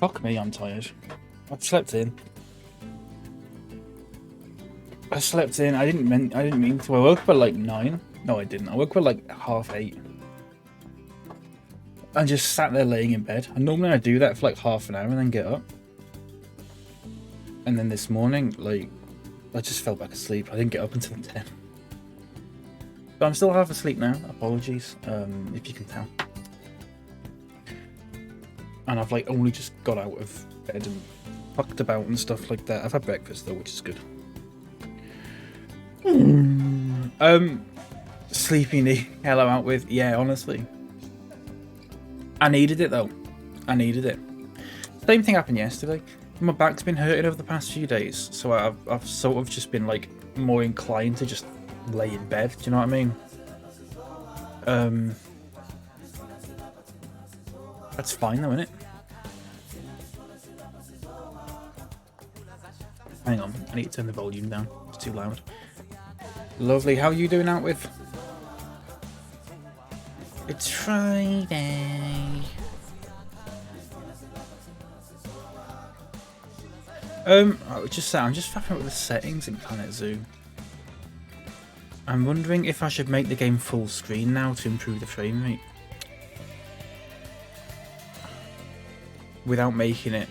Fuck me, I'm tired. I've slept in. I slept in. I didn't mean to. I woke up at like 9. No, I didn't. I woke up at like 8:30. I just sat there laying in bed. And normally I do that for like half an hour and then get up. And then this morning, like, I just fell back asleep. I didn't get up until 10. But I'm still half asleep now. Apologies, if you can tell. And I've like only just got out of bed and fucked about and stuff like that. I've had breakfast though, which is good. SwissKnee, hello out with. Yeah, honestly. I needed it though. I needed it. Same thing happened yesterday. My back's been hurting over the past few days, so I've sort of just been like more inclined to just lay in bed. Do you know what I mean? That's fine though, isn't it? Hang on, I need to turn the volume down. It's too loud. Lovely. How are you doing out with? It's Friday. I'm just faffing with the settings in Planet Zoo. I'm wondering if I should make the game full screen now to improve the frame rate. Without making it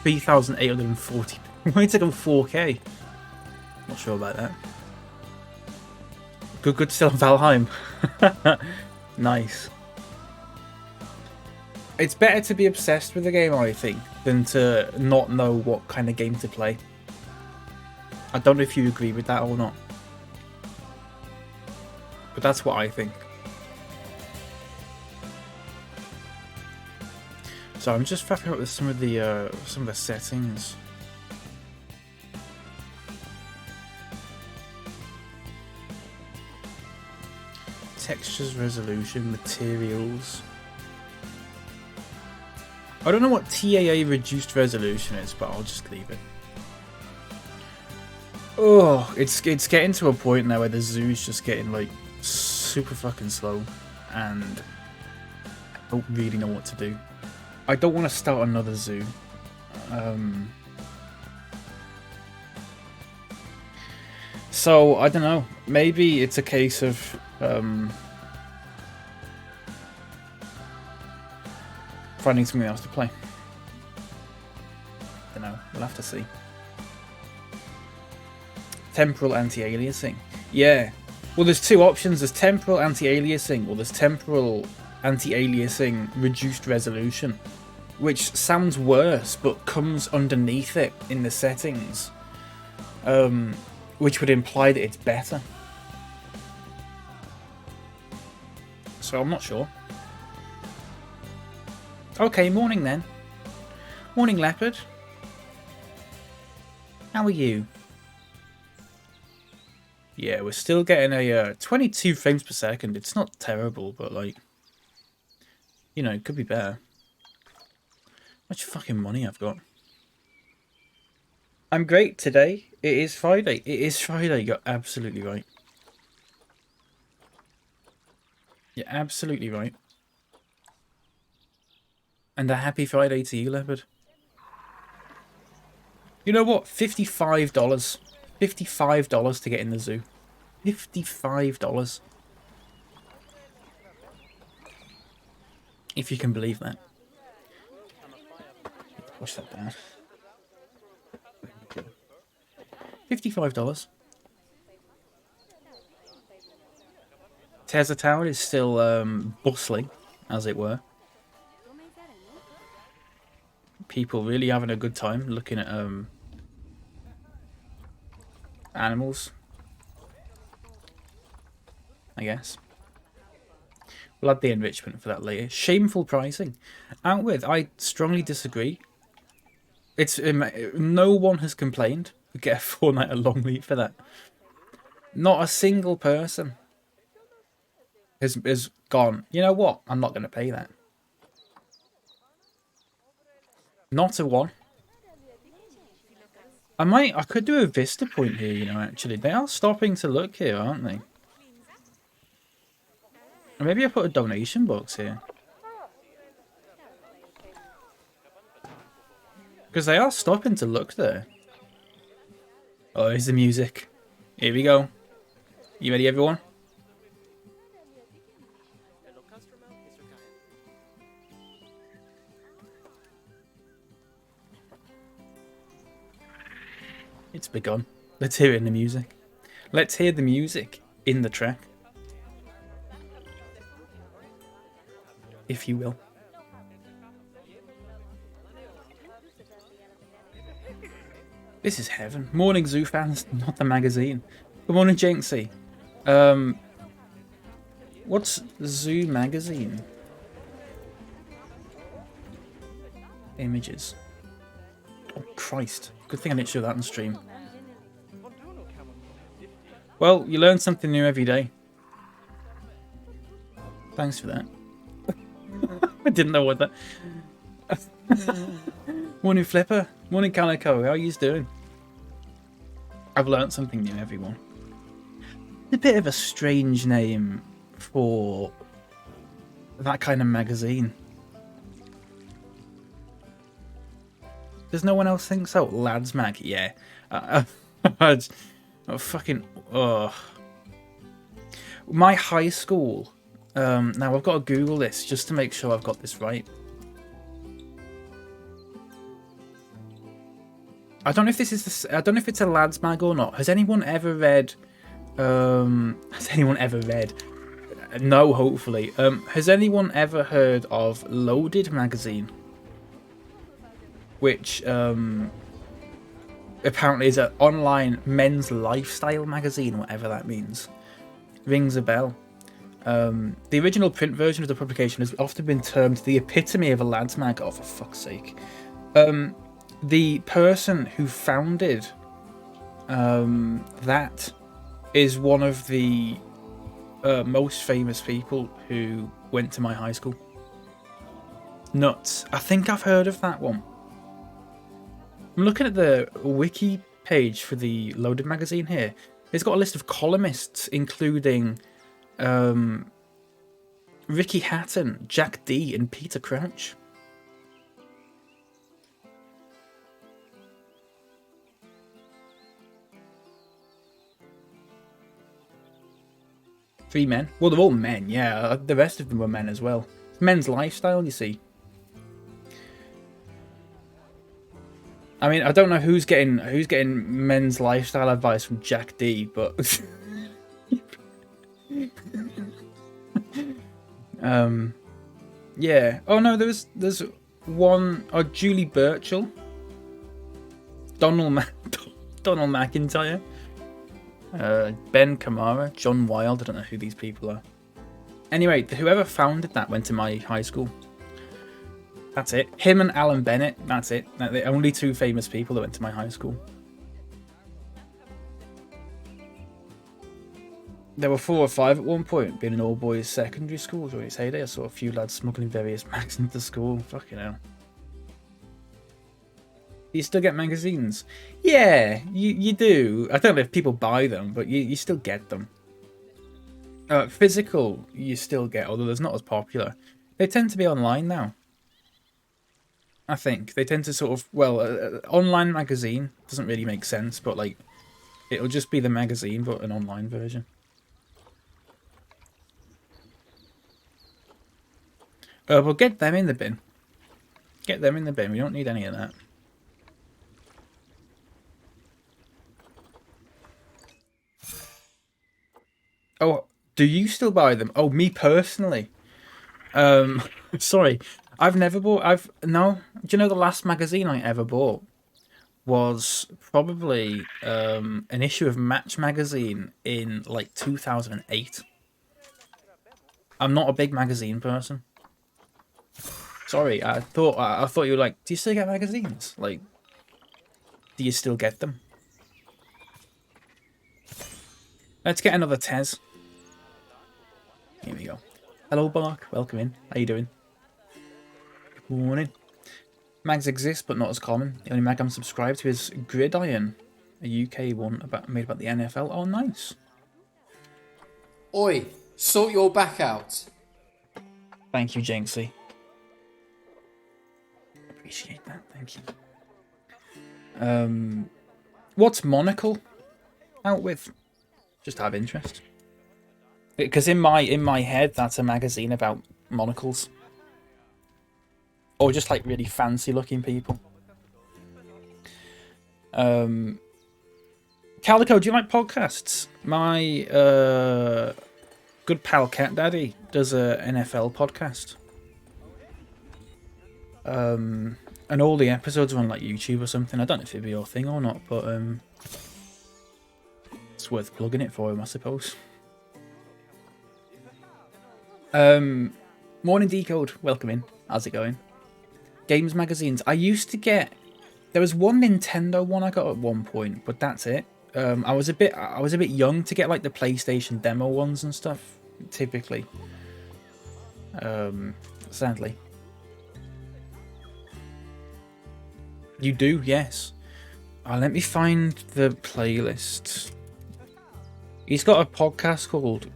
3,840. Why did it go 4K? Not sure about that. Good still on Valheim. Nice. It's better to be obsessed with the game, I think, than to not know what kind of game to play. I don't know if you agree with that or not. But that's what I think. So I'm just faffing up with some of the settings. Textures, resolution, materials. I don't know what TAA reduced resolution is, but I'll just leave it. Oh, it's getting to a point now where the zoo's just getting like super fucking slow, and I don't really know what to do. I don't want to start another zoo. So I don't know. Maybe it's a case of finding something else to play. Don't know. We'll have to see. Temporal anti-aliasing. Yeah. Well, there's two options. There's temporal anti-aliasing, or there's temporal anti-aliasing reduced resolution, which sounds worse, but comes underneath it in the settings, which would imply that it's better. So I'm not sure. Okay, morning then. Morning, Leopard. How are you? Yeah, we're still getting a 22 frames per second. It's not terrible, but like, you know, it could be better. How much fucking money I've got. I'm great today. It is Friday. It is Friday. You're absolutely right. You're absolutely right. And a happy Friday to you, Leopard. You know what? $55. $55 to get in the zoo. $55. If you can believe that. Push that down. $55. Tesla Tower is still bustling, as it were. People really having a good time looking at animals, I guess. We'll add the enrichment for that later. Shameful pricing. Out with, I strongly disagree. It's no one has complained. We get a 4-nighter long leave for that. Not a single person has gone, you know what? I'm not going to pay that. Not a one. I could do a Vista point here, you know, actually. They are stopping to look here, aren't they? Or maybe I put a donation box here. Because they are stopping to look there. Oh, here's the music. Here we go. You ready, everyone? It's begun. Let's hear it in the music. Let's hear the music in the track. If you will. This is heaven. Morning, Zoo fans, not the magazine. Good morning, Jinxie. What's Zoo magazine? Images. Oh, Christ. Good thing I didn't show that on stream. Well, you learn something new every day. Thanks for that. I didn't know what that... Morning, Flipper. Morning, Calico. How are you doing? I've learned something new, everyone. It's a bit of a strange name for that kind of magazine. Does no one else think so? Lads Mag, yeah. Oh, fucking... Oh. My high school... now, I've got to Google this just to make sure I've got this right. I don't know if this is I don't know if it's a lads mag or not. Has anyone ever read? Has anyone ever read? No, hopefully. Has anyone ever heard of Loaded magazine? Which apparently is an online men's lifestyle magazine, whatever that means. Rings a bell. The original print version of the publication has often been termed the epitome of a lads mag. Oh, for fuck's sake. The person who founded that is one of the most famous people who went to my high school. Nuts. I think I've heard of that one. I'm looking at the wiki page for the Loaded magazine here. It's got a list of columnists, including Ricky Hatton, Jack D, and Peter Crouch. Three men? Well, they're all men, yeah. The rest of them were men as well. It's men's lifestyle, you see. I mean, I don't know who's getting men's lifestyle advice from Jack D, but yeah. Oh no, there's one. Oh, Julie Burchell, Donald McIntyre. Ben Kamara, John Wilde, I don't know who these people are. Anyway, whoever founded that went to my high school. That's it. Him and Alan Bennett, that's it. They're the only two famous people that went to my high school. There were 4 or 5 at one point, being an all-boys secondary school during its heyday. I saw a few lads smuggling various mags into school. Fucking hell. You still get magazines? Yeah, you do. I don't know if people buy them, but you still get them. Physical, you still get, although they're not as popular. They tend to be online now. I think. They tend to sort of, well, online magazine doesn't really make sense, but like, it'll just be the magazine, but an online version. We'll get them in the bin. Get them in the bin. We don't need any of that. Oh, do you still buy them? Oh, me personally. Sorry. I've never bought... No. Do you know the last magazine I ever bought was probably an issue of Match magazine in like 2008. I'm not a big magazine person. Sorry, I thought you were like, do you still get magazines? Like, do you still get them? Let's get another Tez. Here we go. Hello, Bark. Welcome in. How you doing? Good morning. Mags exist, but not as common. The only mag I'm subscribed to is Gridiron, a UK one made about the NFL. Oh, nice. Oi, sort your back out. Thank you, Jinxie. Appreciate that. Thank you. What's Monocle out with? Just out of interest. Because in my head, that's a magazine about monocles. Or just like really fancy looking people. Calico, do you like podcasts? My good pal Cat Daddy does a NFL podcast. And all the episodes are on like YouTube or something. I don't know if it'd be your thing or not, but it's worth plugging it for him, I suppose. Morning Decode, welcome in. How's it going? Games magazines. I used to get. There was one Nintendo one I got at one point, but that's it. I was a bit young to get like the PlayStation demo ones and stuff. Typically. Sadly. You do, yes. Let me find the playlist. He's got a podcast called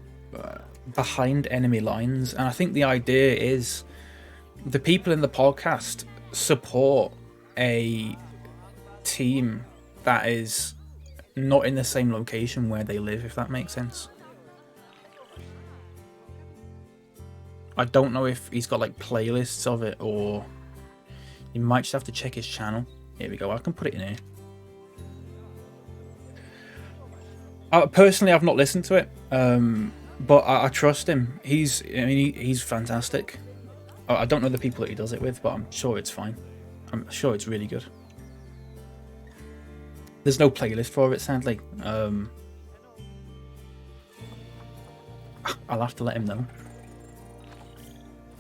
Behind Enemy Lines, and I think the idea is the people in the podcast support a team that is not in the same location where they live, if that makes sense. I don't know if he's got like playlists of it, or you might just have to check his channel. Here we go, I can put it in here. Personally, I've not listened to it, but I trust him. He's fantastic. I don't know the people that he does it with, but I'm sure it's fine. I'm sure it's really good. There's no playlist for it, sadly. I'll have to let him know.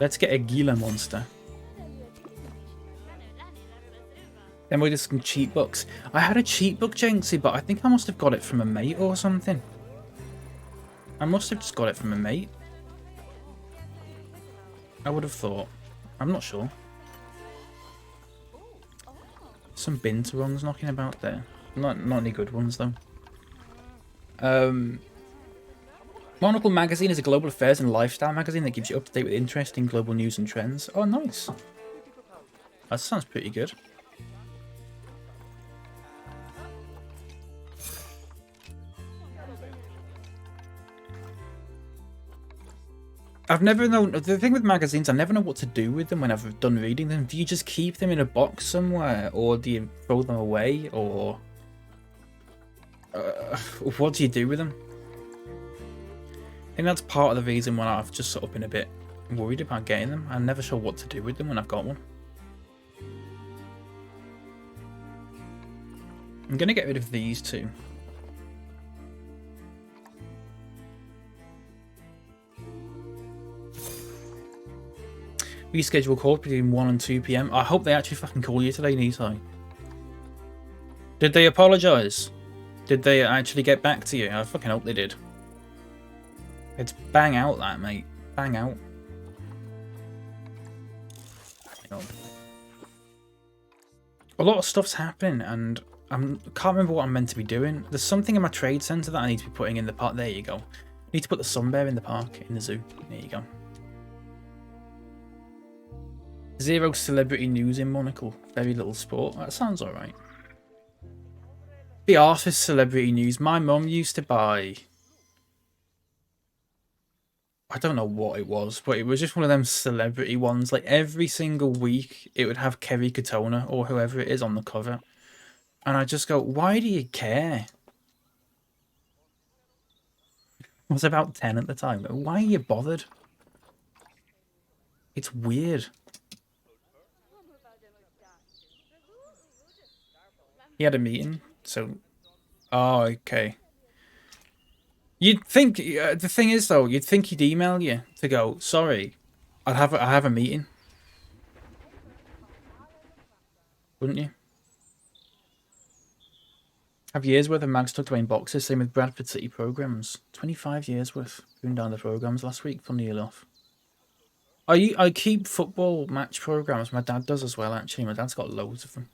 Let's get a Gila monster. Then we did some cheat books. I had a cheat book, Jenksy, but I think I must have got it from a mate or something. I must have just got it from a mate. I would have thought. I'm not sure. Some binturongs knocking about there. Not any good ones though. Monocle Magazine is a global affairs and lifestyle magazine that keeps you up to date with interesting global news and trends. Oh, nice. That sounds pretty good. I've never known. The thing with magazines, I never know what to do with them when I've done reading them. Do you just keep them in a box somewhere, or do you throw them away, or what do you do with them? I think that's part of the reason why I've just sort of been a bit worried about getting them. I'm never sure what to do with them when I've got one. I'm gonna get rid of these two. Reschedule call between 1 and 2 PM. I hope they actually fucking call you today, Nisai. Did they apologise? Did they actually get back to you? I fucking hope they did. It's bang out that, mate. Bang out. A lot of stuff's happening and I can't remember what I'm meant to be doing. There's something in my trade centre that I need to be putting in the park. There you go. I need to put the sun bear in the park, in the zoo. There you go. Zero celebrity news in Monocle. Very little sport. That sounds alright. The artist celebrity news. My mum used to buy... I don't know what it was, but it was just one of them celebrity ones. Like every single week, it would have Kerry Katona or whoever it is on the cover. And I just go, why do you care? I was about 10 at the time. Why are you bothered? It's weird. He had a meeting, so... Oh, okay. You'd think... the thing is, though, you'd think he'd email you to go, sorry, I have a meeting. Wouldn't you? Have years worth of mags tucked away in boxes, same with Bradford City programmes. 25 years worth. Going down the programmes last week, funnily enough. I keep football match programs. My dad does as well, actually. My dad's got loads of them.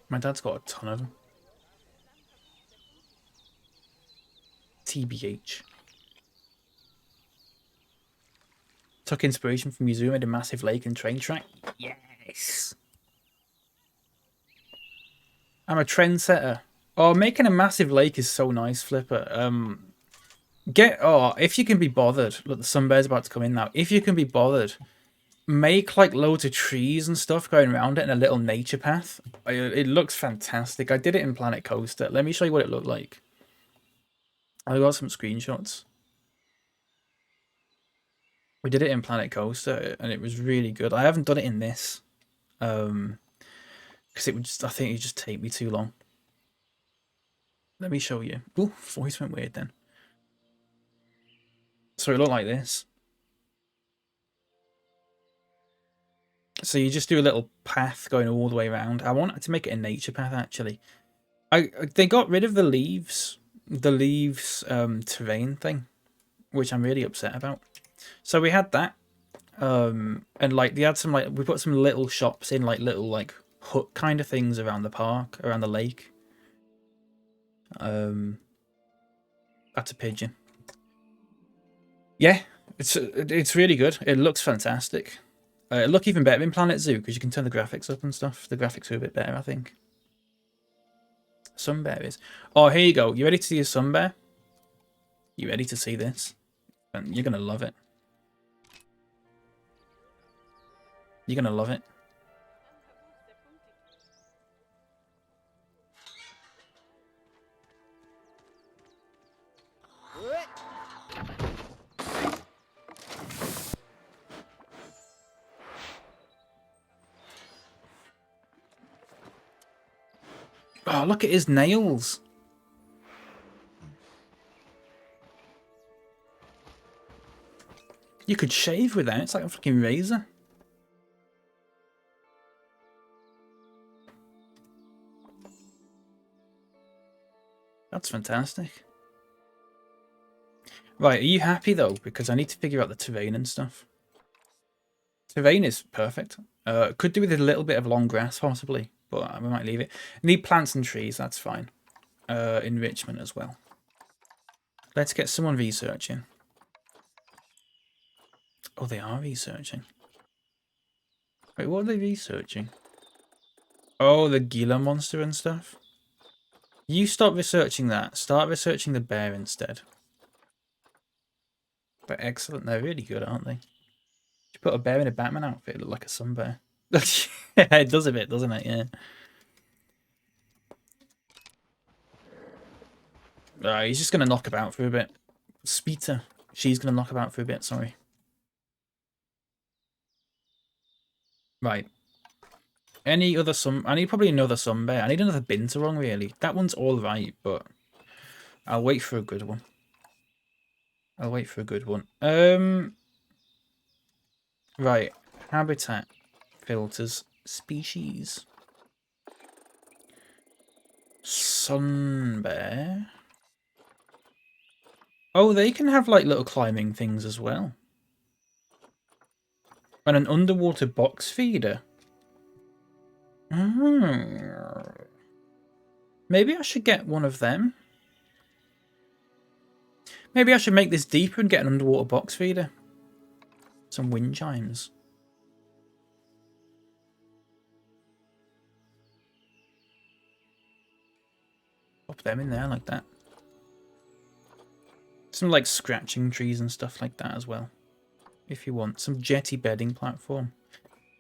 My dad's got a ton of them. TBH. Took inspiration from Museum at a massive lake and train track. Yes. I'm a trendsetter. Oh, making a massive lake is so nice, Flipper. If you can be bothered. Look, the sun bear's about to come in now. If you can be bothered, make like loads of trees and stuff going around it in a little nature path. It looks fantastic. I did it in Planet Coaster. Let me show you what it looked like. I got some screenshots. We did it in Planet Coaster and it was really good. I haven't done it in this. Because I think it would just take me too long. Let me show you. Oh, voice went weird then. So it looked like this. So you just do a little path going all the way around. I wanted to make it a nature path actually. They got rid of the leaves terrain thing, which I'm really upset about. So we had that, and like they had some we put some little shops in like little like hut kind of things around the park, around the lake. That's a pigeon. Yeah, it's really good. It looks fantastic. It look even better in Planet Zoo because you can turn the graphics up and stuff. The graphics are a bit better, I think. Sun bear is. Oh, here you go. You ready to see a sun bear? You ready to see this? And you're gonna love it. You're gonna love it. Oh, look at his nails. You could shave with that. It's like a fucking razor. That's fantastic. Right, are you happy though? Because I need to figure out the terrain and stuff. Terrain is perfect. Could do with a little bit of long grass possibly, but we might leave it. Need plants and trees, that's fine. Enrichment as well. Let's get someone researching. Oh, they are researching. Wait, what are they researching? Oh, the Gila monster and stuff. You stop researching that. Start researching the bear instead. But excellent. They're really good, aren't they? You put a bear in a Batman outfit, it look like a sun bear. Yeah, it does a bit, doesn't it? Yeah. He's just going to knock about for a bit. Speeta. She's going to knock about for a bit, sorry. Right. Any other I need probably another sun bear. I need another Binturong, really. That one's all right, but I'll wait for a good one. I'll wait for a good one. Right. Habitat. Filters. Species. Sun bear. Oh, they can have like little climbing things as well. And an underwater box feeder. Maybe I should get one of them. Maybe I should make this deeper and get an underwater box feeder. Some wind chimes. Pop them in there like that. Some like scratching trees and stuff like that as well. If you want. Some jetty bedding platform.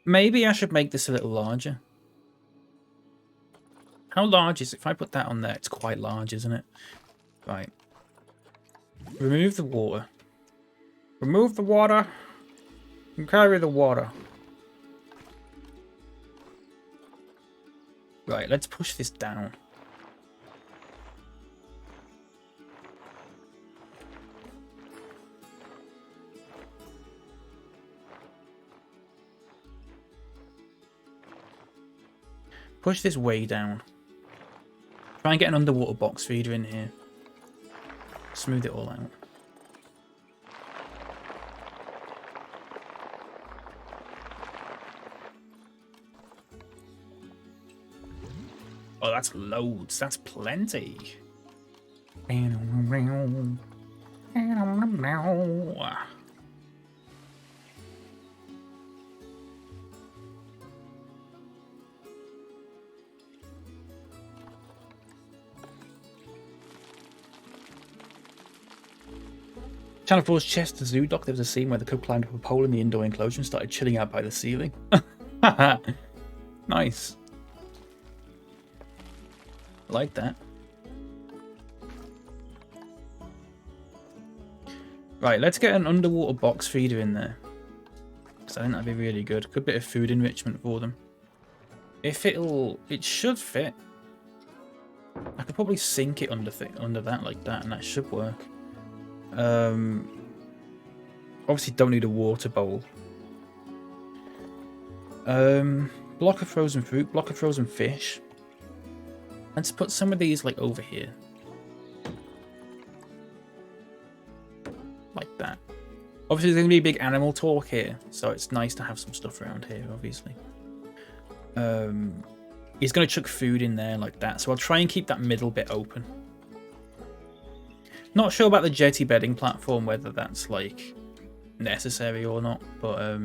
Maybe I should make this a little larger. How large is it? If I put that on there, it's quite large, isn't it? Right. Remove the water. Remove the water. And carry the water. Right, let's push this down. Push this way down. Try and get an underwater box feeder in here. Smooth it all out. Oh, that's loads. That's plenty. Channel 4's Chester Zoo Doc, there was a scene where the cub climbed up a pole in the indoor enclosure and started chilling out by the ceiling. Nice. Like that. Right, let's get an underwater box feeder in there. Because I think that'd be really good. Good bit of food enrichment for them. If it should fit. I could probably sink it under that like that, and that should work. Obviously don't need a water bowl. Block of frozen fruit, block of frozen fish. Let's put some of these like over here. Like that. Obviously there's going to be a big animal talk here, so it's nice to have some stuff around here, obviously. He's going to chuck food in there like that, so I'll try and keep that middle bit open. Not sure about the jetty bedding platform, whether that's like necessary or not, but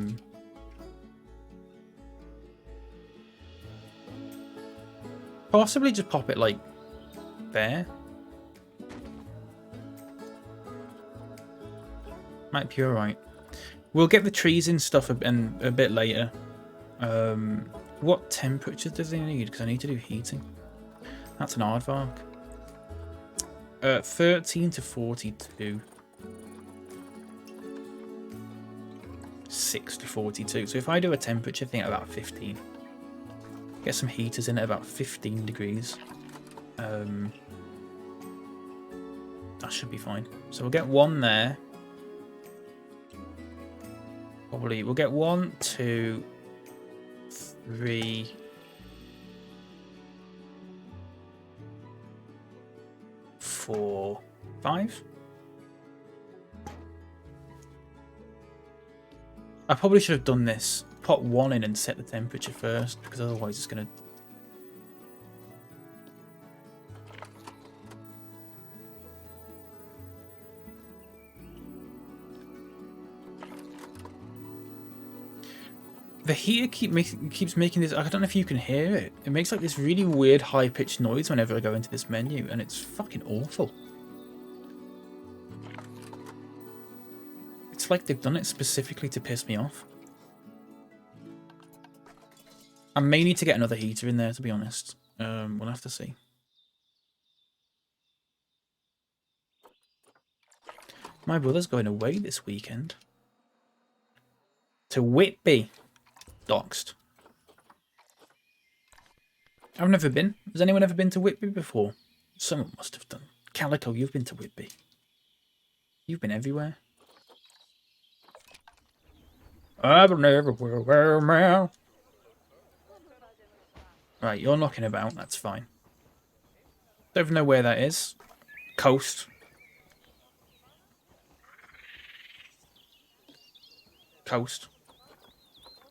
possibly just pop it like there. Might be alright. We'll get the trees and stuff a bit later. What temperature does they need? Because I need to do heating. That's an aardvark. 13 to 42. 6 to 42. So if I do a temperature thing at about 15. Get some heaters in at about 15 degrees. That should be fine. So we'll get one there. Probably we'll get 1, 2, 3, 4, 5. I probably should have done this. Put 1 in and set the temperature first, because otherwise it's going to... The heater keeps making this... I don't know if you can hear it. It makes like this really weird high-pitched noise whenever I go into this menu, and it's fucking awful. It's like they've done it specifically to piss me off. I may need to get another heater in there, to be honest. We'll have to see. My brother's going away this weekend. To Whitby. Doxed. I've never been. Has anyone ever been to Whitby before? Someone must have done. Calico, you've been to Whitby. You've been everywhere. I've been everywhere, man. Right, you're knocking about. That's fine. Don't even know where that is. Coast. Coast.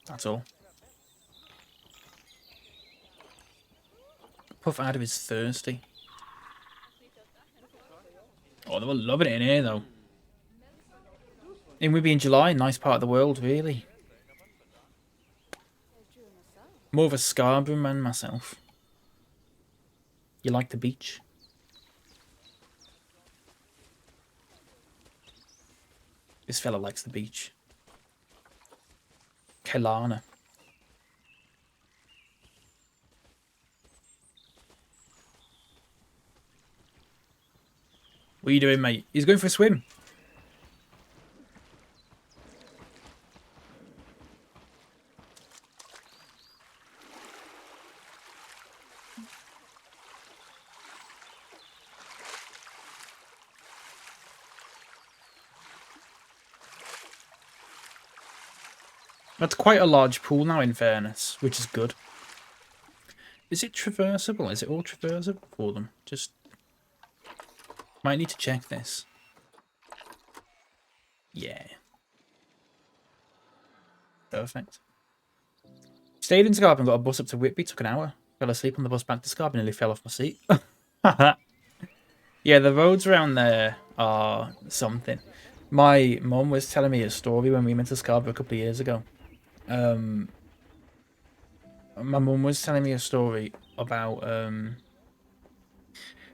That's all. Puff Adam is thirsty. Oh, they were loving it in here, though. In Whitby in July, nice part of the world, really. More of a Scarborough man myself. You like the beach? This fella likes the beach. Kelana. What are you doing, mate? He's going for a swim. That's quite a large pool now, in fairness, which is good. Is it traversable? Is it all traversable for them? Just... might need to check this. Yeah. Perfect. Stayed in Sculpt and got a bus up to Whitby. Took an hour. Fell asleep on the bus back to Sculpt, nearly fell off my seat. Yeah, the roads around there are something. My mum was telling me a story when we went to Sculpt a couple of years ago. My mum was telling me a story about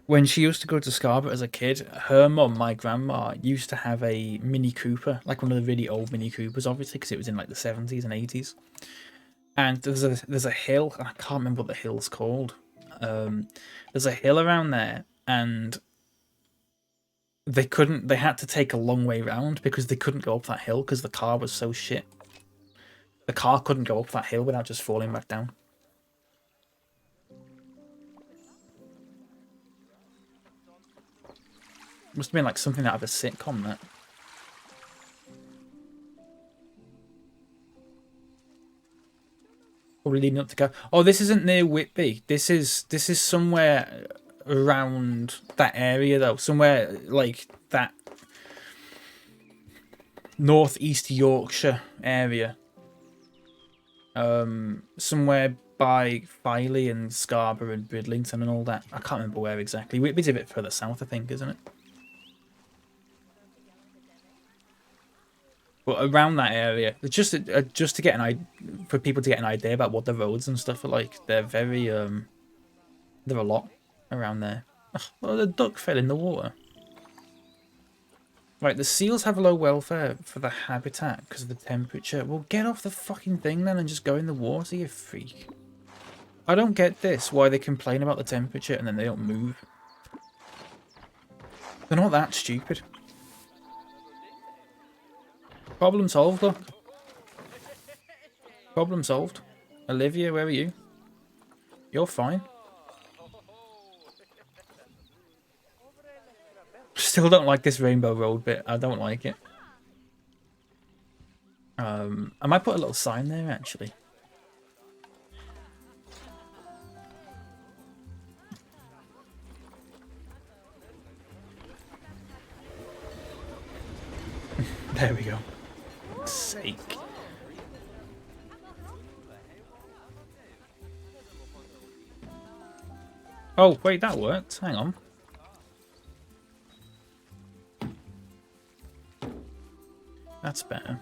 when she used to go to Scarborough as a kid. Her mum, my grandma, used to have a Mini Cooper, like one of the really old Mini Coopers, obviously, because it was in like the 70s and 80s. And there's a hill, and I can't remember what the hill's called. There's a hill around there, and they had to take a long way round because they couldn't go up that hill because the car was so shit. The car couldn't go up that hill without just falling back down. Must have been like something out of a sitcom, that. Probably leading up to go. Oh, this isn't near Whitby. This is somewhere around that area though. Somewhere like that northeast Yorkshire area. Somewhere by Filey and Scarborough and Bridlington and all that. I can't remember where exactly. Whitby's a bit further south, I think, isn't it? But around that area, just to get for people to get an idea about what the roads and stuff are like. They're very they're a lot around there. Oh, the duck fell in the water. Right, the seals have low welfare for the habitat because of the temperature. Well, get off the fucking thing then and just go in the water, you freak. I don't get this, why they complain about the temperature and then they don't move. They're not that stupid. Problem solved, look. Problem solved. Olivia, where are you? You're fine. Still don't like this Rainbow Road bit. I don't like it. I might put a little sign there, actually. There we go. For sake. Oh, wait, that worked. Hang on. That's better.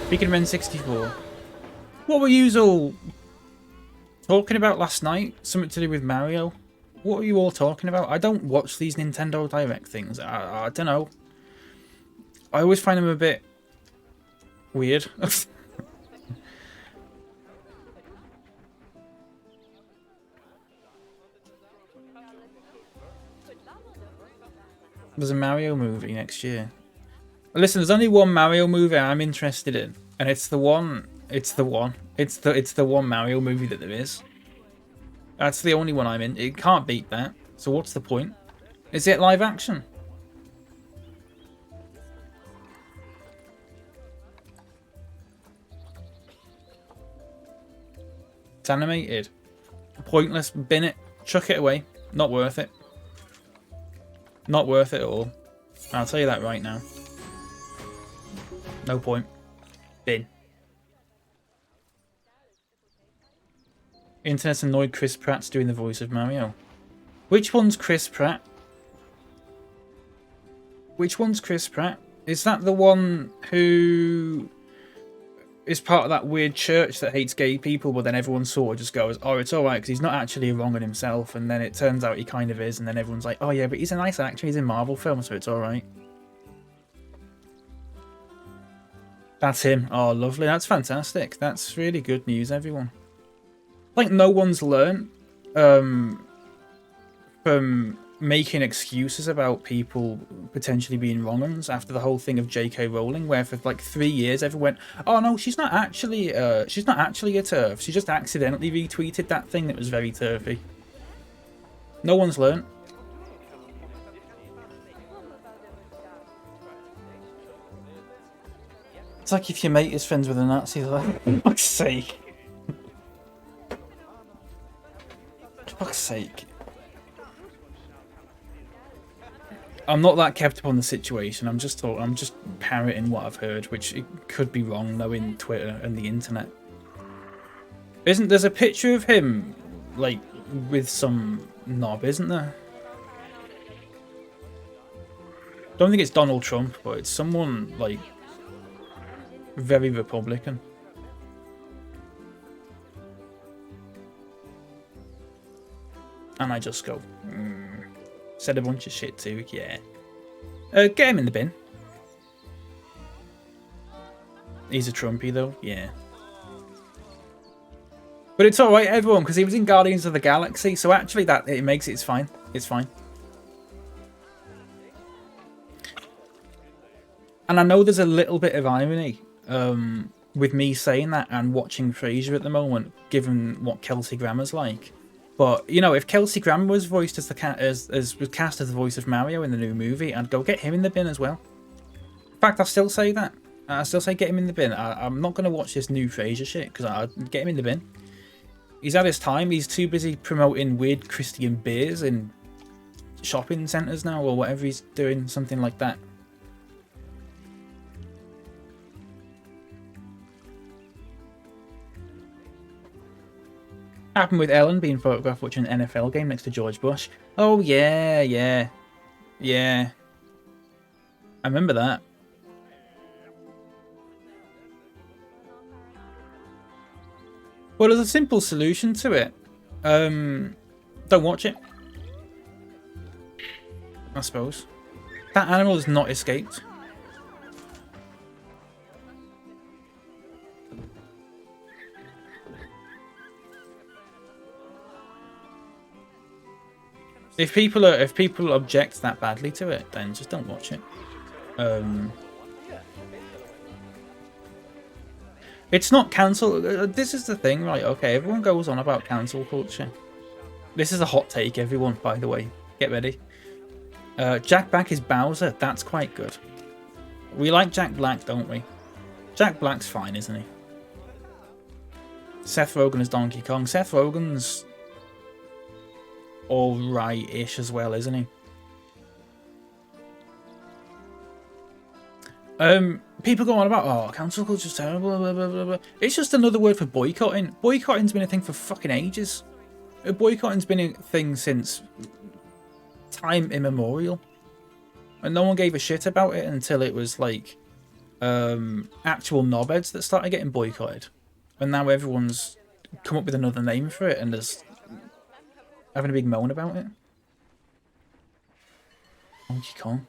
Speaking of N64, what were you all talking about last night? Something to do with Mario? What were you all talking about? I don't watch these Nintendo Direct things. I don't know. I always find them a bit weird. There's a Mario movie next year. Listen, there's only one Mario movie I'm interested in, and it's the one Mario movie that there is. That's the only one I'm in. It can't beat that. So what's the point? Is it live action? It's animated. Pointless. Bin it. Chuck it away. Not worth it. Not worth it at all. I'll tell you that right now. No point. Bin. Internet's annoyed Chris Pratt's doing the voice of Mario. Which one's Chris Pratt? Which one's Chris Pratt? Is that the one who is part of that weird church that hates gay people, but then everyone sort of just goes, oh, it's alright because he's not actually wrong on himself, and then it turns out he kind of is, and then everyone's like, oh yeah, but he's a nice actor, he's in Marvel films, so it's alright. That's him. Oh, lovely. That's fantastic. That's really good news, everyone. Like, no one's learned from making excuses about people potentially being wrong uns after the whole thing of J.K. Rowling, where for like 3 years everyone went, "Oh no, she's not actually a TERF. She just accidentally retweeted that thing that was very TERFy." No one's learnt. It's like if your mate is friends with a Nazi, they're like, for fuck's sake. For fuck's sake. I'm not that kept up on the situation. I'm just parroting what I've heard, which it could be wrong knowing Twitter and the internet. There's a picture of him like with some knob, isn't there? Don't think it's Donald Trump, but it's someone like very Republican. And I just go, said a bunch of shit too, yeah. Get him in the bin. He's a Trumpy though, yeah. But it's alright, everyone, because he was in Guardians of the Galaxy, so actually that it makes it, it's fine. It's fine. And I know there's a little bit of irony with me saying that and watching Frasier at the moment, given what Kelsey Grammer's like. But you know, if Kelsey Grammer was voiced as was cast as the voice of Mario in the new movie, I'd go get him in the bin as well. In fact, I still say that. I still say get him in the bin. I'm not going to watch this new Frasier shit because I'd get him in the bin. He's had his time. He's too busy promoting weird Christian beers in shopping centres now, or whatever he's doing, something like that. Happened with Ellen being photographed watching an NFL game next to George Bush. Oh yeah. I remember that. Well, there's a simple solution to it. Don't watch it. I suppose. That animal has not escaped. If people object that badly to it, then just don't watch it. It's not cancel. This is the thing, right? Okay, everyone goes on about cancel culture. This is a hot take, everyone. By the way, get ready. Jack Black is Bowser. That's quite good. We like Jack Black, don't we? Jack Black's fine, isn't he? Seth Rogen is Donkey Kong. Seth Rogen's all right-ish as well, isn't he? People go on about, oh, cancel culture's terrible, blah, blah, blah, blah. It's just another word for boycotting. Boycotting's been a thing for fucking ages. Boycotting's been a thing since time immemorial. And no one gave a shit about it until it was like actual knobheads that started getting boycotted. And now everyone's come up with another name for it and there's having a big moan about it. Donkey Kong.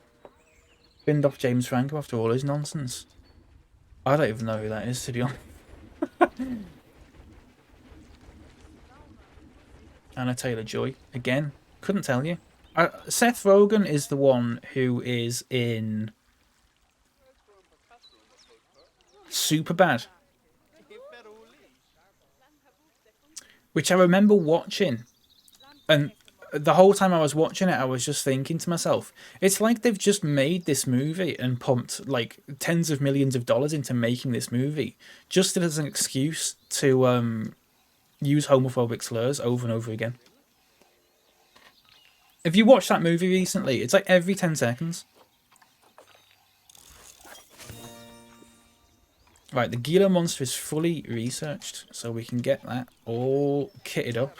Binned off James Franco after all his nonsense. I don't even know who that is, to be honest. Anna Taylor-Joy. Again, couldn't tell you. Seth Rogen is the one who is in Superbad, which I remember watching, and the whole time I was watching it, I was just thinking to myself, it's like they've just made this movie and pumped like tens of millions of dollars into making this movie just as an excuse to use homophobic slurs over and over again. If you watch that movie recently, it's like every 10 seconds. Right, the Gila monster is fully researched, so we can get that all kitted up.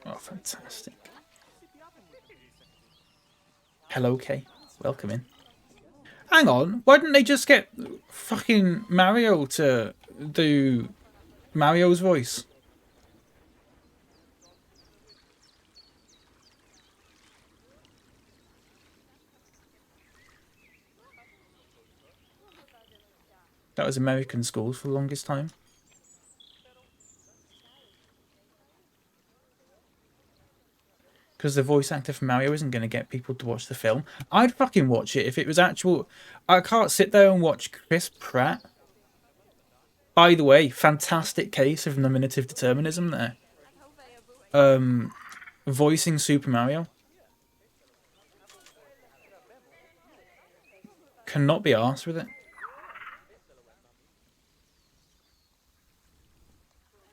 Oh, fantastic. Hello, Kay. Welcome in. Hang on, why didn't they just get fucking Mario to do Mario's voice? That was American schools for the longest time. Because the voice actor for Mario isn't going to get people to watch the film. I'd fucking watch it if it was actual... I can't sit there and watch Chris Pratt. By the way, fantastic case of nominative determinism there. Voicing Super Mario. Cannot be arsed with it.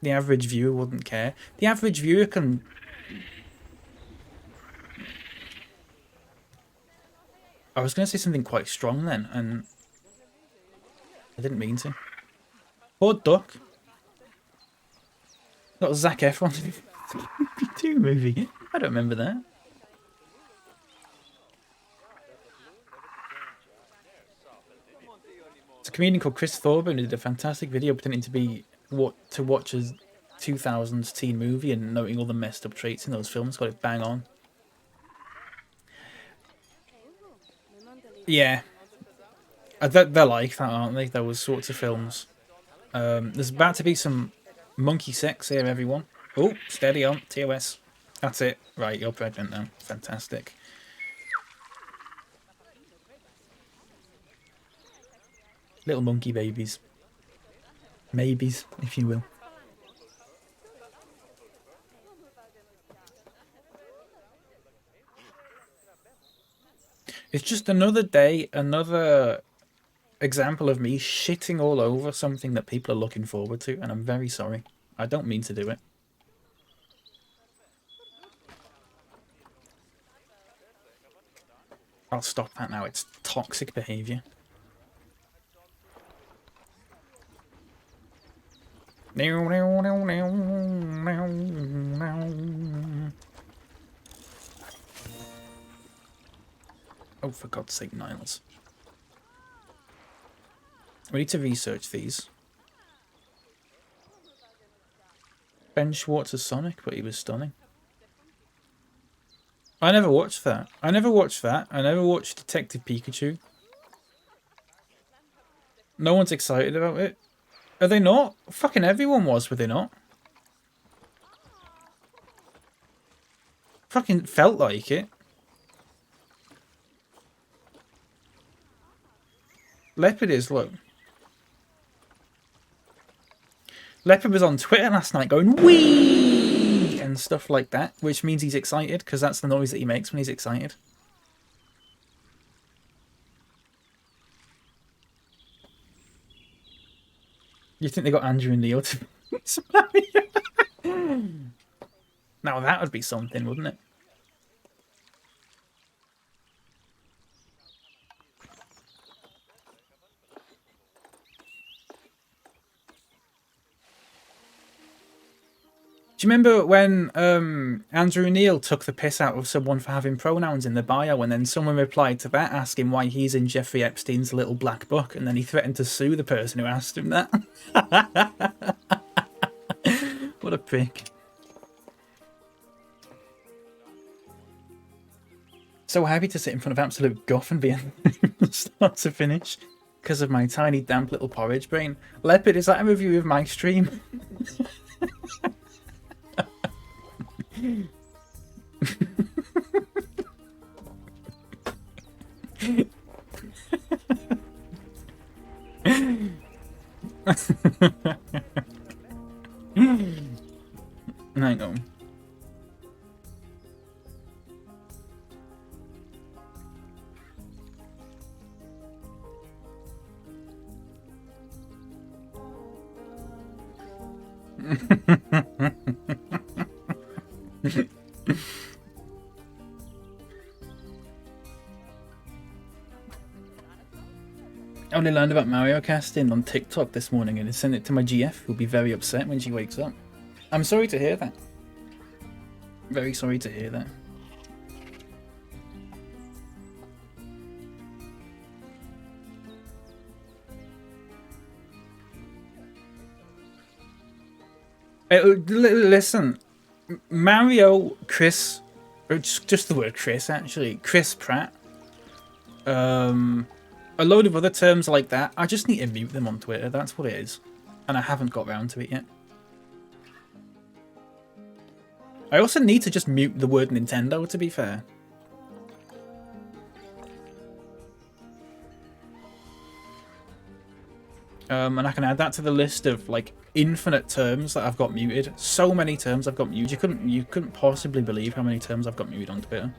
The average viewer wouldn't care. The average viewer can... I was going to say something quite strong then, and I didn't mean to. Poor duck. That was Zac Efron's 2 movie. I don't remember that. It's a comedian called Chris Thorburn who did a fantastic video pretending to be to watch a 2000s teen movie and noting all the messed up traits in those films. Got it bang on. Yeah. They're like that, aren't they? Those sorts of films. There's about to be some monkey sex here, everyone. Oh, steady on. TOS. That's it. Right, you're pregnant now. Fantastic. Little monkey babies. Maybes, if you will. It's just another day, another example of me shitting all over something that people are looking forward to, and I'm very sorry. I don't mean to do it. I'll stop that now. It's toxic behaviour. Oh, for God's sake, Niles. We need to research these. Ben Schwartz's Sonic, but he was stunning. I never watched that. I never watched Detective Pikachu. No one's excited about it. Are they not? Fucking everyone was, were they not? Fucking felt like it. Leopard is, look. Leopard was on Twitter last night going, wee! And stuff like that, which means he's excited, because that's the noise that he makes when he's excited. You think they got Andrew and Neil to... Now that would be something, wouldn't it? Do you remember when Andrew Neil took the piss out of someone for having pronouns in the bio, and then someone replied to that asking why he's in Jeffrey Epstein's little black book, and then he threatened to sue the person who asked him that? What a prick. So happy to sit in front of absolute guff and be from start to finish because of my tiny damp little porridge brain. Leopard, is that a review of my stream? I know. I only learned about Mario casting on TikTok this morning and sent it to my GF, who'll be very upset when she wakes up. I'm sorry to hear that. Very sorry to hear that. Listen, Mario, Chris, or just the word Chris actually, Chris Pratt, A load of other terms like that, I just need to mute them on Twitter. That's what it is. And I haven't got round to it yet. I also need to just mute the word Nintendo, to be fair. And I can add that to the list of like infinite terms that I've got muted. So many terms I've got muted. You couldn't possibly believe how many terms I've got muted on Twitter.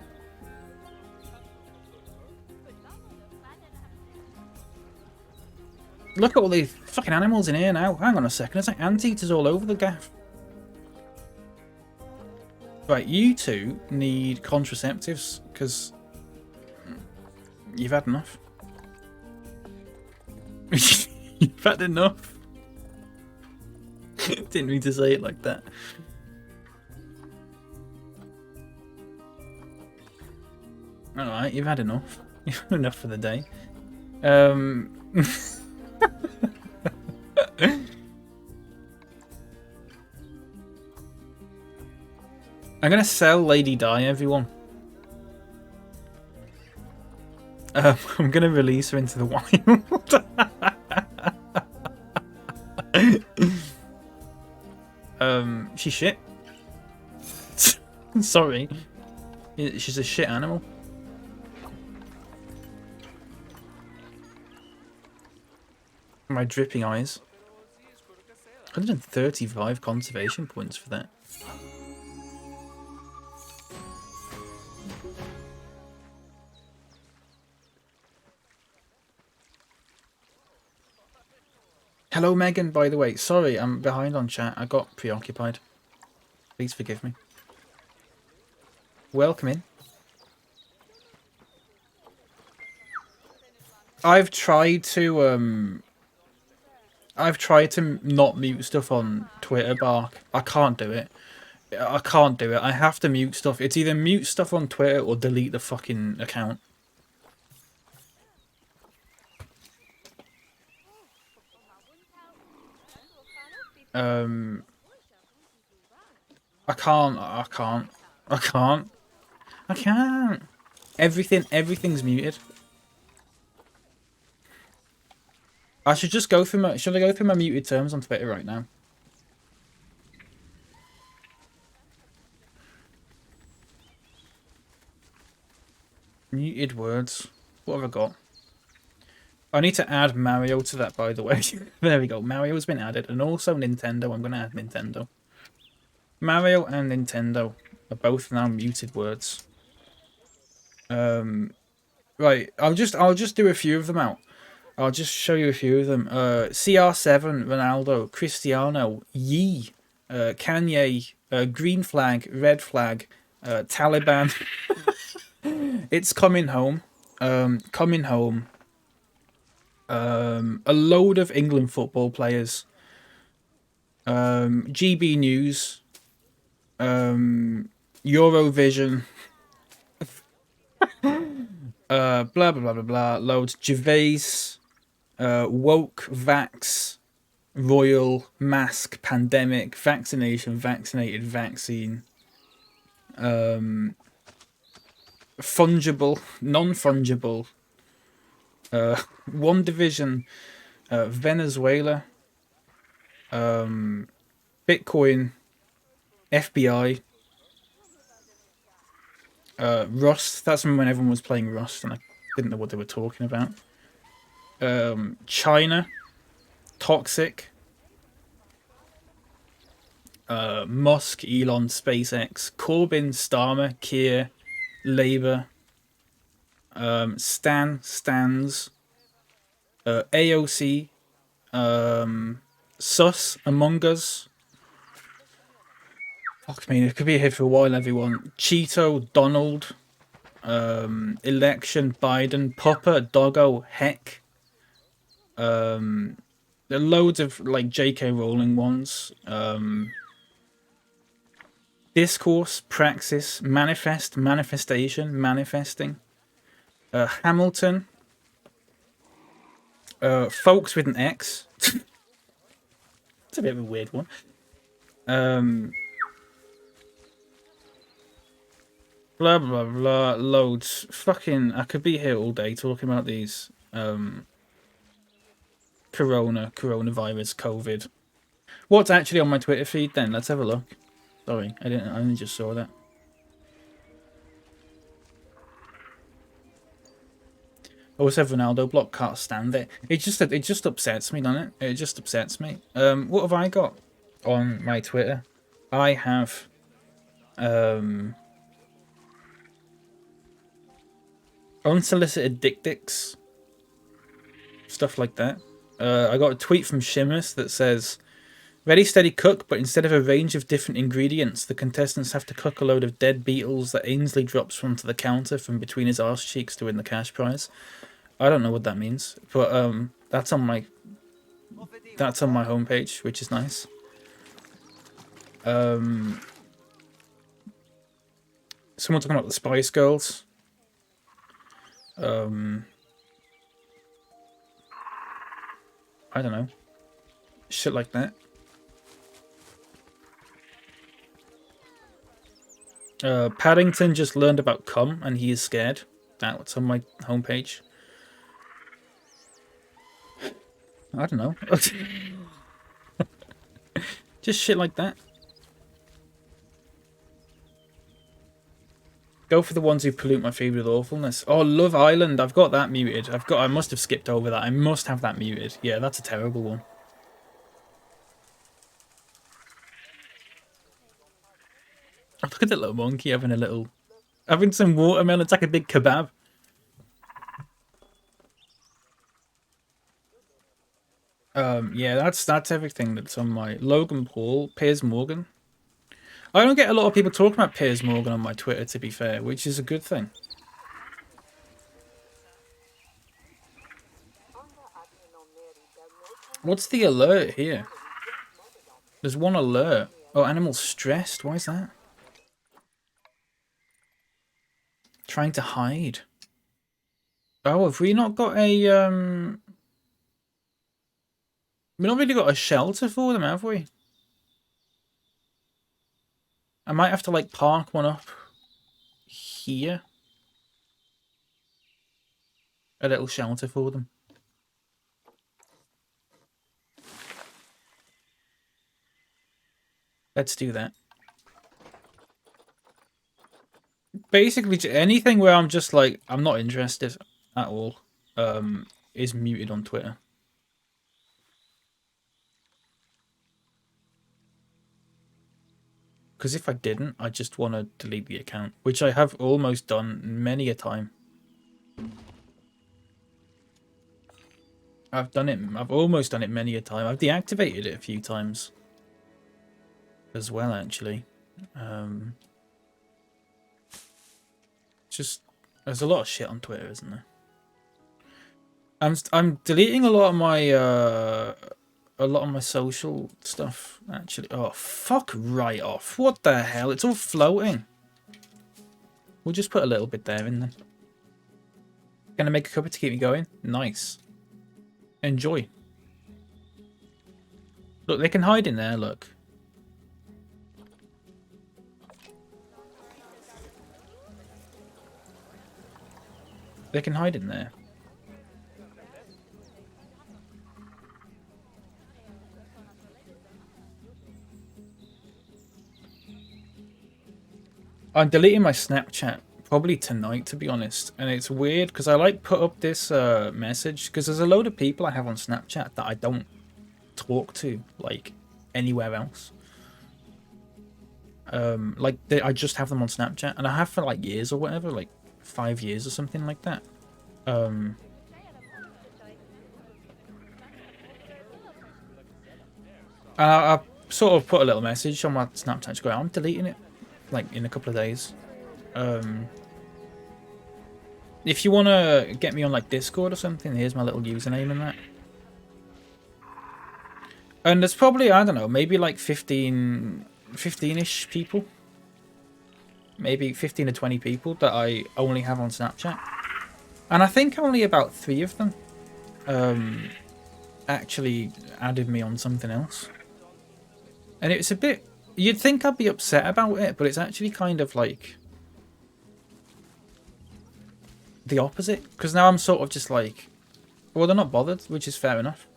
Look at all these fucking animals in here now. Hang on a second, there's like anteaters all over the gaff. Right, you two need contraceptives, because you've had enough. You've had enough. Didn't mean to say it like that. Alright, you've had enough. You've had enough for the day. I'm gonna sell Lady Di, everyone. I'm gonna release her into the wild. She's shit. Sorry. She's a shit animal. My dripping eyes. 135 conservation points for that. Hello, Megan, by the way. Sorry, I'm behind on chat. I got preoccupied. Please forgive me. Welcome in. I've tried to not mute stuff on Twitter, Bark. I can't do it. I can't do it. I have to mute stuff. It's either mute stuff on Twitter or delete the fucking account. I can't. Everything's muted. I should just go through my... Should I go through my muted terms on Twitter right now? Muted words. What have I got? I need to add Mario to that, by the way. There we go. Mario's been added. And also Nintendo. I'm going to add Nintendo. Mario and Nintendo are both now muted words. Right. I'll just do a few of them out. I'll just show you a few of them. CR7, Ronaldo, Cristiano, Yee, Kanye, Green Flag, Red Flag, Taliban. It's coming home. Coming home. A load of England football players. GB News. Eurovision. Blah blah blah blah blah. Loads. Gervais. Woke, vax, royal, mask, pandemic, vaccination, vaccinated, vaccine, fungible, non-fungible, One Division, Venezuela, Bitcoin, FBI, Rust. That's when everyone was playing Rust and I didn't know what they were talking about. China, Toxic, Musk, Elon, SpaceX, Corbyn, Starmer, Keir, Labour, Stans, AOC, Sus, Among Us. Fuck me, it could be here for a while, everyone. Cheeto, Donald, Election, Biden, Popper, Doggo, Heck. There are loads of like J.K. Rowling ones. Discourse, praxis, manifest, manifestation, manifesting. Hamilton. Folks with an X. It's a bit of a weird one. Blah blah blah. Loads. Fucking. I could be here all day talking about these. coronavirus, COVID. What's actually on my Twitter feed then? Let's have a look. Sorry, I only just saw that. Also, Ronaldo block, can't stand it. It just upsets me, doesn't it? It just upsets me. What have I got on my Twitter? I have unsolicited dick pics, stuff like that. I got a tweet from Shimmers that says, "Ready, steady, cook, but instead of a range of different ingredients, the contestants have to cook a load of dead beetles that Ainsley drops onto the counter from between his arse cheeks to win the cash prize." I don't know what that means, but that's on my homepage, which is nice. Someone talking about the Spice Girls. I don't know. Shit like that. Paddington just learned about cum and he is scared. That's on my homepage. I don't know. Just shit like that. Go for the ones who pollute my feed with awfulness. Oh, Love Island. I've got that muted. I must have skipped over that. I must have that muted. Yeah, that's a terrible one. Oh, look at that little monkey having some watermelon. It's like a big kebab. Yeah, that's everything that's on my Logan Paul, Piers Morgan. I don't get a lot of people talking about Piers Morgan on my Twitter, to be fair, which is a good thing. What's the alert here? There's one alert. Oh, animals stressed. Why is that? Trying to hide. Oh, have we not got a we've not really got a shelter for them, have we? I might have to, like, park one up here. A little shelter for them. Let's do that. Basically, anything where I'm just like, I'm not interested at all, is muted on Twitter. Because if I didn't, I just want to delete the account, which I have almost done many a time. I've almost done it many a time. I've deactivated it a few times as well, actually. Just, there's a lot of shit on Twitter, isn't there? I'm deleting a lot of my social stuff, actually. Oh, fuck right off. What the hell? It's all floating. We'll just put a little bit there in then. Gonna make a cuppa to keep me going? Nice. Enjoy. Look, they can hide in there, look. They can hide in there. I'm deleting my Snapchat probably tonight, to be honest. And it's weird because I like put up this message because there's a load of people I have on Snapchat that I don't talk to like anywhere else. I just have them on Snapchat, and I have for like years or whatever, like 5 years or something like that. I sort of put a little message on my Snapchat to go, I'm deleting it like in a couple of days. If you want to get me on like Discord or something, here's my little username and that. And there's probably, I don't know, maybe like 15-ish people. Maybe 15 to 20 people that I only have on Snapchat. And I think only about 3 of them actually added me on something else. And it's a bit... You'd think I'd be upset about it, but it's actually kind of like... the opposite. Because now I'm sort of just like... Well, they're not bothered, which is fair enough.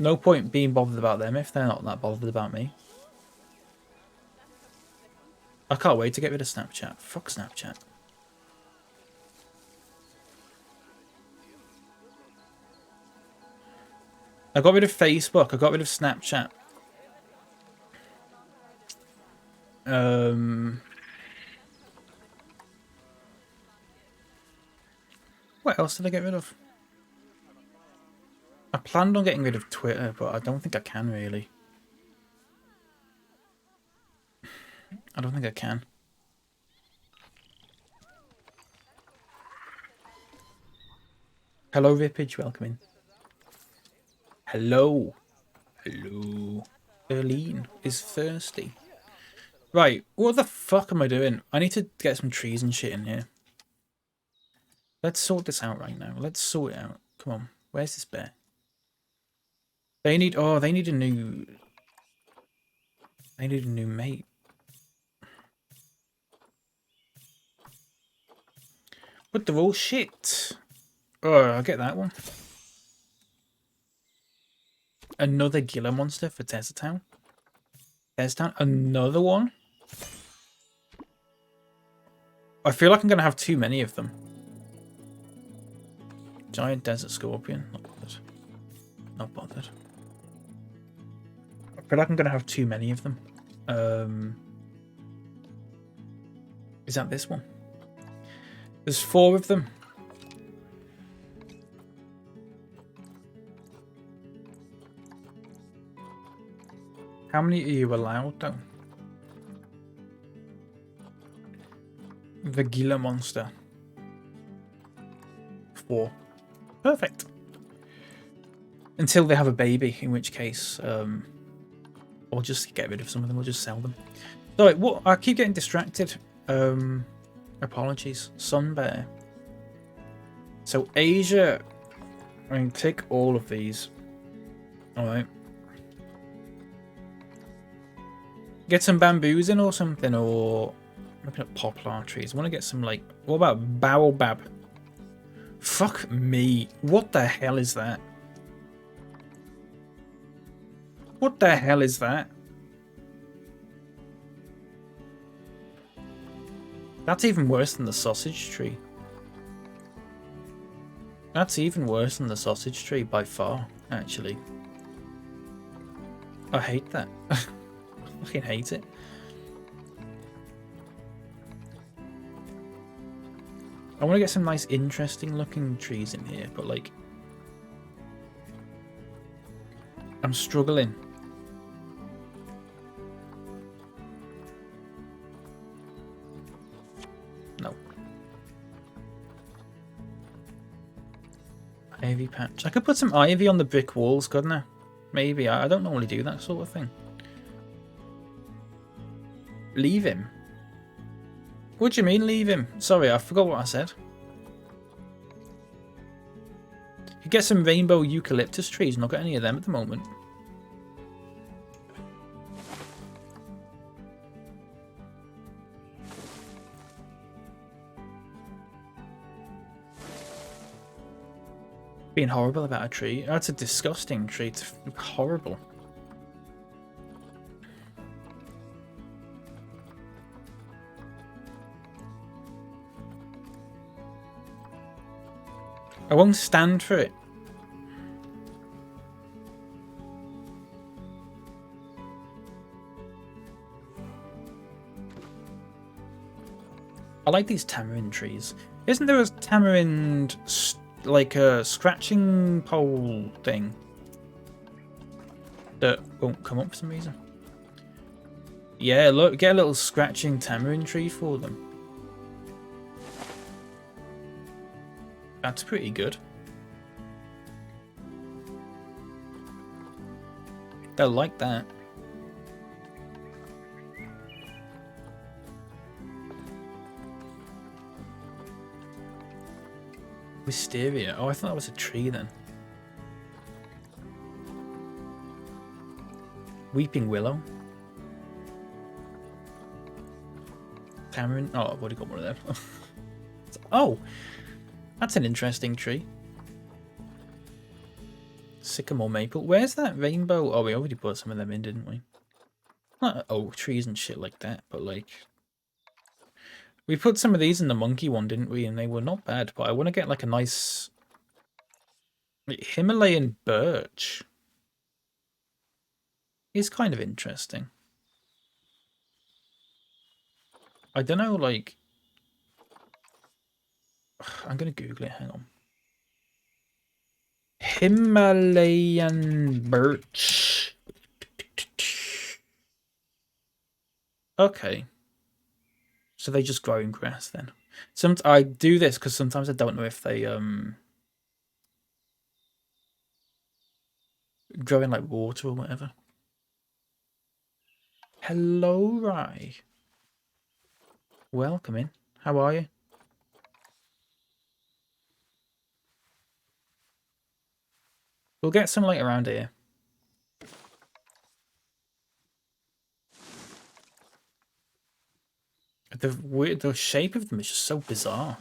No point being bothered about them if they're not that bothered about me. I can't wait to get rid of Snapchat. Fuck Snapchat. I got rid of Facebook. I got rid of Snapchat. What else did I get rid of? I planned on getting rid of Twitter, but I don't think I can really. I don't think I can. Hello, Rippage. Welcome in. Hello. Hello. Erlene is thirsty. Right, what the fuck am I doing? I need to get some trees and shit in here. Let's sort this out right now. Let's sort it out. Come on. Where's this bear? They need a new mate. But they're all shit. Oh, I'll get that one. Another Gila monster for Town. Another one. I feel like I'm going to have too many of them. Giant desert scorpion. Not bothered. Not bothered. I feel like I'm going to have too many of them. Is that this one? There's 4 of them. How many are you allowed, though? The Gila monster. 4. Perfect. Until they have a baby, in which case, or just get rid of some of them, or just sell them. Sorry, what? I keep getting distracted. Apologies. Sun bear. So Asia, I can click all of these. All right. Get some bamboos in or something, or looking at poplar trees. I want to get some, like, what about baobab? Fuck me. What the hell is that? What the hell is that? That's even worse than the sausage tree. That's even worse than the sausage tree by far, actually. I hate that. I fucking hate it. I want to get some nice, interesting looking trees in here, but like, I'm struggling. No. Ivy patch. I could put some ivy on the brick walls, couldn't I? Maybe. I don't normally do that sort of thing. Leave him? What do you mean leave him? Sorry, I forgot what I said. You get some rainbow eucalyptus trees, not got any of them at the moment. Being horrible about a tree. That's a disgusting tree. It's horrible. I won't stand for it. I like these tamarind trees. Isn't there a tamarind, like a scratching pole thing that won't come up for some reason? Yeah, look, get a little scratching tamarind tree for them. That's pretty good. They'll like that. Wisteria. Oh, I thought that was a tree then. Weeping willow. Tamarind. Oh, I've already got one of them. Oh, that's an interesting tree. Sycamore maple. Where's that rainbow? Oh, we already put some of them in, didn't we? Not oak trees and shit like that, but like... We put some of these in the monkey one, didn't we? And they were not bad, but I want to get like a nice... Himalayan birch. Is kind of interesting. I don't know, like... I'm going to Google it, hang on. Himalayan birch. Okay. So they just grow in grass then. I do this because sometimes I don't know if they grow in like water or whatever. Hello, Rye. Welcome in. How are you? We'll get some like around here. The shape of them is just so bizarre.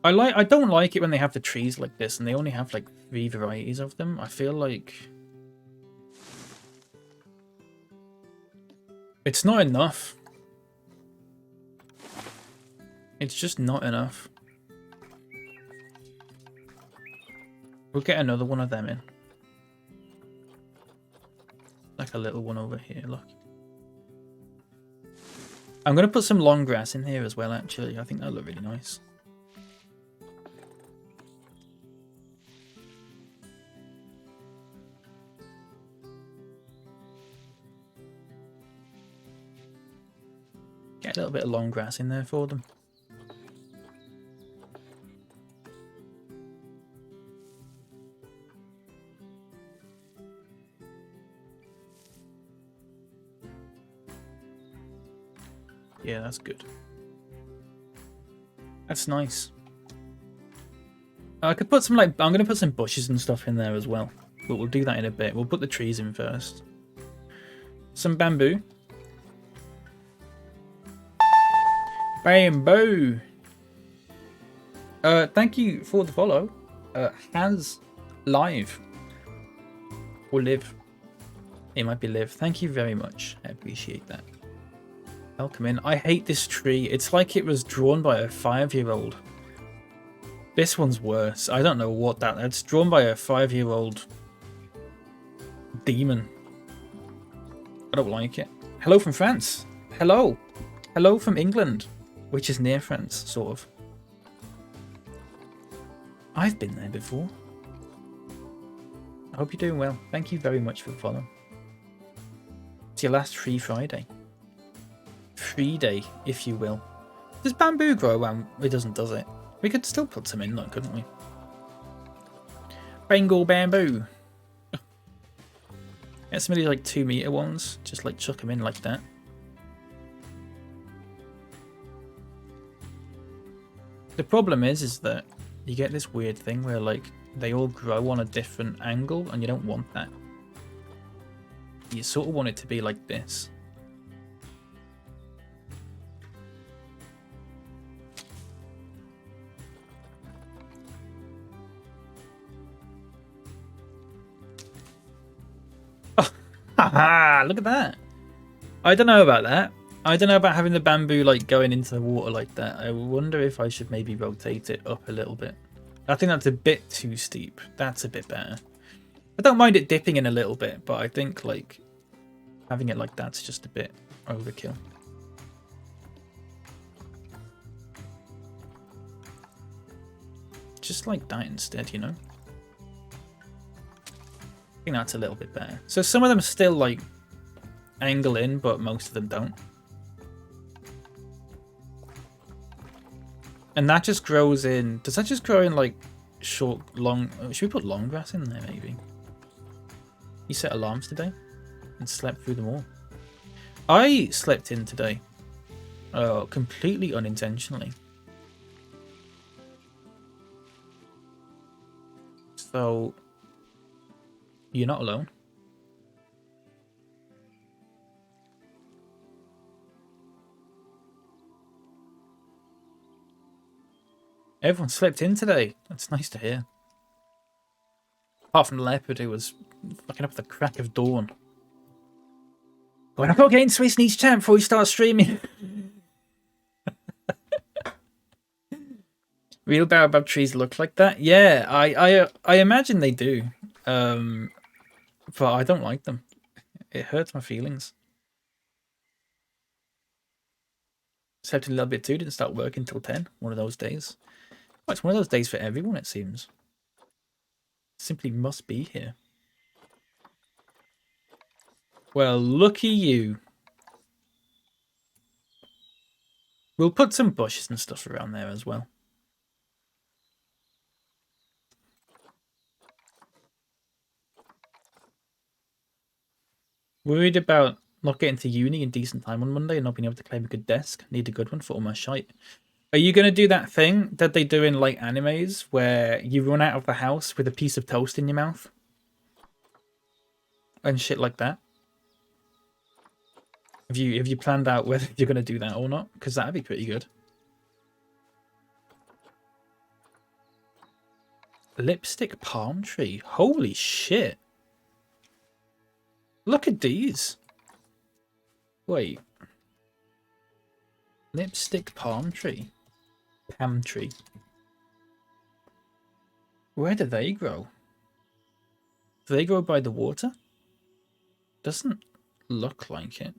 I don't like it when they have the trees like this and they only have like 3 varieties of them. I feel like it's not enough. It's just not enough. We'll get another one of them in. Like a little one over here, look. I'm going to put some long grass in here as well, actually. I think that'll look really nice. Get a little bit of long grass in there for them. Yeah, that's good. That's nice. I could put some, like, I'm going to put some bushes and stuff in there as well. But we'll do that in a bit. We'll put the trees in first. Some bamboo. Bamboo! Thank you for the follow. Has live. Or live. It might be live. Thank you very much. I appreciate that. Welcome in. I hate this tree. It's like it was drawn by a 5-year-old. This one's worse. I don't know what that's drawn by a 5-year-old demon. I don't like it. Hello from France. Hello. Hello from England, which is near France, sort of. I've been there before. I hope you're doing well. Thank you very much for the follow. It's your last free Friday. Free day, if you will. Does bamboo grow? It doesn't, does it? We could still put some in, though, couldn't we? Bengal bamboo. Get some of these like 2-meter ones. Just like chuck them in like that. The problem is that you get this weird thing where like they all grow on a different angle, and you don't want that. You sort of want it to be like this. Haha, look at that. I don't know about that. I don't know about having the bamboo like going into the water like that. I wonder if I should maybe rotate it up a little bit. I think that's a bit too steep. That's a bit better. I don't mind it dipping in a little bit, but I think like having it like that's just a bit overkill. Just like that instead, you know? I think that's a little bit better. So some of them still like angle in, but most of them don't. And that just grows in. Does that just grow in like short, long? Should we put long grass in there maybe? You set alarms today and slept through them all. I slept in today. Completely unintentionally. So you're not alone. Everyone slept in today. That's nice to hear. Apart from the leopard who was fucking up at the crack of dawn. Going, I'm not getting SwissKnee's champ before we start streaming. Real baobab trees look like that? Yeah, I imagine they do. But I don't like them. It hurts my feelings. Slept a little bit too, didn't start work until 10. One of those days. Well, it's one of those days for everyone, it seems. Simply must be here. Well, lucky you. We'll put some bushes and stuff around there as well. Worried about not getting to uni in decent time on Monday and not being able to claim a good desk. Need a good one for all my shite. Are you going to do that thing that they do in like animes where you run out of the house with a piece of toast in your mouth? And shit like that? Have you planned out whether you're going to do that or not? Because that'd be pretty good. Lipstick palm tree. Holy shit. Look at these. Wait. Lipstick palm tree. Palm tree. Where do they grow? Do they grow by the water? Doesn't look like it.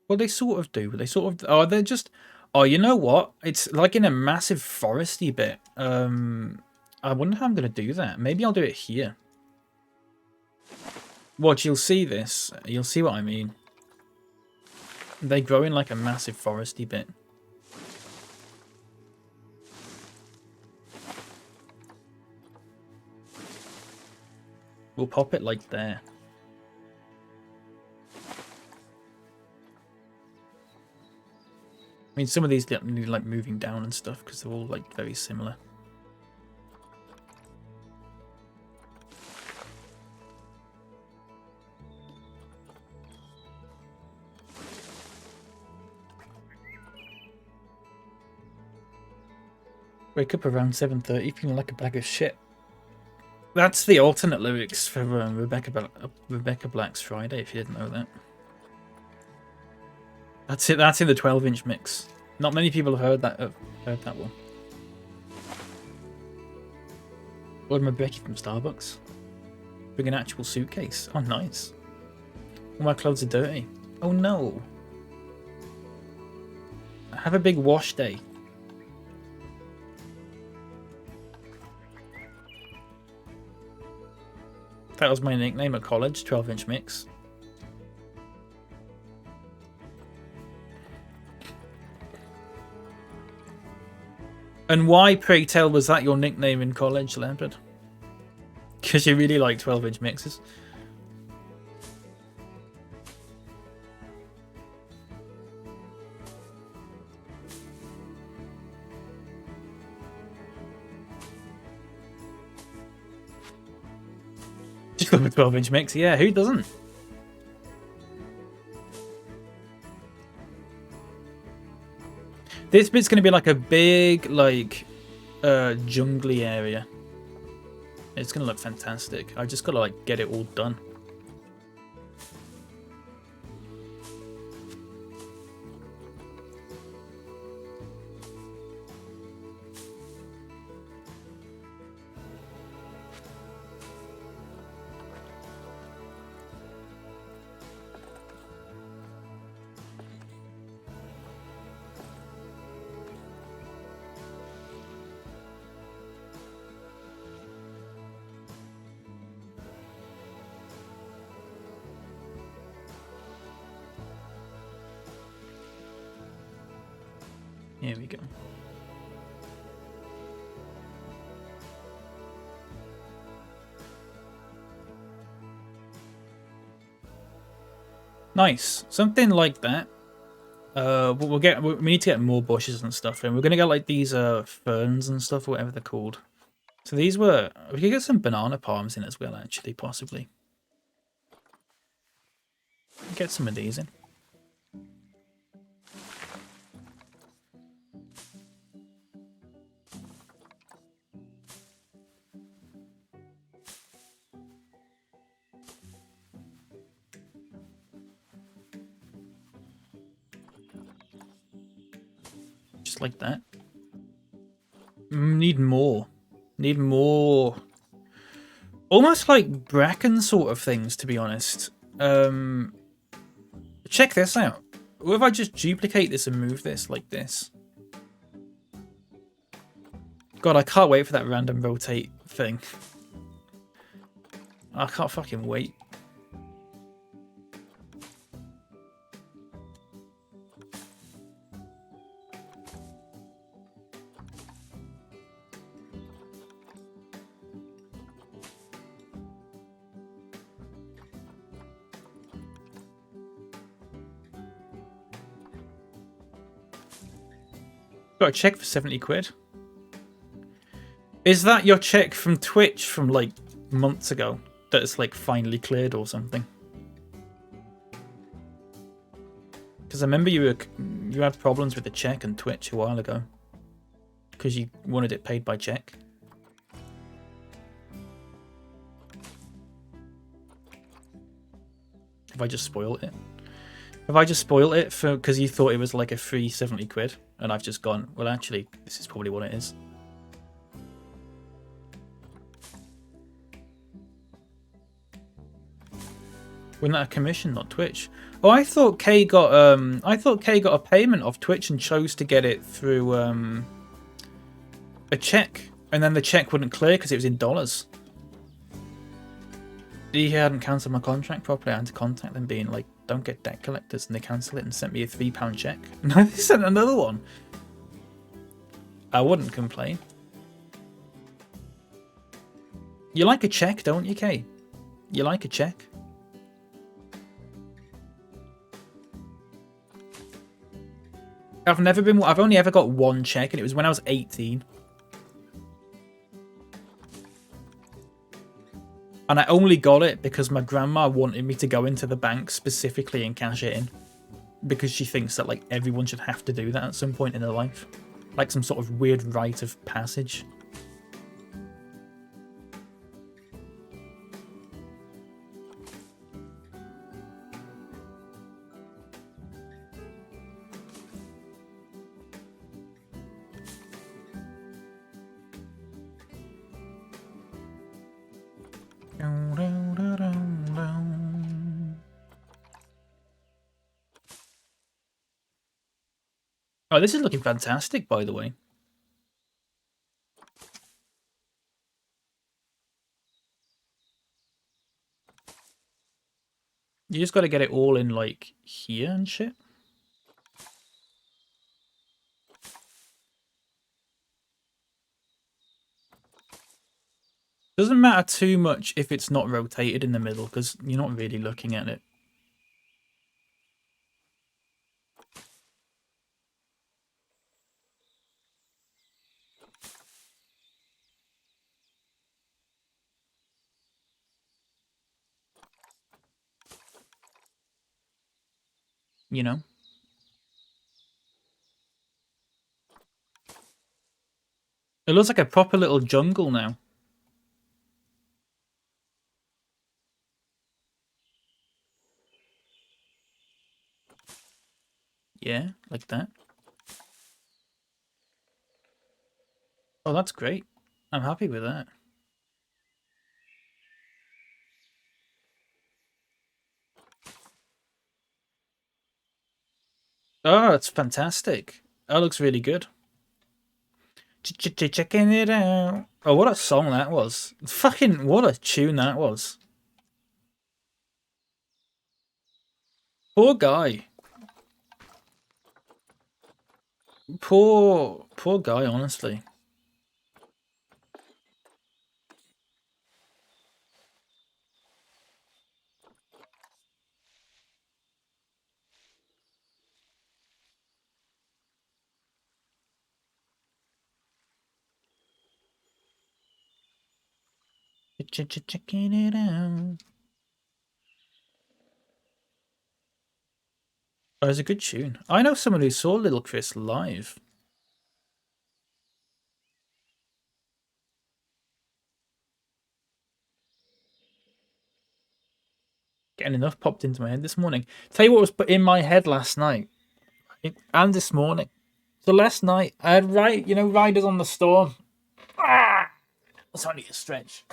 Well, they sort of do. They sort of... Oh, they're just... Oh, you know what? It's like in a massive foresty bit. I wonder how I'm going to do that. Maybe I'll do it here. Watch, you'll see this. You'll see what I mean. They grow in like a massive foresty bit. We'll pop it like there. I mean, some of these need like moving down and stuff because they're all like very similar. Wake up around 7:30 feeling like a bag of shit. That's the alternate lyrics for Rebecca Black's Friday, if you didn't know that. That's it. That's in the 12-inch mix. Not many people have heard that one. Ordered my Becky from Starbucks. Bring an actual suitcase. Oh, nice. All my clothes are dirty. Oh no. Have a big wash day. That was my nickname at college, 12-inch mix. And why, pray tell, was that your nickname in college, Leopard? Because you really like 12-inch mixes. Just love a 12-inch mix. Yeah, who doesn't? This bit's going to be like a big, like, jungly area. It's going to look fantastic. I just got to, like, get it all done. Here we go. Nice. Something like that. We need to get more bushes and stuff, and we're gonna get like these ferns and stuff, or whatever they're called. So these were... We could get some banana palms in as well, actually, possibly. Get some of these in. Just like that. Need more. Need more. Almost like bracken sort of things, to be honest. Check this out. What if I just duplicate this and move this like this? God, I can't wait for that random rotate thing. I can't fucking wait. Got a check for 70 quid. Is that your check from Twitch from like months ago that it's like finally cleared or something? Because I remember you had problems with the check on Twitch a while ago because you wanted it paid by check. Have I just spoiled it? Have I just spoiled it for because you thought it was like a free 70 quid and I've just gone, well, actually, this is probably what it is. Wasn't that a commission, not Twitch? Oh, I thought Kay got a payment off Twitch and chose to get it through a check, and then the check wouldn't clear because it was in dollars. He hadn't cancelled my contract properly. I had to contact them, being like, "Don't get debt collectors," and they cancelled it and sent me a £3 check. Now they sent another one. I wouldn't complain. You like a check, don't you, Kay? You like a check? I've only ever got one check, and it was when I was 18. And I only got it because my grandma wanted me to go into the bank specifically and cash it in. Because she thinks that like everyone should have to do that at some point in their life. Like some sort of weird rite of passage. Oh, this is looking fantastic, by the way. You just got to get it all in, like, here and shit. Doesn't matter too much if it's not rotated in the middle, because you're not really looking at it. You know? It looks like a proper little jungle now. Yeah, like that. Oh, that's great. I'm happy with that. Oh, it's fantastic. That looks really good. Checking it out. Oh, what a song that was. Fucking, what a tune that was. Poor guy. Poor guy, honestly. Checking it out. Oh, it's a good tune. I know someone who saw Little Chris live. Getting enough popped into my head this morning. Tell you what was in my head last night and this morning. So last night I had Riders on the Storm. That's only a stretch.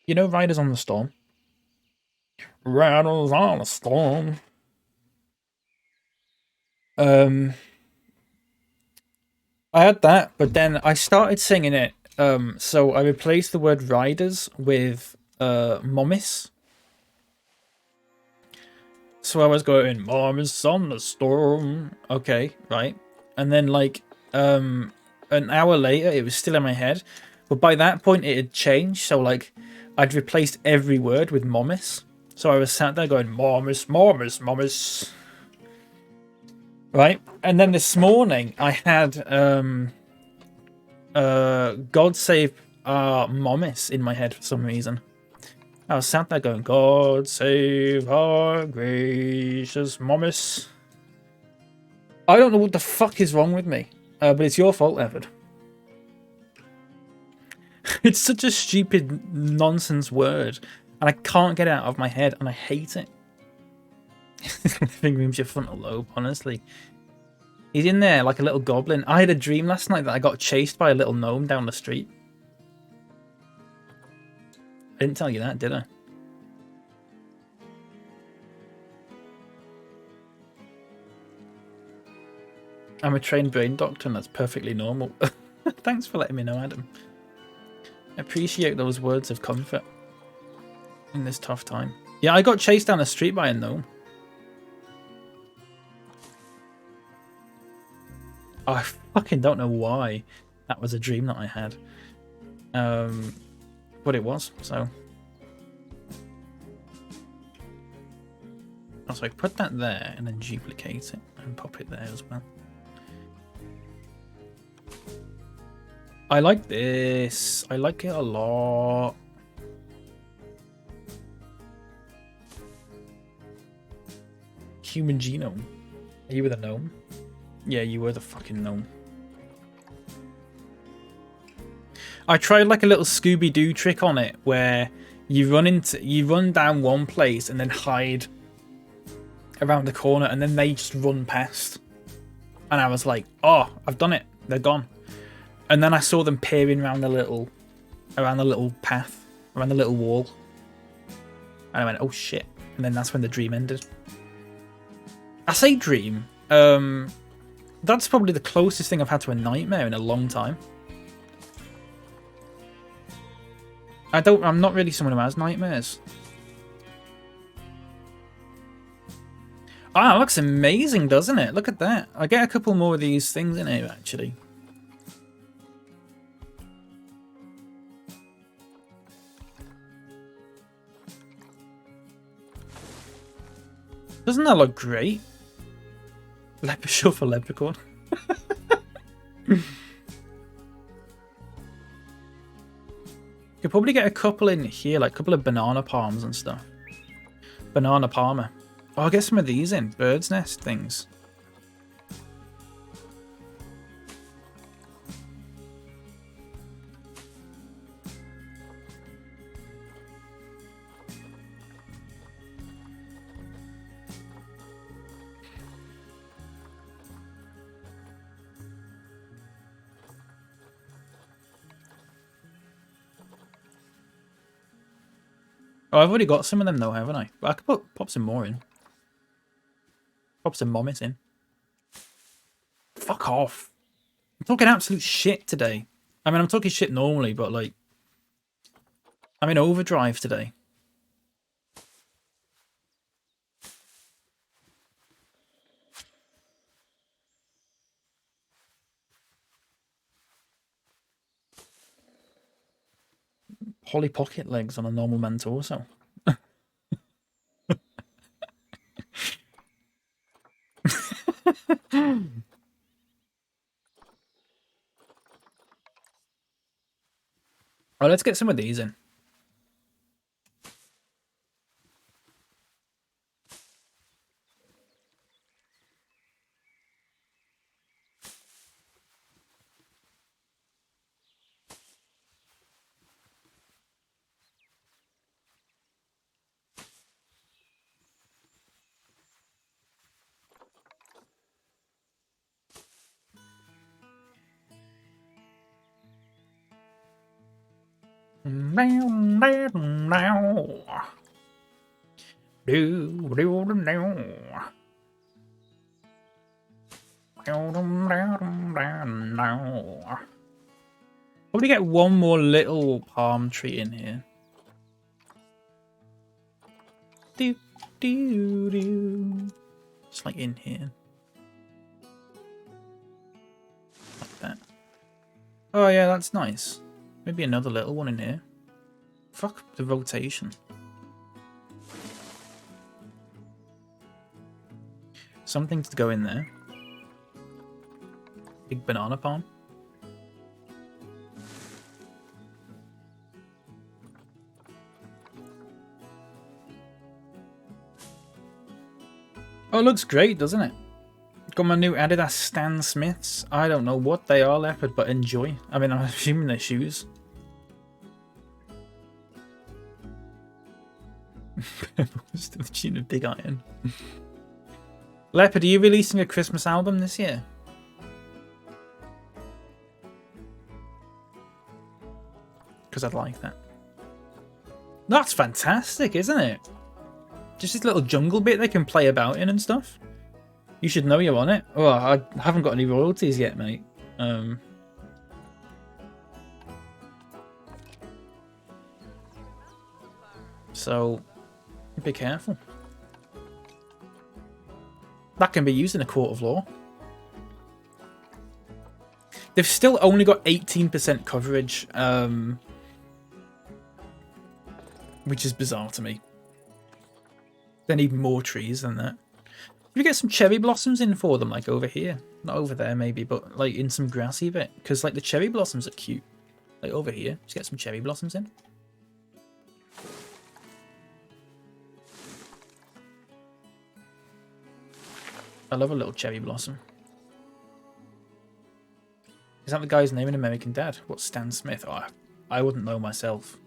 You know Riders on the Storm? Riders on the Storm. I had that, but then I started singing it. So I replaced the word riders with mommis. So I was going, Mommis on the Storm. Okay, right. And then like an hour later it was still in my head. But by that point it had changed, so like I'd replaced every word with mommis. So I was sat there going, Mommis, mommis, mommis. Right? And then this morning I had God Save Our Mommis in my head for some reason. I was sat there going, God save our gracious Mommis. I don't know what the fuck is wrong with me, but it's your fault, Evan. It's such a stupid nonsense word, and I can't get it out of my head, and I hate it. Living room's your frontal lobe, honestly. He's in there like a little goblin. I had a dream last night that I got chased by a little gnome down the street. I didn't tell you that, did I? I'm a trained brain doctor and that's perfectly normal. Thanks for letting me know, Adam. I appreciate those words of comfort in this tough time. Yeah, I got chased down the street by a gnome. I fucking don't know why that was a dream that I had. But it was, so. Also, I put that there and then duplicate it and pop it there as well. I like this. I like it a lot. Human genome. Are you with a gnome? Yeah, you were the fucking gnome. I tried like a little Scooby-Doo trick on it where you run down one place and then hide around the corner and then they just run past. And I was like, oh, I've done it. They're gone. And then I saw them peering around the little path, around the little wall. And I went, oh shit. And then that's when the dream ended. I say dream. That's probably the closest thing I've had to a nightmare in a long time. I'm not really someone who has nightmares. Ah, it looks amazing, doesn't it? Look at that. I get a couple more of these things in here, actually. Doesn't that look great? Leper shuffle leprechaun. Could probably get a couple in here, like a couple of banana palms and stuff. Banana palmer. Oh, I'll get some of these in. Bird's nest things. Oh, I've already got some of them though, haven't I? But I could pop some more in. Pop some mommies in. Fuck off. I'm talking absolute shit today. I mean, I'm talking shit normally, but like, I'm in overdrive today. Polly Pocket legs on a normal man torso. Oh, let's get some of these in. Probably get one more little palm tree in here. Just like in here. Like that. Oh yeah, that's nice. Maybe another little one in here. Fuck the rotation. Something to go in there. Big banana palm. Oh, it looks great, doesn't it? Got my new Adidas Stan Smiths. I don't know what they are, Leopard, but enjoy. I mean, I'm assuming they're shoes. Still the tune of Big Iron. Leopard, are you releasing a Christmas album this year? Because I'd like that. That's fantastic, isn't it? Just this little jungle bit they can play about in and stuff. You should know you're on it. Oh, I haven't got any royalties yet, mate. So, be careful. That can be used in a court of law. They've still only got 18% coverage, which is bizarre to me. They need more trees than that. Should we get some cherry blossoms in for them, like over here? Not over there, maybe, but like in some grassy bit. Because like the cherry blossoms are cute. Like over here, just get some cherry blossoms in. I love a little cherry blossom. Is that the guy's name in American Dad? What's Stan Smith? Oh, I wouldn't know myself.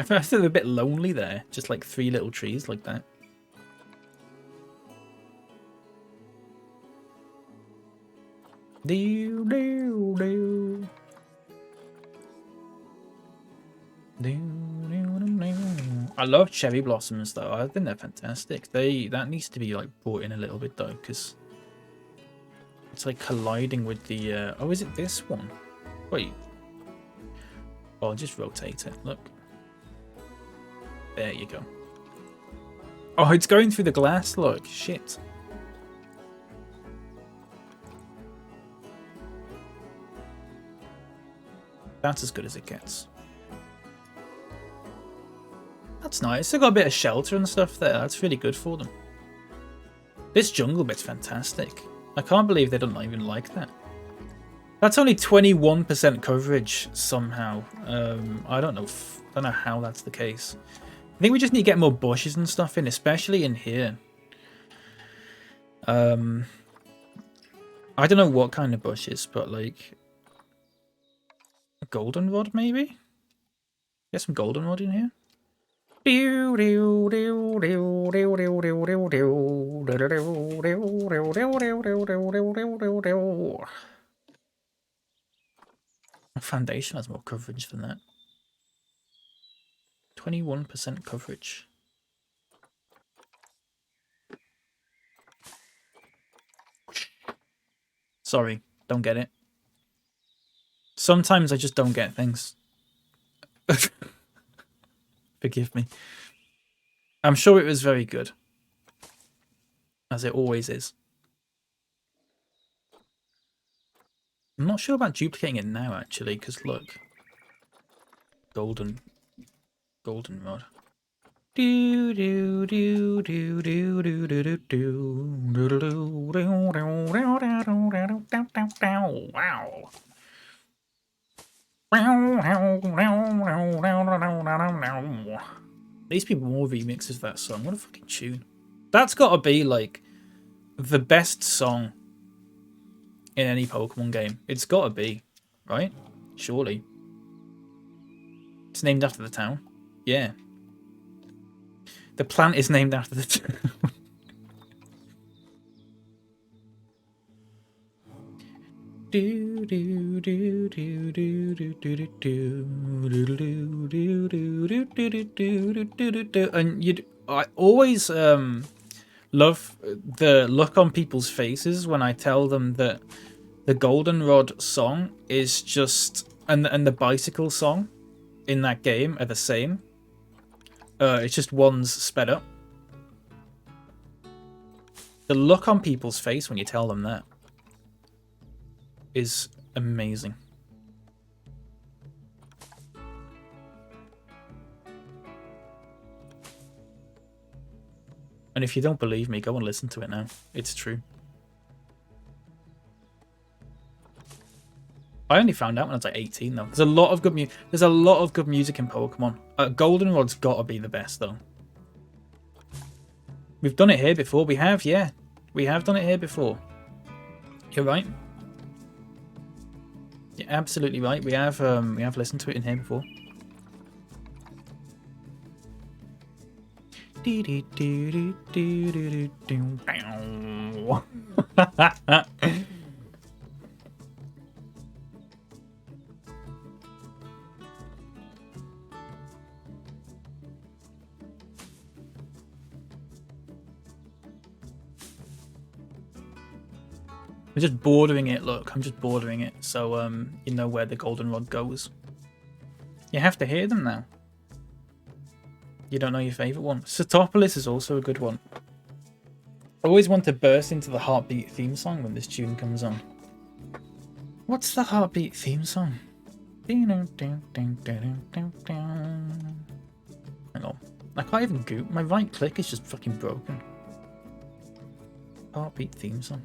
I feel they're a bit lonely there. Just like 3 little trees like that. Do, do, do. Do, do, do, do. I love cherry blossoms though. I think they're fantastic. That needs to be like brought in a little bit though, because it's like colliding with the. Oh, is it this one? Wait. Oh, I'll just rotate it. Look. There you go. Oh, it's going through the glass. Look, shit. That's as good as it gets. That's nice. They got a bit of shelter and stuff there. That's really good for them. This jungle bit's fantastic. I can't believe they don't even like that. That's only 21% coverage somehow. I don't know how that's the case. I think we just need to get more bushes and stuff in, especially in here. I don't know what kind of bushes, but like a goldenrod maybe? Get some goldenrod in here. Foundation has more coverage than that. 21% coverage. Sorry, don't get it. Sometimes I just don't get things. Forgive me. I'm sure it was very good. As it always is. I'm not sure about duplicating it now, actually, because look. Goldenrod. Do do do do do do do do do wow. These people more remixes of that song. What a fucking tune. That's got to be like the best song in any Pokemon game. It's got to be, right? Surely. It's named after the town. Yeah. The plant is named after the town. Do do do do do do do do do do. And I always love the look on people's faces when I tell them that the Goldenrod song is just and the bicycle song in that game are the same. It's just one's sped up. The look on people's face when you tell them that is amazing. And if you don't believe me, go and listen to it now. It's true. I only found out when I was like 18 though. There's a lot of good music in Pokemon. Goldenrod's got to be the best though. We've done it here before. We have, yeah. We have done it here before. You're right. You're absolutely right. We have listened to it in here before. I'm just bordering it, look. I'm just bordering it, so you know where the Goldenrod goes. You have to hear them now. You don't know your favourite one. Satopolis is also a good one. I always want to burst into the Heartbeat theme song when this tune comes on. What's the Heartbeat theme song? Hang on. I can't even goop. My right click is just fucking broken. Heartbeat theme song.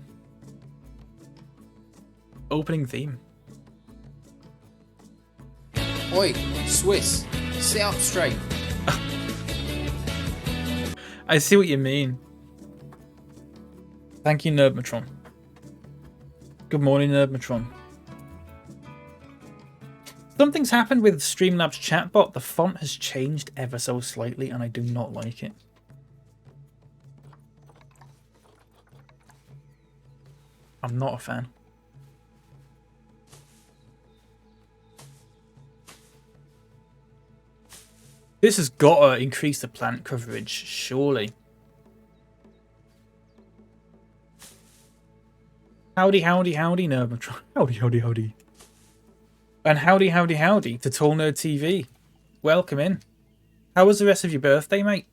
Opening theme. Oi, Swiss, sit up straight. I see what you mean. Thank you, Nerdmatron. Good morning, Nerdmatron. Something's happened with Streamlabs chatbot. The font has changed ever so slightly, and I do not like it. I'm not a fan. This has got to increase the plant coverage, surely. Howdy, howdy, howdy, Nerdmatron. Howdy, howdy, howdy. And howdy, howdy, howdy to Tall Nerd TV. Welcome in. How was the rest of your birthday, mate?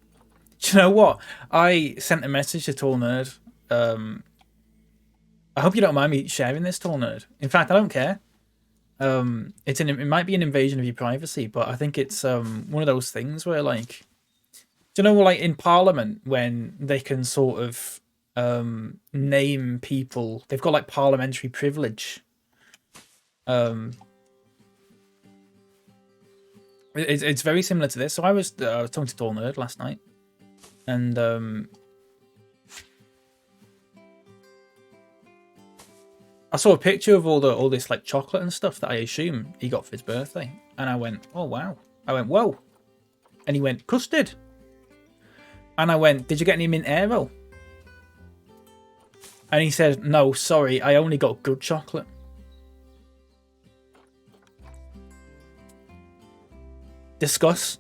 Do you know what? I sent a message to Tall Nerd. I hope you don't mind me sharing this, Tall Nerd. In fact, I don't care. It might be an invasion of your privacy, but I think it's one of those things where, like, do you know, like in Parliament when they can sort of name people, they've got like parliamentary privilege. It's very similar to this. So I was talking to Tall Nerd last night, and I saw a picture of all this like chocolate and stuff that I assume he got for his birthday, and I went, "Oh wow!" I went, "Whoa!" And he went, "Custard." And I went, "Did you get any mint aero?" And he said, "No, sorry, I only got good chocolate." Discuss.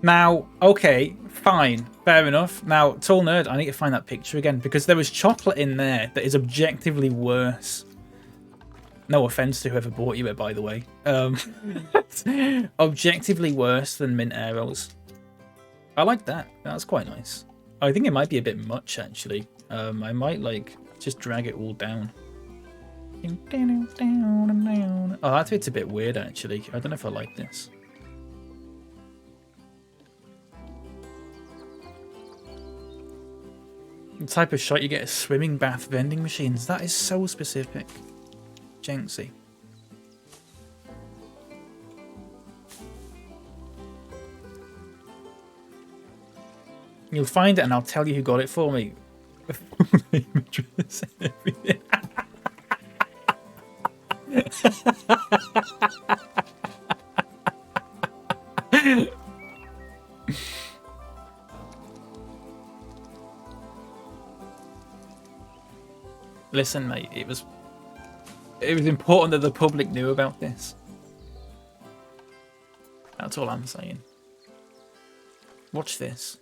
Now, okay, fine, fair enough. Now, Tall Nerd, I need to find that picture again because there was chocolate in there that is objectively worse. No offense to whoever bought you it, by the way. Objectively worse than mint arrows. I like that. That's quite nice. I think it might be a bit much, actually. I might, like, just drag it all down. Oh, that bit's a bit weird, actually. I don't know if I like this. The type of shot you get at swimming bath vending machines. That is so specific. Jenksy. You'll find it and I'll tell you who got it for me. Name, address, everything. Listen, mate, it was important that the public knew about this. That's all I'm saying. Watch this.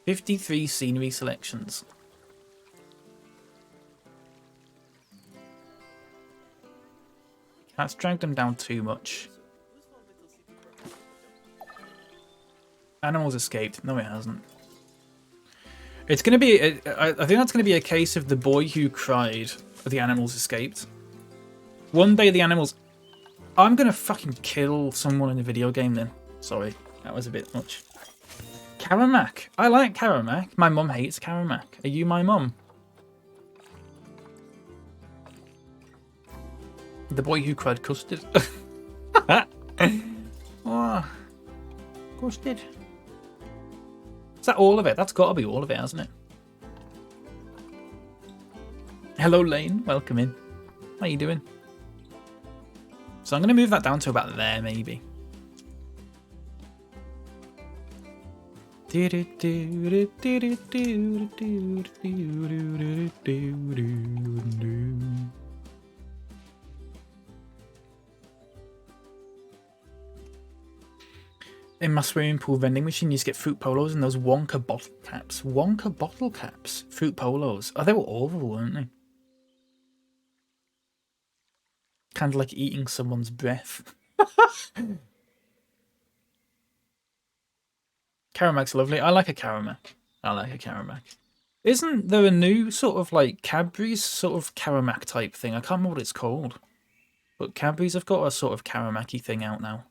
53 scenery selections. That's dragged them down too much. Animals escaped. No, it hasn't. It's going to be... I think that's going to be a case of the boy who cried, the animals escaped. One day the animals... I'm going to fucking kill someone in a video game then. Sorry, that was a bit much. Karamak. I like Karamak. My mum hates Karamak. Are you my mum? The boy who cried custard. Oh, custard. Is that all of it? That's got to be all of it, hasn't it? Hello, Lane. Welcome in. How you doing? So I'm going to move that down to about there, maybe. In my swimming pool vending machine, you used to get fruit polos and those Wonka bottle caps. Wonka bottle caps? Fruit polos. Oh, they were awful, weren't they? Kind of like eating someone's breath. Karamak's lovely. I like a Karamak. I like a Karamak. Isn't there a new sort of like Cadbury's sort of Karamak type thing? I can't remember what it's called. But Cadbury's have got a sort of Karamak-y thing out now.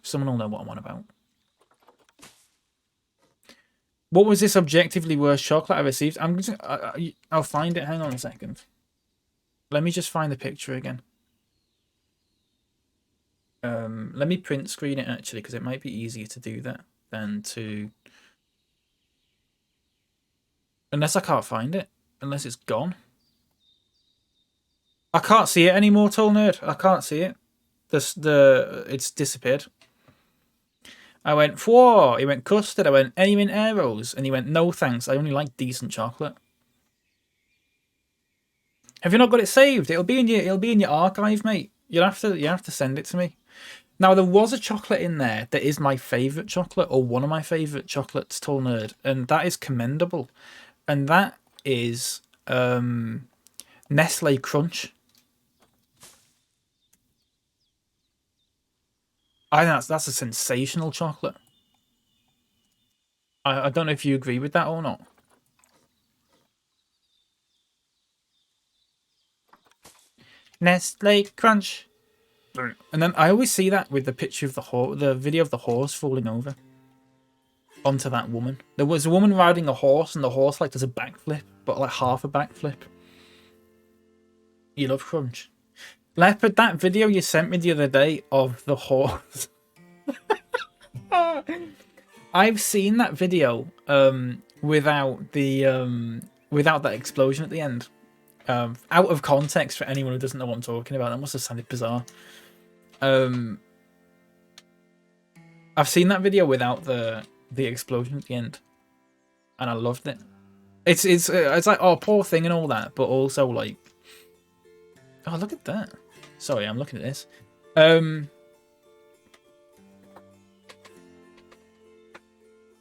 Someone will know what I'm on about. What was this objectively worst chocolate I received? I'll find it. Hang on a second. Let me just find the picture again. Let me print screen it actually, because it might be easier to do that than to... Unless I can't find it. Unless it's gone. I can't see it anymore, Tall Nerd. I can't see it. It's disappeared. I went, whoa, he went custard. I went, any mint arrows? And he went, no thanks, I only like decent chocolate. Have you not got it saved? It'll be in your archive, mate. You have to send it to me. Now there was a chocolate in there that is my favourite chocolate, or one of my favourite chocolates, Tall Nerd, and that is commendable. And that is Nestle Crunch. I think that's a sensational chocolate. I don't know if you agree with that or not. Nestle Crunch. And then I always see that with the picture of the video of the horse falling over onto that woman. There was a woman riding a horse, and the horse like does a backflip, but like half a backflip. You love Crunch. Leopard, that video you sent me the other day of the horse. I've seen that video without that explosion at the end. Out of context for anyone who doesn't know what I'm talking about. That must have sounded bizarre. I've seen that video without the explosion at the end, and I loved it. It's like, oh, poor thing and all that, but also like, oh, look at that. Sorry, I'm looking at this.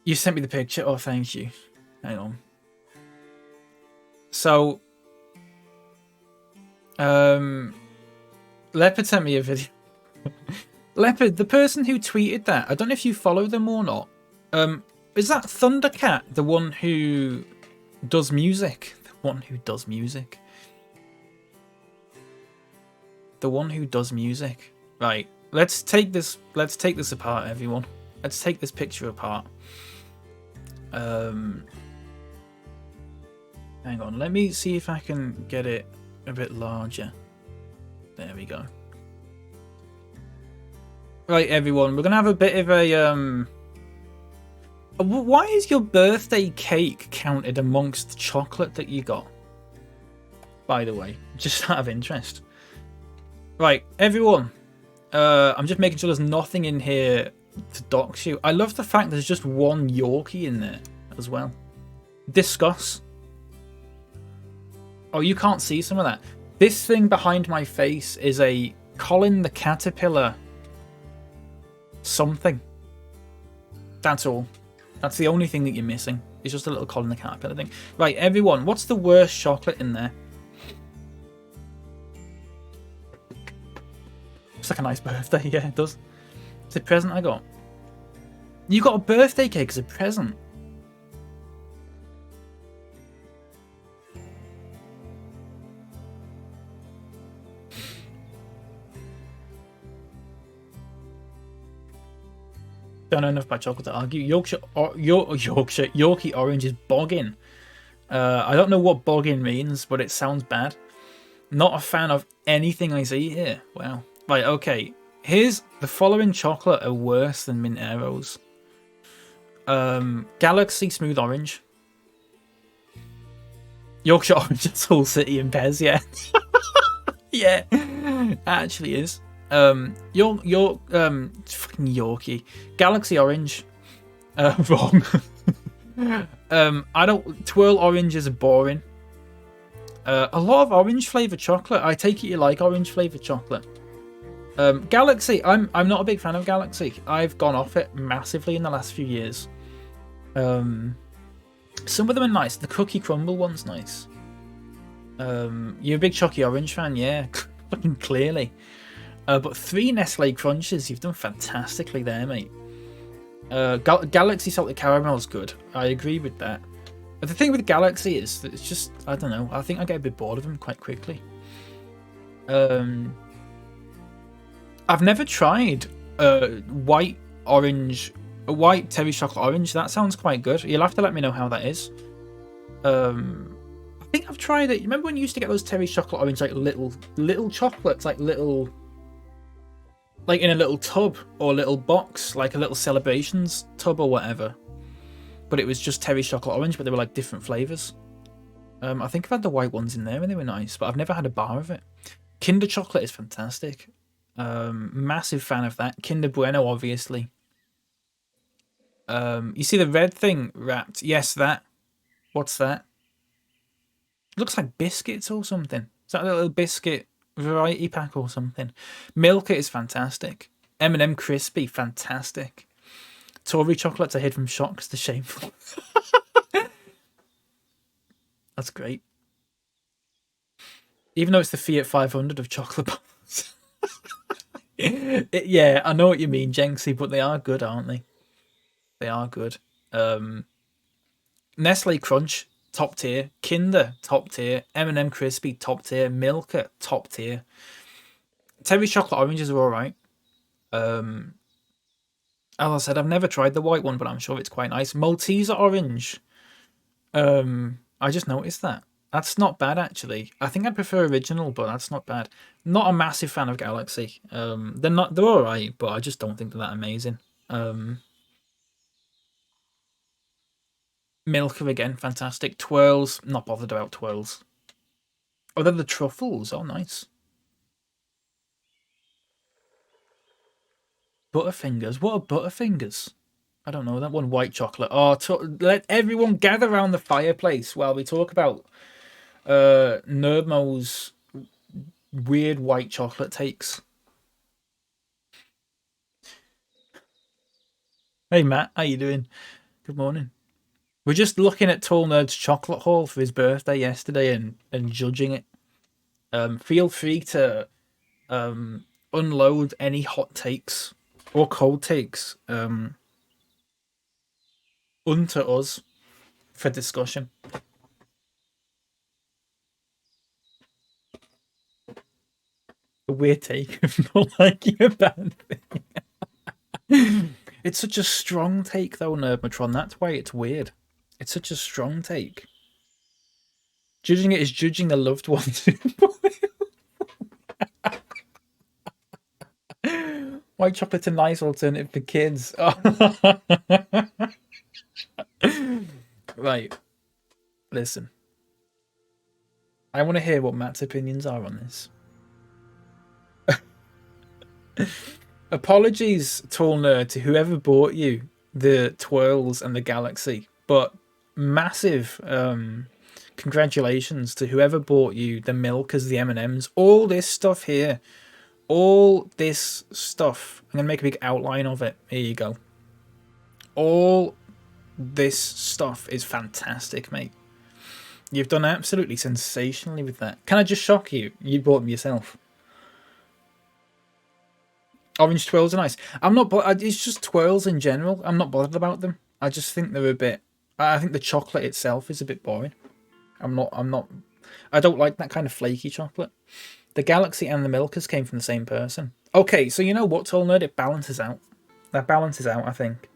You sent me the picture. Oh, thank you. Hang on. So, Leopard sent me a video. Leopard, the person who tweeted that, I don't know if you follow them or not. Is that Thundercat, the one who does music? The one who does music. The one who does music. Right. Let's take this apart, everyone. Let's take this picture apart. Hang on, let me see if I can get it a bit larger. There we go. Right, everyone, we're gonna have a bit of a why is your birthday cake counted amongst the chocolate that you got? By the way, just out of interest. Right, everyone. I'm just making sure there's nothing in here to dox you. I love the fact there's just one Yorkie in there as well. Discuss. Oh, you can't see some of that. This thing behind my face is a Colin the Caterpillar something. That's all. That's the only thing that you're missing. It's just a little Colin the Caterpillar thing. Right, everyone, what's the worst chocolate in there? It's like a nice birthday. Yeah, it does. It's a present I got. You got a birthday cake as a present. Don't know enough about chocolate to argue. Yorkie orange is boggin. I don't know what boggin means, but it sounds bad. Not a fan of anything I see here. Wow. Right, okay. Here's the following chocolate are worse than Mint Aeros. Galaxy Smooth Orange. Yorkshire Orange, that's Hull City and Pez, yeah. Yeah, it actually is. Fucking Yorkie. Galaxy Orange. Wrong. Twirl Orange is boring. A lot of orange flavored chocolate. I take it you like orange flavored chocolate. Galaxy, I'm not a big fan of Galaxy. I've gone off it massively in the last few years. Some of them are nice. The Cookie Crumble one's nice. You're a big Chocky Orange fan, yeah. Fucking clearly. But 3 Nestle Crunches, you've done fantastically there, mate. Galaxy Salted Caramel's good. I agree with that. But the thing with Galaxy is that it's just, I don't know, I think I get a bit bored of them quite quickly. I've never tried white terry chocolate orange. That sounds quite good. You'll have to let me know how that is. I think I've tried it. Remember when you used to get those terry chocolate orange, like little chocolates, like little, like in a little tub or a little box, like a little celebrations tub or whatever. But it was just terry chocolate orange, but they were like different flavors. I think I've had the white ones in there and they were nice, but I've never had a bar of it. Kinder chocolate is fantastic. Massive fan of that. Kinder Bueno, obviously. You see the red thing wrapped? Yes, that. What's that? Looks like biscuits or something. Is that a little biscuit variety pack or something? Milka is fantastic. M&M Crispy, fantastic. Tory chocolates are hid from shocks, the shameful. That's great. Even though it's the Fiat 500 of chocolate bars. Yeah, I know what you mean, Jenksy, but they are good, aren't they? They are good. Nestle Crunch, top tier. Kinder, top tier. M&M Crispy, top tier. Milka, top tier. Terry chocolate oranges are alright. As I said, I've never tried the white one, but I'm sure it's quite nice. Malteser orange. I just noticed that. That's not bad, actually. I think I prefer original, but that's not bad. Not a massive fan of Galaxy. They're alright, but I just don't think they're that amazing. Milka again, fantastic. Twirls, not bothered about twirls. Oh, they're the truffles. Oh, nice. Butterfingers. What are Butterfingers? I don't know. That one, white chocolate. Oh, let everyone gather around the fireplace while we talk about Nerdmo's weird white chocolate takes. Hey, Matt. How you doing? Good morning. We're just looking at Tall Nerd's chocolate haul for his birthday yesterday and judging it. Feel free to unload any hot takes or cold takes unto us for discussion. A weird take of not liking a bad thing. It's such a strong take, though, Nerdmatron. That's why it's weird. It's such a strong take. Judging it is judging the loved ones. White chocolate's a nice alternative for kids. Right. Listen. I want to hear what Matt's opinions are on this. Apologies, Tall Nerd, to whoever bought you the twirls and the galaxy, but massive congratulations to whoever bought you the milkers, the M&Ms, all this stuff here. All this stuff. I'm going to make a big outline of it. Here you go. All this stuff is fantastic, mate. You've done absolutely sensationally with that. Can I just shock you? You bought them yourself. Orange twirls are nice. I'm not. It's just twirls in general. I'm not bothered about them. I just think they're a bit. I think the chocolate itself is a bit boring. I'm not. I don't like that kind of flaky chocolate. The Galaxy and the Milkers came from the same person. Okay, so you know what, Tall Nerd? It balances out. That balances out, I think.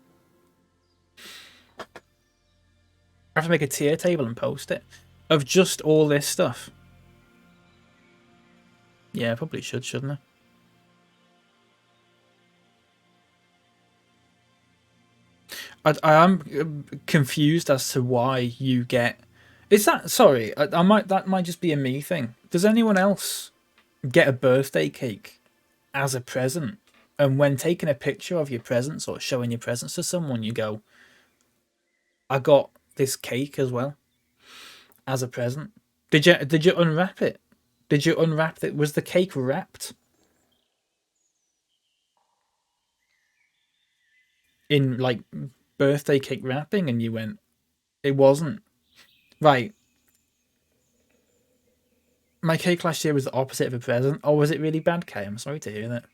I have to make a tier table and post it of just all this stuff. Yeah, I probably should, shouldn't I? I am confused as to why you get. Is that sorry? That might just be a me thing. Does anyone else get a birthday cake as a present, and when taking a picture of your presents or showing your presents to someone, you go, "I got this cake as well as a present." Did you unwrap it? Did you unwrap it? Was the cake wrapped in like birthday cake wrapping, and you went, "It wasn't." Right. My cake last year was the opposite of a present. Or was it really bad, Kay? I'm sorry to hear that.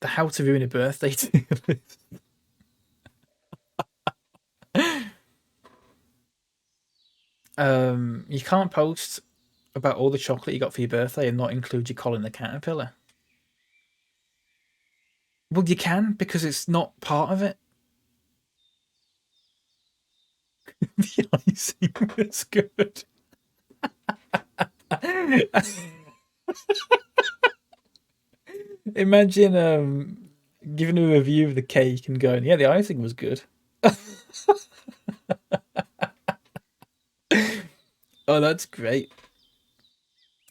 The how to ruin a birthday tier list. You can't post about all the chocolate you got for your birthday and not include your Colin the Caterpillar. Well, you can, because it's not part of it. The icing was good. Imagine giving a review of the cake and going, "Yeah, the icing was good." Oh, that's great.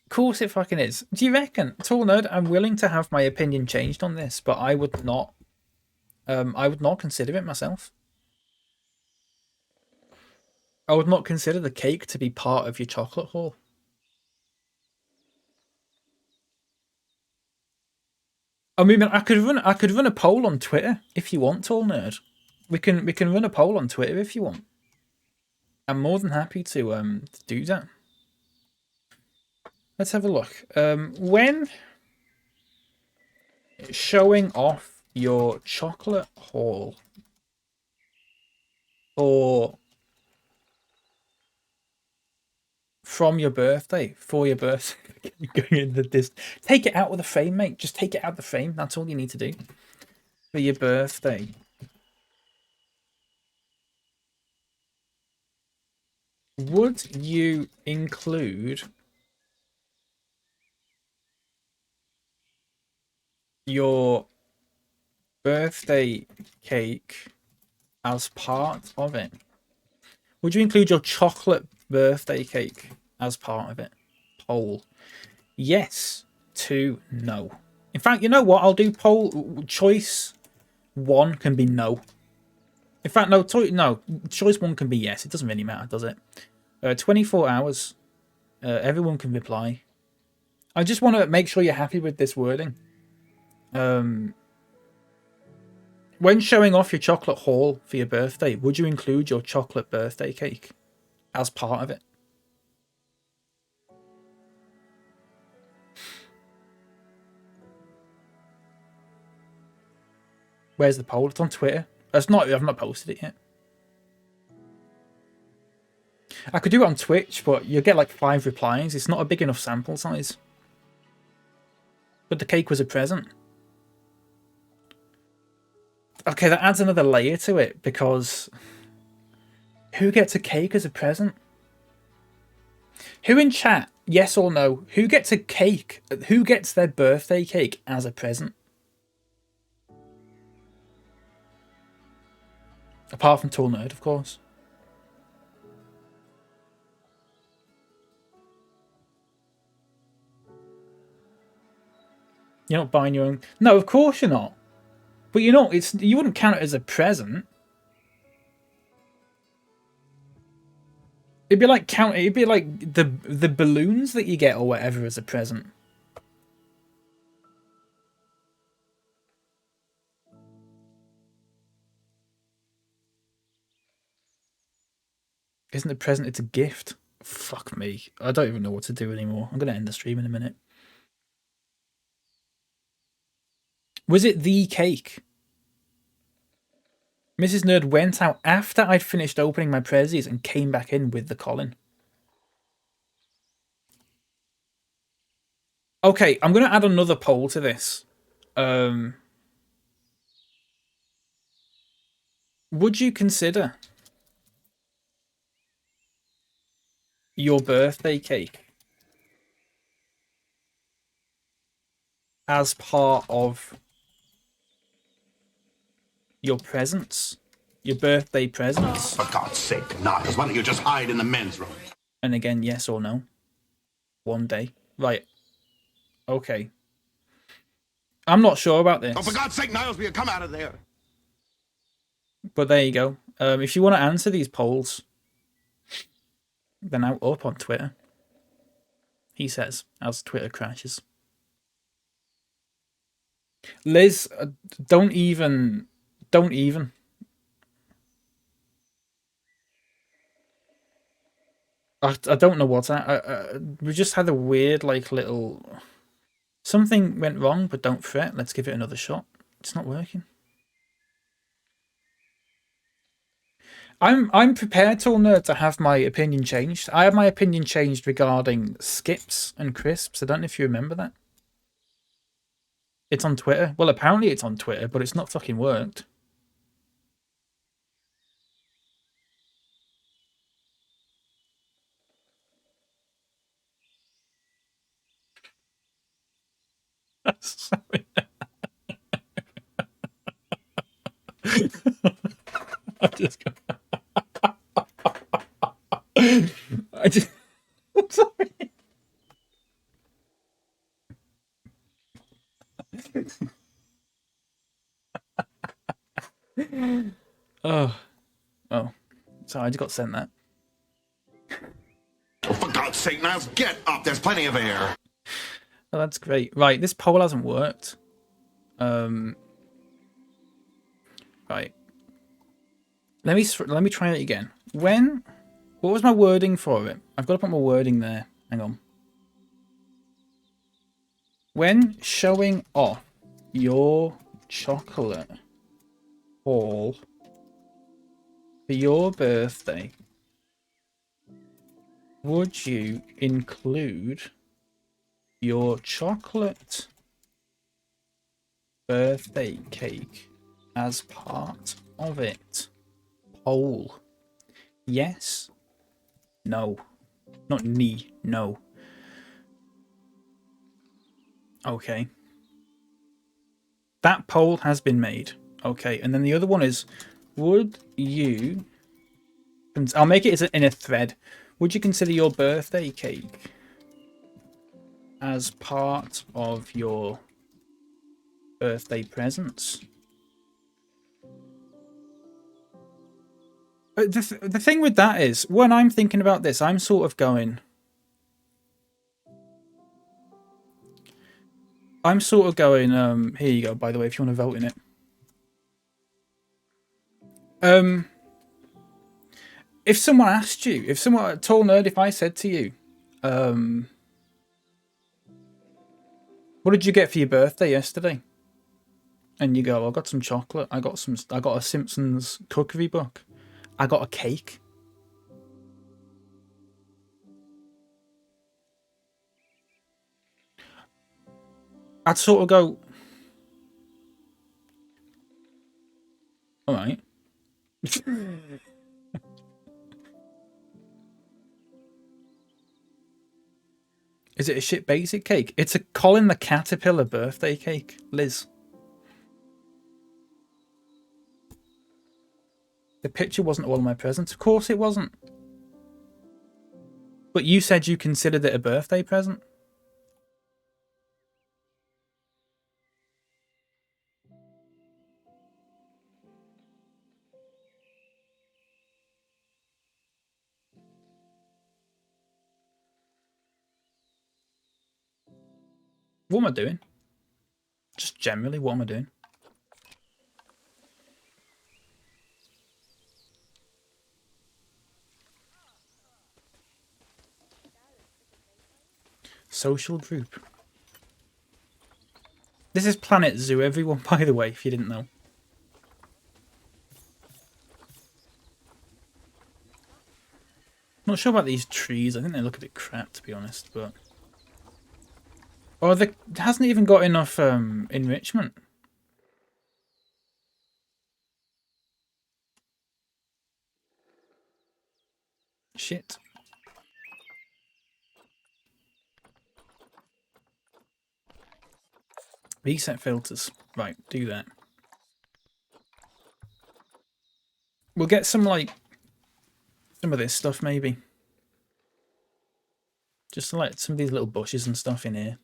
Of course it fucking is. Do you reckon, Tall Nerd, I'm willing to have my opinion changed on this, but I would not consider it myself. I would not consider the cake to be part of your chocolate haul. I mean, I could run a poll on Twitter if you want, Tall Nerd. We can run a poll on Twitter if you want. I'm more than happy to do that. Let's have a look. When showing off your chocolate haul or from your birthday, for your birthday, going into this, take it out of the frame, mate. Just take it out of the frame. That's all you need to do for your birthday. Would you include your birthday cake as part of it? Would you include your chocolate birthday cake as part of it? Poll. Yes to no. In fact, you know what? I'll do poll. Choice 1 can be no. In fact, no. Choice 1 can be yes. It doesn't really matter, does it? 24 hours. Everyone can reply. I just want to make sure you're happy with this wording. When showing off your chocolate haul for your birthday, would you include your chocolate birthday cake as part of it? Where's the poll? It's on Twitter. I've not posted it yet. I could do it on Twitch, but you'll get like 5 replies. It's not a big enough sample size. But the cake was a present. Okay, that adds another layer to it, because who gets a cake as a present? Who in chat, yes or no, who gets a cake? Who gets their birthday cake as a present? Apart from Tool Nerd, of course. You're not buying your own. No, of course you're not. But you know, you wouldn't count it as a present. It'd be like the balloons that you get or whatever as a present. Isn't a present, it's a gift. Fuck me. I don't even know what to do anymore. I'm gonna end the stream in a minute. Was it the cake? Mrs. Nerd went out after I'd finished opening my prezzies and came back in with the Colin. Okay, I'm going to add another poll to this. Would you consider your birthday cake as part of your presents? Your birthday presents? For God's sake, Niles, why don't you just hide in the men's room? And again, yes or no? One day. Right. Okay. I'm not sure about this. Oh, for God's sake, Niles, will you come out of there? But there you go. If you want to answer these polls, they're now up on Twitter. He says, as Twitter crashes. Liz, don't even. I don't know what's that. We just had a weird, like, little. Something went wrong, but don't fret. Let's give it another shot. It's not working. I'm prepared, Tool Nerd, to have my opinion changed. I have my opinion changed regarding skips and crisps. I don't know if you remember that. It's on Twitter. Well, apparently it's on Twitter, but it's not fucking worked. Sorry. I'm just going. I'm sorry. Oh. Sorry, I just got sent that. Oh, for God's sake, Niles, get up. There's plenty of air. Oh, that's great. Right, this poll hasn't worked. Right. Let me try it again. What was my wording for it? I've got to put my wording there. Hang on. When showing off your chocolate haul for your birthday, would you include your chocolate birthday cake as part of it? Poll. Yes. No. Not knee. No. Okay. That poll has been made. Okay. And then the other one is, would you... I'll make it in a thread. Would you consider your birthday cake as part of your birthday presents? The thing with that is, when I'm thinking about this, I'm sort of going... here you go, by the way, if you want to vote in it. If someone asked you, if someone told Nerd, if I said to you, what did you get for your birthday yesterday? And you go, I got some chocolate. I got a Simpsons cookery book. I got a cake. I'd sort of go, all right. Is it a shit basic cake? It's a Colin the Caterpillar birthday cake, Liz. The picture wasn't all of my presents. Of course it wasn't. But you said you considered it a birthday present. What am I doing? Just generally, what am I doing? Social group. This is Planet Zoo, everyone, by the way, if you didn't know. Not sure about these trees. I think they look a bit crap, to be honest, but... Oh, it hasn't even got enough enrichment. Shit. Reset filters. Right, do that. We'll get some, like, some of this stuff, maybe. Just like some of these little bushes and stuff in here.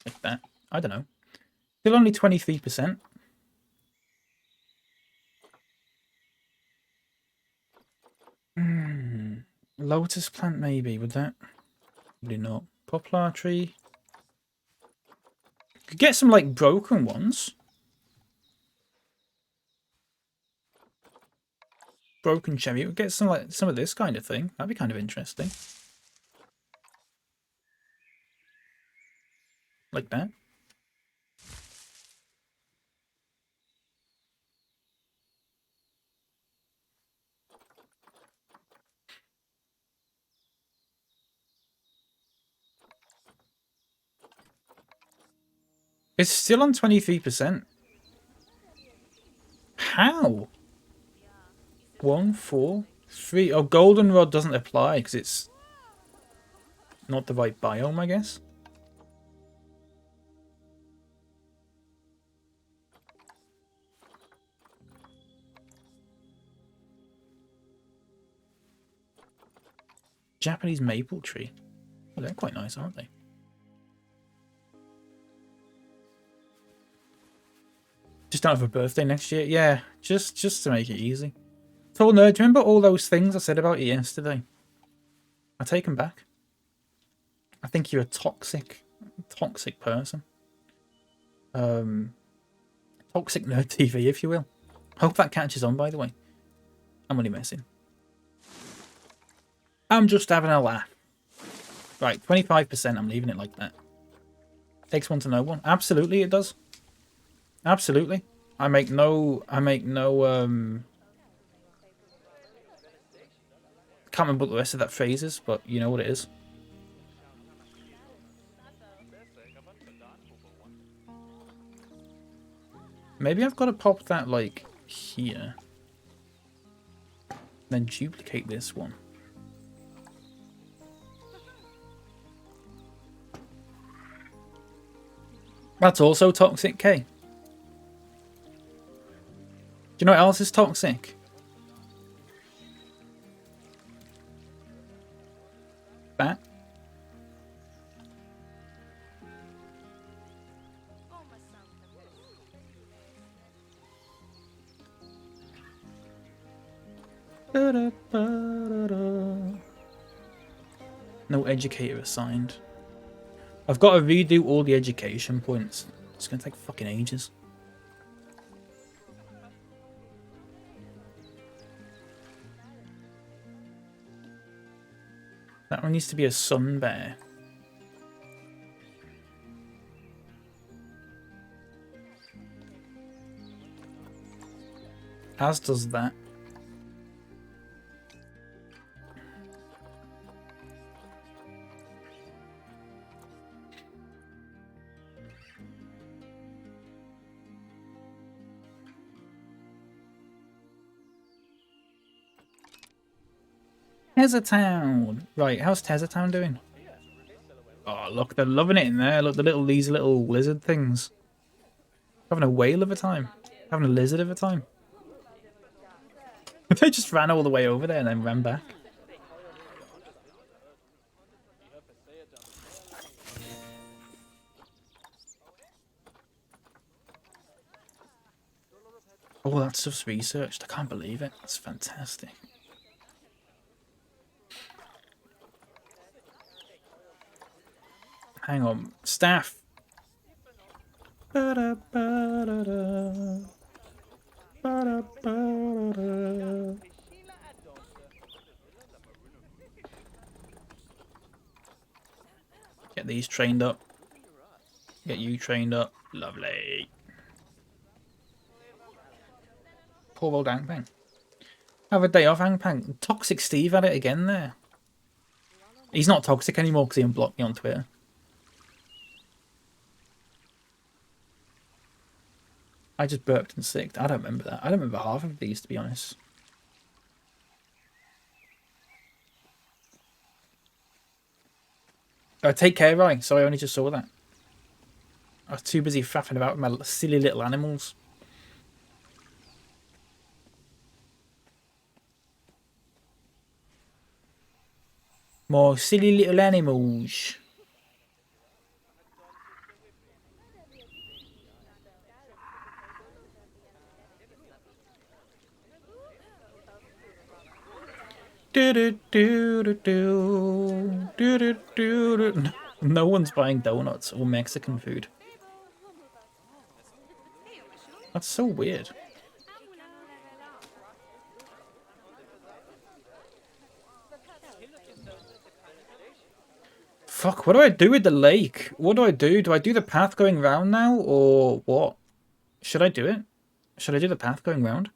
Like that. I don't know. Still only 23%. Lotus plant, maybe. Would that? Probably not. Poplar tree. Could get some, like, broken ones. Broken cherry. We'll get some, like, some of this kind of thing. That'd be kind of interesting. Like that. It's still on 23%. How? 1, 4, 3. Oh, goldenrod doesn't apply because it's not the right biome, I guess. Japanese maple tree. Oh, they're quite nice, aren't they? Just don't have a birthday next year. Yeah, just to make it easy. Tall Nerd, do you remember all those things I said about you yesterday? I take them back. I think you're a toxic person. Toxic Nerd TV, if you will. Hope that catches on, by the way. I'm only messing. I'm just having a laugh. Right, 25%. I'm leaving it like that. Takes one to know one. Absolutely, it does. Absolutely. I make no can't remember what the rest of that phrase is, but you know what it is. Maybe I've got to pop that, like, here. Then duplicate this one. That's also toxic, K. Do you know what else is toxic? That. No educator assigned. I've got to redo all the education points. It's going to take fucking ages. That one needs to be a sun bear. As does that. Town. Right, how's Town doing? Oh, look, they're loving it in there. Look, these little lizard things. Having a whale of a time. Having a lizard of a time. They just ran all the way over there and then ran back. Oh, that stuff's researched. I can't believe it. That's fantastic. Hang on. Staff. Ba-da-ba-da-da. Ba-da-ba-da-da. Get these trained up. Get you trained up. Lovely. Poor old Angpang. Have a day off, Angpang. Toxic Steve at it again there. He's not toxic anymore because he unblocked me on Twitter. I just burped and sicked. I don't remember that. I don't remember half of these, to be honest. Oh, take care, Ryan. Sorry, I only just saw that. I was too busy faffing about with my silly little animals. More silly little animals. No one's buying donuts or Mexican food. That's so weird. Fuck, what do I do with the lake? What do I do? Do I do the path going round now, or what? Should I do it? Should I do the path going round?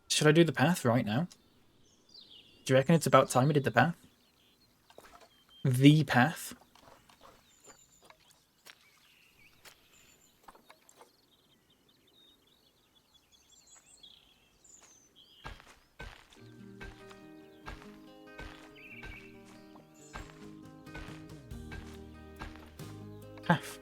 Should I do the path right now? Do you reckon it's about time we did the path? The path? Path.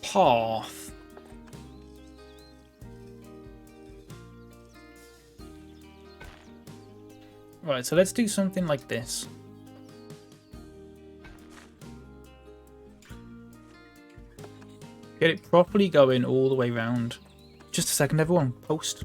Path. Right, so let's do something like this. Get it properly going all the way round. Just a second, everyone. Post.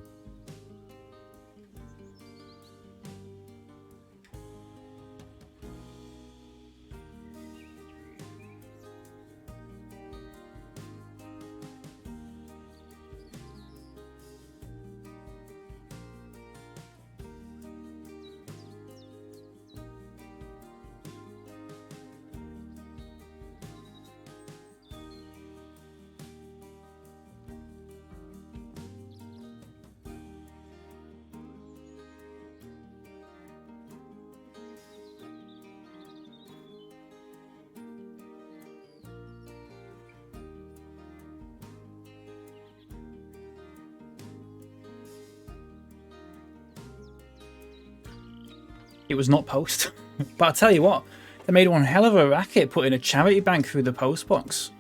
It was not post. But I'll tell you what, they made one hell of a racket putting a charity bank through the post box.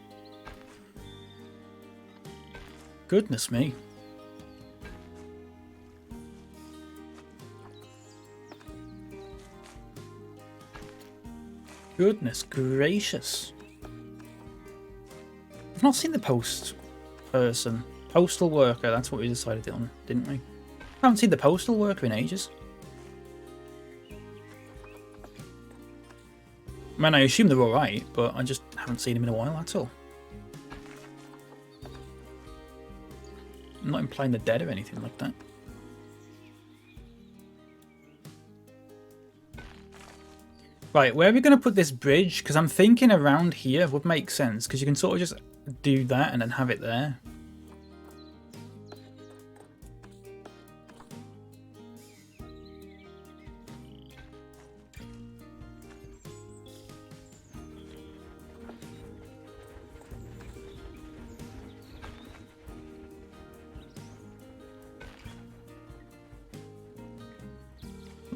Goodness me. Goodness gracious. not seen the post person. Postal worker, that's what we decided on, didn't we? I haven't seen the postal worker in ages. Man, I assume they're alright, but I just haven't seen them in a while, that's all. I'm not implying they're dead or anything like that. Right, where are we going to put this bridge? Because I'm thinking around here would make sense, because you can sort of just do that and then have it there.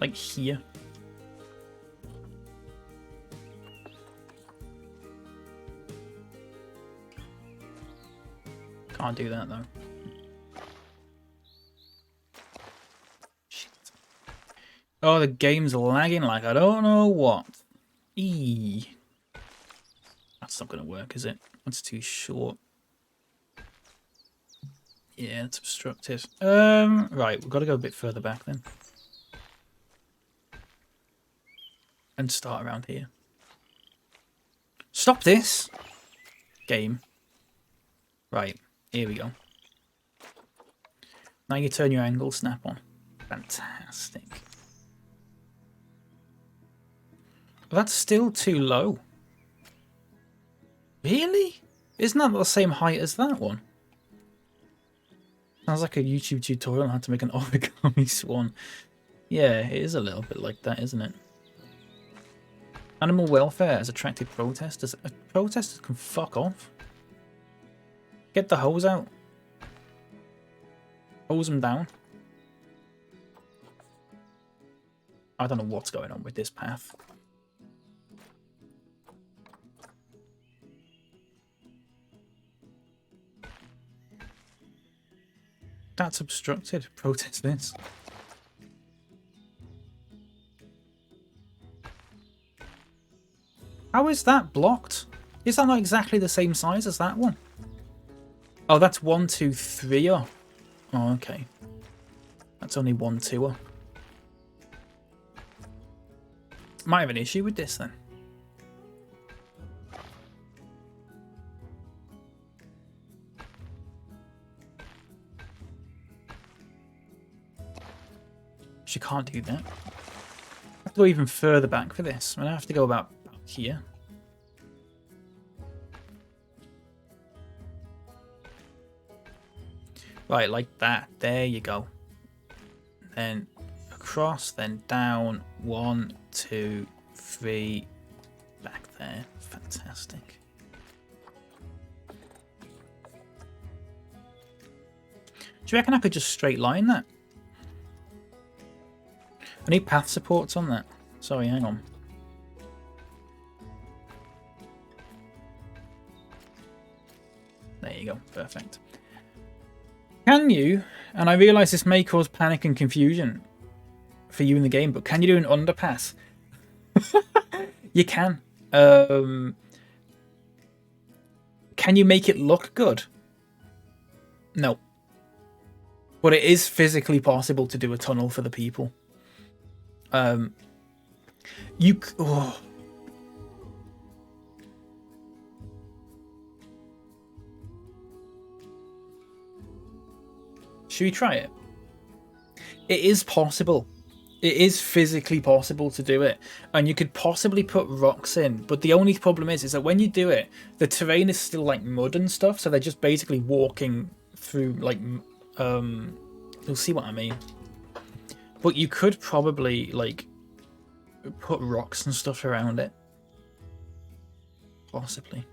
Like here. Can't do that though. Shit. Oh, the game's lagging like I don't know what. Eee. That's not gonna work, is it? That's too short. Yeah, it's obstructed. Right, we've got to go a bit further back then. And start around here. Stop this! Game. Right, here we go. Now you turn your angle snap on. Fantastic. That's still too low. Really? Isn't that the same height as that one? Sounds like a YouTube tutorial on how to make an origami swan. Yeah, it is a little bit like that, isn't it? Animal welfare has attracted protesters. Protesters can fuck off. Get the hose out. Hose them down. I don't know what's going on with this path. That's obstructed. Protest this. How is that blocked? Is that not exactly the same size as that one? Oh, that's 1, 2, 3. Oh, okay. That's only 1, 2. Might have an issue with this then. She can't do that. I have to go even further back for this. I'm gonna have to go about here. Right, like that. There you go. Then across, then down. 1, 2, 3. Back there. Fantastic. Do you reckon I could just straight line that? I need path supports on that. Sorry, hang on. There you go. Perfect. Can you, and I realise this may cause panic and confusion for you in the game, but can you do an underpass? You can. Can you make it look good? No. But it is physically possible to do a tunnel for the people. Oh. Should we try it? It is possible. It is physically possible to do it. And you could possibly put rocks in. But the only problem is that when you do it, the terrain is still like mud and stuff. So they're just basically walking through like... you'll see what I mean. But you could probably like put rocks and stuff around it. Possibly.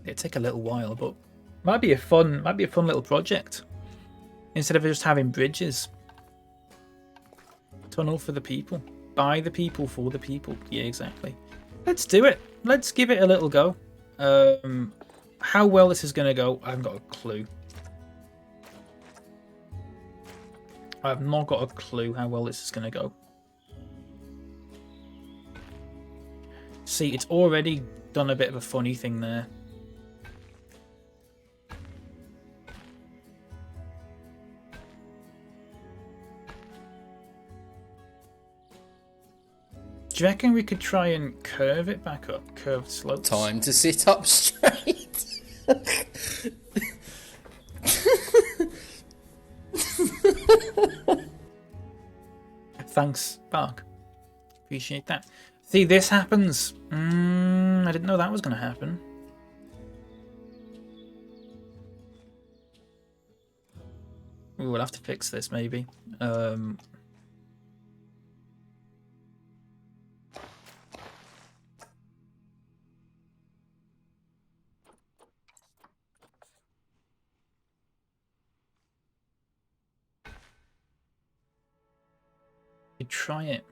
It'd take a little while, but might be a fun little project. Instead of just having bridges. Tunnel for the people. By the people, for the people. Yeah, exactly. Let's do it. Let's give it a little go. How well this is going to go, I haven't got a clue. I've not got a clue how well this is going to go. See, it's already done a bit of a funny thing there. Do you reckon we could try and curve it back up? Curved slopes? Time to sit up straight. Thanks, Bark. Appreciate that. See, this happens. I didn't know that was going to happen. Ooh, we'll have to fix this, maybe. You try it.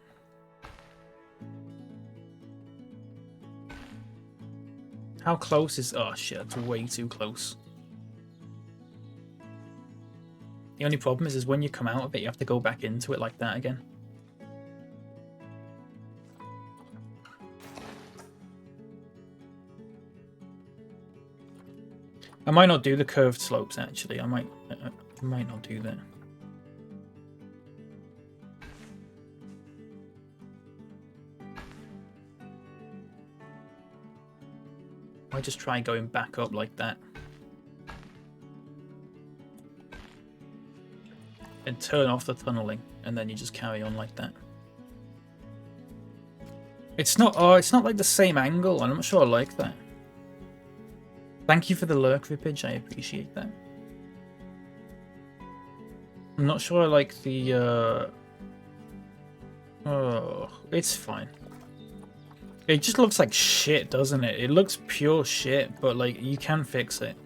How close is... Oh, shit, it's way too close. The only problem is when you come out of it, you have to go back into it like that again. I might not do the curved slopes, actually. I might not do that. I just try going back up like that. And turn off the tunneling, and then you just carry on like that. It's not like the same angle, and I'm not sure I like that. Thank you for the lurk rippage, I appreciate that. I'm not sure I like the oh, it's fine. It just looks like shit, doesn't it? It looks pure shit, but like you can fix it.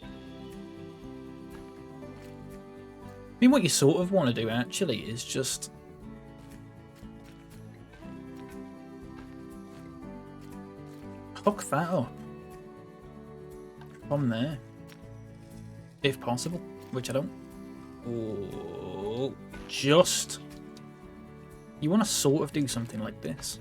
I mean, what you sort of want to do actually is just hook that up from there, if possible, which I don't. Oh, just you want to sort of do something like this.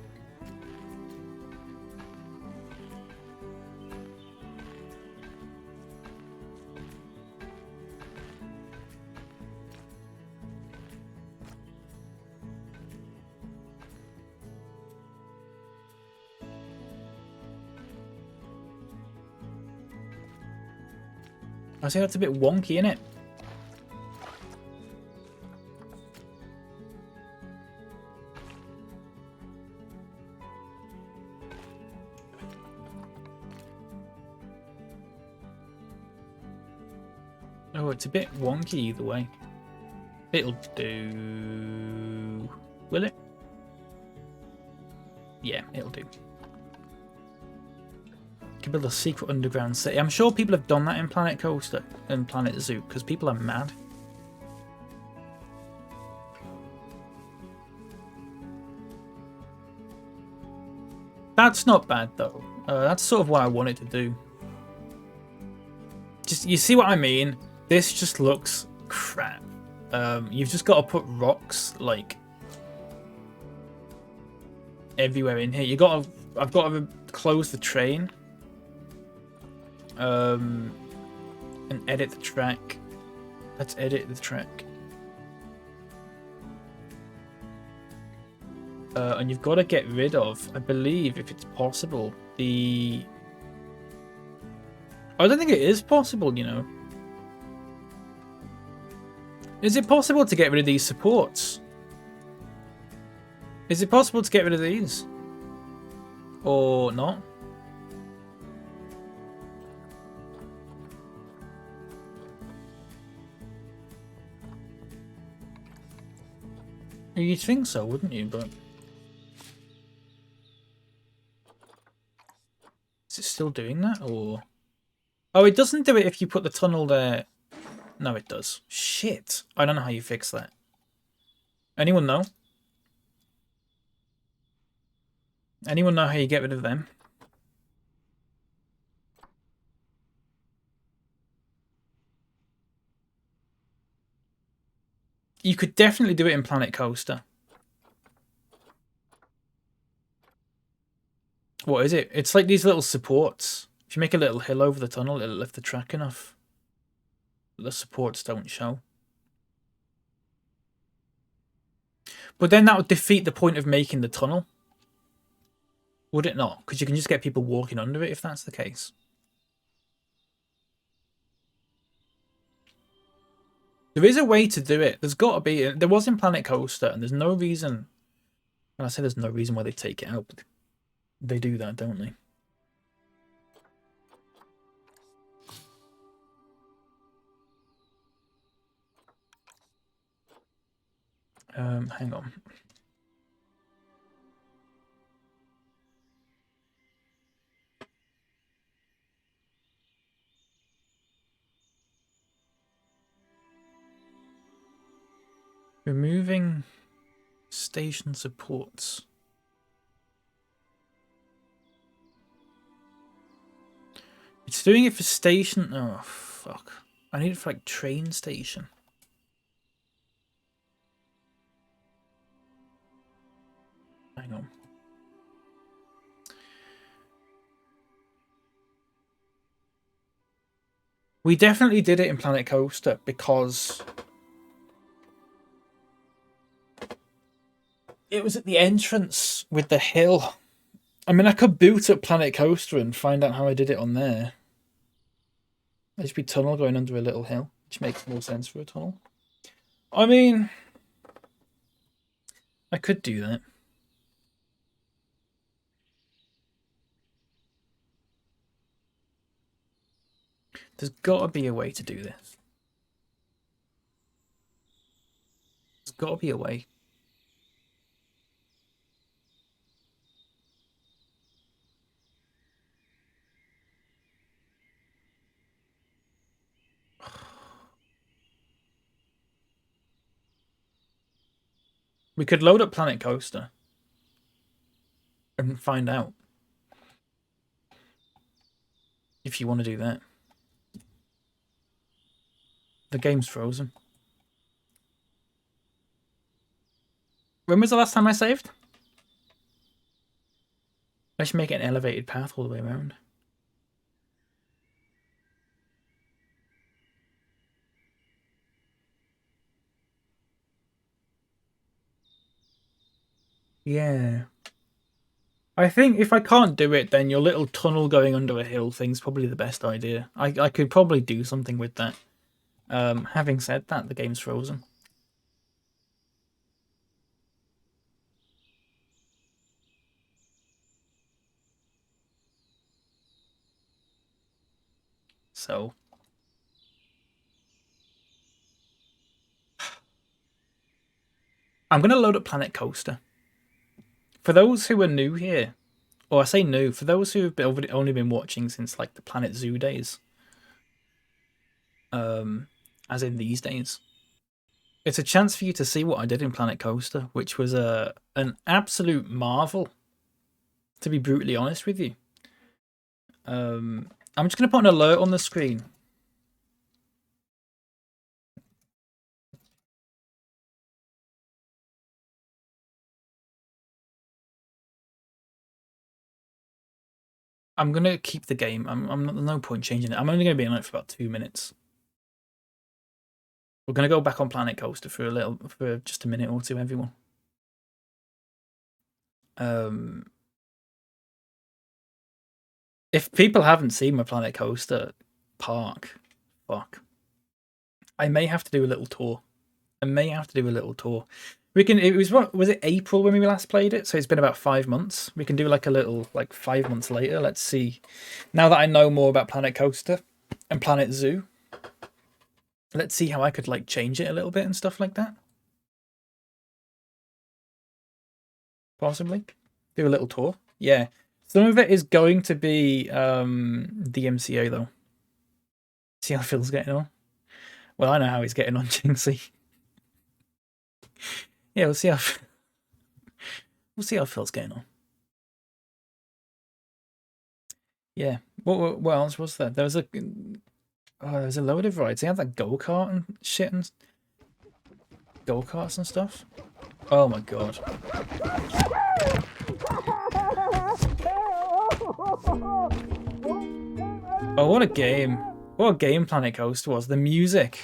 I say that's a bit wonky, isn't it? Oh, it's a bit wonky either way. It'll do... Will it? Yeah, it'll do. Could build a secret underground city. I'm sure people have done that in Planet Coaster and Planet Zoo because people are mad. That's not bad though. That's sort of what I wanted to do. Just, you see what I mean? This just looks crap. You've just got to put rocks like everywhere in here. I've got to close the train. And edit the track. Let's edit the track. And you've got to get rid of, I believe, if it's possible, the... I don't think it is possible, you know. Is it possible to get rid of these supports? Is it possible to get rid of these? Or not? You'd think so, wouldn't you? But is it still doing that, or? Oh, it doesn't do it if you put the tunnel there. No, it does. Shit! I don't know how you fix that. Anyone know? Anyone know how you get rid of them? You could definitely do it in Planet Coaster. What is it? It's like these little supports. If you make a little hill over the tunnel, it'll lift the track enough. The supports don't show. But then that would defeat the point of making the tunnel. Would it not? Because you can just get people walking under it if that's the case. There is a way to do it. There's got to be. There was in Planet Coaster, and there's no reason. And I say there's no reason why they take it out, but they do that, don't they? Hang on. Removing station supports. It's doing it for station. Oh, fuck. I need it for like train station. Hang on. We definitely did it in Planet Coaster because it was at the entrance with the hill. I mean, I could boot up Planet Coaster and find out how I did it on there. There should be a tunnel going under a little hill, which makes more sense for a tunnel. I mean, I could do that. There's got to be a way to do this. There's got to be a way. We could load up Planet Coaster and find out if you want to do that. The game's frozen. When was the last time I saved? I should make it an elevated path all the way around. Yeah. I think if I can't do it, then your little tunnel going under a hill thing's probably the best idea. I could probably do something with that. Having said that, the game's frozen. So I'm going to load up Planet Coaster. For those who are new here, or I say new, for those who have only been watching since like the Planet Zoo days, as in these days, it's a chance for you to see what I did in Planet Coaster, which was an absolute marvel, to be brutally honest with you. I'm just going to put an alert on the screen. I'm going to keep the game. I'm not, no point changing it. I'm only going to be on it for about 2 minutes. We're going to go back on Planet Coaster for just a minute or two, everyone. If people haven't seen my Planet Coaster park, fuck. I may have to do a little tour. We can. It was what was it? April when we last played it, so it's been about 5 months. We can do like a little 5 months later. Let's see. Now that I know more about Planet Coaster and Planet Zoo, let's see how I could change it a little bit and stuff like that. Possibly do a little tour. Yeah, some of it is going to be DMCA though. See how Phil's getting on. Well, I know how he's getting on, Jinxie. Yeah, we'll see how Phil's getting on. Yeah. What else was there? There was a load of rides. They had that go-kart and shit and go-karts and stuff. Oh my god. Oh, what a game. What a game Planet Coaster was. The music.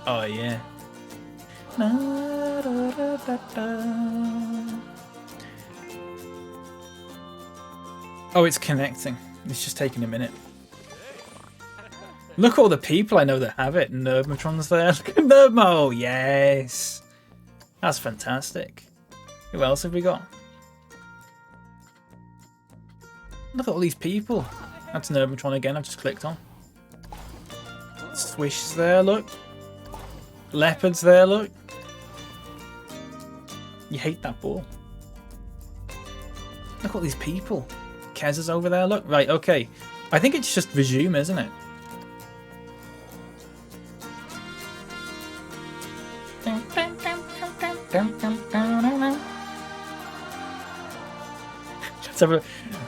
Oh, yeah. Oh, it's connecting. It's just taking a minute. Look at all the people I know that have it. Nerdmatron's there. Look at Nerdmo. Yes. That's fantastic. Who else have we got? Look at all these people. That's Nerdmatron again. I've just clicked on. Swish's there, look. Leopard's there, look. You hate that ball. Look at all these people. Kez is over there, look. Right, okay. I think it's just resume, isn't it?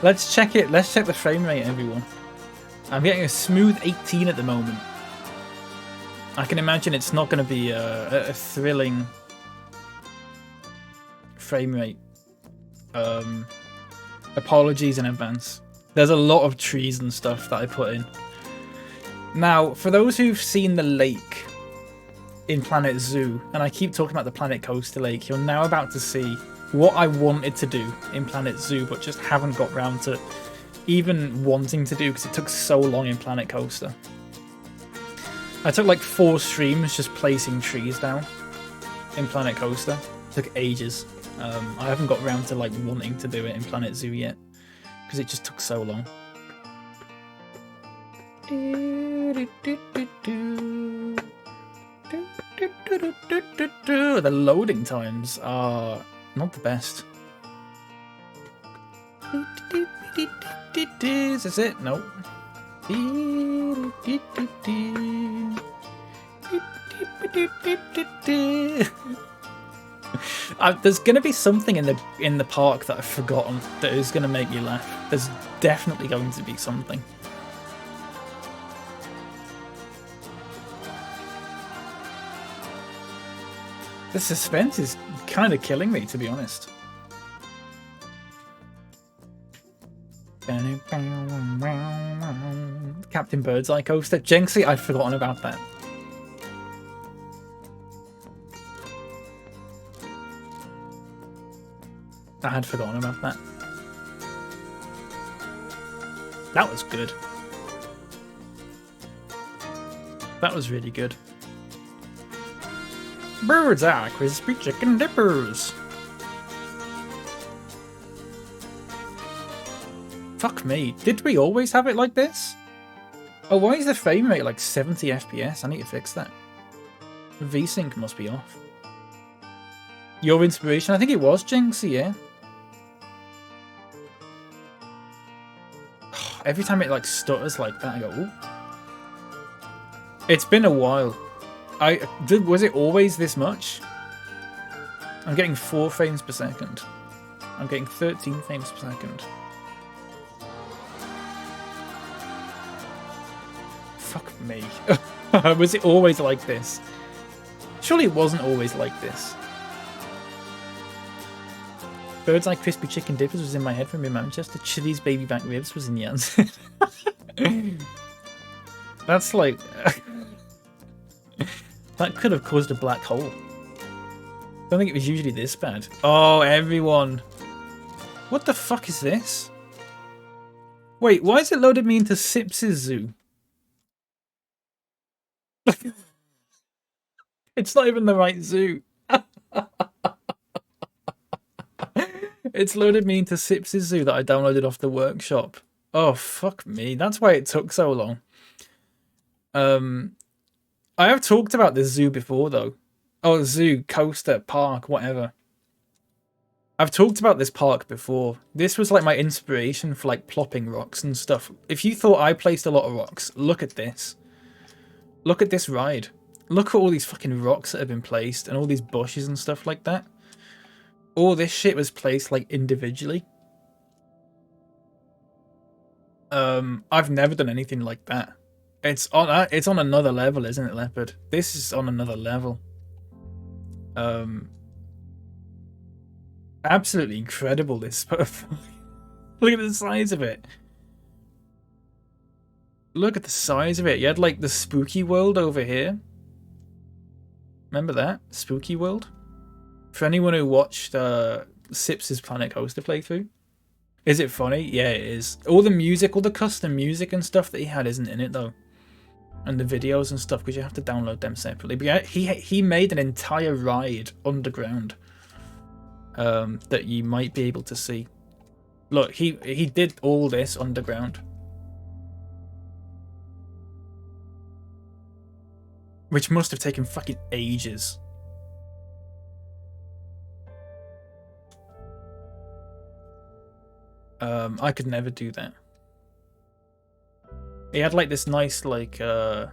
Let's check it. Let's check the frame rate, everyone. I'm getting a smooth 18 at the moment. I can imagine it's not going to be a thrilling frame rate. Apologies in advance. There's a lot of trees and stuff that I put in. Now, for those who've seen the lake in Planet Zoo, and I keep talking about the Planet Coaster Lake, you're now about to see what I wanted to do in Planet Zoo, but just haven't got round to even wanting to do because it took so long in Planet Coaster. I took like 4 streams just placing trees down in Planet Coaster. It took ages. I haven't got round to like wanting to do it in Planet Zoo yet because it just took so long. The loading times are not the best. Is this it? Nope. There's gonna be something in the park that I've forgotten that is gonna make me laugh. There's definitely going to be something. The suspense is kind of killing me, to be honest. Captain Birdseye Coaster. Jinxie, I'd forgotten about that. I had forgotten about that. That was good. That was really good. Bird's Eye Crispy Chicken Dippers. Fuck me. Did we always have it like this? Oh, why is the frame rate like 70 FPS? I need to fix that. VSync must be off. Your inspiration? I think it was Jinxie, yeah? Every time it like stutters like that, I go, ooh. It's been a while. Was it always this much? I'm getting 4 frames per second. I'm getting 13 frames per second. Fuck me. Was it always like this? Surely it wasn't always like this. Bird's Eye Crispy Chicken Dippers was in my head from in Manchester. Chili's Baby Back Ribs was in the answer. That's like... that could have caused a black hole. I don't think it was usually this bad. Oh, everyone. What the fuck is this? Wait, why has it loaded me into Sips's zoo? It's not even the right zoo. It's loaded me into Sips's zoo that I downloaded off the workshop. Oh, fuck me. That's why it took so long. I have talked about this zoo before, though. Oh, zoo, coaster, park, whatever. I've talked about this park before. This was like my inspiration for like plopping rocks and stuff. If you thought I placed a lot of rocks, look at this. Look at this ride. Look at all these fucking rocks that have been placed and all these bushes and stuff like that. All this shit was placed like individually. I've never done anything like that. It's on another level, isn't it, Leopard? This is on another level. Absolutely incredible, this stuff. Look at the size of it. Look at the size of it. You had like the spooky world over here. Remember that? Spooky world? For anyone who watched Sips' Planet Coaster playthrough. Is it funny? Yeah, it is. All the music, all the custom music and stuff that he had isn't in it though. And the videos and stuff, because you have to download them separately. But yeah, he made an entire ride underground that you might be able to see. Look, he did all this underground. Which must have taken fucking ages. I could never do that. He had like this nice like this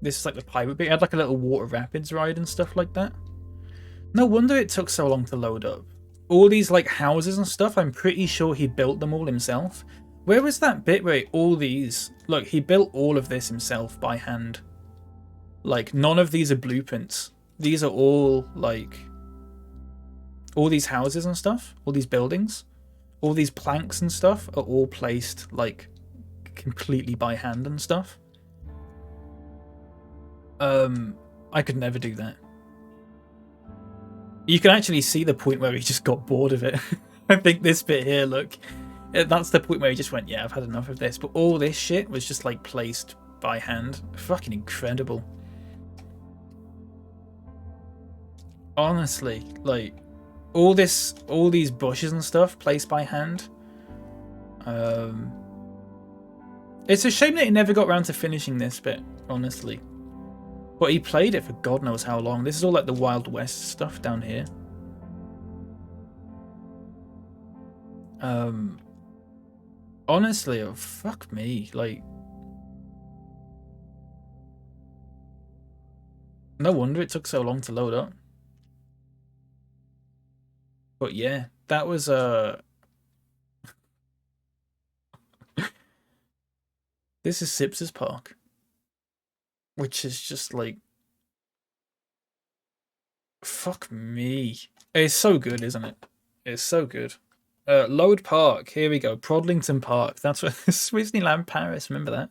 is like the pirate bit. He had like a little water rapids ride and stuff like that. No wonder it took so long to load up. All these like houses and stuff, I'm pretty sure he built them all himself. Where was that bit where all these... Look, he built all of this himself by hand. Like, none of these are blueprints. These are all, like... all these houses and stuff, all these buildings, all these planks and stuff are all placed, like, completely by hand and stuff. I could never do that. You can actually see the point where he just got bored of it. I think this bit here, look, that's the point where he just went, yeah, I've had enough of this. But all this shit was just like placed by hand. Fucking incredible. Honestly, like all these bushes and stuff placed by hand. It's a shame that he never got around to finishing this bit, honestly. But he played it for God knows how long. This is all like the Wild West stuff down here. Honestly, oh, fuck me. Like, no wonder it took so long to load up. But yeah, that was this is Sips' Park. Which is just like... fuck me. It's so good, isn't it? It's so good. Load Park. Here we go. Prodlington Park. That's what... SwissKnee Paris. Remember that?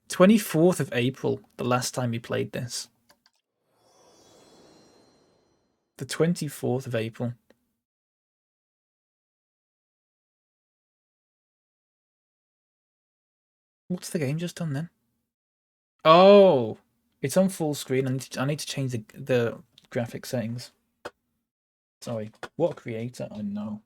24th of April. The last time we played this. The 24th of April. What's the game just done then? Oh, it's on full screen. I need to change the graphic settings. Sorry, what creator? I know.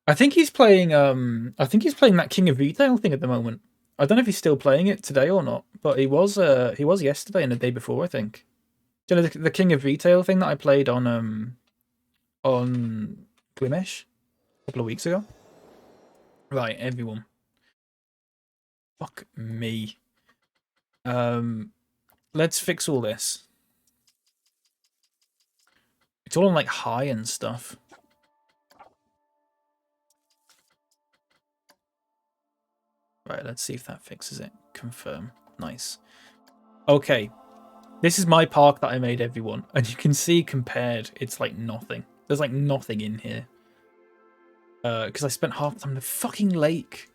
I think he's playing. I think he's playing that King of Retail thing at the moment. I don't know if he's still playing it today or not, but he was yesterday and the day before, I think. Do you know the King of Retail thing that I played on Glimesh a couple of weeks ago? Right, everyone. Fuck me. Let's fix all this. It's all on like high and stuff. Right, let's see if that fixes it. Confirm. Nice. Okay. This is my park that I made, everyone. And you can see compared, it's like nothing. There's like nothing in here. Because I spent half the time in the fucking lake.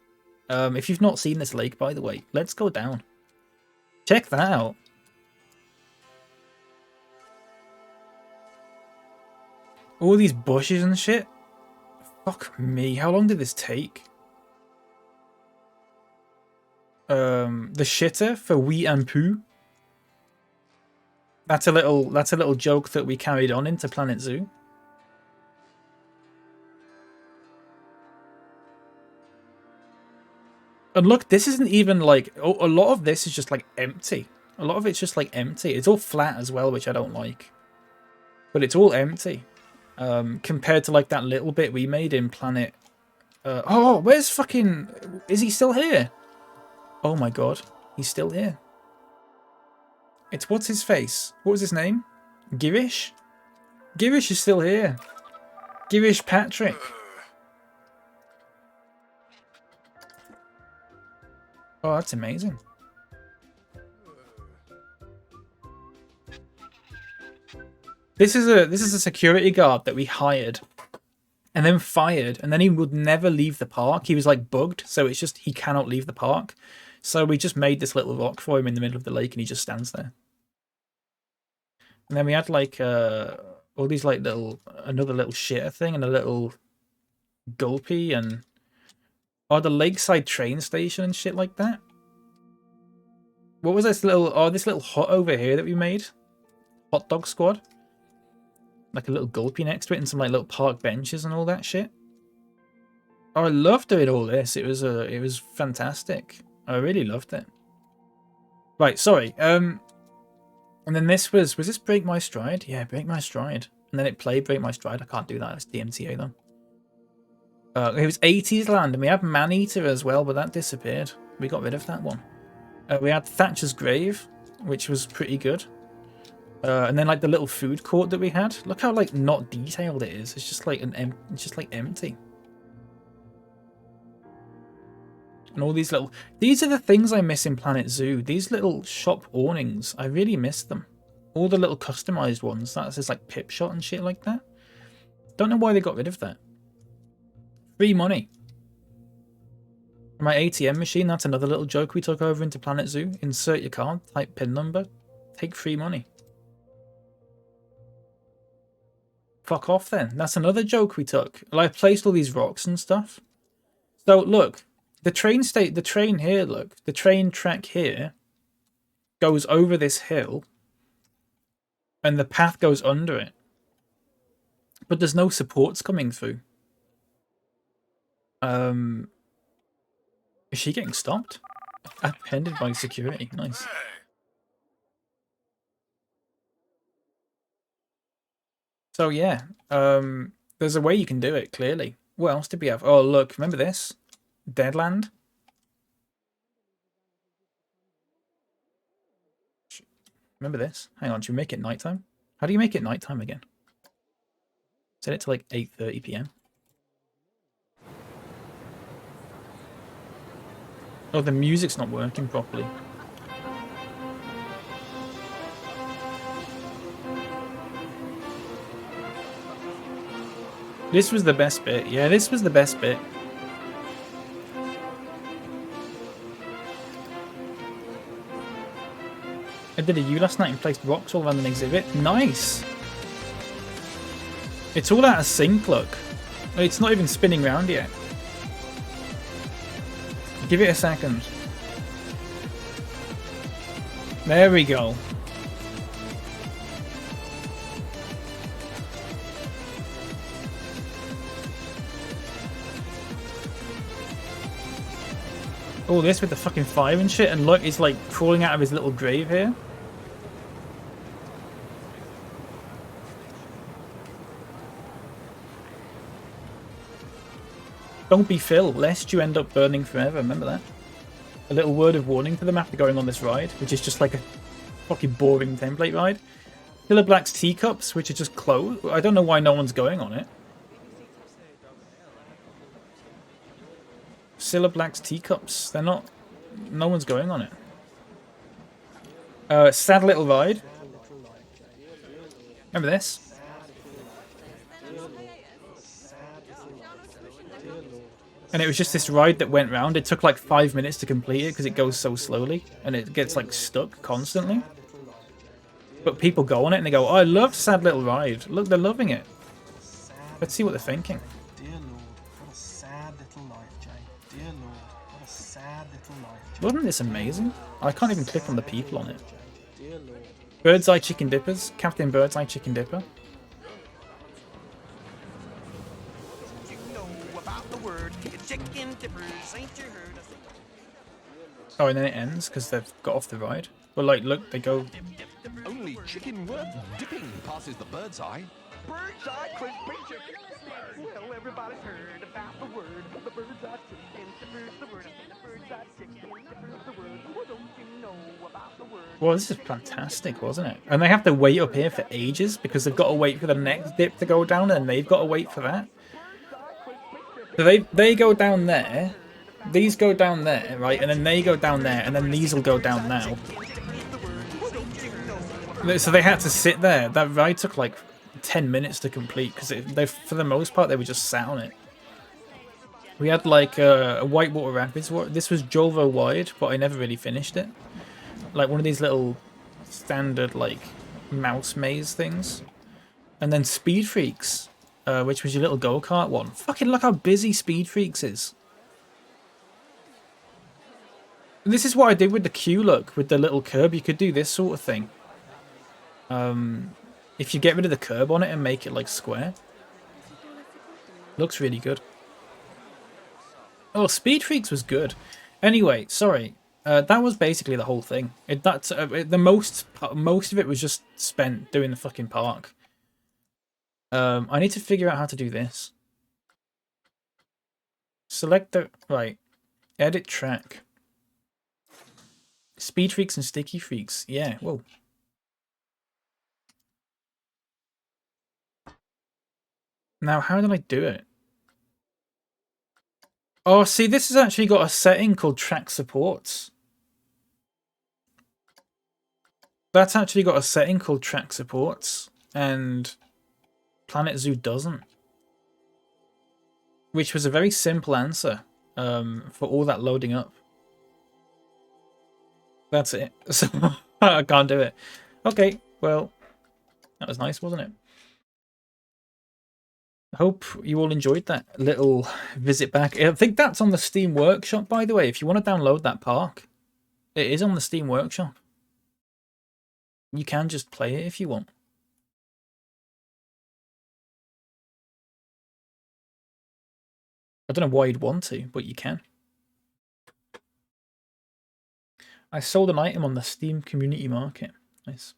If you've not seen this lake, by the way, let's go down. Check that out. All these bushes and shit. Fuck me. How long did this take? The shitter for wee and poo. That's a little joke that we carried on into Planet Zoo. And look, this isn't even like... a lot of this is just like empty. A lot of it's just like empty. It's all flat as well, which I don't like. But it's all empty. Compared to like that little bit we made in Planet... oh, where's fucking... Is he still here? Oh my god. He's still here. It's... what's his face? What was his name? Girish? Girish is still here. Girish Patrick. Oh, that's amazing. This is a security guard that we hired and then fired, and then he would never leave the park. He was like bugged, so it's just he cannot leave the park. So we just made this little rock for him in the middle of the lake, and he just stands there. And then we had like all these like another little shitter thing and a little gulpy and the lakeside train station and shit like that. What was this little hut over here that we made? Hot dog squad. Like a little gulpy next to it and some like little park benches and all that shit. Oh, I loved doing all this. It was fantastic. I really loved it. Right, sorry. And then this was this Break My Stride? Yeah, Break My Stride. And then it played Break My Stride. I can't do that. It's DMCA though. It was 80s Land, and we had Maneater as well, but that disappeared. We got rid of that one. We had Thatcher's Grave, which was pretty good. And then like the little food court that we had. Look how like not detailed it is. It's just like it's just like empty. And all these little... These are the things I miss in Planet Zoo. These little shop awnings. I really miss them. All the little customized ones. That's just like Pip Shot and shit like that. Don't know why they got rid of that. Free money. My ATM machine, that's another little joke we took over into Planet Zoo. Insert your card, type PIN number, take free money. Fuck off then. That's another joke we took. I placed all these rocks and stuff. So look, the train here, look, the train track here goes over this hill and the path goes under it. But there's no supports coming through. Is she getting stopped? Apprehended by security. Nice. So yeah, there's a way you can do it, clearly. What else did we have? Oh, look, remember this? Deadland? Remember this? Hang on, should we make it nighttime? How do you make it nighttime again? Set it to like 8:30 PM. Oh, the music's not working properly. This was the best bit. Yeah, this was the best bit. I did a U last night and placed rocks all around an exhibit. Nice! It's all out of sync, look. It's not even spinning round yet. Give it a second. There we go. All this with the fucking fire and shit, and look, he's like crawling out of his little grave here. Don't be Phil, lest you end up burning forever, remember that? A little word of warning to them after going on this ride, which is just like a fucking boring template ride. Killer Black's teacups, which are just closed. I don't know why no one's going on it. Cilla Black's teacups. They're not... No one's going on it. Sad Little Ride. Remember this? And it was just this ride that went round. It took like 5 minutes to complete it because it goes so slowly. And it gets like stuck constantly. But people go on it and they go, oh, I love Sad Little Ride. Look, they're loving it. Let's see what they're thinking. Dear Lord, what a sad little life, Jay. Dear Lord, what a sad little life, Jay. Wasn't this amazing? I can't even click on the people on it. Dear Lord. Bird's Eye Chicken Dippers. Captain Bird's Eye Chicken Dipper. Oh, and then it ends because they've got off the ride. But like, look, they go... Only chicken worth dipping passes the bird's eye. Bird's eye crispy chicken. Well, everybody's heard about the word. The bird's eye chicken. The word. The bird's eye chicken. The word. Well, don't you know about the word? Well, this is fantastic, wasn't it? And they have to wait up here for ages because they've got to wait for the next dip to go down and they've got to wait for that. So they go down there these go down there, right? And then they go down there, and then these will go down now. So they had to sit there. That ride took like 10 minutes to complete because they, for the most part, they were just sat on it. We had like a Whitewater Rapids. This was Jolvo wide, but I never really finished it. Like one of these little standard like mouse maze things. And then Speed Freaks, which was your little go-kart one. Fucking look how busy Speed Freaks is. This is what I did with the Q look, with the little curb. You could do this sort of thing. If you get rid of the curb on it and make it like square. Looks really good. Oh, Speed Freaks was good. Anyway, sorry. That was basically the whole thing. Most of it was just spent doing the fucking park. I need to figure out how to do this. Select the... Right. Edit track. Speed Freaks and Sticky Freaks. Yeah, whoa. Now, how did I do it? Oh, see, this has actually got a setting called Track Supports. That's actually got a setting called Track Supports, and Planet Zoo doesn't. Which was a very simple answer for all that loading up. That's it. So I can't do it. Okay, well, that was nice, wasn't it? I hope you all enjoyed that little visit back. I think that's on the Steam Workshop, by the way. If you want to download that park, it is on the Steam Workshop. You can just play it if you want. I don't know why you'd want to, but you can. I sold an item on the Steam Community Market. Nice.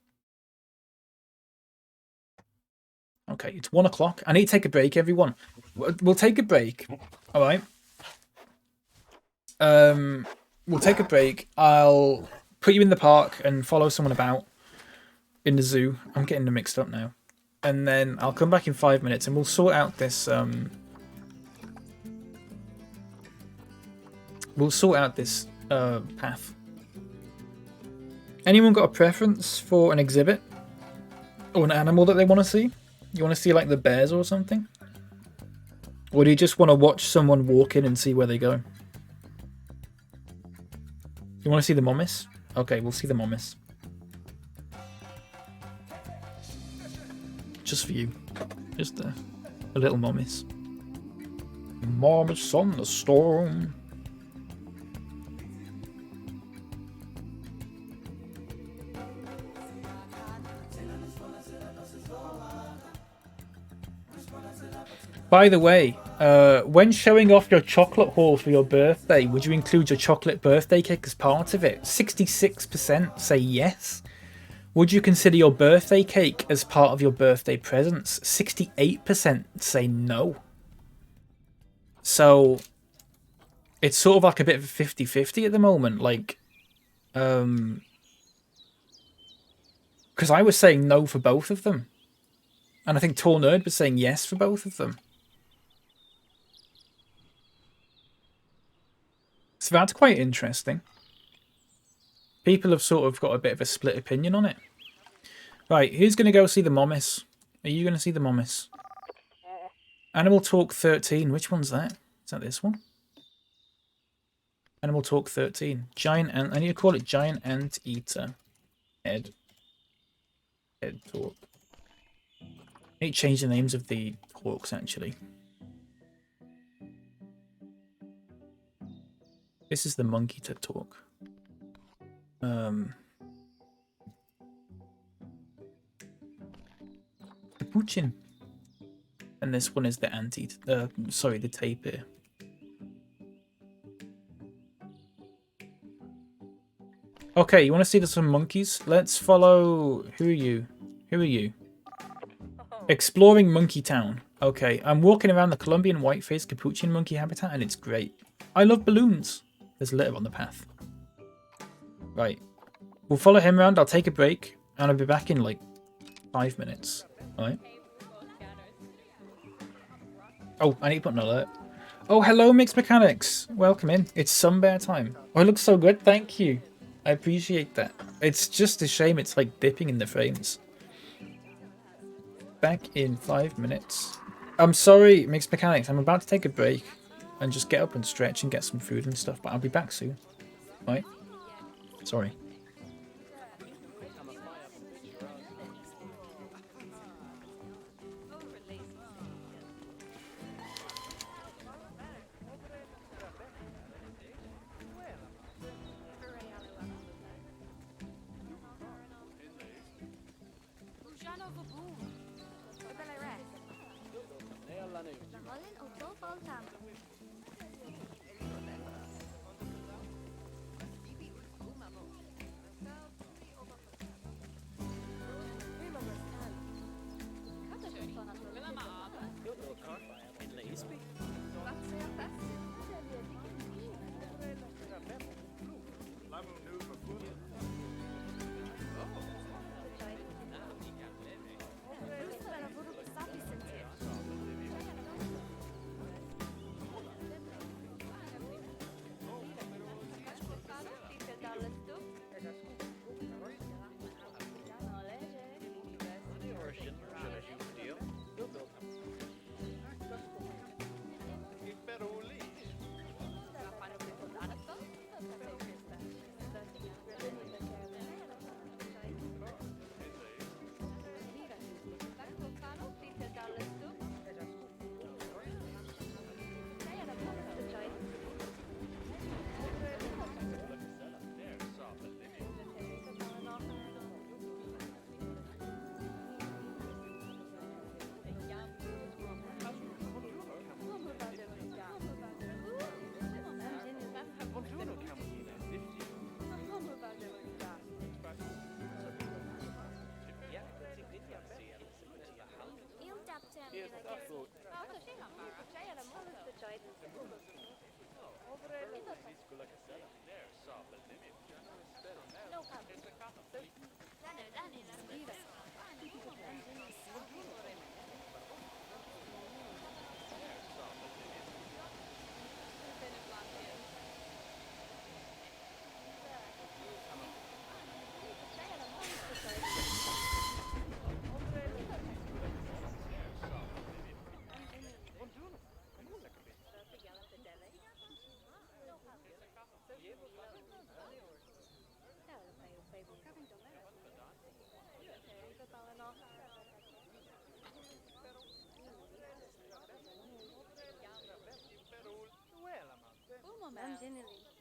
Okay, it's 1 o'clock. I need to take a break, everyone. We'll take a break. All right. We'll take a break. I'll put you in the park and follow someone about in the zoo. I'm getting them mixed up now. And then I'll come back in 5 minutes and we'll sort out this... We'll sort out this path. Anyone got a preference for an exhibit? Or an animal that they want to see? You want to see like the bears or something? Or do you just want to watch someone walk in and see where they go? You want to see the mommis? Okay, we'll see the mommis. Just for you. Just a little mommis. Mommis on the storm. By the way, when showing off your chocolate haul for your birthday, would you include your chocolate birthday cake as part of it? 66% say yes. Would you consider your birthday cake as part of your birthday presents? 68% say no. So, it's sort of like a bit of a 50-50 at the moment. Like, because I was saying no for both of them. And I think Tall Nerd was saying yes for both of them. So that's quite interesting. People have sort of got a bit of a split opinion on it. Right, who's going to go see the mommis? Are you going to see the mommis? Animal Talk 13. Which one's that? Is that this one? Animal Talk 13. Giant ant. I need to call it Giant Ant Eater. Head Talk. I need to change the names of the talks, actually. This is the monkey TED Talk. Capuchin. And this one is the the tapir. Okay, you want to see some monkeys? Let's follow... Who are you? Who are you? Exploring Monkey Town. Okay, I'm walking around the Colombian white-faced capuchin monkey habitat and it's great. I love balloons. There's a litter on the path. Right. We'll follow him around. I'll take a break. And I'll be back in like 5 minutes. Alright. Oh, I need to put an alert. Oh, hello, Mixed Mechanics. Welcome in. It's Sunbear time. Oh, it looks so good. Thank you. I appreciate that. It's just a shame it's like dipping in the frames. Back in 5 minutes. I'm sorry, Mixed Mechanics. I'm about to take a break and just get up and stretch and get some food and stuff, but I'll be back soon. Right? Sorry.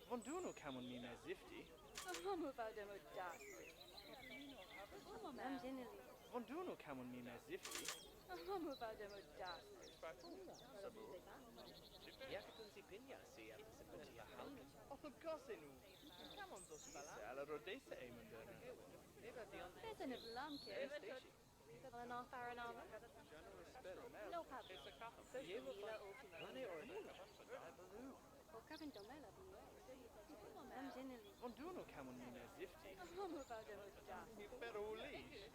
Vonduno camon mi me zifti. Vonduno camon mi me zifti. Otho gosenu. Camon dos bala. Alla rodesa emundana. Vonduno camon mi me zifti. Pero ulish.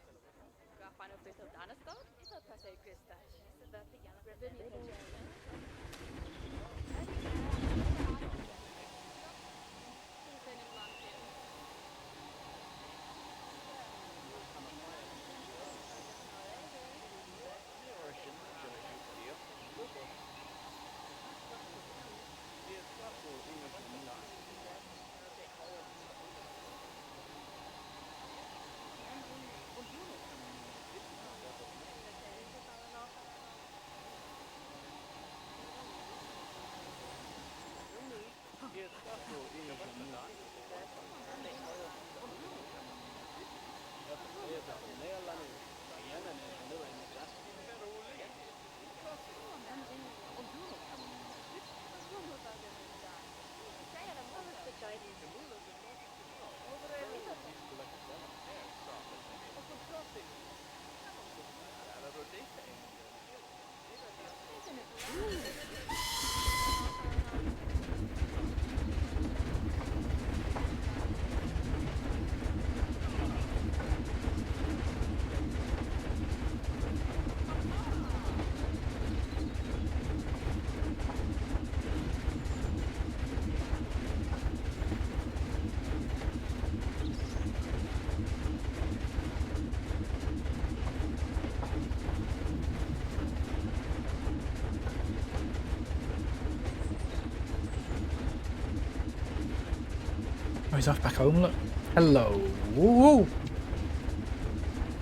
Oh, he's off back home, look. Hello. Whoa.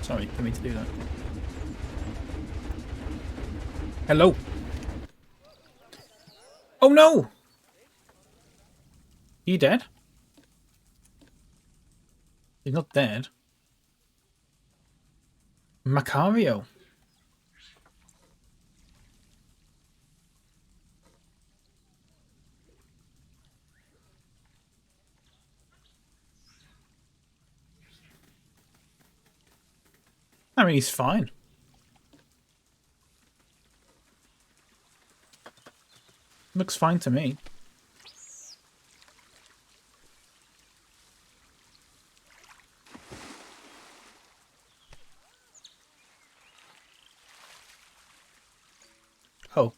Sorry, didn't mean to do that. Hello. Oh no! You dead? He's not dead. Macario. I mean, he's fine. Looks fine to me. Oh.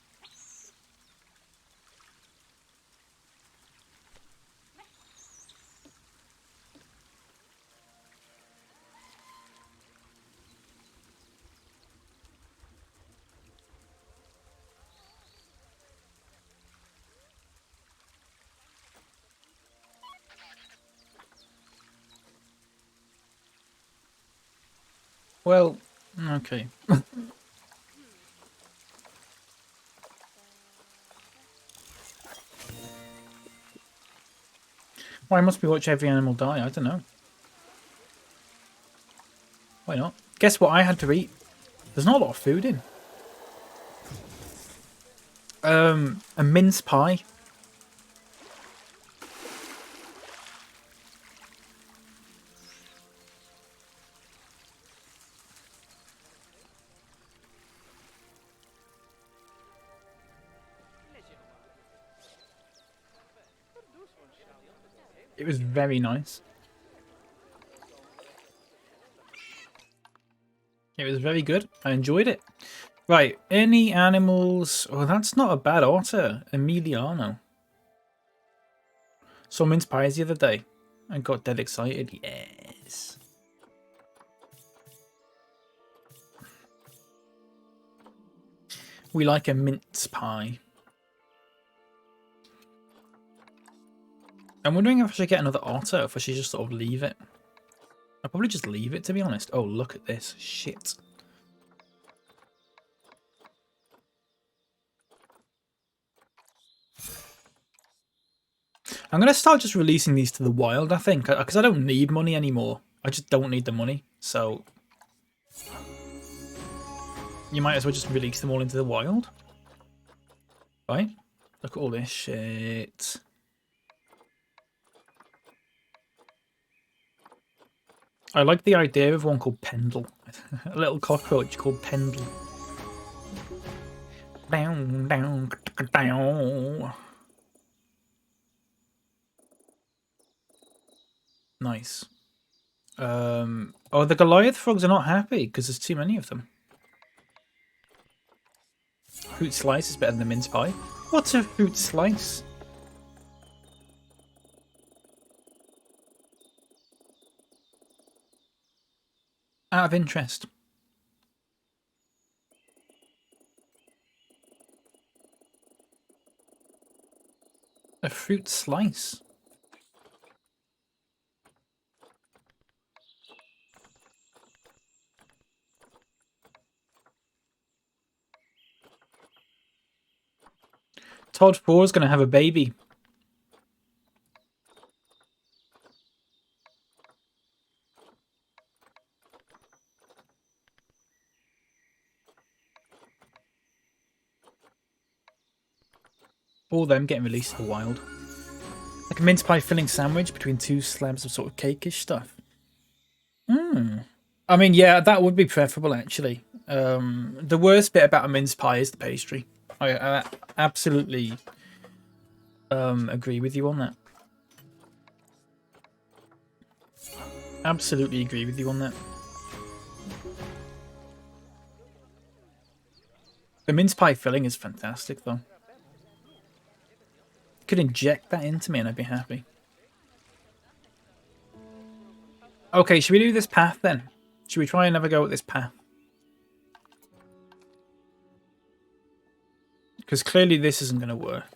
Well, okay. Why must we watch every animal die? I don't know. Why not? Guess what I had to eat? There's not a lot of food in. A mince pie. It was very nice. It was very good. I enjoyed it. Right, any animals... Oh, that's not a bad otter. Emiliano. Saw mince pies the other day. I got dead excited. Yes. We like a mince pie. I'm wondering if I should get another otter or if I should just sort of leave it. I'll probably just leave it, to be honest. Oh, look at this. Shit. I'm going to start just releasing these to the wild, I think. Because I don't need money anymore. I just don't need the money. So... you might as well just release them all into the wild. Right? Look at all this shit. I like the idea of one called Pendle. A little cockroach called Pendle. Down, down, down. Nice. Oh, the Goliath frogs are not happy because there's too many of them. Fruit slice is better than the mince pie. What's a fruit slice? Out of interest. A fruit slice. Todd 4 is going to have a baby. All them getting released to the wild. Like a mince pie filling sandwich between two slabs of sort of cakeish stuff. I mean, yeah, that would be preferable, actually. The worst bit about a mince pie is the pastry. I absolutely agree with you on that. Absolutely agree with you on that. The mince pie filling is fantastic, though. Could inject that into me and I'd be happy. Okay, should we do this path then? Should we try and have a go at this path? Because clearly this isn't going to work.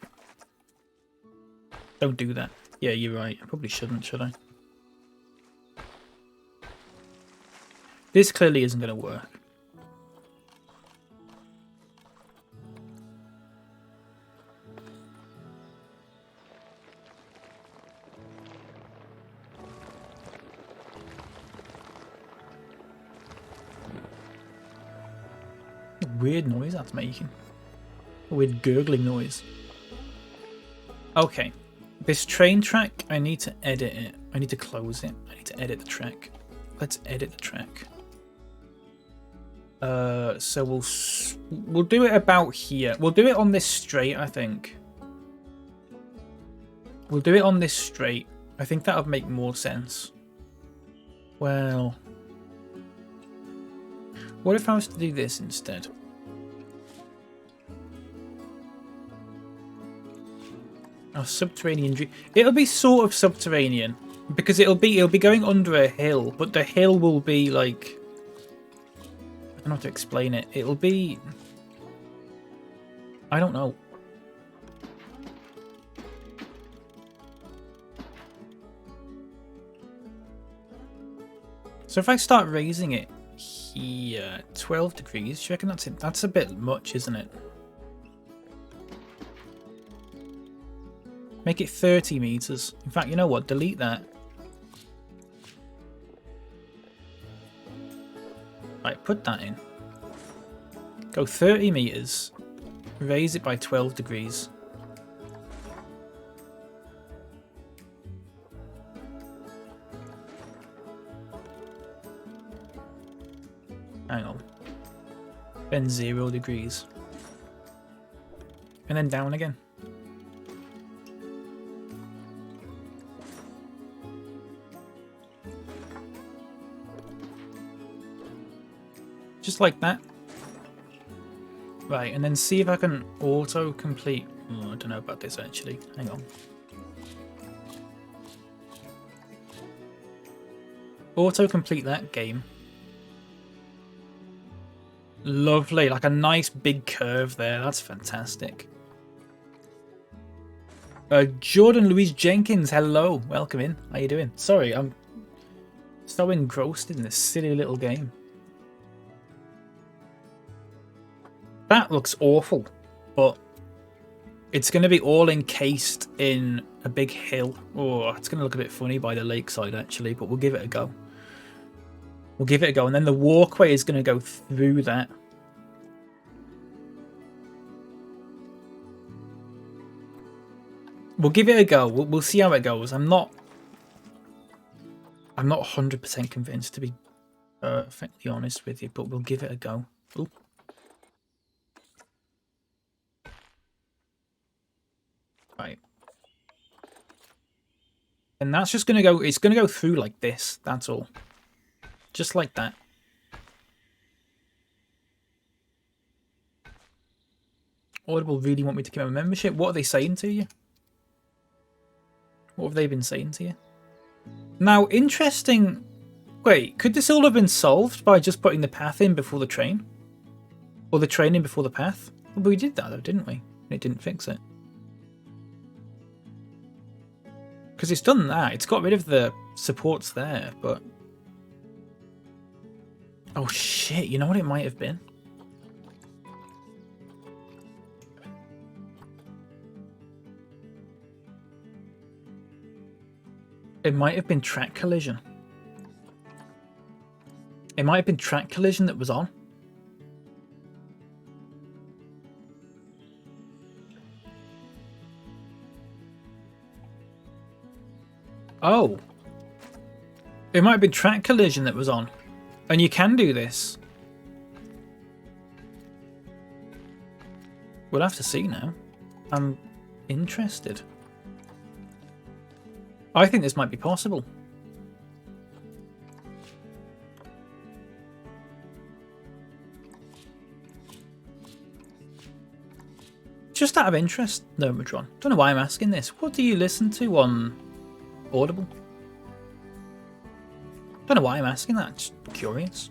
Don't do that. Yeah, you're right. I probably shouldn't, should I? This clearly isn't going to work. Weird noise that's making. A weird gurgling noise. Okay. This train track, I need to edit it. I need to close it. I need to edit the track. Let's edit the track. So we'll do it about here. We'll do it on this straight, I think. We'll do it on this straight. I think that would make more sense. Well, what if I was to do this instead? Oh, subterranean dream. It'll be sort of subterranean because it'll be going under a hill, but the hill will be like, I don't know how to explain it. It'll be, I don't know. So if I start raising it here, 12 degrees, do you reckon that's it? That's a bit much, isn't it? Make it 30 meters. In fact, you know what? Delete that. Right, put that in. Go 30 meters. Raise it by 12 degrees. Hang on. Then 0 degrees. And then down again. Just like that. Right, and then see if I can auto-complete. Oh, I don't know about this actually. Hang on. Auto-complete that game. Lovely, like a nice big curve there. That's fantastic. Jordan Louise Jenkins, hello. Welcome in. How you doing? Sorry, I'm so engrossed in this silly little game. That looks awful, but it's going to be all encased in a big hill. Oh, it's going to look a bit funny by the lakeside, actually, but we'll give it a go. We'll give it a go, and then the walkway is going to go through that. We'll give it a go. We'll see how it goes. I'm not 100% convinced, to be perfectly honest with you, but we'll give it a go. Ooh. Right. And that's just going to go, it's going to go through like this. That's all. Just like that. Audible really want me to give them a membership? What are they saying to you? What have they been saying to you? Now, interesting. Wait, could this all have been solved by just putting the path in before the train? Or the train in before the path? Well, we did that though, didn't we? And it didn't fix it. Because it's done that. It's got rid of the supports there, but... Oh shit, you know what it might have been? It might have been track collision. It might have been track collision that was on. Oh. It might have been track collision that was on. And you can do this. We'll have to see now. I'm interested. I think this might be possible. Just out of interest, Nomatron. Don't know why I'm asking this. What do you listen to on Audible? Don't know why I'm asking that. Just curious.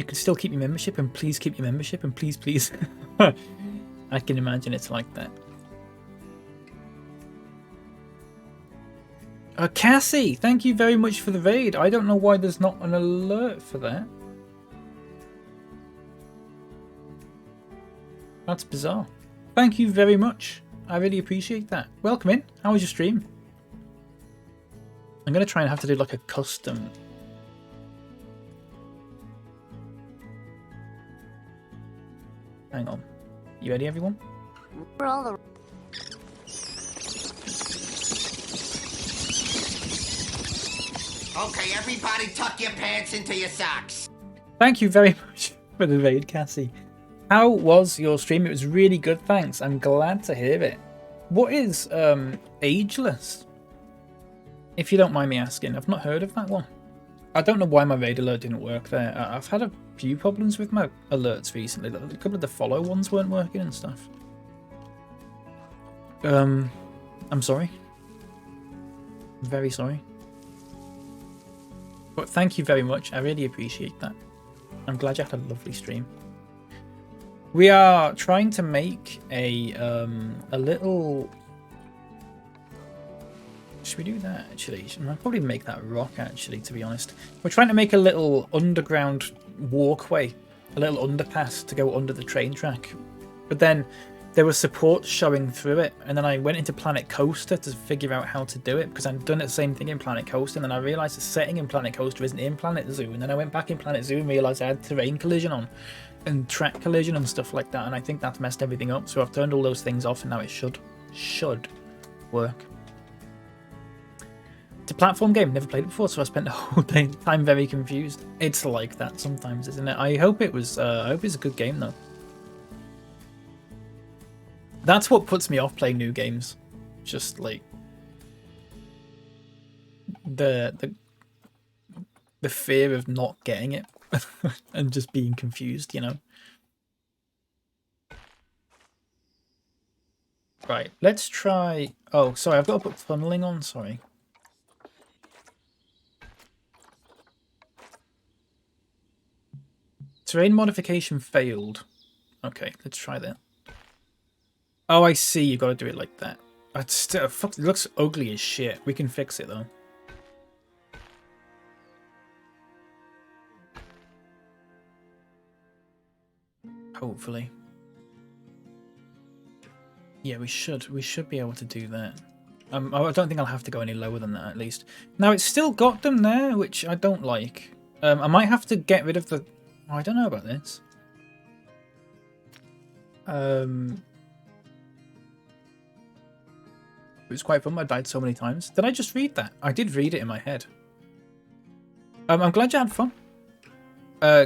you can still keep your membership, and please keep your membership, and please, please. I can imagine it's like that. Cassie, thank you very much for the raid. I don't know why there's not an alert for that. That's bizarre. Thank you very much. I really appreciate that. Welcome in. How was your stream? I'm going to try and have to do like a custom. Hang on. You ready, everyone? Roll the Okay, everybody tuck your pants into your socks. Thank you very much for the raid, Cassie. How was your stream? It was really good, thanks. I'm glad to hear it. What is Ageless? If you don't mind me asking, I've not heard of that one. I don't know why my raid alert didn't work there. I've had a few problems with my alerts recently. A couple of the follow ones weren't working and stuff. I'm sorry. I'm very sorry. But thank you very much. I really appreciate that. I'm glad you had a lovely stream. We are trying to make a little... Should we do that, actually? I'll probably make that rock, actually, to be honest. We're trying to make a little underground walkway, a little underpass to go under the train track. But then there was support showing through it, and then I went into Planet Coaster to figure out how to do it, because I'd done the same thing in Planet Coaster, and then I realised the setting in Planet Coaster isn't in Planet Zoo, and then I went back in Planet Zoo and realised I had terrain collision on, and track collision and stuff like that, and I think that's messed everything up, so I've turned all those things off, and now it should work. It's a platform game, never played it before, so I spent the whole time very confused. It's like that sometimes, isn't it? I hope it's a good game though. That's what puts me off playing new games. Just like the fear of not getting it and just being confused, you know. Right, let's try. Oh, sorry, I've got to put funneling on. Sorry. Terrain modification failed. Okay, let's try that. Oh, I see. You got to do it like that. It's still, fuck, it looks ugly as shit. We can fix it though. Hopefully. Yeah, we should be able to do that. I don't think I'll have to go any lower than that at least. Now it's still got them there, which I don't like. I might have to get rid of the. Oh, I don't know about this. It was quite fun. I died so many times. Did I just read that? I did read it in my head. I'm glad you had fun.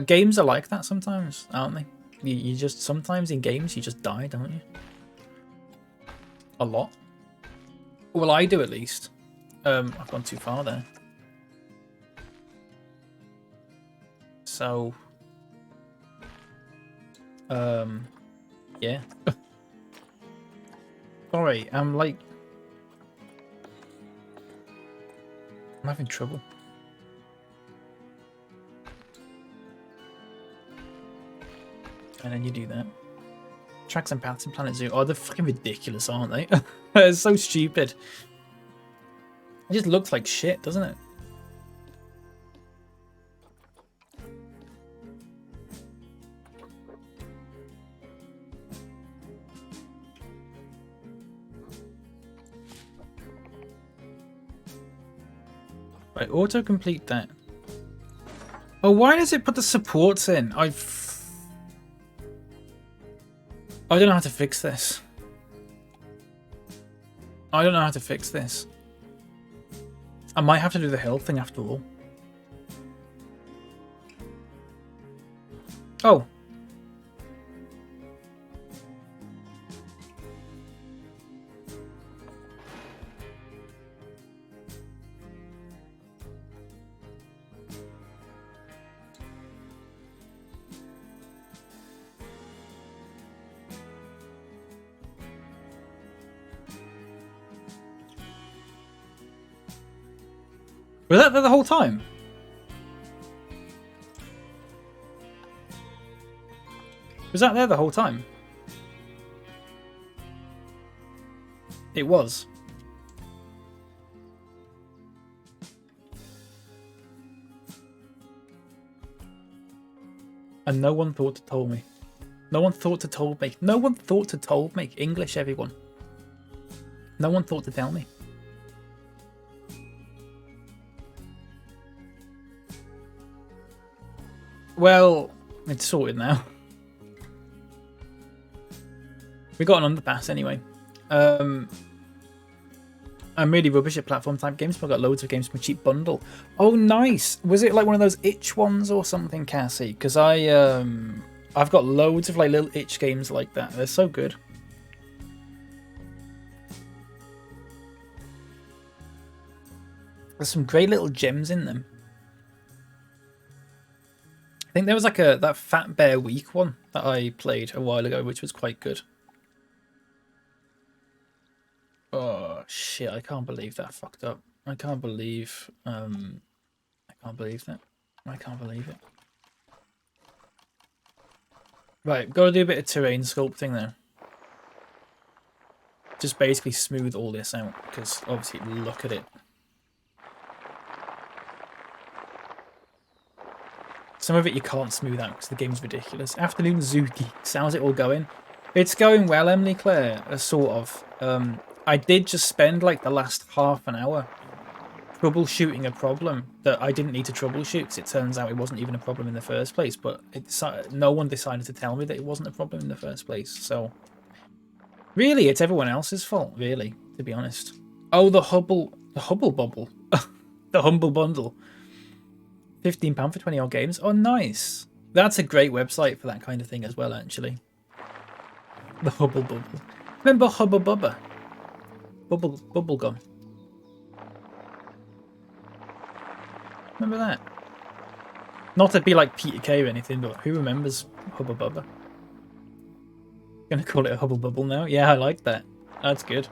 Games are like that sometimes, aren't they? You just sometimes in games you just die, don't you? A lot. Well, I do at least. I've gone too far there. So, yeah. Sorry, I'm having trouble. And then you do that. Tracks and paths in Planet Zoo. Oh, they're fucking ridiculous, aren't they? It's so stupid. It just looks like shit, doesn't it? Right, auto-complete that. Oh, why does it put the supports in? I don't know how to fix this. I don't know how to fix this. I might have to do the hill thing after all. Oh. Was that there the whole time? Was that there the whole time? It was. And no one thought to told me. No one thought to told me. No one thought to told me. English, everyone. No one thought to tell me. Well, it's sorted now. We got an underpass anyway. I'm really rubbish at platform type games, but I got loads of games from a cheap bundle. Oh, nice! Was it like one of those itch ones or something, Cassie? Because I've got loads of like little itch games like that. They're so good. There's some great little gems in them. I think there was like that Fat Bear Week one that I played a while ago, which was quite good. Oh shit! I can't believe that fucked up. I can't believe. I can't believe that. I can't believe it. Right, got to do a bit of terrain sculpting there. Just basically smooth all this out because obviously look at it. Some of it you can't smooth out because the game's ridiculous. Afternoon Zoo Geeks, how's it all going? It's going well, Emily Claire, sort of. I did just spend like the last half an hour troubleshooting a problem that I didn't need to troubleshoot because it turns out it wasn't even a problem in the first place, but no one decided to tell me that it wasn't a problem in the first place. So really, it's everyone else's fault, really, to be honest. Oh, the Hubble Bubble. The Humble Bundle. £15 for 20 odd games. Oh, nice. That's a great website for that kind of thing as well, actually. The Hubble Bubble. Remember Hubba Bubba? Bubblegum. Remember that? Not to be like Peter Kay or anything, but who remembers Hubba Bubba? Gonna call it a Hubble Bubble now. Yeah, I like that. That's good.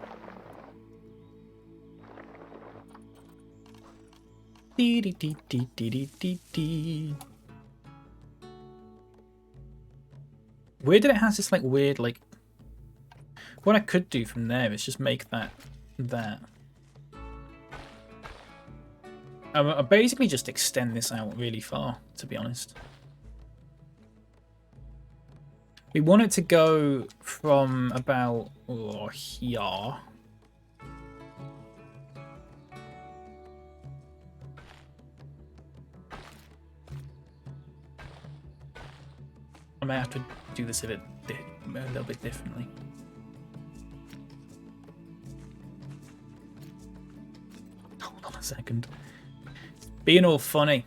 Dee dee dee dee dee dee dee. Weird that it has this like weird like. What I could do from there is just make that. I basically just extend this out really far, to be honest. We want it to go from about here. I may have to do this a little bit differently. Hold on a second. Being all funny.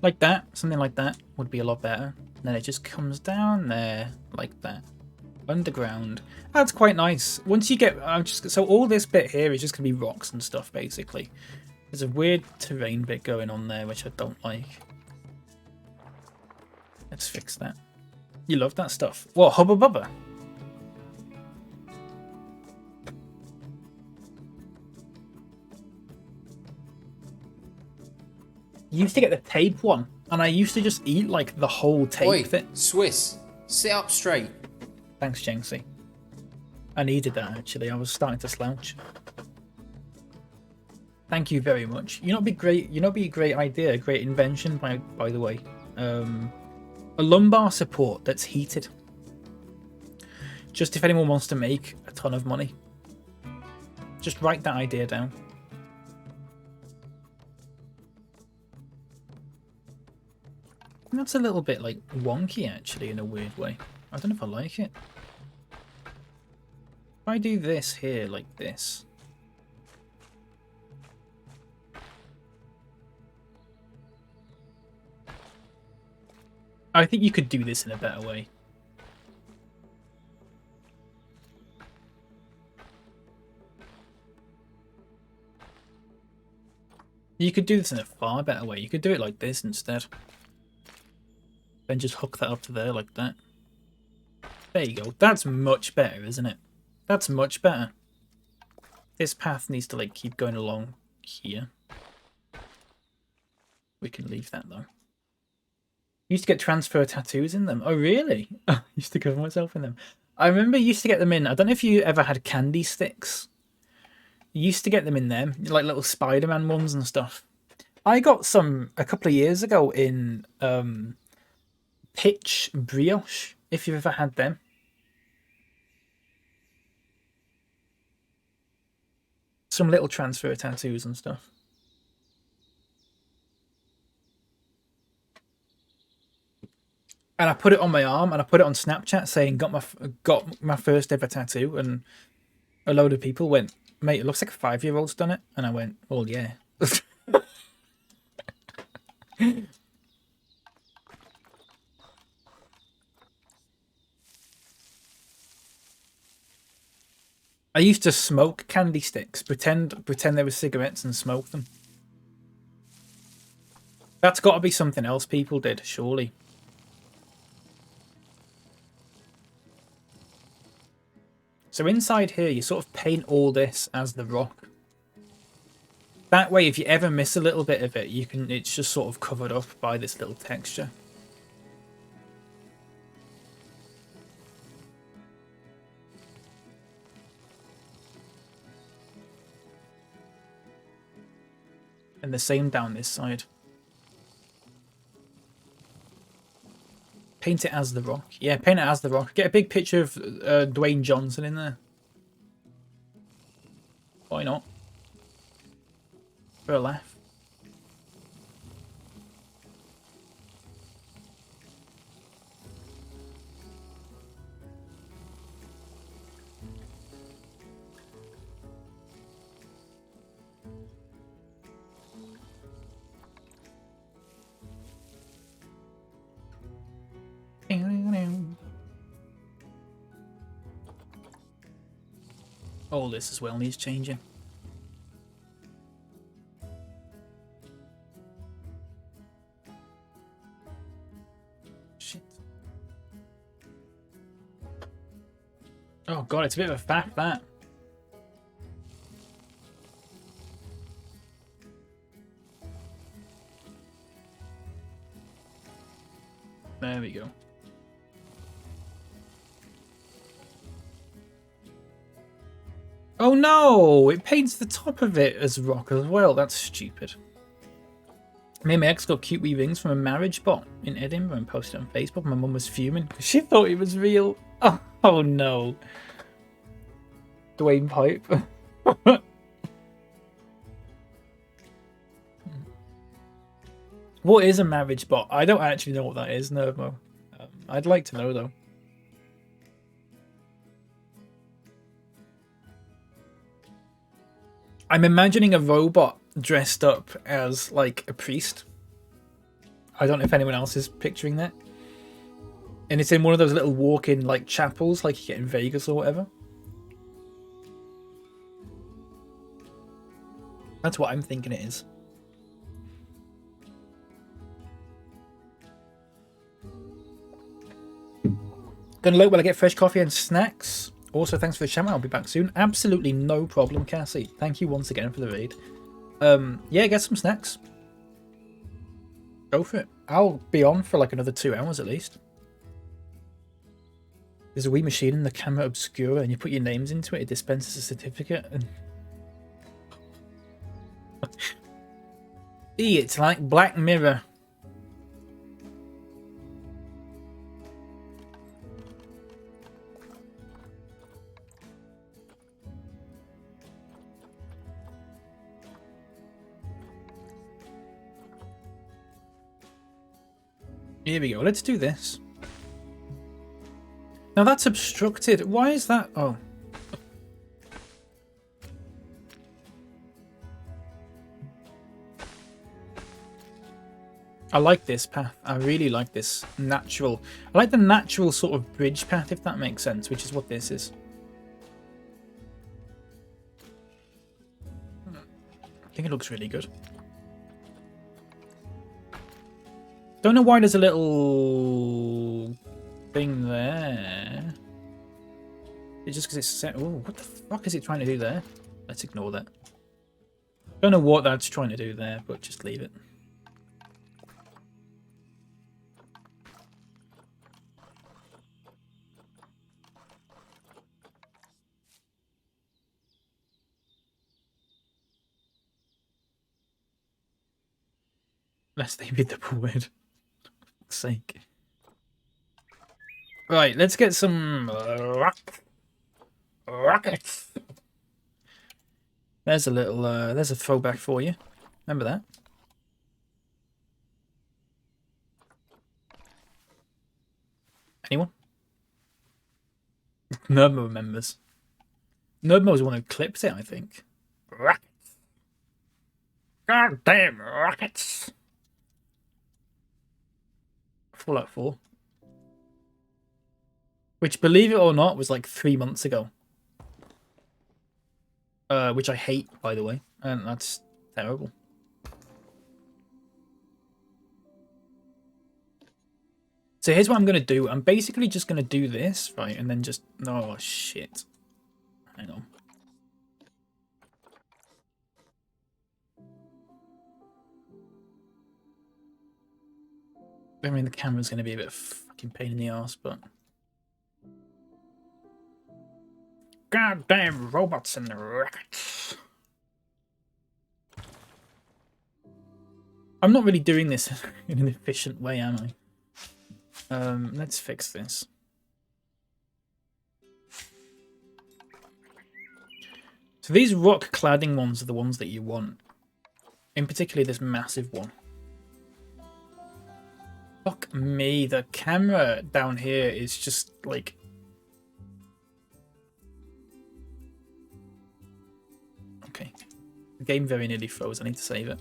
Like that, something like that would be a lot better. And then it just comes down there like that. Underground. That's quite nice. Once you get, so all this bit here is just gonna be rocks and stuff basically. There's a weird terrain bit going on there which I don't like. Let's fix that. You love that stuff. What, Hubba Bubba? You used to get the tape one, and I used to just eat like the whole tape. Oi, that... Swiss, sit up straight. Thanks, Jenksy. I needed that actually. I was starting to slouch. Thank you very much. You know, it'd be great. You know, it'd be a great idea, a great invention. By the way, a lumbar support that's heated. Just if anyone wants to make a ton of money, just write that idea down. That's a little bit like wonky actually in a weird way. I don't know if I like it. If I do this here like this. I think you could do this in a better way. You could do this in a far better way. You could do it like this instead. Then just hook that up to there like that. There you go. That's much better, isn't it? That's much better. This path needs to like keep going along here. We can leave that though. Used to get transfer tattoos in them. Oh really? I used to cover myself in them. I remember you used to get them in. I don't know if you ever had candy sticks. You used to get them in them, like little Spider-Man ones and stuff. I got some a couple of years ago in Pitch Brioche, if you've ever had them. Some little transfer tattoos and stuff. And I put it on my arm, and I put it on Snapchat saying got my first ever tattoo, and a load of people went, "Mate, it looks like a 5-year-old's done it," and I went, "Well, yeah." I used to smoke candy sticks, pretend they were cigarettes and smoke them. That's got to be something else people did, surely. So inside here, you sort of paint all this as the rock. That way, if you ever miss a little bit of it, it's just sort of covered up by this little texture. And the same down this side. Paint it as the rock. Yeah, paint it as the rock. Get a big picture of Dwayne Johnson in there. Why not? For a laugh. All this as well needs changing. Shit. Oh god, it's a bit of a faff, that. There we go. Oh no! It paints the top of it as rock as well. That's stupid. Me and my ex got cute wee rings from a marriage bot in Edinburgh and posted it on Facebook. My mum was fuming because she thought it was real. Oh no. Dwayne Pipe. What is a marriage bot? I don't actually know what that is, Nervo. I'd like to know though. I'm imagining a robot dressed up as like a priest. I don't know if anyone else is picturing that. And it's in one of those little walk-in like chapels like you get in Vegas or whatever. That's what I'm thinking it is. Gonna look while I get fresh coffee and snacks. Also, thanks for the shout out. I'll be back soon. Absolutely no problem, Cassie. Thank you once again for the raid. Yeah, get some snacks. Go for it. I'll be on for like another 2 hours at least. There's a wee machine in the camera obscura and you put your names into it. It dispenses a certificate. And... it's like Black Mirror. Here we go. Let's do this. Now that's obstructed. Why is that? Oh. I like this path. I really like this natural. I like the natural sort of bridge path, if that makes sense, which is what this is. I think it looks really good. Don't know why there's a little thing there. It's just because it's set. Oh, what the fuck is it trying to do there? Let's ignore that. Don't know what that's trying to do there, but just leave it. Lest they be double weird. For fuck's sake. Right, let's get some rockets. There's a little, there's a throwback for you. Remember that? Anyone? Nerdmo remembers. Nerdmo was the one who clipped it, I think. Rockets. Goddamn rockets. Fallout 4. Which, believe it or not, was like 3 months ago. Which I hate, by the way. And that's terrible. So here's what I'm going to do. I'm basically just going to do this, right? And then just... Oh, shit. Hang on. I mean, the camera's going to be a bit of a fucking pain in the arse, but... Goddamn robots and rockets. I'm not really doing this in an efficient way, am I? Let's fix this. So these rock cladding ones are the ones that you want. In particular, this massive one. Fuck me, the camera down here is just like... Okay. The game very nearly froze. I need to save it.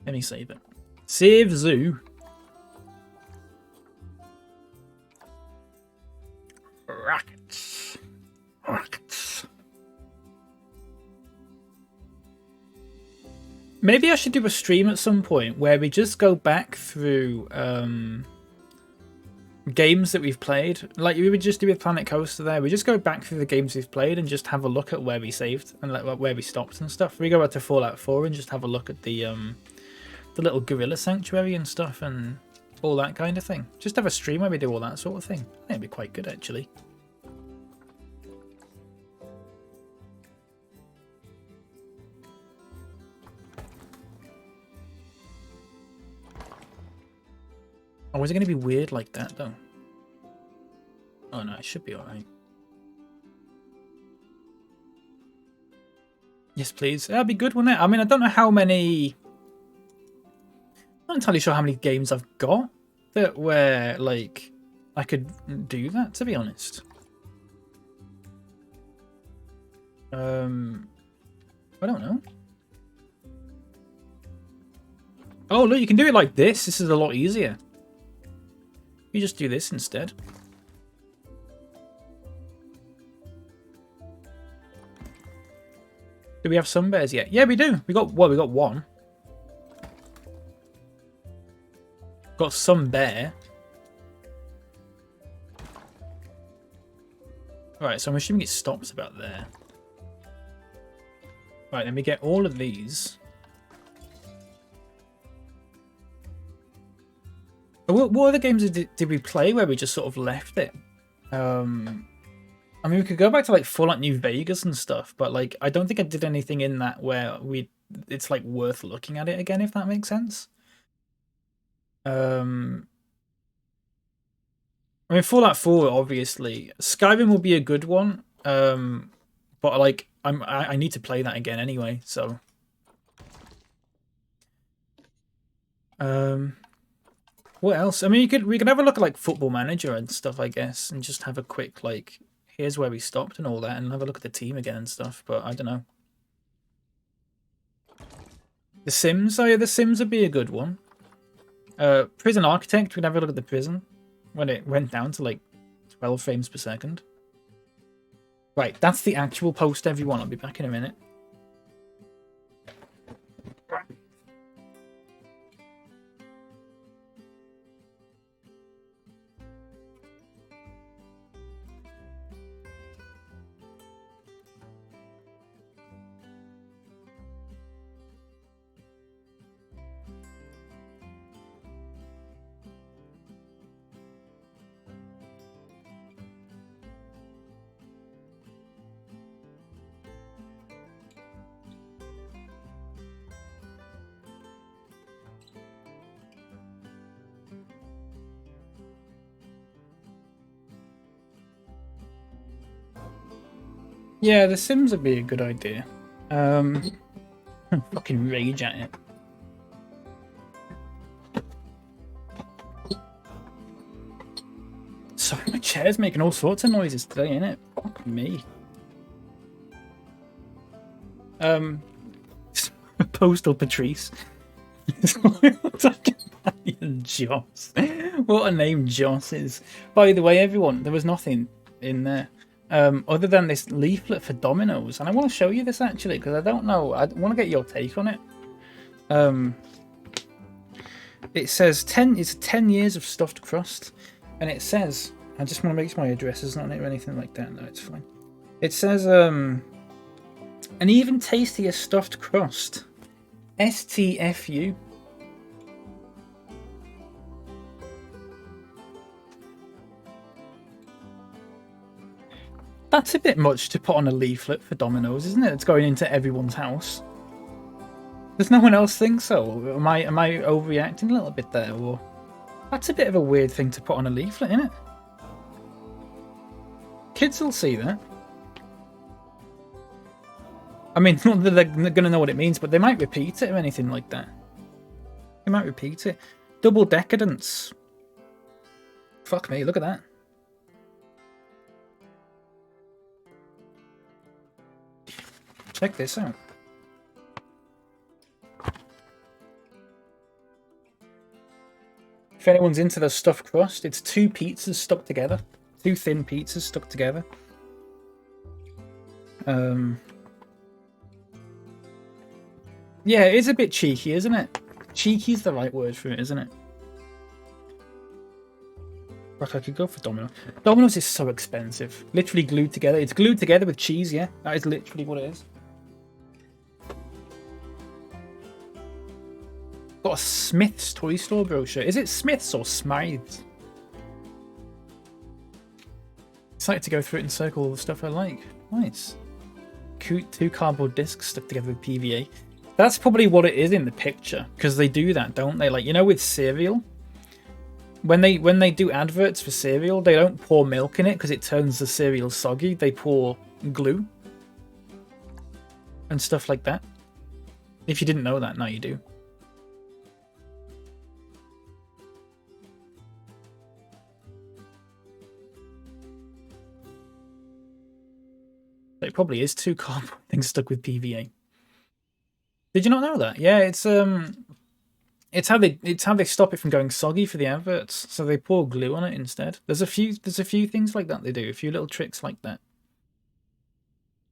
Let me save it. Save Zoo. Rockets. Rockets. Maybe I should do a stream at some point where we just go back through games that we've played. Like we would just do with Planet Coaster there. We just go back through the games we've played and just have a look at where we saved and like where we stopped and stuff. We go back to Fallout 4 and just have a look at the little gorilla sanctuary and stuff and all that kind of thing. Just have a stream where we do all that sort of thing. I think it'd be quite good actually. Oh, is it going to be weird like that, though? Oh, no, it should be alright. Yes, please. That'd be good, wouldn't it? I mean, I don't know how many... I'm not entirely sure how many games I've got that where, like, I could do that, to be honest. I don't know. Oh, look, you can do it like this. This is a lot easier. You just do this instead. Do we have some bears yet? Yeah, we do. We got one. Got some bear. Alright, so I'm assuming it stops about there. Right, then we get all of these. What other games did we play where we just sort of left it? I mean, we could go back to like Fallout New Vegas and stuff, but like I don't think I did anything in that where it's like worth looking at it again, if that makes sense. I mean, Fallout 4 obviously. Skyrim will be a good one, but like I need to play that again anyway, so. What else? I mean, we could have a look at like Football Manager and stuff, I guess, and just have a quick like, here's where we stopped and all that, and have a look at the team again and stuff. But I don't know. The Sims, oh yeah, The Sims would be a good one. Prison Architect, we'd have a look at the prison when it went down to like 12 frames per second. Right, that's the actual post, everyone. I'll be back in a minute. Yeah, The Sims would be a good idea. Fucking rage at it. Sorry, my chair's making all sorts of noises today, innit? Fuck me. Postal Patrice. Joss. What a name Joss is. By the way, everyone, there was nothing in there other than this leaflet for Domino's, and I want to show you this actually because I don't know. I want to get your take on it. It says 10 years of stuffed crust, and it says, I just want to make sure my address isn't on it or anything like that. No, it's fine. It says an even tastier stuffed crust. STFU. That's a bit much to put on a leaflet for Domino's, isn't it? It's going into everyone's house. Does no one else think so? Am I overreacting a little bit there? Or that's a bit of a weird thing to put on a leaflet, isn't it? Kids will see that. I mean, not that they're going to know what it means, but they might repeat it or anything like that. They might repeat it. Double decadence. Fuck me, look at that. Check this out. If anyone's into the stuffed crust, it's 2 pizzas stuck together. 2 thin pizzas stuck together. Yeah, it is a bit cheeky, isn't it? Cheeky's the right word for it, isn't it? Fuck, I could go for Domino's. Domino's is so expensive. Literally glued together. It's glued together with cheese, yeah? That is literally what it is. Got a Smith's toy store brochure. Is it Smith's or Smythe's? Excited to go through it and circle all the stuff I like. Nice. 2 cardboard discs stuck together with PVA. That's probably what it is in the picture, because they do that, don't they? Like, you know, with cereal, when they do adverts for cereal, they don't pour milk in it because it turns the cereal soggy. They pour glue and stuff like that. If you didn't know that, now you do. It probably is 2 cardboard things stuck with PVA. Did you not know that? Yeah, it's how they stop it from going soggy for the adverts. So they pour glue on it instead. There's a few things like that they do. A few little tricks like that.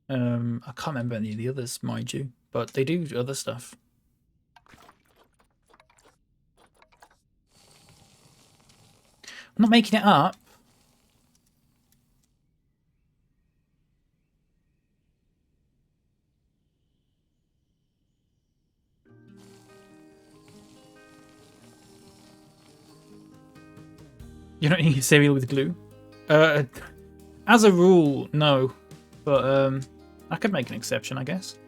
I can't remember any of the others, mind you, but they do other stuff. I'm not making it up. You're not eating cereal with glue? As a rule, no. But I could make an exception, I guess.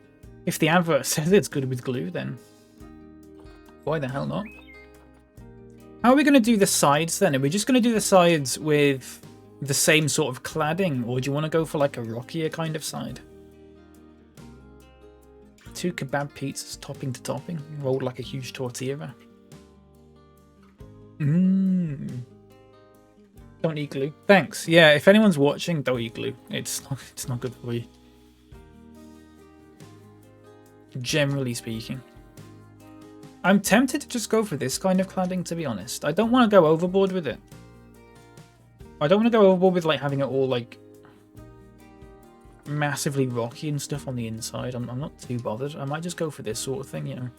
If the advert says it's good with glue, then why the hell not? How are we going to do the sides then? Are we just going to do the sides with the same sort of cladding, or do you want to go for like a rockier kind of side? 2 kebab pizzas, topping to topping, rolled like a huge tortilla wrap. Don't eat glue. Thanks. Yeah, if anyone's watching, don't eat glue. It's not good for you. Generally speaking. I'm tempted to just go for this kind of cladding, to be honest. I don't want to go overboard with it. I don't want to go overboard with like having it all like massively rocky and stuff on the inside. I'm not too bothered. I might just go for this sort of thing, you know.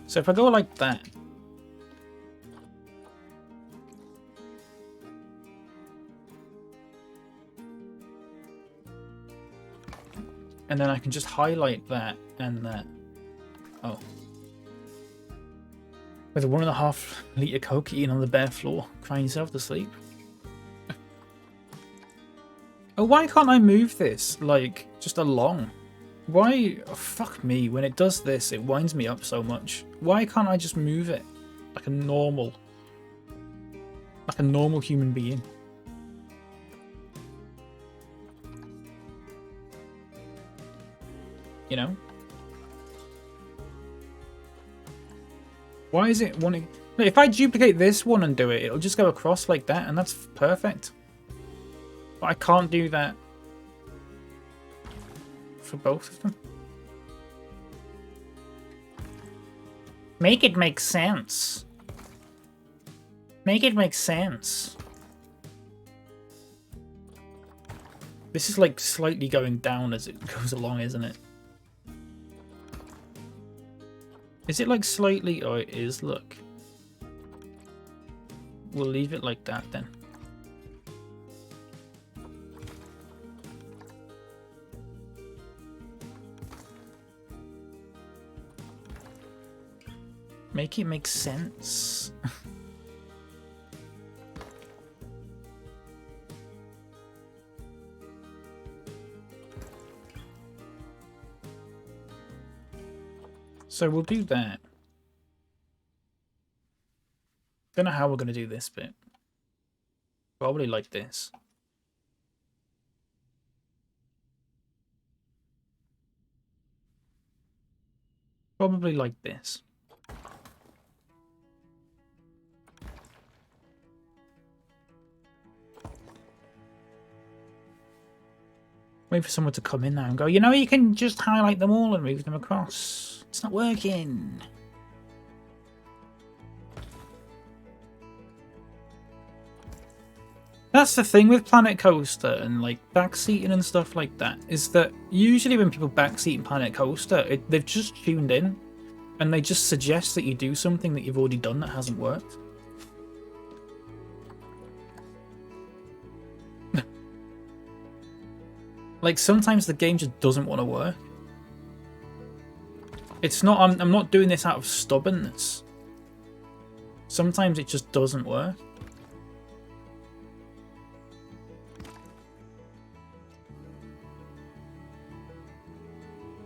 So if I go like that, and then I can just highlight that and that. Oh. With a 1.5 litre Coke eating on the bare floor, crying yourself to sleep. Oh, why can't I move this, like, just along? Why? Oh, fuck me, when it does this, it winds me up so much. Why can't I just move it? Like a normal human being? You know? Why is it wanting... If I duplicate this one and do it, it'll just go across like that, and that's perfect. But I can't do that for both of them. Make it make sense. Make it make sense. This is like slightly going down as it goes along, isn't it? Is it like slightly? Oh, it is, look. We'll leave it like that then. Make it make sense. So we'll do that. Don't know how we're going to do this bit. Probably like this. Probably like this. Wait for someone to come in now and go, you know, you can just highlight them all and move them across. It's not working. That's the thing with Planet Coaster and like backseating and stuff like that, is that usually when people backseat in Planet Coaster, they've just tuned in and they just suggest that you do something that you've already done that hasn't worked. Like sometimes the game just doesn't want to work. It's not, I'm not doing this out of stubbornness. Sometimes it just doesn't work.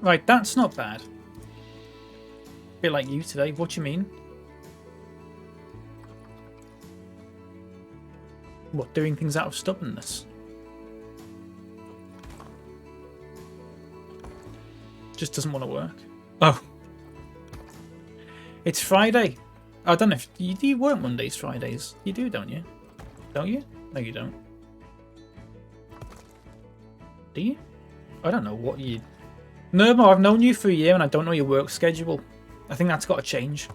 Right, that's not bad. Bit like you today, what do you mean? What, doing things out of stubbornness? Just doesn't want to work. Oh. It's Friday. I don't know if you do work Mondays, Fridays. You do, don't you? Don't you? No, you don't. Do you? I don't know what you... Nermo, I've known you for a year and I don't know your work schedule. I think that's got to change.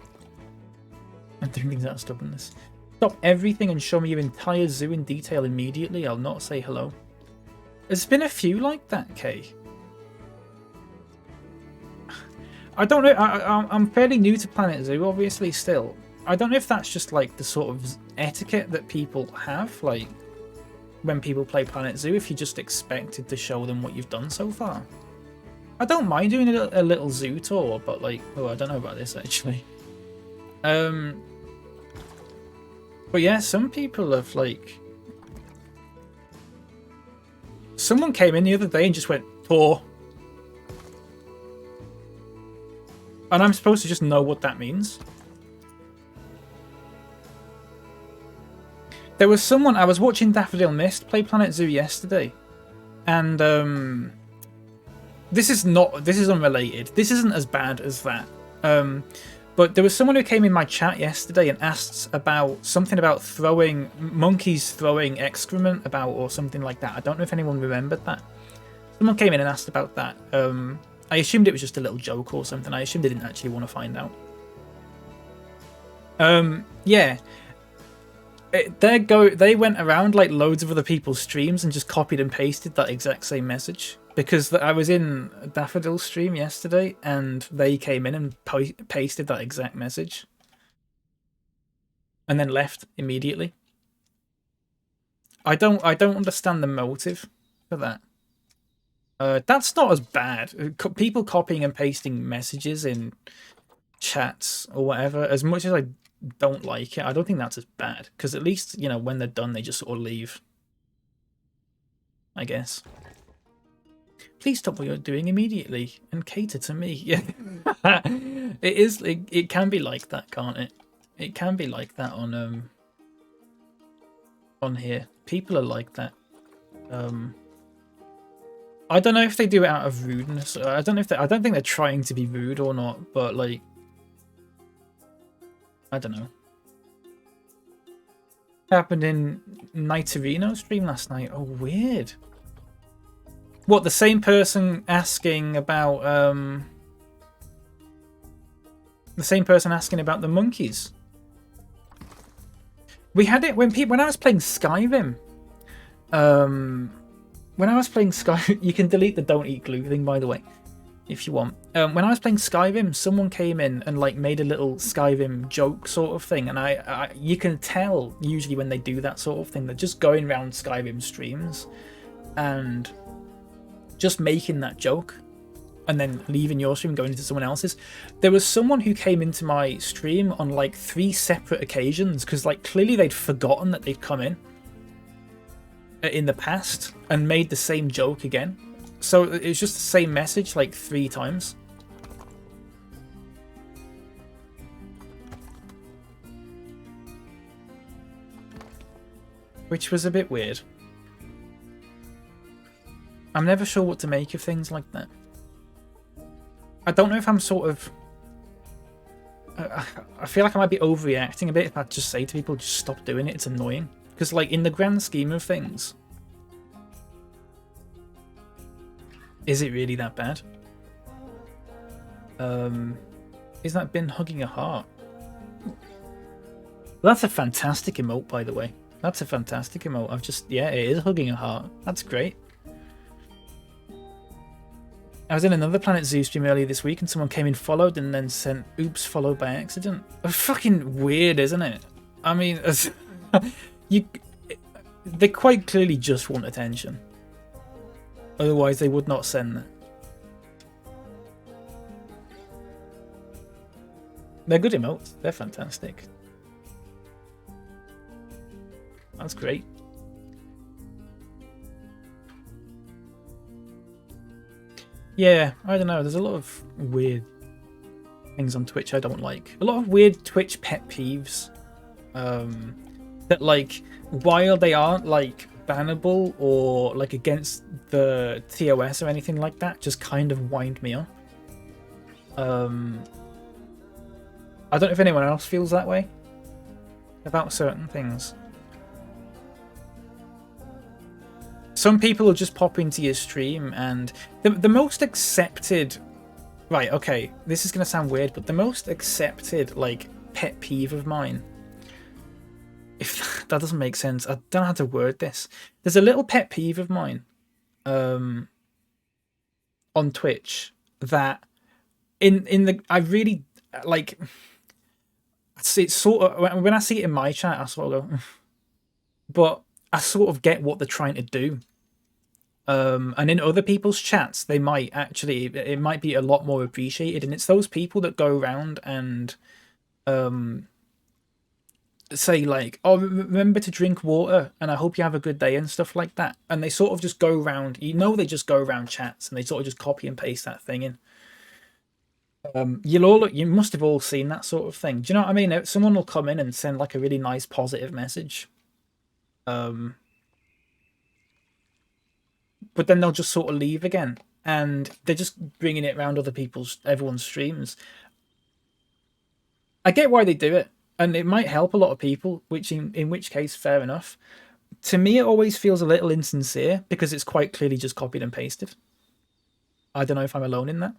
I'm doing things out of stubbornness. Stop everything and show me your entire zoo in detail immediately. I'll not say hello. There's been a few like that, Kay. I don't know. I'm fairly new to Planet Zoo, obviously, still. I don't know if that's just like the sort of etiquette that people have, like when people play Planet Zoo, if you're just expected to show them what you've done so far. I don't mind doing a little zoo tour, but like, oh, I don't know about this actually. But yeah, some people have like... Someone came in the other day and just went, tour. And I'm supposed to just know what that means. There was someone, I was watching Daffodil Mist play Planet Zoo yesterday. And this is unrelated. This isn't as bad as that. But there was someone who came in my chat yesterday and asked about something about throwing, monkeys throwing excrement about or something like that. I don't know if anyone remembered that. Someone came in and asked about that. I assumed it was just a little joke or something. I assumed they didn't actually want to find out. Yeah. They went around like loads of other people's streams and just copied and pasted that exact same message. Because I was in Daffodil's stream yesterday and they came in and pasted that exact message. And then left immediately. I don't understand the motive for that. That's not as bad. People copying and pasting messages in chats or whatever, as much as I don't like it, I don't think that's as bad. Because at least, you know, when they're done, they just sort of leave. I guess. Please stop what you're doing immediately and cater to me. Yeah, it can be like that, can't it? It can be like that on here. People are like that. I don't know if they do it out of rudeness. I don't know if I don't think they're trying to be rude or not, but like, I don't know. Happened in Nighterino stream last night. Oh, weird. What, the same person asking about the monkeys? We had it when I was playing Skyrim. When I was playing Skyrim, you can delete the don't eat glue thing, by the way, if you want. When I was playing Skyrim, someone came in and like made a little Skyrim joke sort of thing, and you can tell usually when they do that sort of thing, they're just going around Skyrim streams and just making that joke and then leaving your stream and going into someone else's. There was someone who came into my stream on like 3 separate occasions because like clearly they'd forgotten that they'd come in the past and made the same joke again. So it was just the same message like 3 times. Which was a bit weird. I'm never sure what to make of things like that. I don't know if I'm sort of... I feel like I might be overreacting a bit if I just say to people, just stop doing it, it's annoying. Because like in the grand scheme of things, is it really that bad? Is that bin hugging a heart? That's a fantastic emote, by the way. That's a fantastic emote. Yeah, it is hugging a heart. That's great. I was in another Planet Zoo stream earlier this week and someone came in, followed, and then sent oops followed by accident. Fucking weird, isn't it? I mean, they quite clearly just want attention. Otherwise they would not send that. They're good emotes. They're fantastic. That's great. Yeah, I don't know. There's a lot of weird things on Twitch I don't like. A lot of weird Twitch pet peeves. That like, while they aren't like bannable or like against the TOS or anything like that, just kind of wind me up. I don't know if anyone else feels that way about certain things. Some people will just pop into your stream and the most accepted... Right, okay, this is going to sound weird, but the most accepted, like, pet peeve of mine, if that doesn't make sense, I don't know how to word this. There's a little pet peeve of mine on Twitch that I really, like, it's sort of, when I see it in my chat, I sort of go, but I sort of get what they're trying to do. And in other people's chats, they might actually, it might be a lot more appreciated. And it's those people that go around and say like, oh, remember to drink water and I hope you have a good day and stuff like that. And they sort of just go around, they just go around chats and they sort of just copy and paste that thing in. You must have all seen that sort of thing. Do you know what I mean? Someone will come in and send like a really nice positive message. But then they'll just sort of leave again, and they're just bringing it around everyone's streams. I get why they do it, and it might help a lot of people, in which case, fair enough. To me, it always feels a little insincere because it's quite clearly just copied and pasted. I don't know if I'm alone in that.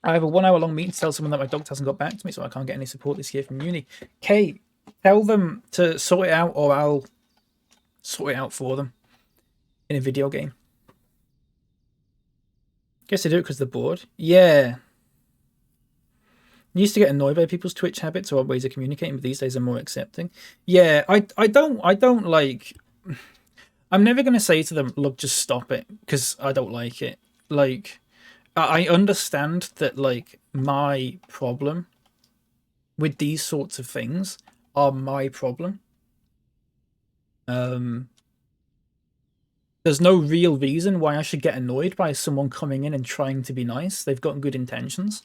I have a 1 hour long meeting to tell someone that my doctor hasn't got back to me, so I can't get any support this year from uni. Kate, tell them to sort it out, or I'll sort it out for them in a video game. Guess they do it because they're bored. Yeah. I used to get annoyed by people's Twitch habits or odd ways of communicating, but these days I'm more accepting. Yeah, I don't like... I'm never going to say to them, look, just stop it, because I don't like it. Like, I understand that, like, my problem with these sorts of things are my problem. There's no real reason why I should get annoyed by someone coming in and trying to be nice. They've got good intentions.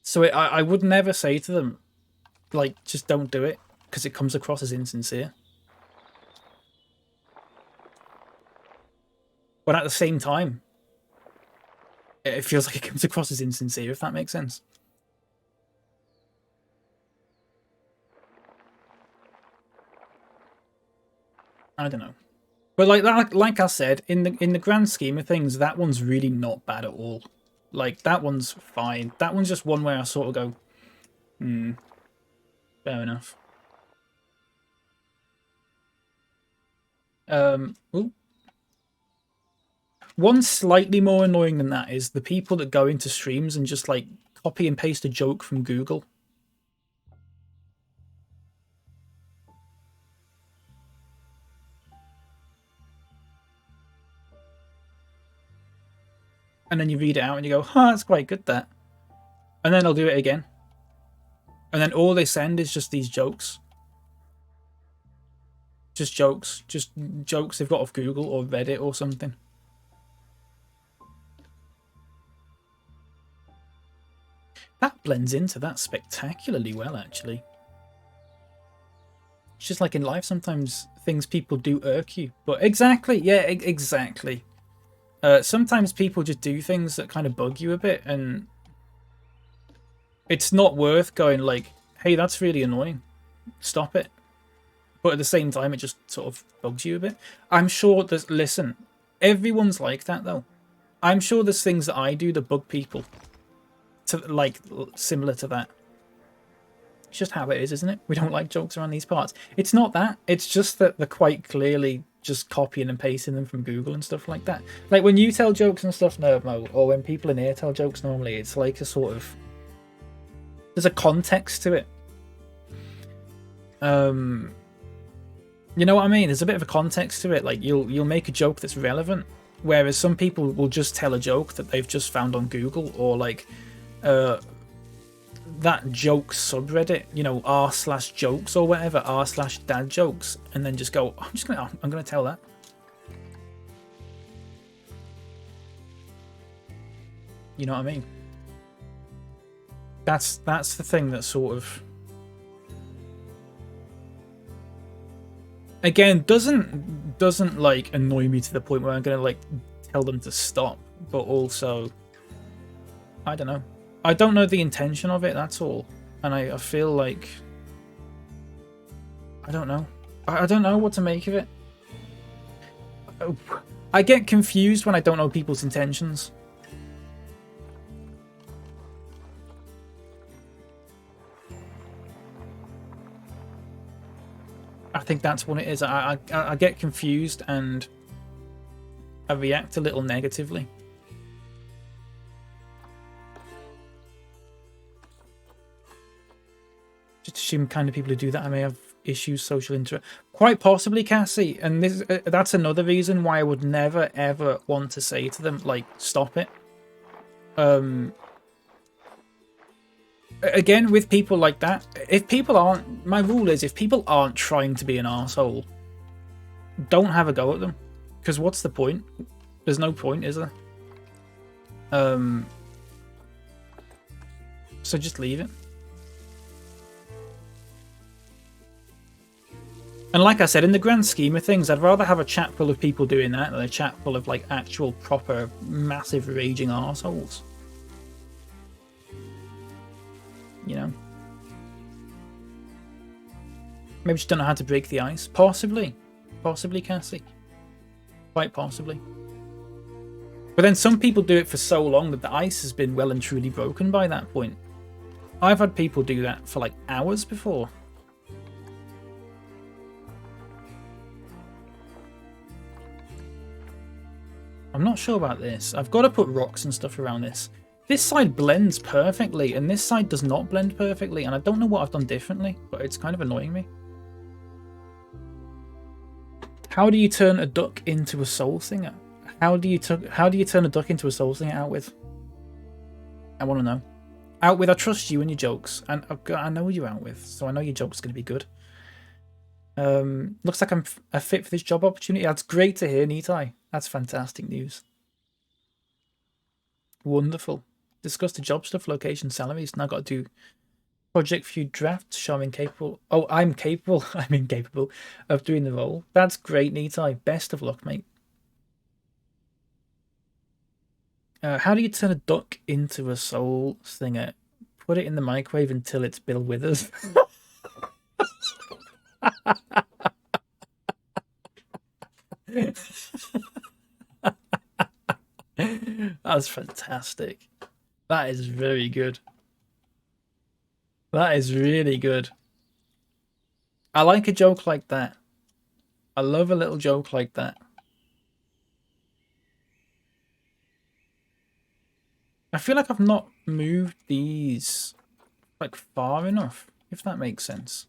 So I would never say to them, like, just don't do it. because it comes across as insincere. But at the same time, it feels like it comes across as insincere, if that makes sense. I don't know. But like I said, in the grand scheme of things, that one's really not bad at all. Like, that one's fine. That one's just one where I sort of go, fair enough. Ooh. One slightly more annoying than that is the people that go into streams and just like copy and paste a joke from Google. And then you read it out and you go, huh, that's quite good, that. And then they'll do it again. And then all they send is just these jokes. Just jokes. Just jokes they've got off Google or Reddit or something. That blends into that spectacularly well, actually. It's just like in life, sometimes things people do irk you. But exactly, yeah, exactly. Sometimes people just do things that kind of bug you a bit, and it's not worth going like, hey, that's really annoying. Stop it. But at the same time, it just sort of bugs you a bit. I'm sure there's... Listen, everyone's like that, though. I'm sure there's things that I do that bug people. Like, similar to that. It's just how it is, isn't it? We don't like jokes around these parts. It's not that. It's just that they're quite clearly just copying and pasting them from Google and stuff like that. Like, when you tell jokes and stuff, Mo, or when people in here tell jokes normally, it's like a sort of... There's a context to it. You know what I mean? There's a bit of a context to it. Like, you'll make a joke that's relevant, whereas some people will just tell a joke that they've just found on Google, or like that joke subreddit, you know, r/jokes or whatever, r/dad jokes, and then just go, I'm gonna tell that. You know what I mean? That's the thing that sort of, again, doesn't like annoy me to the point where I'm gonna like tell them to stop, but also, I don't know. I don't know the intention of it, that's all. And I feel like, I don't know. I don't know what to make of it. I get confused when I don't know people's intentions. I think that's what it is. I get confused and I react a little negatively. Just assume kind of people who do that I may have issues, social interaction. Quite possibly, Cassie. And this that's another reason why I would never ever want to say to them, like, stop it. Again, with people like that, if people aren't, my rule is, if people aren't trying to be an arsehole, don't have a go at them. Because what's the point? There's no point, is there? So just leave it. And like I said, in the grand scheme of things, I'd rather have a chat full of people doing that than a chat full of like actual proper massive raging arseholes. You know? Maybe just don't know how to break the ice. Possibly. Possibly, Cassie. Quite possibly. But then some people do it for so long that the ice has been well and truly broken by that point. I've had people do that for like hours before. I'm not sure about this. I've got to put rocks and stuff around this. This side blends perfectly, and this side does not blend perfectly, and I don't know what I've done differently, but it's kind of annoying me. How do you turn a duck into a soul singer? How do you turn a duck into a soul singer out with? I want to know. Out with, I trust you and your jokes, and I know you're out with, so I know your joke's going to be good. Looks like I'm a fit for this job opportunity. That's great to hear, Nitai. That's fantastic news. Wonderful. Discuss the job stuff, location, salaries. Now got to do Project View draft showing capable. Oh, I'm capable. I'm incapable of doing the role. That's great, Nitai. Best of luck, mate. How do you turn a duck into a soul singer? Put it in the microwave until it's Bill Withers. That's fantastic. That is very good. That is really good. I like a joke like that. I love a little joke like that. I feel like I've not moved these like far enough, if that makes sense.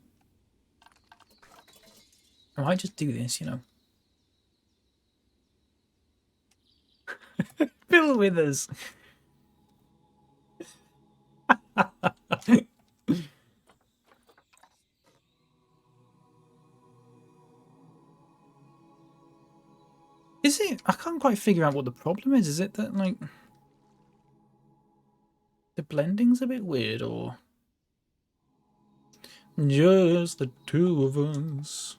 I might just do this, you know. Bill Withers. Is it? I can't quite figure out what the problem is. Is it that, like, the blending's a bit weird, or just the two of us?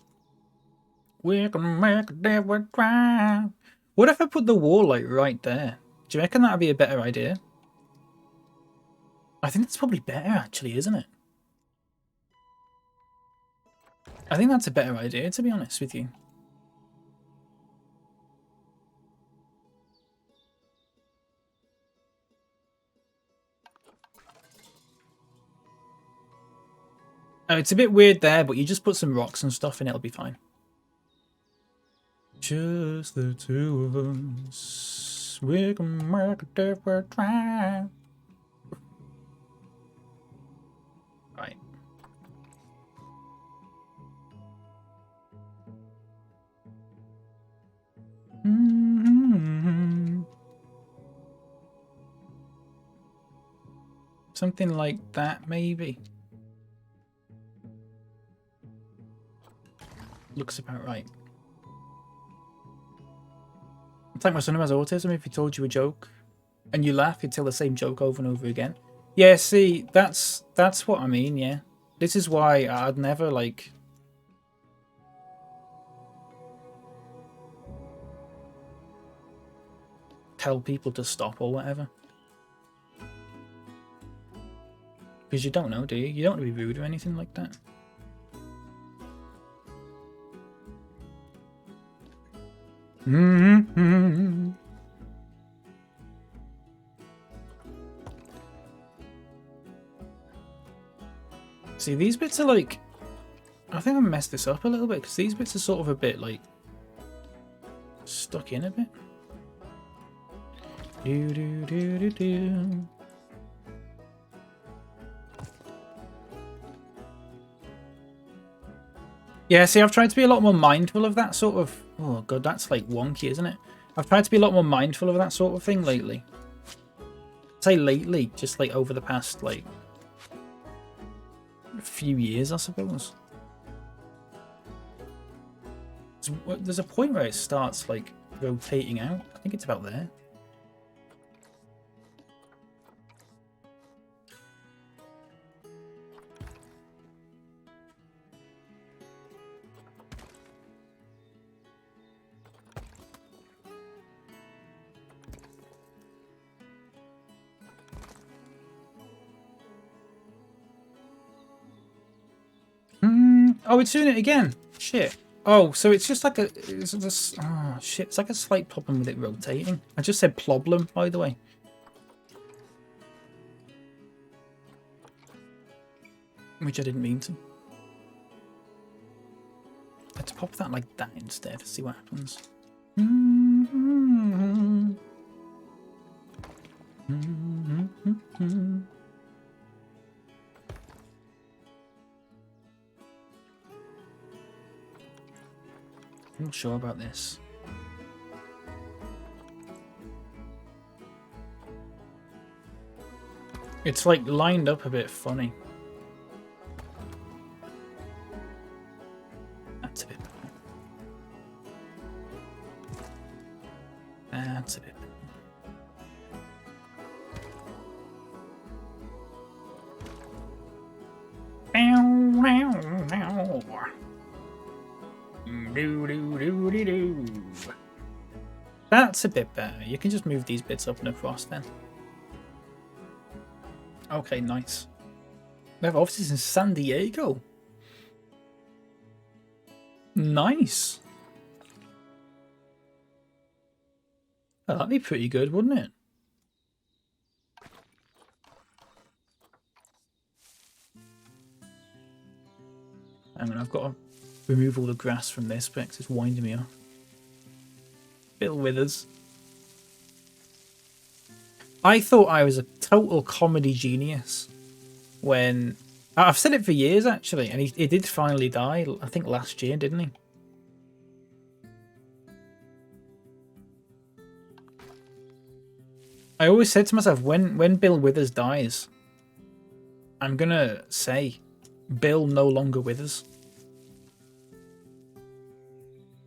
We can make a devil cry. What if I put the wall, like, right there? Do you reckon that would be a better idea? I think that's probably better, actually, isn't it? I think that's a better idea, to be honest with you. Oh, it's a bit weird there, but you just put some rocks and stuff and it'll be fine. Just the two of us. We can make a different try. Right. Something like that, maybe. Looks about right. It's like my son who has autism. If he told you a joke and you laugh, he'd tell the same joke over and over again. Yeah, see, that's what I mean, yeah. This is why I'd never, like, tell people to stop or whatever. Because you don't know, do you? You don't want to be rude or anything like that. See, these bits are like... I think I messed this up a little bit, because these bits are sort of a bit, like, stuck in a bit. Yeah, see, I've tried to be a lot more mindful of that sort of... Oh, God, that's, like, wonky, isn't it? I've tried to be a lot more mindful of that sort of thing lately. I'd say lately, just, like, over the past, like, few years, I suppose. There's a point where it starts, like, rotating out. I think it's about there. Oh, it's doing it again. Shit. Oh, so it's just like a... It's just, oh, shit. It's like a slight problem with it rotating. I just said problem, by the way. Which I didn't mean to. Let's pop that like that instead. See what happens. I'm not sure about this. It's like lined up a bit funny. That's a bit better. That's a bit better. That's a bit better. You can just move these bits up and across then. Okay, nice. We have offices in San Diego. Nice. Oh, that'd be pretty good, wouldn't it? Hang on, I've got to remove all the grass from this because it's winding me up. Bill Withers. I thought I was a total comedy genius when... I've said it for years, actually, and he did finally die, I think last year, didn't he? I always said to myself, when Bill Withers dies, I'm going to say, Bill no longer Withers.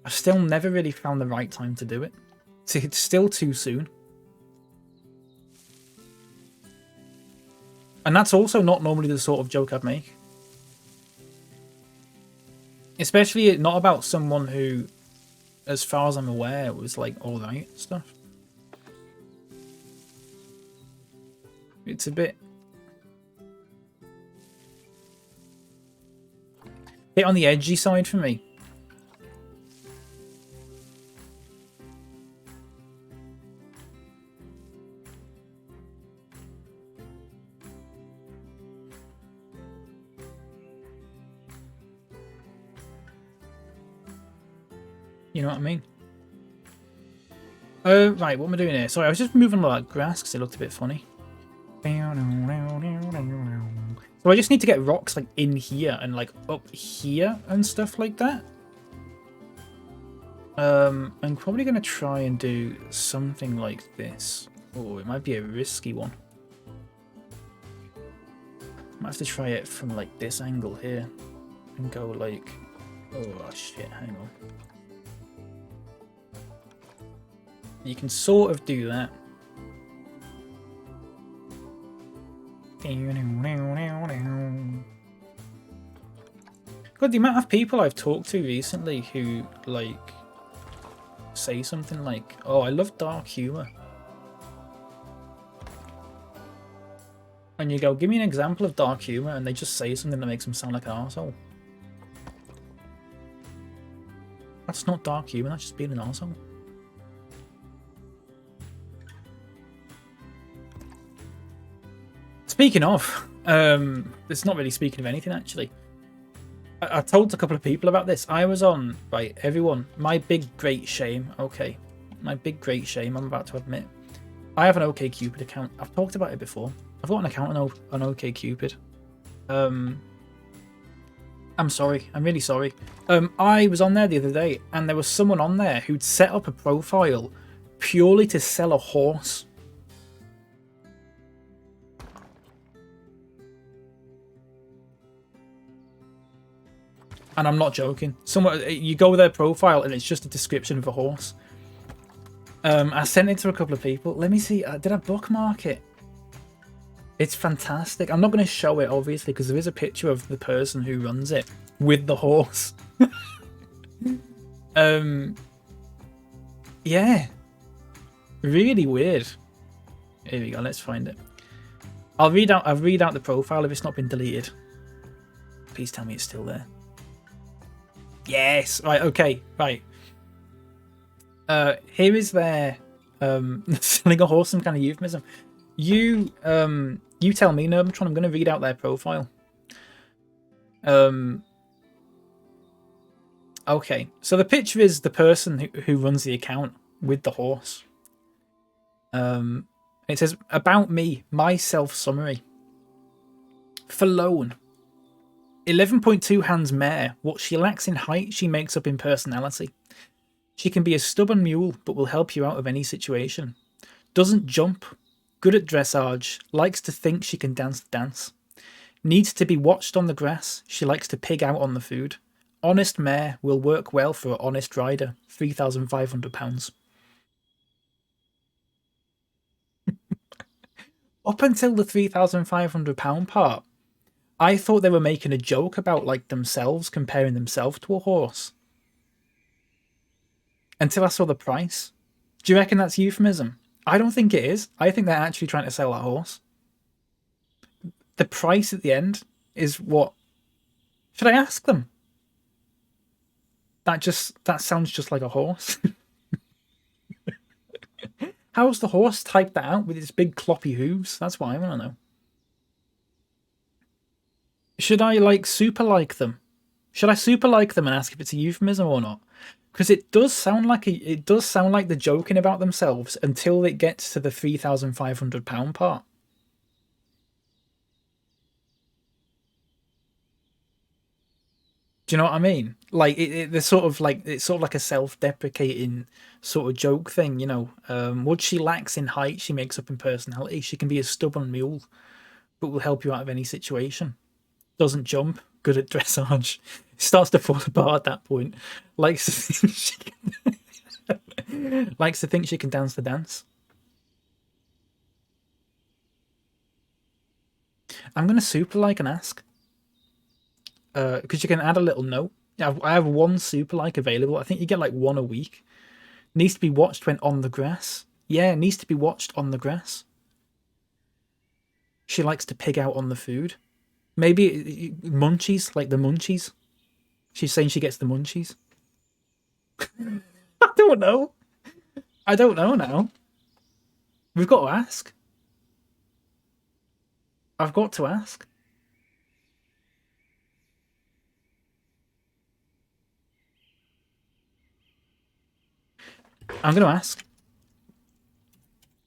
I've still never really found the right time to do it. It's still too soon. And that's also not normally the sort of joke I'd make. Especially not about someone who, as far as I'm aware, was like alright stuff. It's a bit on the edgy side for me. You know what I mean? Right, what am I doing here? Sorry, I was just moving all that grass because it looked a bit funny. So I just need to get rocks like in here and like up here and stuff like that. I'm probably going to try and do something like this. Oh, it might be a risky one. Might have to try it from like this angle here and go like, oh shit, hang on. You can sort of do that. God, the amount of people I've talked to recently who like say something like, oh, I love dark humor. And you go, give me an example of dark humor, and they just say something that makes them sound like an arsehole. That's not dark humor, that's just being an arsehole. Speaking of, it's not really speaking of anything actually. I told a couple of people about this. I was on, right, everyone, my big great shame, okay. My big great shame, I'm about to admit. I have an OkCupid account. I've talked about it before. I've got an account on OkCupid. I'm sorry. I'm really sorry. I was on there the other day and there was someone on there who'd set up a profile purely to sell a horse. And I'm not joking. You go with their profile and it's just a description of a horse. I sent it to a couple of people. Let me see. Did I bookmark it? It's fantastic. I'm not going to show it, obviously, because there is a picture of the person who runs it with the horse. Yeah. Really weird. Here we go. Let's find it. I'll read out the profile if it's not been deleted. Please tell me it's still there. Yes. Right. Okay. Right. Here is their selling a horse, some kind of euphemism. You tell me, Nermatron. I'm going to read out their profile. Okay. So the picture is the person who runs the account with the horse. It says about me, my self summary. For loan. 11.2 hands mare. What she lacks in height, she makes up in personality. She can be a stubborn mule, but will help you out of any situation. Doesn't jump. Good at dressage. Likes to think she can dance the dance. Needs to be watched on the grass. She likes to pig out on the food. Honest mare. Will work well for an honest rider. £3,500. Up until the £3,500 part, I thought they were making a joke about like themselves, comparing themselves to a horse. Until I saw the price. Do you reckon that's euphemism? I don't think it is. I think they're actually trying to sell that horse. The price at the end is what... Should I ask them? That sounds just like a horse. How's the horse typed that out with its big cloppy hooves? That's what I want to know. Should I like super like them? Should I super like them and ask if it's a euphemism or not? Because it does sound like they're joking about themselves until it gets to the £3,500 part. Do you know what I mean? Like they're sort of like a self-deprecating sort of joke thing, you know. What she lacks in height, she makes up in personality. She can be a stubborn mule, but will help you out of any situation. Doesn't jump, good at dressage. Starts to fall apart at that point. Likes to think she can dance the dance. I'm gonna super like and ask. Because you can add a little note. I have one super like available. I think you get like one a week. Needs to be watched when on the grass. Yeah, needs to be watched on the grass. She likes to pig out on the food. Maybe munchies, like the munchies. She's saying she gets the munchies. I don't know. I don't know now. We've got to ask. I've got to ask. I'm going to ask.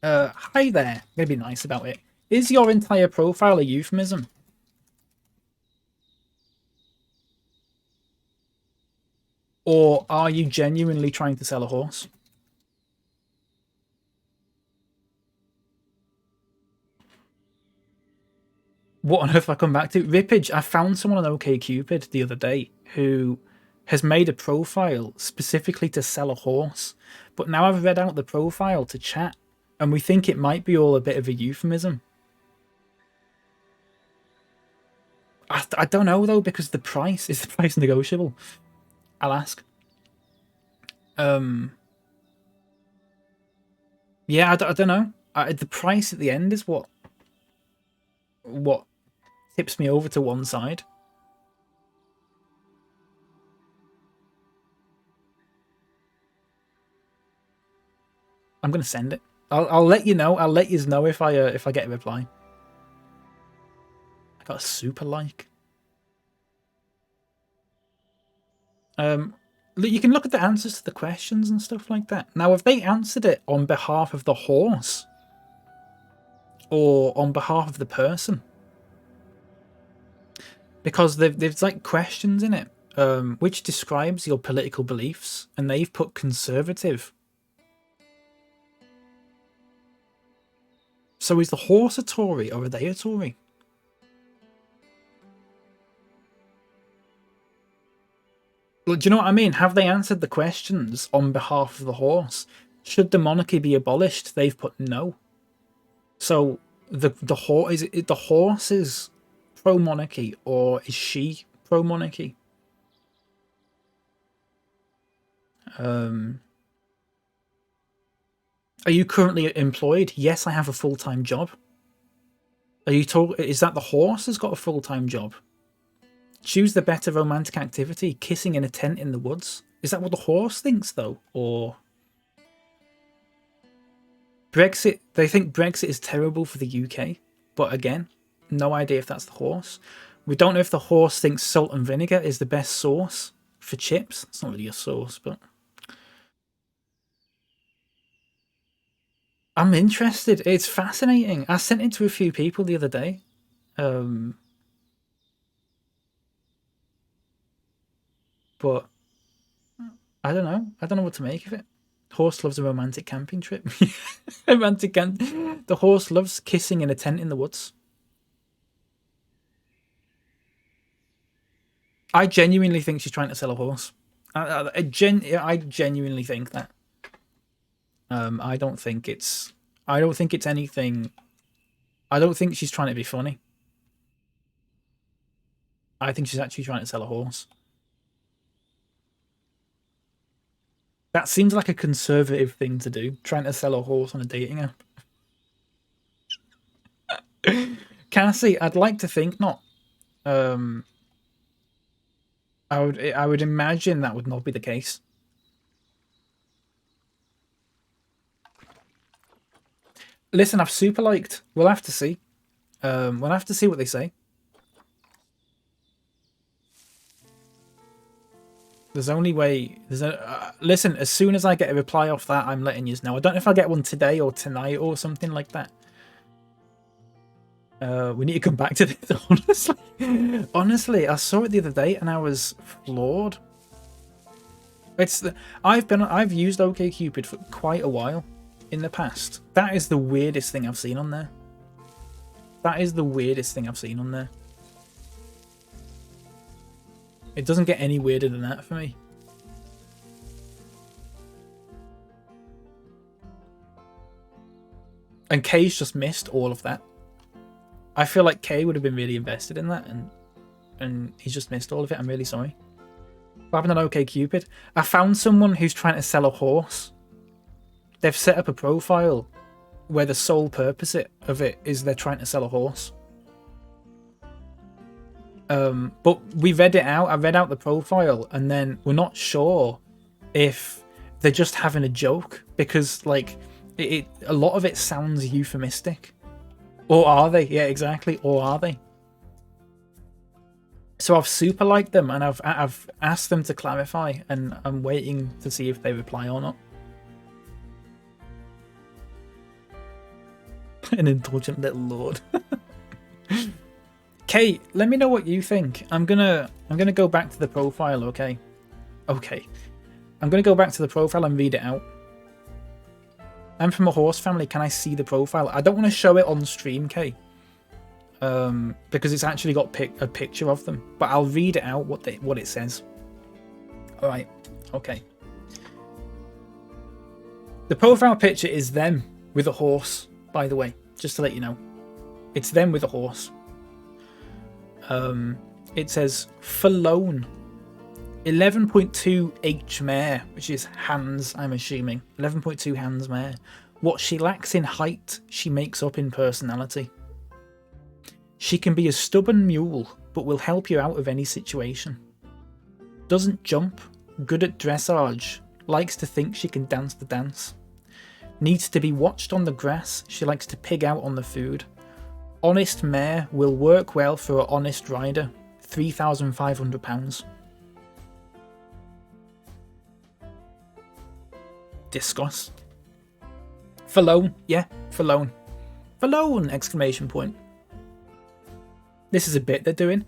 Hi there. I'm going to be nice about it. Is your entire profile a euphemism? Or are you genuinely trying to sell a horse? What on earth have I come back to? Rippage, I found someone on OkCupid the other day who has made a profile specifically to sell a horse. But now I've read out the profile to chat, and we think it might be all a bit of a euphemism. I don't know, though, because is the price negotiable? I'll ask. Yeah, I don't know. The price at the end is what tips me over to one side. I'm gonna send it. I'll let you know. I'll let you know if I get a reply. I got a super like. You can look at the answers to the questions and stuff like that. Now, have they answered it on behalf of the horse or on behalf of the person? Because there's like questions in it, which describes your political beliefs, and they've put conservative. So is the horse a Tory or are they a Tory? Look, do you know what I mean? Have they answered the questions on behalf of the horse? Should the monarchy be abolished? They've put no. So the horse is pro-monarchy, or is she pro-monarchy? Are you currently employed? Yes, I have a full-time job. Is that the horse has got a full-time job? Choose the better romantic activity, kissing in a tent in the woods. Is that what the horse thinks, though? Or Brexit? They think Brexit is terrible for the UK. But again, no idea if that's the horse. We don't know if the horse thinks salt and vinegar is the best sauce for chips. It's not really a sauce, but I'm interested. It's fascinating. I sent it to a few people the other day. But I don't know. I don't know what to make of it. Horse loves a romantic camping trip. The horse loves kissing in a tent in the woods. I genuinely think she's trying to sell a horse. I genuinely think that. I don't think it's anything. I don't think she's trying to be funny. I think she's actually trying to sell a horse. That seems like a conservative thing to do, trying to sell a horse on a dating app. Cassie, I'd like to think not. I would imagine that would not be the case. Listen, I've super liked. We'll have to see. We'll have to see what they say. There's only way. Listen, as soon as I get a reply off that, I'm letting you know. I don't know if I'll get one today or tonight or something like that. We need to come back to this. Honestly, I saw it the other day and I was floored. I've used OkCupid for quite a while in the past. That is the weirdest thing I've seen on there. That is the weirdest thing I've seen on there. It doesn't get any weirder than that for me. And Kay's just missed all of that. I feel like Kay would have been really invested in that, and he's just missed all of it. I'm really sorry. What happened on OkCupid? I found someone who's trying to sell a horse. They've set up a profile where the sole purpose of it is they're trying to sell a horse. But we read it out. I read out the profile, and then we're not sure if they're just having a joke because, like, a lot of it sounds euphemistic. Or are they? Yeah, exactly. Or are they? So I've super liked them, and I've asked them to clarify, and I'm waiting to see if they reply or not. An indulgent little lord. Kate, let me know what you think. I'm gonna go back to the profile, okay? Okay. I'm gonna go back to the profile and read it out. I'm from a horse family. Can I see the profile? I don't want to show it on stream, Kate. Because it's actually got a picture of them. But I'll read it out what it says. Alright. Okay. The profile picture is them with a horse, by the way. Just to let you know. It's them with a horse. It says, for loan, 11.2 H mare, which is hands, I'm assuming. 11.2 hands mare. What she lacks in height, she makes up in personality. She can be a stubborn mule, but will help you out of any situation. Doesn't jump, good at dressage, likes to think she can dance the dance. Needs to be watched on the grass, she likes to pig out on the food. Honest mare will work well for an honest rider. £3,500. Discuss. For loan, yeah, for loan. For loan! Exclamation point. This is a bit they're doing.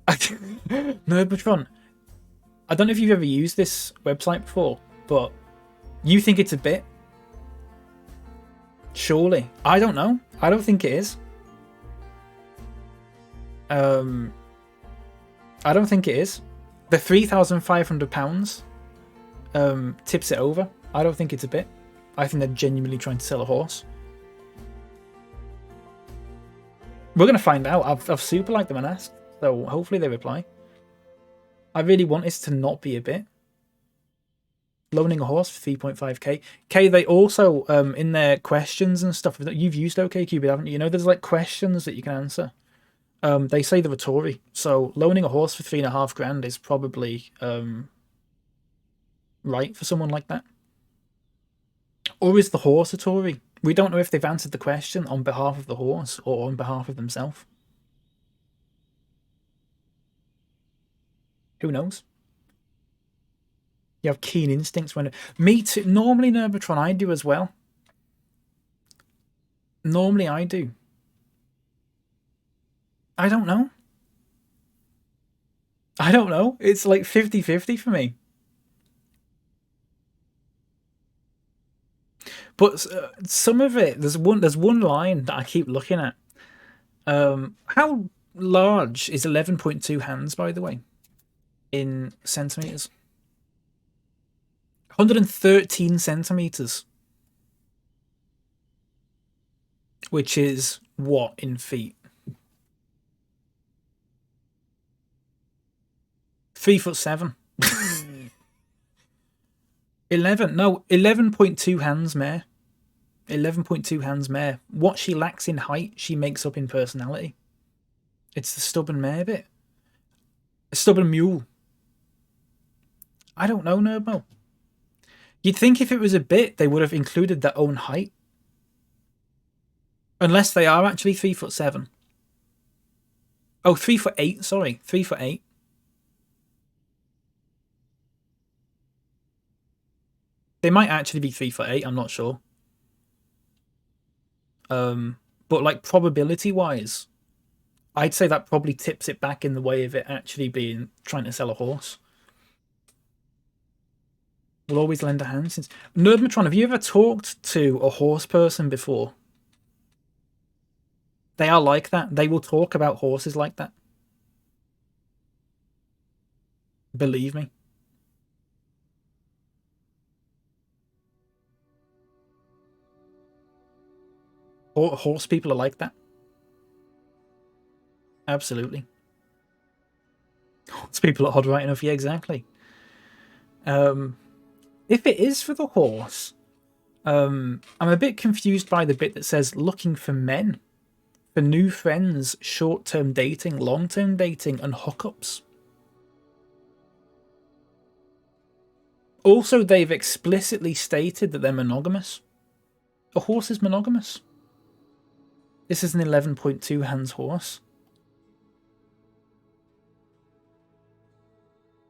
Nerdmatron, I don't know if you've ever used this website before, but you think it's a bit? Surely. I don't know. I don't think it is. I don't think it is. The £3,500 tips it over. I don't think it's a bit. I think they're genuinely trying to sell a horse. We're going to find out. I've super liked them and asked, so hopefully they reply. I really want this to not be a bit. Loaning a horse for 3.5k. K, they also, in their questions and stuff, you've used OkCupid, haven't you? You know, there's like questions that you can answer. They say they're a Tory, so loaning a horse for $3,500 is probably right for someone like that. Or is the horse a Tory? We don't know if they've answered the question on behalf of the horse or on behalf of themselves. Who knows? You have keen instincts when... Me too. Normally, Nerbatron, I do as well. Normally, I do. I don't know. I don't know. It's like 50-50 for me. But some of it, there's one line that I keep looking at. How large is 11.2 hands, by the way, in centimeters? 113 centimeters. Which is what in feet? 3'7". 11.2 hands mare. 11.2 hands mare. What she lacks in height, she makes up in personality. It's the stubborn mare bit. A stubborn mule. I don't know, Nurbo. You'd think if it was a bit, they would have included their own height. Unless they are actually 3'7". Oh, 3'8", sorry. 3'8". They might actually be 3'8", I'm not sure. But like probability-wise, I'd say that probably tips it back in the way of it actually being trying to sell a horse. We'll always lend a hand since... Nerdmatron, have you ever talked to a horse person before? They are like that. They will talk about horses like that. Believe me. Horse people are like that. Absolutely. Horse people are odd right enough. Yeah, exactly. If it is for the horse, I'm a bit confused by the bit that says looking for men. For new friends, short-term dating, long-term dating, and hookups. Also, they've explicitly stated that they're monogamous. A horse is monogamous. This is an 11.2 hands horse.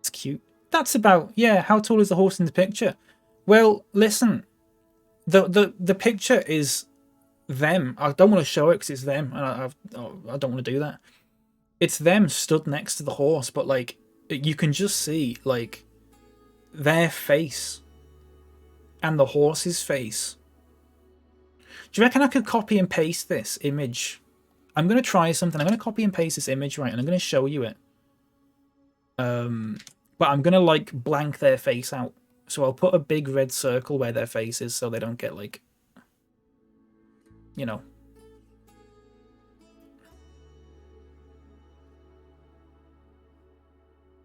It's cute. That's about, yeah, how tall is the horse in the picture? Well, listen, the picture is them. I don't want to show it because it's them, and I don't want to do that. It's them stood next to the horse, but like you can just see like their face and the horse's face. Do you reckon I could copy and paste this image? I'm going to try something. I'm going to copy and paste this image, right, and I'm going to show you it. But I'm going to like blank their face out. So I'll put a big red circle where their face is so they don't get like, you know.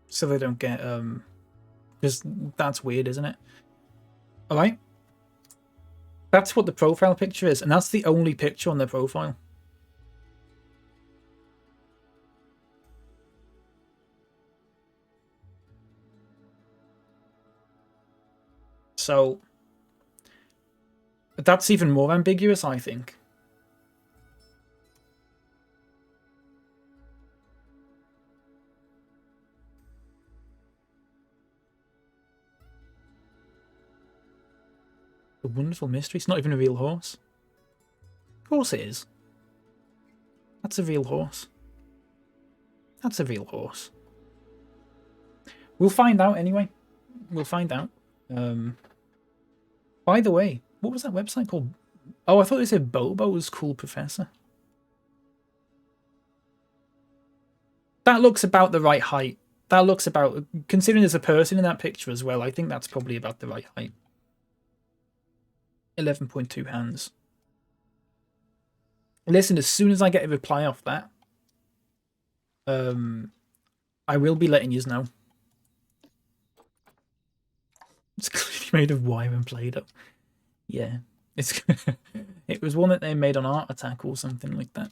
So they don't get, because that's weird, isn't it? Alright. That's what the profile picture is, and that's the only picture on their profile. So, that's even more ambiguous, I think. A wonderful mystery. It's not even a real horse. Of course it is. That's a real horse. That's a real horse. We'll find out anyway. We'll find out. By the way, what was that website called? Oh, I thought it said Bobo's Cool Professor. That looks about the right height. That looks about, considering there's a person in that picture as well, I think that's probably about the right height. 11.2 hands. Listen, as soon as I get a reply off that, I will be letting you know. It's clearly made of wire and Play-Doh. Yeah, it's it was one that they made on Art Attack or something like that.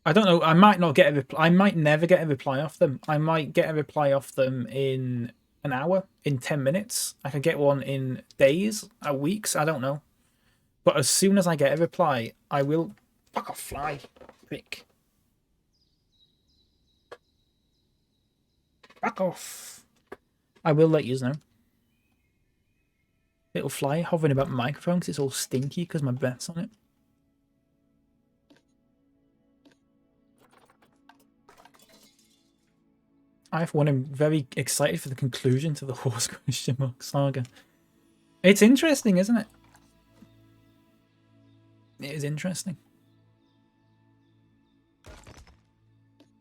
I don't know. I might not get a reply. I might never get a reply off them. I might get a reply off them in an hour, in 10 minutes. I could get one in days, weeks. I don't know. But as soon as I get a reply, I will. Fuck off, fly, prick. Back off. I will let you know. Little fly hovering about my microphone because it's all stinky because my breath's on it. I, for one, am very excited for the conclusion to the horse question mark saga. It's interesting, isn't it? It is interesting.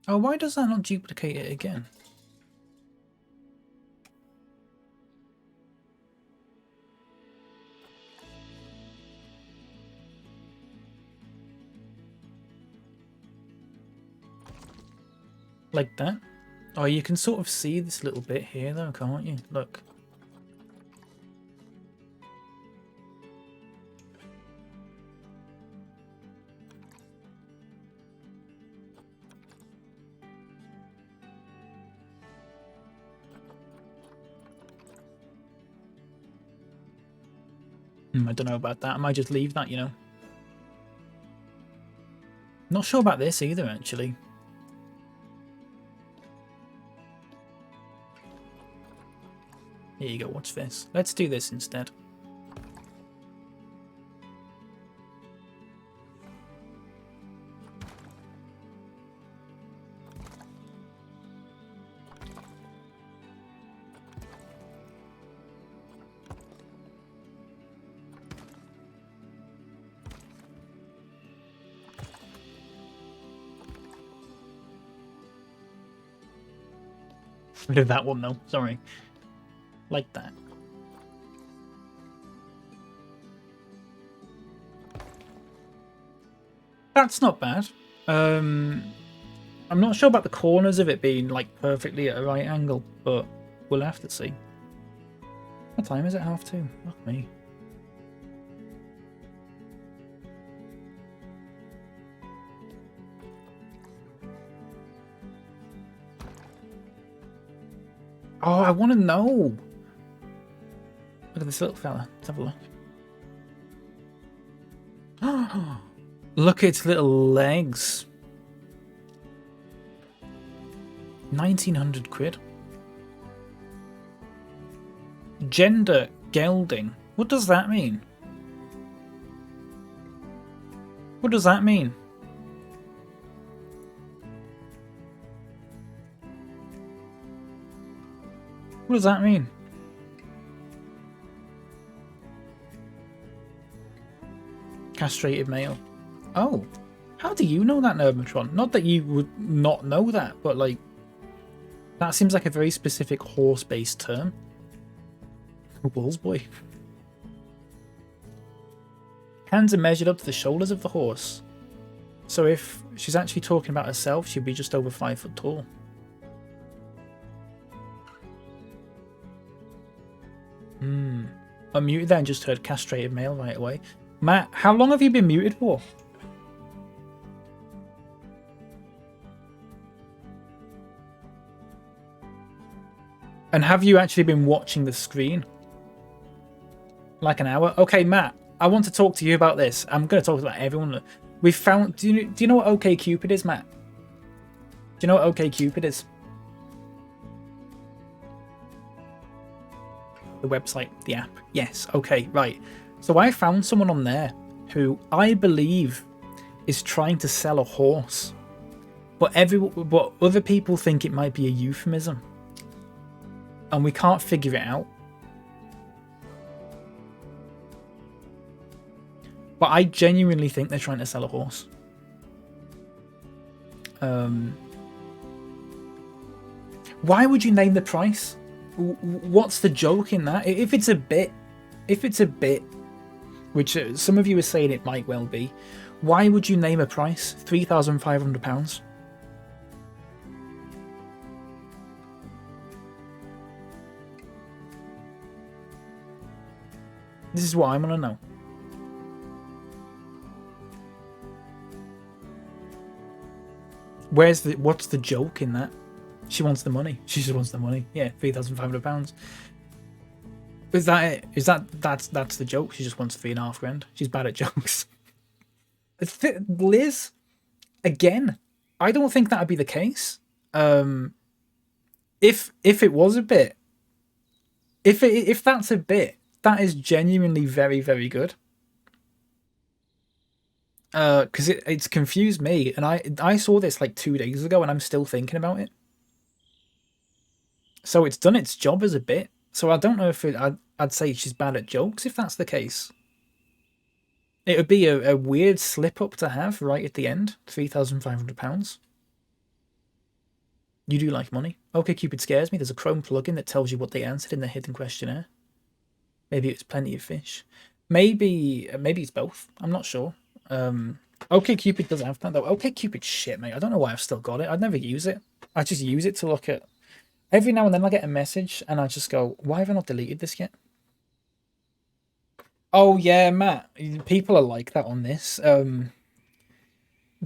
Oh, why does that not duplicate it again? Like that? Oh, you can sort of see this little bit here though, can't you? Look. I don't know about that. I might just leave that, you know. Not sure about this either, actually. Here you go, watch this. Let's do this instead. Rid of that one though, sorry. Like that. That's not bad. I'm not sure about the corners of it being like perfectly at a right angle, but we'll have to see. What time is it? 2:30? Fuck me. Oh, I want to know. Look at this little fella. Let's have a look. Look at its little legs. 1900 quid. Gender gelding. What does that mean? What does that mean? What does that mean? Castrated male. Oh, how do you know that, Nermatron? Not that you would not know that, but like, that seems like a very specific horse-based term. Bulls boy. Hands are measured up to the shoulders of the horse. So if she's actually talking about herself, she'd be just over 5 foot tall. I'm muted there and just heard castrated male right away. Matt, how long have you been muted for? And have you actually been watching the screen? Like an hour? Okay, Matt, I want to talk to you about this. I'm going to talk about everyone. We found... Do you know what OkCupid is, Matt? Do you know what OkCupid is? The website, the app. Yes, okay, right. So I found someone on there who I believe is trying to sell a horse. But other people think it might be a euphemism. And we can't figure it out. But I genuinely think they're trying to sell a horse. Why would you name the price? What's the joke in that? If it's a bit, which some of you are saying it might well be, why would you name a price? £3,500? This is what I want to know. What's the joke in that? She wants the money. She just wants the money. Yeah, £3,500. Is that it? That's the joke? She just wants $3.5 grand. She's bad at jokes. Liz, again, I don't think that'd be the case. If it was a bit, if that's a bit, that is genuinely very, very good. Because it's confused me, and I saw this like 2 days ago, and I'm still thinking about it. So it's done its job as a bit. So I don't know if I'd say she's bad at jokes if that's the case. It would be a weird slip up to have right at the end. £3,500. You do like money. OkCupid scares me. There's a Chrome plugin that tells you what they answered in the hidden questionnaire. Maybe it's plenty of fish. Maybe it's both. I'm not sure. OkCupid does have that though. OkCupid's shit, mate. I don't know why I've still got it. I'd never use it. I just use it to look at. Every now and then I get a message and I just go, why have I not deleted this yet? Oh yeah, Matt. People are like that on this. The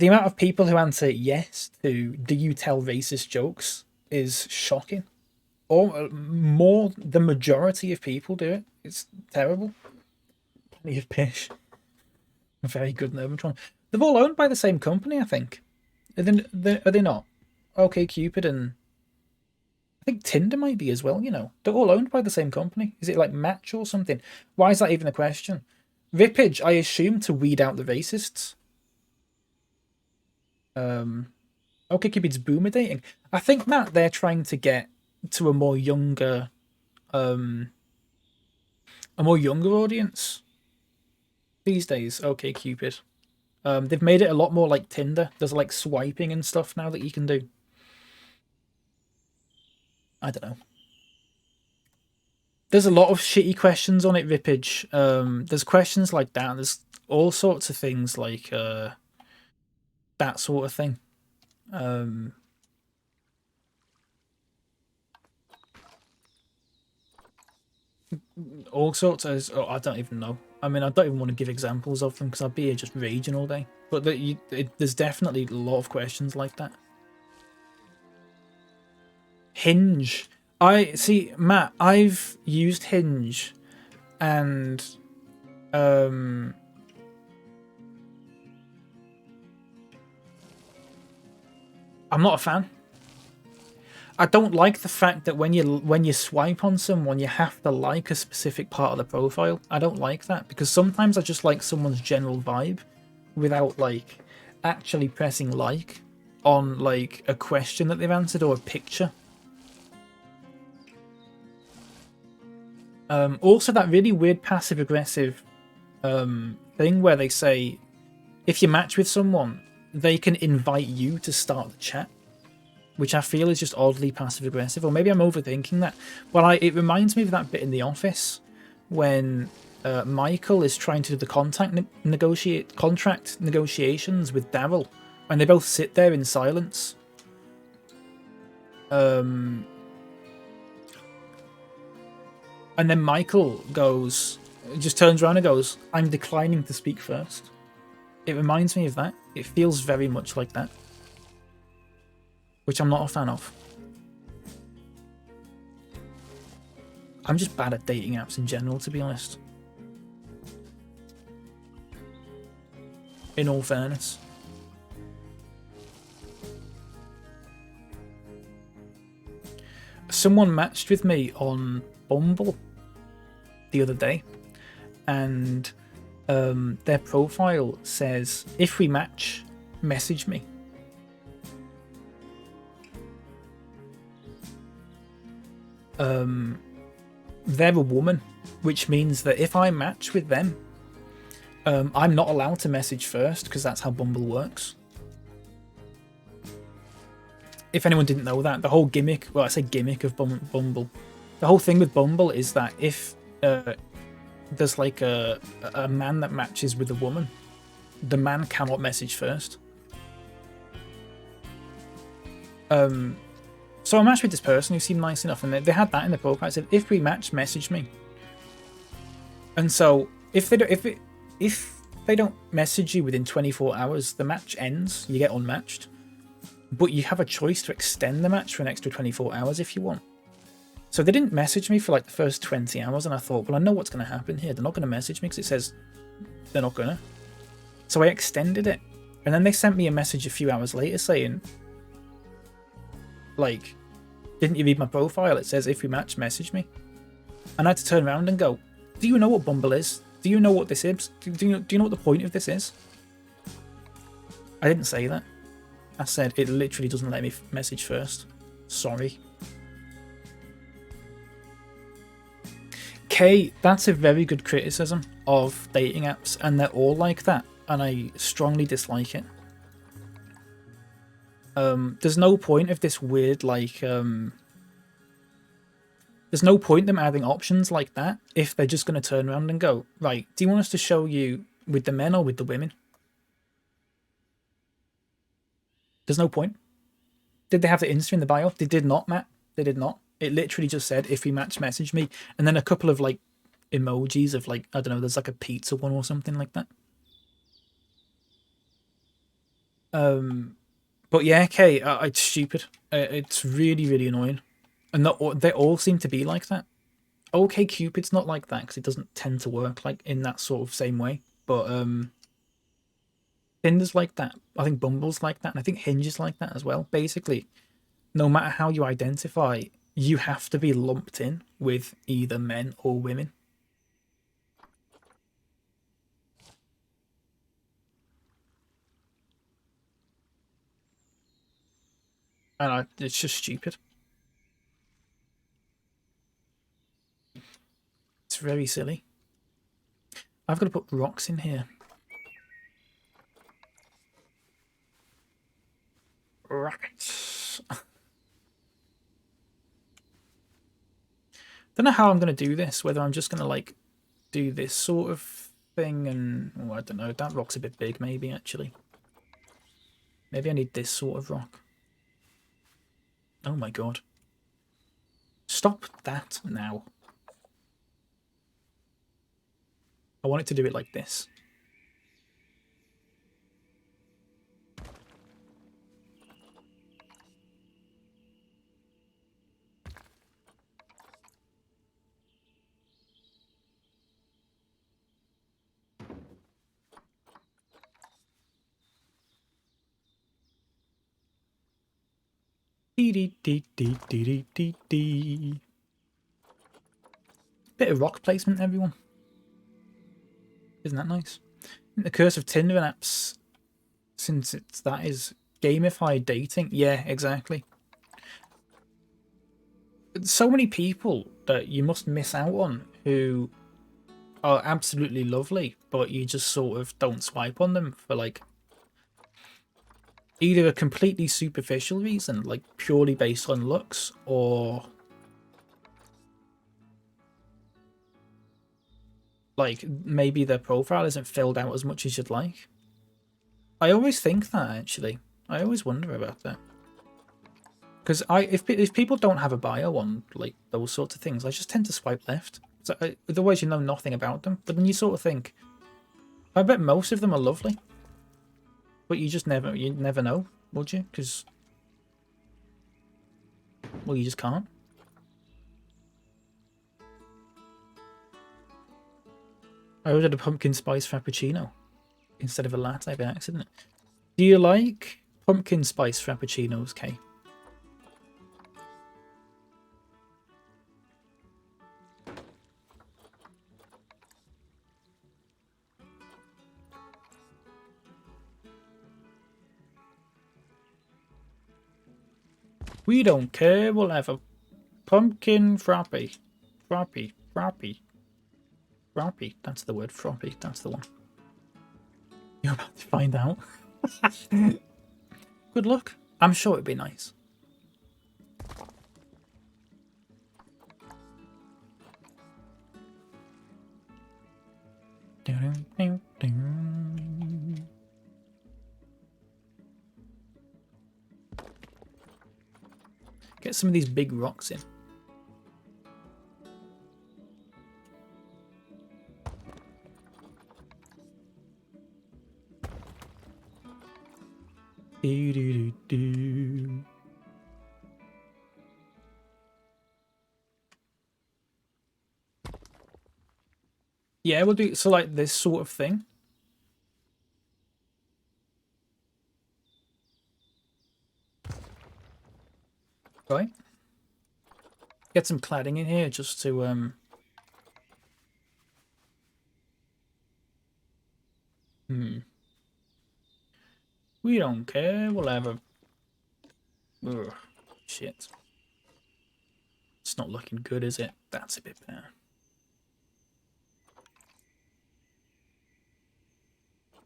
amount of people who answer yes to "Do you tell racist jokes" is shocking. Or more, the majority of people do it. It's terrible. Plenty of pish. Very good Nervotron. They're all owned by the same company, I think. Are they not? OkCupid and I think Tinder might be as well, you know. They're all owned by the same company. Is it like Match or something? Why is that even a question? Vipage, I assume to weed out the racists. OkCupid's boomer dating. I think, Matt, they're trying to get to a more younger audience these days. OkCupid. They've made it a lot more like Tinder. There's like swiping and stuff now that you can do. I don't know. There's a lot of shitty questions on it, Vipage. There's questions like that. There's all sorts of things like that sort of thing. All sorts of... Oh, I don't even know. I mean, I don't even want to give examples of them because I'd be here just raging all day. But there's definitely a lot of questions like that. Hinge. See, Matt, I've used Hinge and I'm not a fan. I don't like the fact that when you swipe on someone, you have to like a specific part of the profile. I don't like that because sometimes I just like someone's general vibe without like actually pressing like on like a question that they've answered or a picture. Also, that really weird passive-aggressive thing where they say, if you match with someone, they can invite you to start the chat, which I feel is just oddly passive-aggressive, or maybe I'm overthinking that. Well, it reminds me of that bit in The Office when Michael is trying to do the contract negotiations with Daryl, and they both sit there in silence. And then Michael just turns around and goes, "I'm declining to speak first." It reminds me of that. It feels very much like that. Which I'm not a fan of. I'm just bad at dating apps in general, to be honest. In all fairness. Someone matched with me on Bumble the other day, and their profile says, "If we match, message me." They're a woman, which means that if I match with them, I'm not allowed to message first because that's how Bumble works. If anyone didn't know that, the whole gimmick, well, I say gimmick of Bumble, the whole thing with Bumble is that if there's like a man that matches with a woman, the man cannot message first. So I matched with this person who seemed nice enough, and they had that in their profile. It said, "If we match, message me." And so if they don't message you within 24 hours, the match ends. You get unmatched, but you have a choice to extend the match for an extra 24 hours if you want. So they didn't message me for like the first 20 hours, and I thought, well, I know what's going to happen here. They're not going to message me because it says they're not going to. So I extended it, and then they sent me a message a few hours later saying, like, "Didn't you read my profile? It says if we match, message me." And I had to turn around and go, "Do you know what Bumble is? Do you know what this is? Do you know what the point of this is?" I didn't say that. I said it literally doesn't let me message first. Sorry. Okay, that's a very good criticism of dating apps, and they're all like that, and I strongly dislike it. There's no point of this weird, like, there's no point them adding options like that if they're just going to turn around and go, right, do you want us to show you with the men or with the women? There's no point. Did they have the Insta in the bio? They did not, Matt. They did not. It literally just said, if we match, message me. And then a couple of, like, emojis of, like, I don't know, there's like a pizza one or something like that. But yeah, okay, it's stupid. It's really, really annoying. And they all seem to be like that. Okay, Cupid's not like that because it doesn't tend to work like in that sort of same way. But Tinder's like that. I think Bumble's like that, and I think Hinge is like that as well. Basically, no matter how you identify, you have to be lumped in with either men or women. And it's just stupid. It's very silly. I've got to put rocks in here. Rockets. Don't know how I'm going to do this, whether I'm just going to like do this sort of thing and oh, I don't know, that rock's a bit big maybe actually. Maybe I need this sort of rock. Oh my god. Stop that now. I want it to do it like this. Dee dee dee dee dee dee dee. Bit of rock placement, everyone. Isn't that nice? The curse of Tinder and apps, since that is gamified dating. Yeah, exactly. So many people that you must miss out on who are absolutely lovely, but you just sort of don't swipe on them for like either a completely superficial reason, like purely based on looks, or like maybe their profile isn't filled out as much as you'd like. I always think that actually. I always wonder about that. Because if people don't have a bio on like those sorts of things, I just tend to swipe left. So otherwise you know nothing about them. But then you sort of think, I bet most of them are lovely. But you never know, would you? Because, well, you just can't. I ordered a pumpkin spice frappuccino instead of a latte by accident. Do you like pumpkin spice frappuccinos, Kay? We don't care, we'll have a pumpkin frappe. Frappe. Frappe, that's the word, frappe, that's the one. You're about to find out. Good luck. I'm sure it'd be nice. Get some of these big rocks in. Do, do, do, do. Yeah, we'll do so like this sort of thing. Right. Get some cladding in here just to We don't care, we'll have a ugh, shit. It's not looking good, is it? That's a bit better.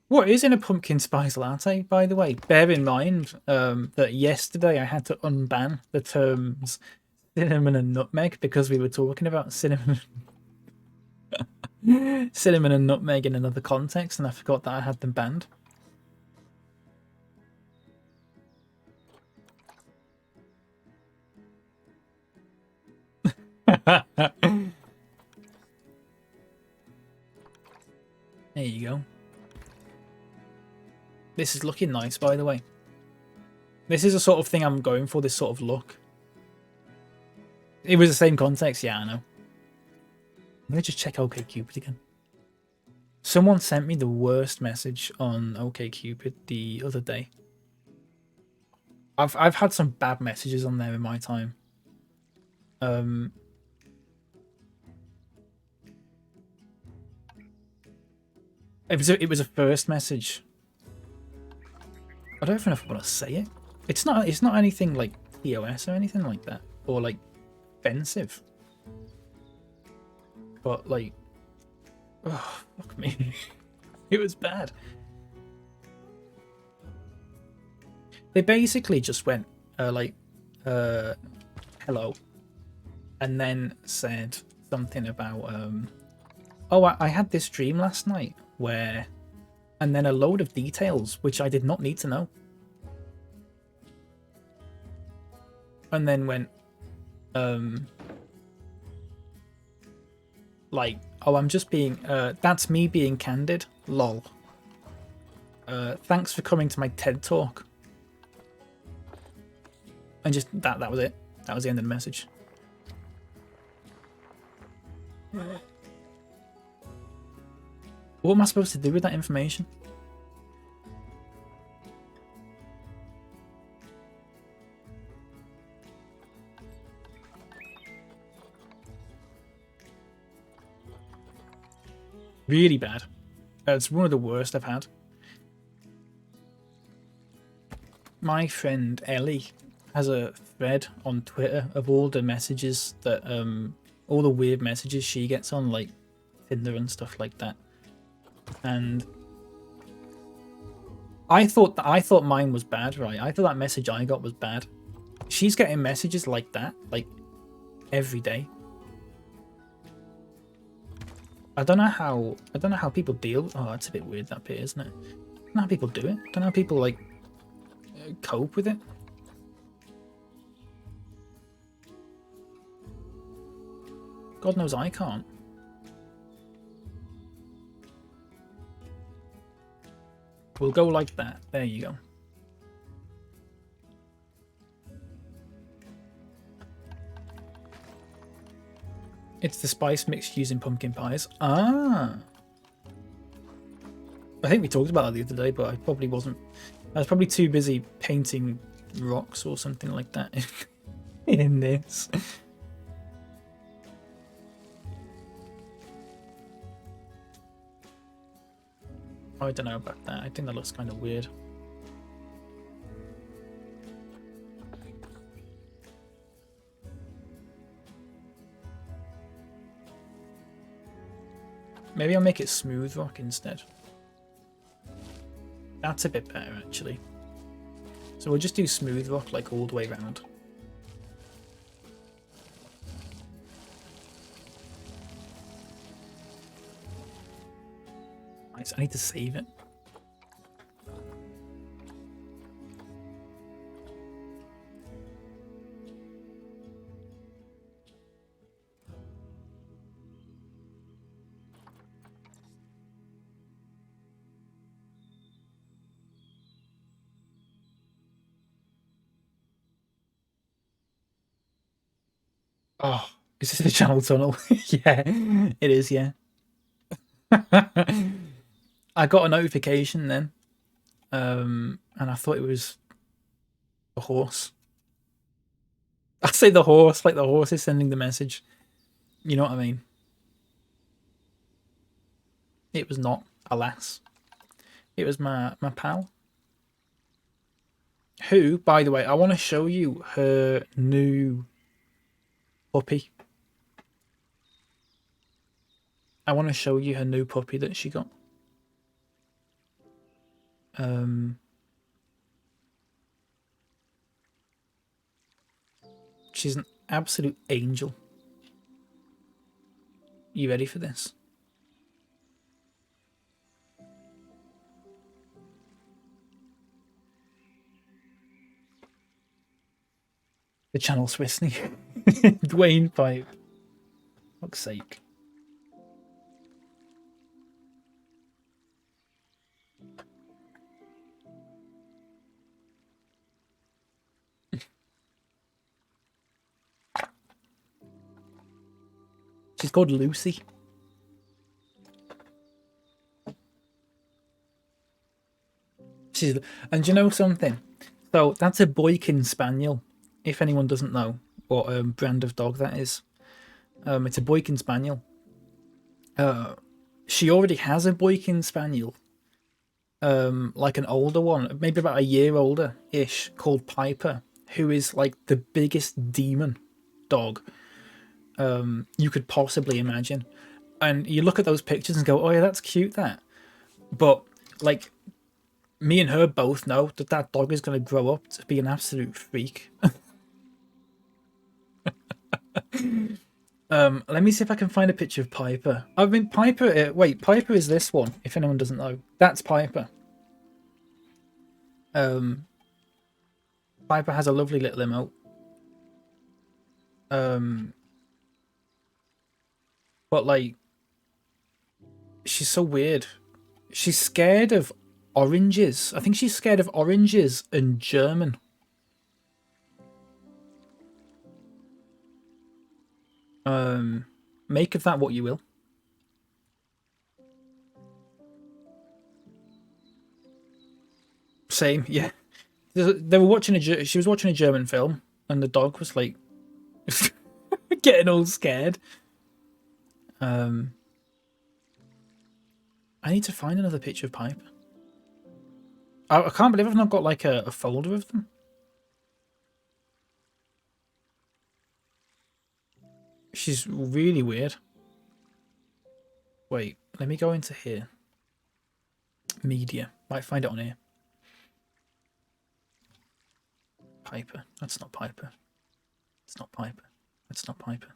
What is in a pumpkin spice latte, by the way? Bear in mind that yesterday I had to unban the terms cinnamon and nutmeg because we were talking about cinnamon, cinnamon and nutmeg in another context, and I forgot that I had them banned. There you go. This is looking nice, by the way. This is the sort of thing I'm going for, this sort of look. It was the same context, yeah, I know. Let me just check OkCupid again. Someone sent me the worst message on OkCupid the other day. I've had some bad messages on there in my time. It was a first message. I don't even know if I want to say it. It's not anything like TOS or anything like that, or like offensive. But like, oh fuck me, it was bad. They basically just went hello, and then said something about oh, I had this dream last night where, and then a load of details which I did not need to know. And then went, like, oh, I'm just being, that's me being candid, lol. Thanks for coming to my TED talk. And just, that was it. That was the end of the message. What am I supposed to do with that information? Really bad. It's one of the worst I've had. My friend Ellie has a thread on Twitter of all the messages that all the weird messages she gets on like Tinder and stuff like that. And I thought mine was bad, right? I thought that message I got was bad. She's getting messages like that, like every day. I don't know how people deal. Oh, that's a bit weird, that bit, isn't it? I don't know how people do it. I don't know how people like cope with it. God knows I can't. We'll go like that. There you go. It's the spice mix used in pumpkin pies. Ah. I think we talked about that the other day, but I probably wasn't. I was probably too busy painting rocks or something like that in this. I don't know about that. I think that looks kind of weird. Maybe I'll make it smooth rock instead. That's a bit better, actually. So we'll just do smooth rock like all the way around. Nice, I need to save it. Oh, is this the channel tunnel? Yeah, it is, yeah. I got a notification then, and I thought it was the horse. I say the horse, like the horse is sending the message. You know what I mean? It was not, alas. It was my pal. Who, by the way, I want to show you her new puppy. I want to show you her new puppy that she got. She's an absolute angel. You ready for this? The channel SwissKnee. Dwayne Pipe. Fuck's sake. She's called Lucy. And do you know something? So that's a Boykin Spaniel. If anyone doesn't know what brand of dog that is, it's a Boykin Spaniel. She already has a Boykin Spaniel, like an older one, maybe about a year older-ish, called Piper, who is like the biggest demon dog you could possibly imagine. And you look at those pictures and go, oh yeah, that's cute, that. But like, me and her both know that that dog is going to grow up to be an absolute freak. Let me see if I can find a picture of Piper. I mean, Piper, wait, Piper is this one, if anyone doesn't know. That's Piper. Piper has a lovely little emote. But like, she's so weird. She's scared of oranges. I think she's scared of oranges and German. Make of that what you will. Same, yeah. They were watching she was watching a German film, and the dog was like getting all scared. I need to find another picture of Piper. I can't believe I've not got like a folder of them. She's really weird. Wait, let me go into here. Media. Might find it on here. Piper. That's not Piper. It's not Piper. That's not Piper.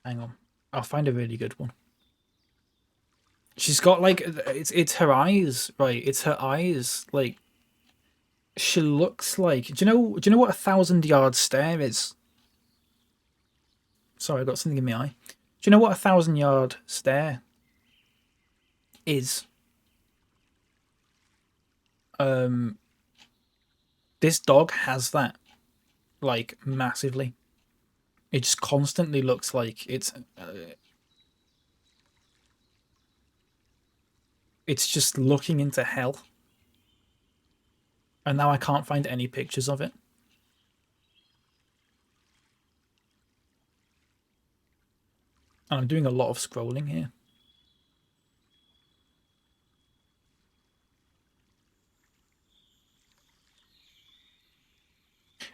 Hang on. I'll find a really good one. She's got like, it's her eyes, right? It's her eyes, like, she looks like, do you know what a 1,000-yard stare is? Sorry, I got something in my eye. Do you know what a 1,000-yard stare is? This dog has that, like, massively. It just constantly looks like it's just looking into hell. And now I can't find any pictures of it. And I'm doing a lot of scrolling here.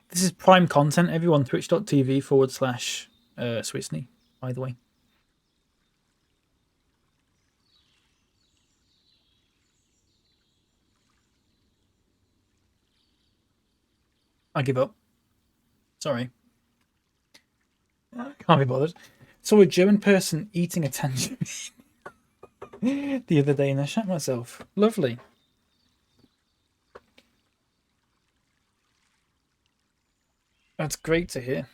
This is prime content, everyone. Twitch.tv/SwissKnee, by the way. I give up. Sorry. Can't be bothered. Saw a German person eating a tangerine the other day and I shat myself. Lovely. That's great to hear.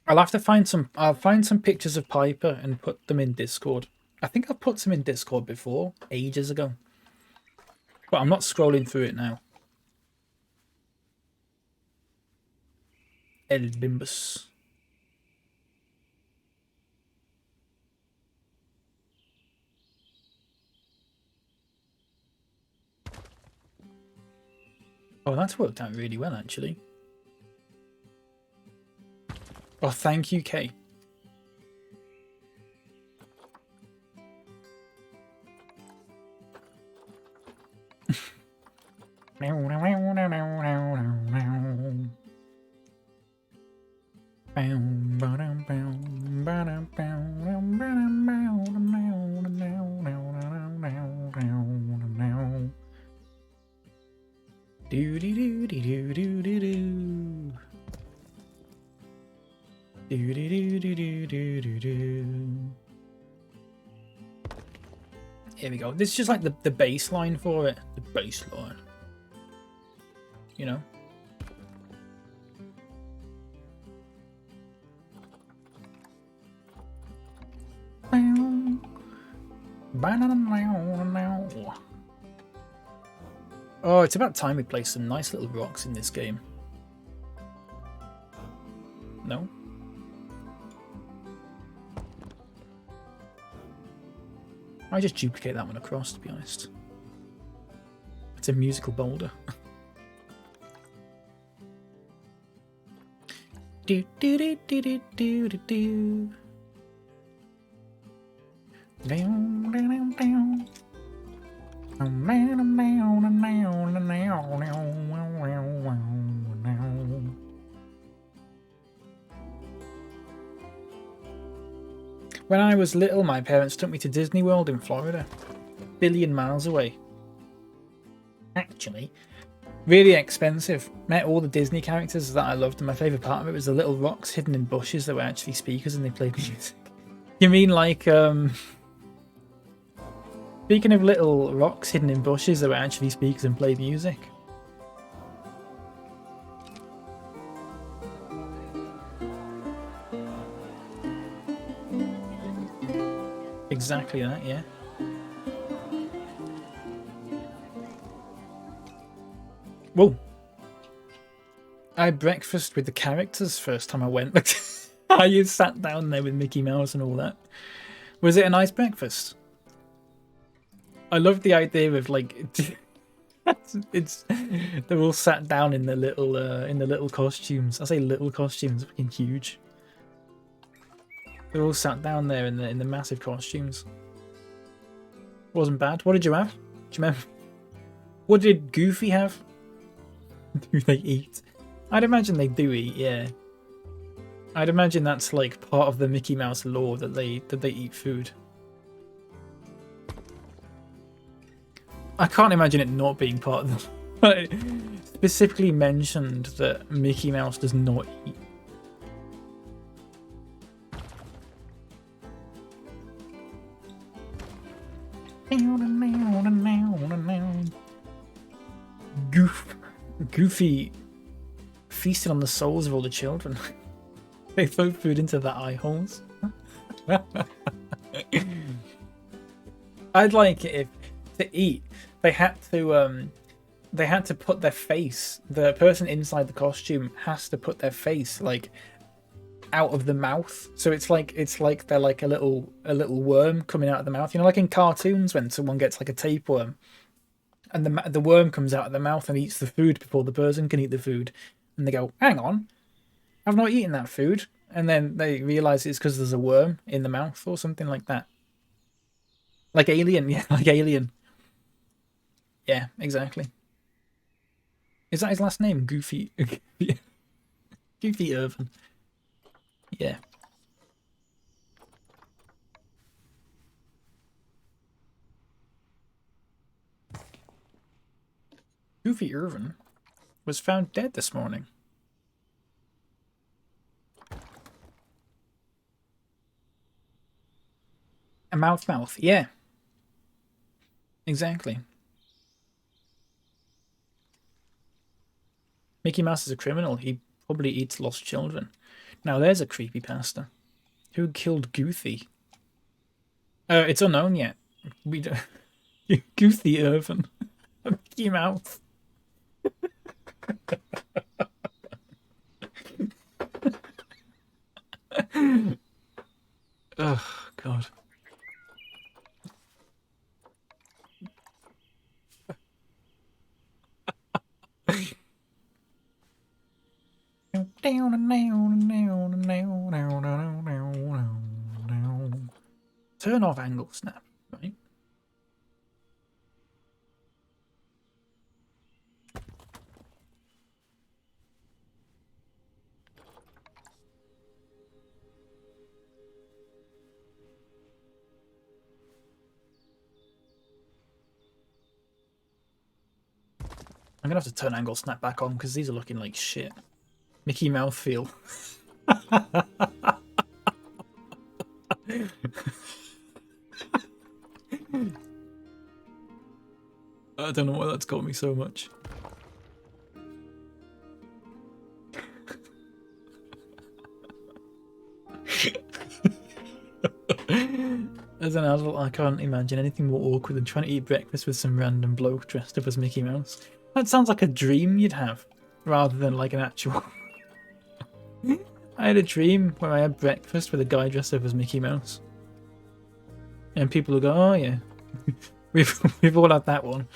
I'll find some pictures of Piper and put them in Discord. I think I've put some in Discord before, ages ago. But I'm not scrolling through it now. El Bimbus. Oh, that's worked out really well, actually. Oh, thank you, Kay. Do do do do do do do do. Do do do do do do do do. Here we go. This is just like the baseline for it. The baseline. You know? Oh, it's about time we play some nice little rocks in this game. No? I just duplicate that one across, to be honest. It's a musical boulder. Do do do do do do do do. Down down down. When I was little, my parents took me to Disney World in Florida, a billion miles away. Actually, really expensive. Met all the Disney characters that I loved, and my favourite part of it was the little rocks hidden in bushes that were actually speakers and they played music. You mean like, speaking of little rocks hidden in bushes that were actually speakers and played music? Exactly that, yeah. Whoa. I had breakfast with the characters first time I went. I sat down there with Mickey Mouse and all that. Was it a nice breakfast? I love the idea of like it's they're all sat down in the little costumes. I say little costumes, fucking huge. They're all sat down there in the massive costumes. Wasn't bad. What did you have? Do you remember? What did Goofy have? Do they eat? I'd imagine they do eat, yeah. I'd imagine that's like part of the Mickey Mouse lore that they eat food. I can't imagine it not being part of them. But it specifically mentioned that Mickey Mouse does not eat. Goofy feasted on the souls of all the children. They throw food into their eye holes. I'd like it if to eat they had to put their face. The person inside the costume has to put their face like out of the mouth, so it's like they're like a little worm coming out of the mouth. You know, like in cartoons when someone gets like a tapeworm, and the worm comes out of the mouth and eats the food before the person can eat the food, and they go, "Hang on, I've not eaten that food," and then they realise it's because there's a worm in the mouth or something like that. Like Alien, yeah, like Alien. Yeah, exactly. Is that his last name? Goofy. Goofy Irvin. Yeah. Goofy Irvin was found dead this morning. A mouth, yeah. Exactly. Mickey Mouse is a criminal. He probably eats lost children. Now there's a creepypasta. Who killed Goofy? It's unknown yet. We don't... Goofy Irvin. Mickey Mouse. Oh, God. Turn off angle snap, right? I'm gonna have to turn angle snap back on because these are looking like shit. Mickey Mouse feel. I don't know why that's got me so much. As an adult, I can't imagine anything more awkward than trying to eat breakfast with some random bloke dressed up as Mickey Mouse. That sounds like a dream you'd have, rather than like an actual... I had a dream where I had breakfast with a guy dressed up as Mickey Mouse. And people will go, oh yeah, we've all had that one.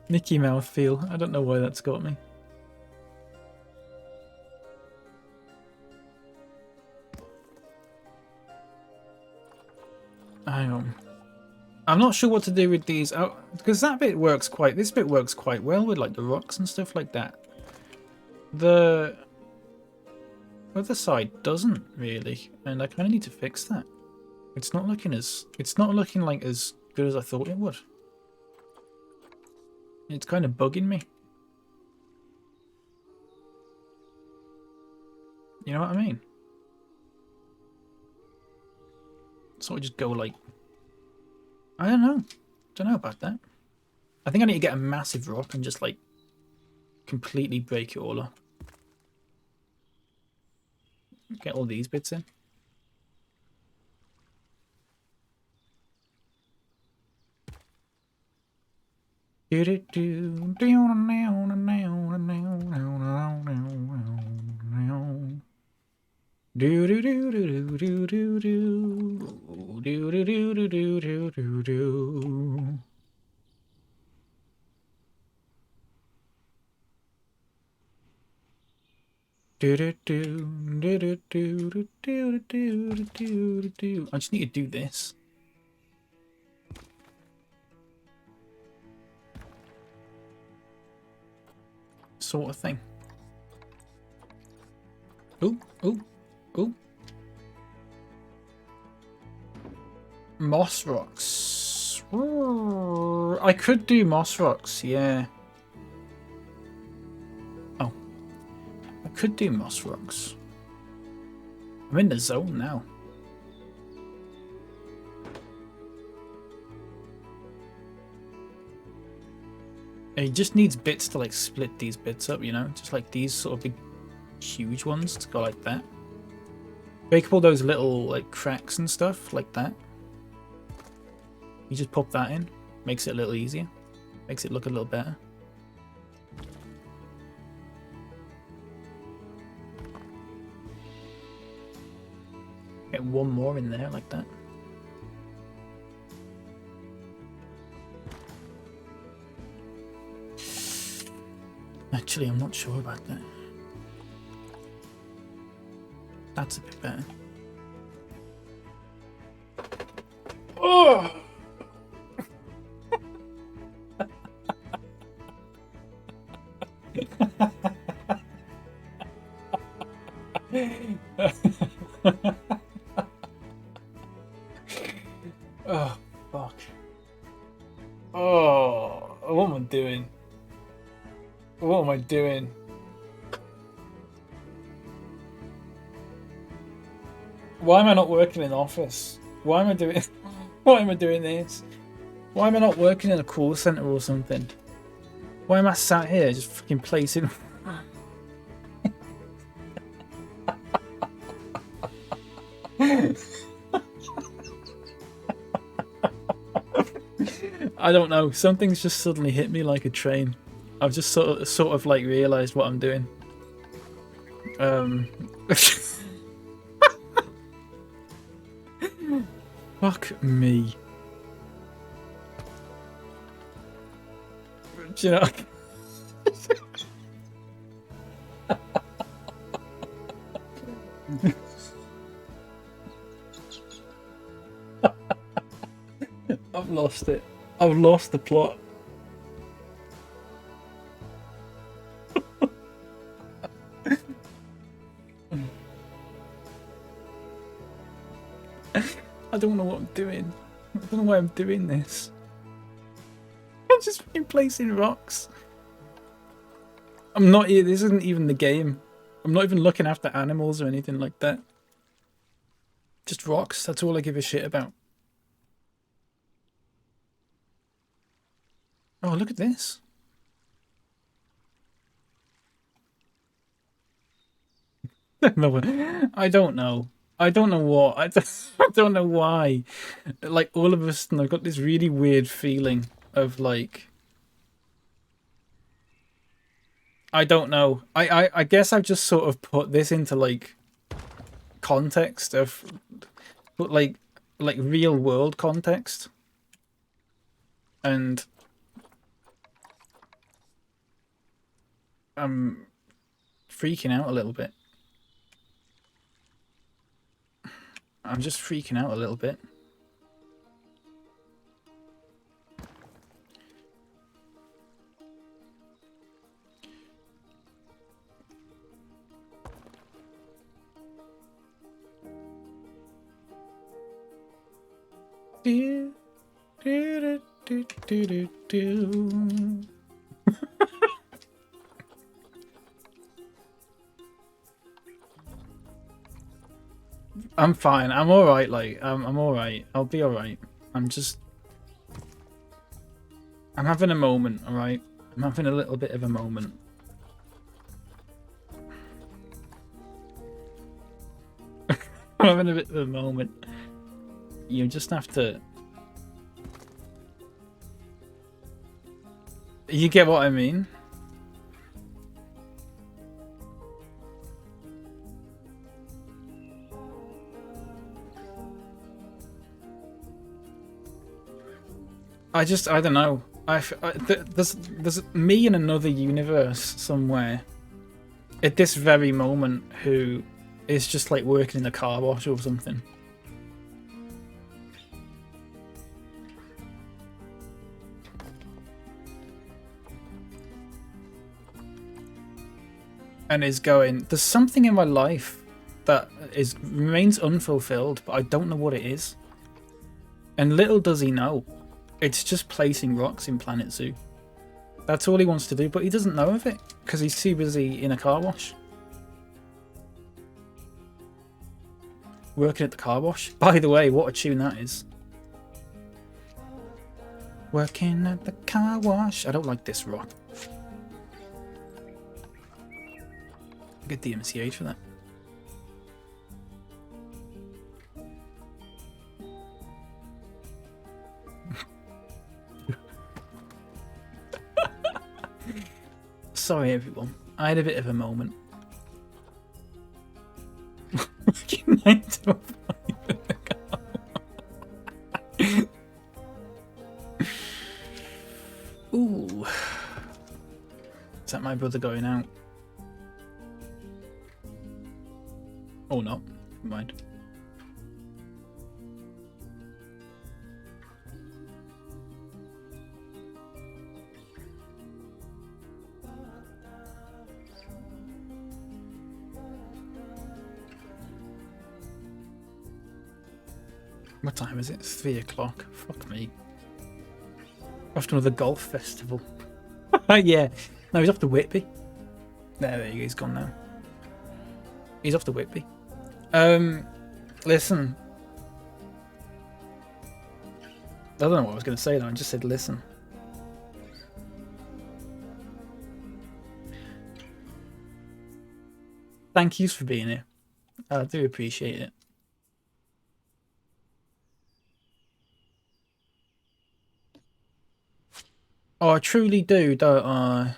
Mickey Mouse feel. I don't know why that's got me. Hang on. I'm not sure what to do with these because that bit works this bit works quite well with like the rocks and stuff like that. The other side doesn't really, and I kind of need to fix that. It's not looking like as good as I thought it would. It's kind of bugging me. You know what I mean? So I just go like, I don't know about that. I think I need to get a massive rock and just like completely break it all up. Get all these bits in. I just need to do this. Sort of thing. Ooh, ooh, ooh. Moss rocks. I could do moss rocks, yeah. Oh. I could do moss rocks. I'm in the zone now. It just needs bits to like split these bits up, you know? Just like these sort of big, huge ones to go like that. Break up all those little like cracks and stuff like that. You just pop that in. Makes it a little easier. Makes it look a little better. Get one more in there like that. Actually, I'm not sure about that. That's a bit better. Oh! Oh, fuck. Oh, what am I doing? What am I doing? Why am I not working in the office? Why am I doing why am I doing this? Why am I not working in a call center or something? Why am I sat here just fucking placing I don't know, something's just suddenly hit me like a train. I've just sort of like realised what I'm doing. Fuck me. Do you know? I've lost it. I've lost the plot. I don't know what I'm doing. I don't know why I'm doing this. I'm just been placing rocks. I'm not. This isn't even the game. I'm not even looking after animals or anything like that. Just rocks. That's all I give a shit about. Oh, look at this. No, I don't know. I don't know what. I don't know why. Like, all of a sudden, I've got this really weird feeling of, like... I don't know. I guess I've just sort of put this into, like, context of... But, like real-world context. And... I'm freaking out a little bit. I'm just freaking out a little bit. Do, do, do, do, do, do. I'm fine. I'm all right. Like, I'm all right. I'll be all right. I'm having a moment. All right. I'm having a little bit of a moment. I'm having a bit of a moment. You just have to. You get what I mean? I don't know. There's me in another universe somewhere at this very moment who is just like working in a car wash or something. And is going, there's something in my life that remains unfulfilled, but I don't know what it is. And little does he know, it's just placing rocks in Planet Zoo. That's all he wants to do, but he doesn't know of it because he's too busy in a car wash. Working at the car wash. By the way, what a tune that is. Working at the car wash. I don't like this rock. Get the MCH for that. Sorry everyone, I had a bit of a moment. 9 to 5. Ooh. Is that my brother going out? Oh no, never mind. What time is it? 3 o'clock. Fuck me. Off to another golf festival. Yeah. No, he's off to Whitby. There you go. He's gone now. He's off to Whitby. Listen. I don't know what I was going to say though. I just said listen. Thank yous for being here. I do appreciate it. Oh, I truly do, don't I?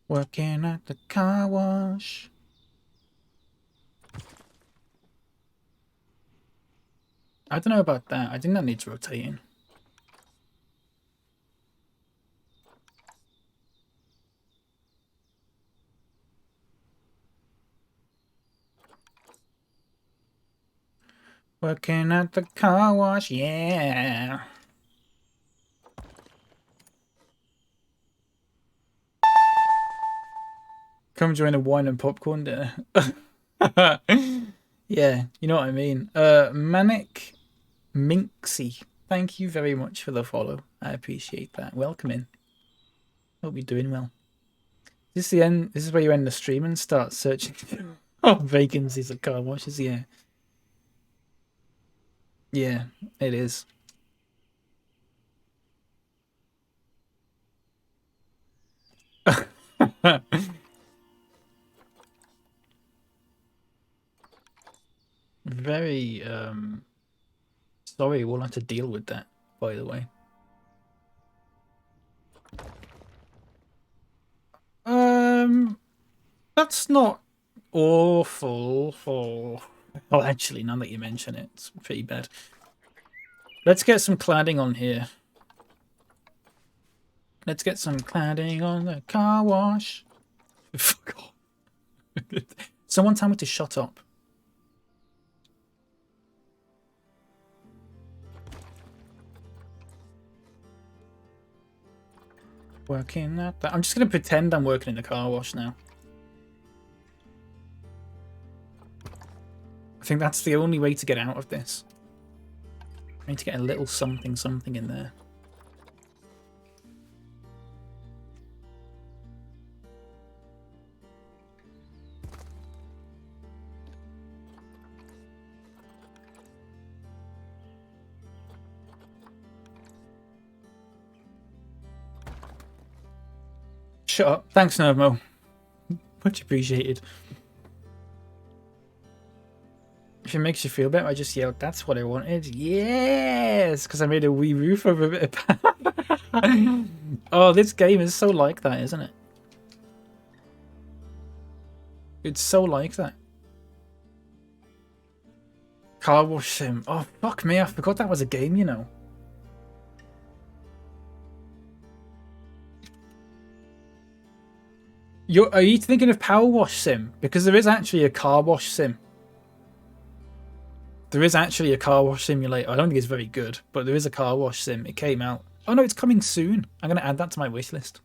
Working at the car wash. I don't know about that. I think that needs rotating. Working at the car wash, yeah. Come join a wine and popcorn dinner. Yeah, you know what I mean. Manic Minxie, thank you very much for the follow. I appreciate that. Welcome in. Hope you're doing well. This is the end. This is where you end the stream and start searching for vacancies at car washes. Yeah, yeah, it is. Very sorry, we'll have to deal with that, by the way. That's not awful. Oh, actually, now that you mention it, it's pretty bad. Let's get some cladding on here. Let's get some cladding on the car wash. Fuck off. Someone tell me to shut up. Working at that. I'm just going to pretend I'm working in the car wash now. I think that's the only way to get out of this. I need to get a little something in there. Shut up. Thanks, Nervmo. Much appreciated. If it makes you feel better, I just yelled, that's what I wanted. Yes! Because I made a wee roof over a bit of... Oh, this game is so like that, isn't it? It's so like that. Car wash sim. Oh, fuck me. I forgot that was a game, you know. Are you thinking of Power Wash Sim? Because there is actually a car wash sim. There is actually a car wash simulator. I don't think it's very good, but there is a car wash sim. It came out. Oh no, it's coming soon. I'm going to add that to my wishlist.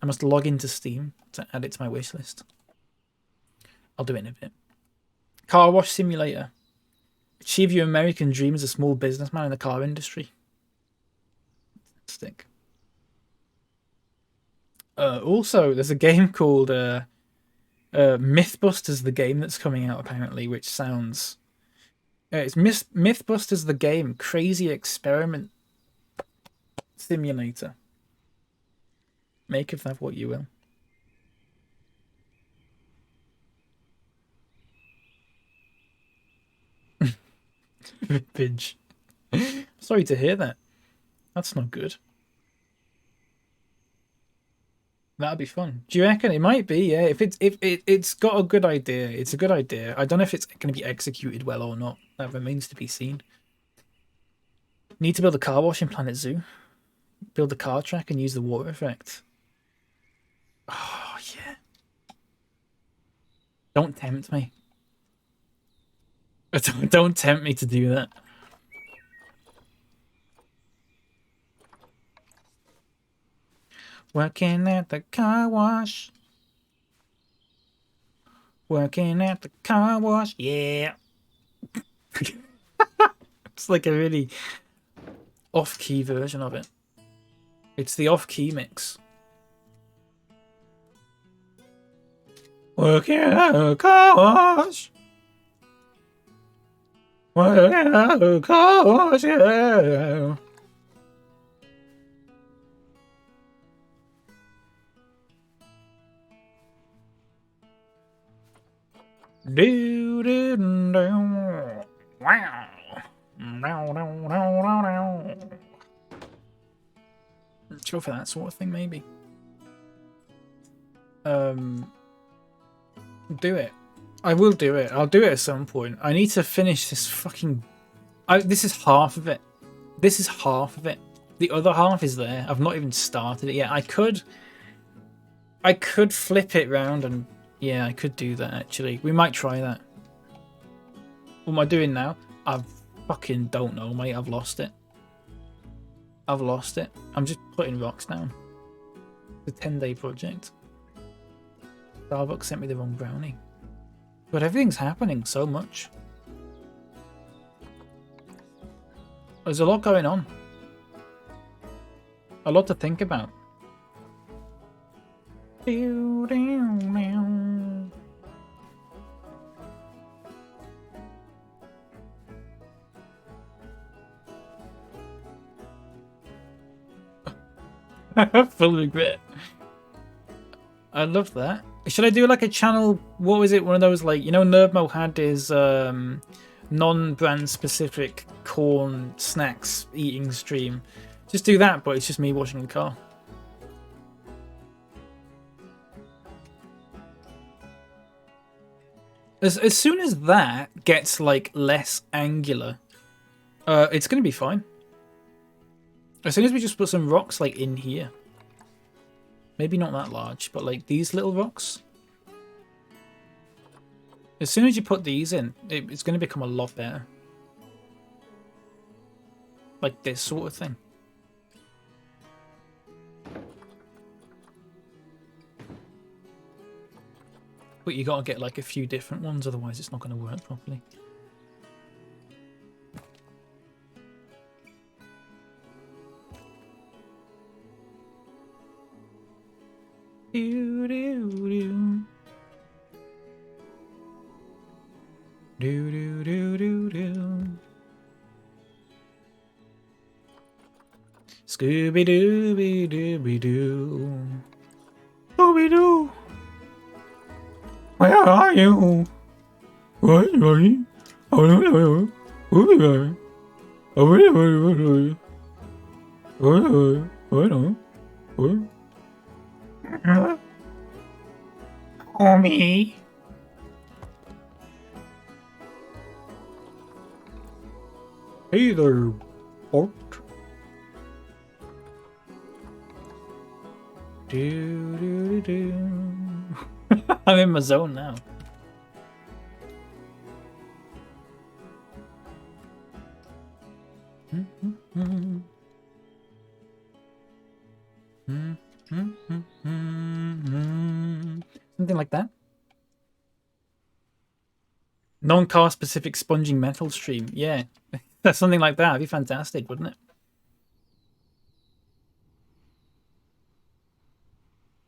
I must log into Steam to add it to my wishlist. I'll do it in a bit. Car wash simulator. Achieve your American dream as a small businessman in the car industry. Stick. Also, there's a game called Mythbusters, the game that's coming out apparently, which sounds... it's Mythbusters, the game, crazy experiment simulator. Make of that what you will. Rippage. Sorry to hear that. That's not good. That'd be fun. Do you reckon it might be? Yeah, if it's got a good idea, it's a good idea. I don't know if it's going to be executed well or not. That remains to be seen. Need to build a car wash in Planet Zoo. Build a car track and use the water effect. Oh yeah. Don't tempt me. Don't tempt me to do that. Working at the car wash. Working at the car wash. Yeah. It's like a really off-key version of it. It's the off-key mix. Working at the car wash. Working at the car wash. Yeah. Do do do wow. Let's go for that sort of thing, maybe. Do it. I will do it. I'll do it at some point. I need to finish this fucking... this is half of it. This is half of it. The other half is there. I've not even started it yet. I could flip it round and... Yeah, I could do that, actually. We might try that. What am I doing now? I fucking don't know, mate. I've lost it. I've lost it. I'm just putting rocks down. It's a 10-day project. Starbucks sent me the wrong brownie. But everything's happening so much. There's a lot going on. A lot to think about. Full regret. I love that. Should I do like a channel? What was it? One of those, like, you know, Nerdmo had his non-brand specific corn snacks eating stream. Just do that, but it's just me washing the car. As soon as that gets like less angular, it's gonna be fine. As soon as we just put some rocks like in here. Maybe not that large, but like these little rocks. As soon as you put these in, it's going to become a lot better. Like this sort of thing. But you got to get like a few different ones, otherwise it's not going to work properly. Do do do do do do do do. Scooby Dooby Dooby Doo. Scooby Doo. Where are you? What are you? Homie. Hey there, Bart. Do do do. I'm in my zone now. Something like that. Non-car specific sponging metal stream. Yeah, that's something like that. That'd be fantastic, wouldn't it?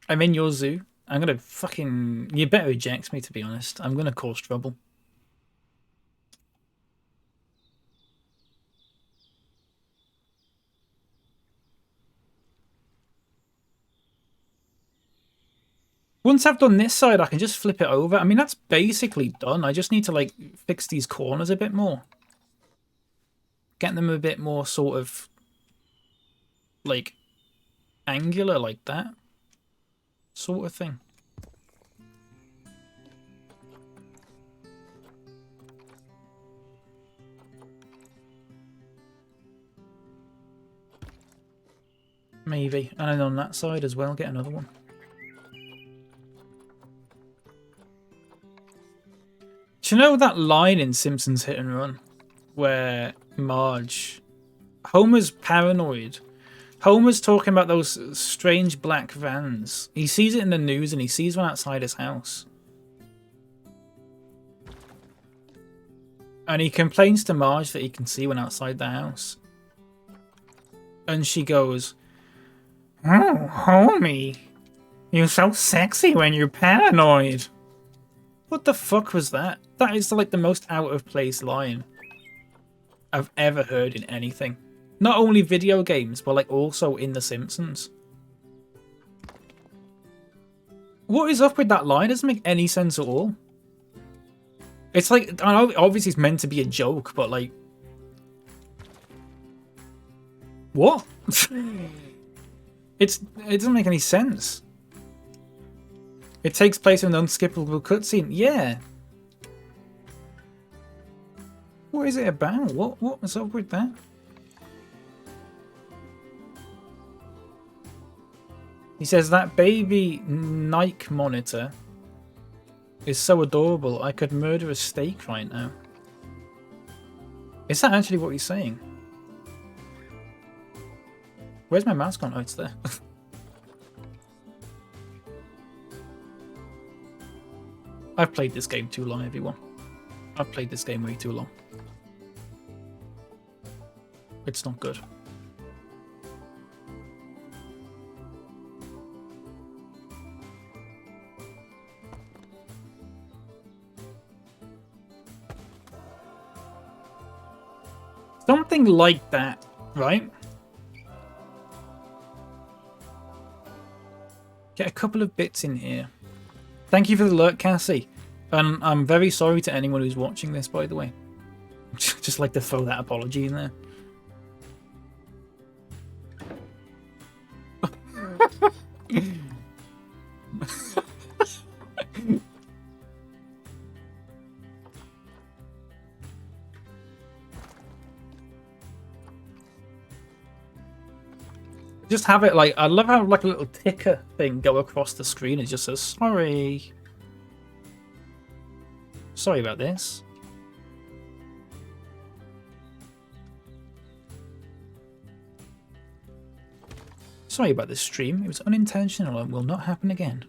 I'm in your zoo. I'm gonna fucking... You better eject me, to be honest. I'm gonna cause trouble. Once I've done this side, I can just flip it over. I mean, that's basically done. I just need to, like, fix these corners a bit more. Get them a bit more sort of, like, angular like that. Sort of thing. Maybe. And then on that side as well, get another one. Do you know that line in Simpsons Hit and Run where Marge... Homer's paranoid. Homer's talking about those strange black vans. He sees it in the news and he sees one outside his house. And he complains to Marge that he can see one outside the house. And she goes, "Oh, homie, you're so sexy when you're paranoid." What the fuck was that? That is like the most out of place line I've ever heard in anything. Not only video games, but like also in The Simpsons. What is up with that line? It doesn't make any sense at all. It's like, I know obviously it's meant to be a joke, but like... What? It doesn't make any sense. It takes place in an unskippable cutscene. Yeah. What is it about? What is up with that? He says that baby Nike monitor is so adorable. I could murder a steak right now. Is that actually what he's saying? Where's my mouse gone? Oh, it's there. I've played this game too long, everyone. I've played this game way too long. It's not good. Something like that, right? Get a couple of bits in here. Thank you for the alert, Cassie. And I'm very sorry to anyone who's watching this, by the way. Just like to throw that apology in there. Just have it like, I love how like a little ticker thing go across the screen. It just says, sorry. Sorry about this. Sorry about this stream. It was unintentional and will not happen again.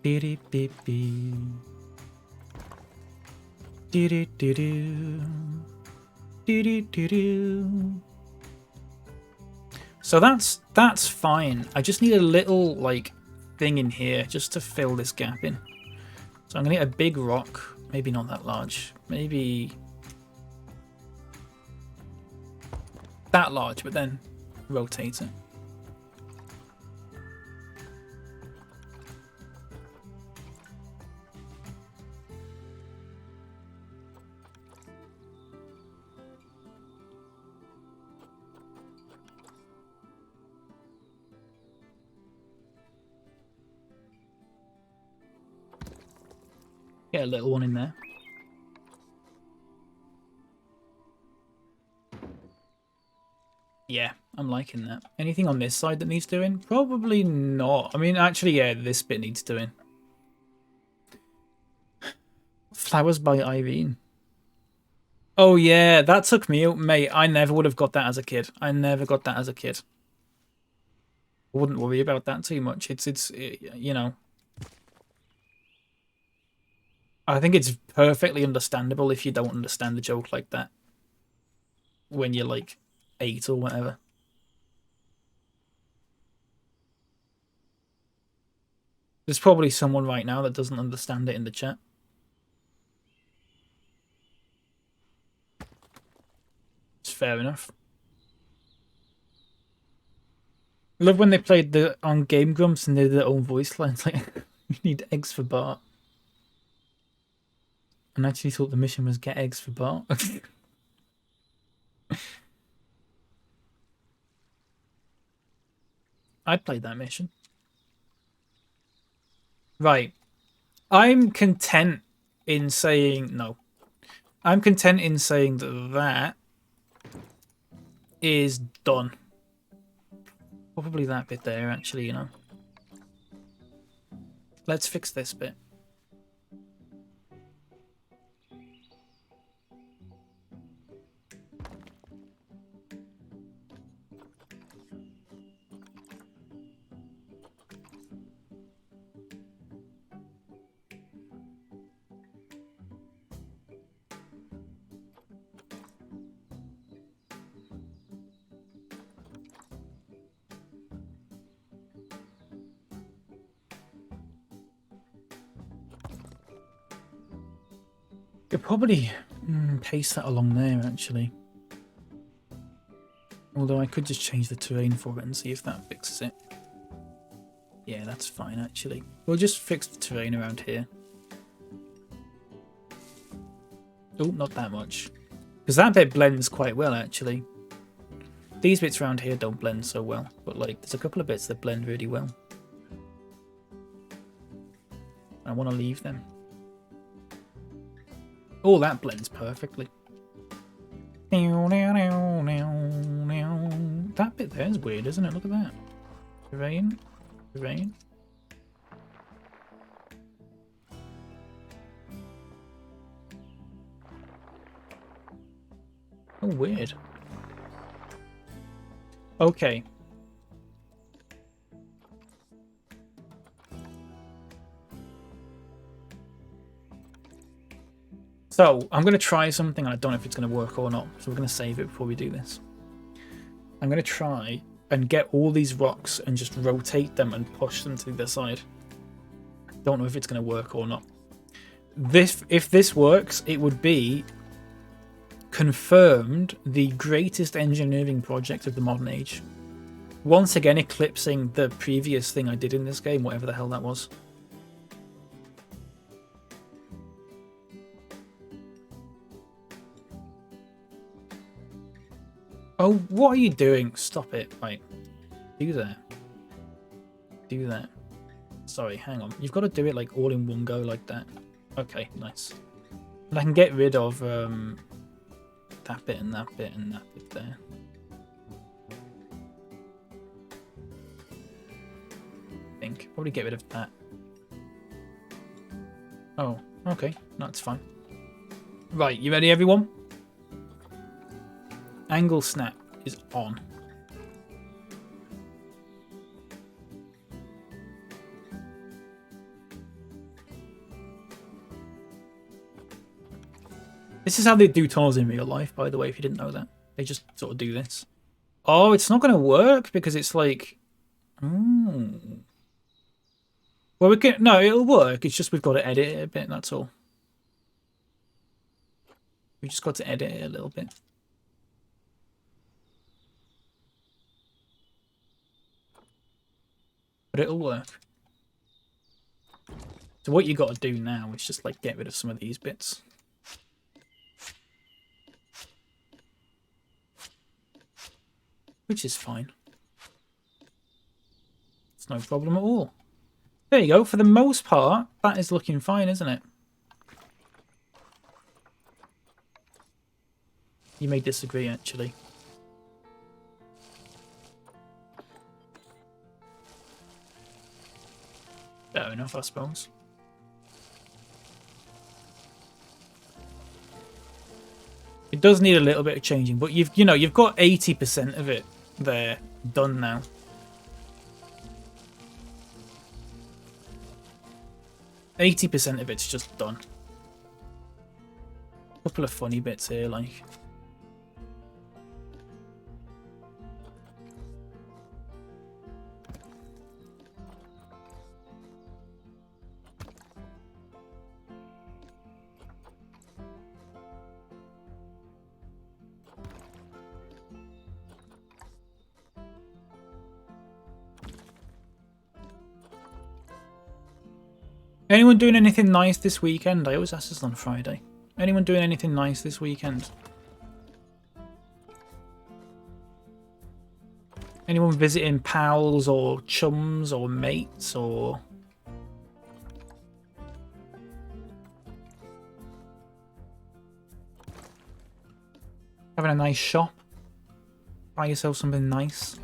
Dee-dee-dee-dee. Dee-dee-dee-doo. Doo-doo-doo-doo. So that's fine. I just need a little like thing in here just to fill this gap in. So I'm gonna get a big rock, maybe not that large, maybe that large, but then rotate it. Get a little one in there. Yeah, I'm liking that. Anything on this side that needs doing? Probably not. I mean, actually, yeah, this bit needs doing. Flowers by Irene. Oh, yeah, that took me out, mate. I never would have got that as a kid. I never got that as a kid. I wouldn't worry about that too much. It's you know. I think it's perfectly understandable if you don't understand a joke like that when you're like 8 or whatever. There's probably someone right now that doesn't understand it in the chat. It's fair enough. I love when they played on Game Grumps and they did their own voice lines like, "We need eggs for Bart." And I actually thought the mission was get eggs for Bart. I'd play that mission. Right. I'm content in saying no. I'm content in saying that that is done. Probably that bit there, actually, you know. Let's fix this bit. Could probably paste that along there, actually. Although I could just change the terrain for it and see if that fixes it. Yeah, that's fine, actually. We'll just fix the terrain around here. Oh, not that much. Because that bit blends quite well, actually. These bits around here don't blend so well. But, like, there's a couple of bits that blend really well. I want to leave them. Oh, that blends perfectly. That bit there is weird, isn't it? Look at that. Terrain. Terrain. Oh, weird. Okay. So, I'm going to try something. I don't know if it's going to work or not. So we're going to save it before we do this. I'm going to try and get all these rocks and just rotate them and push them to the other side. I don't know if it's going to work or not. If this works, it would be confirmed the greatest engineering project of the modern age. Once again, eclipsing the previous thing I did in this game, whatever the hell that was. Oh, what are you doing? Stop it. Right. Do that. Do that. Sorry, hang on. You've got to do it like all in one go like that. Okay, nice. And I can get rid of that bit and that bit and that bit there. I think. Probably get rid of that. Oh, okay. That's fine. Right, you ready, everyone? Angle snap is on. This is how they do tunnels in real life, by the way, if you didn't know that. They just sort of do this. Oh, it's not going to work because it's like... Well, we can... No, it'll work. It's just we've got to edit it a bit, that's all. We just got to edit it a little bit. But it'll work. So what you got to do now is just like get rid of some of these bits. Which is fine. It's no problem at all. There you go. For the most part, that is looking fine, isn't it? You may disagree, actually. Fair enough, I suppose. It does need a little bit of changing, but you've got 80% of it there done now. %80 of it's just done. A couple of funny bits here, like. Anyone doing anything nice this weekend? I always ask this on Friday. Anyone doing anything nice this weekend? Anyone visiting pals or chums or mates or... having a nice shop? Buy yourself something nice?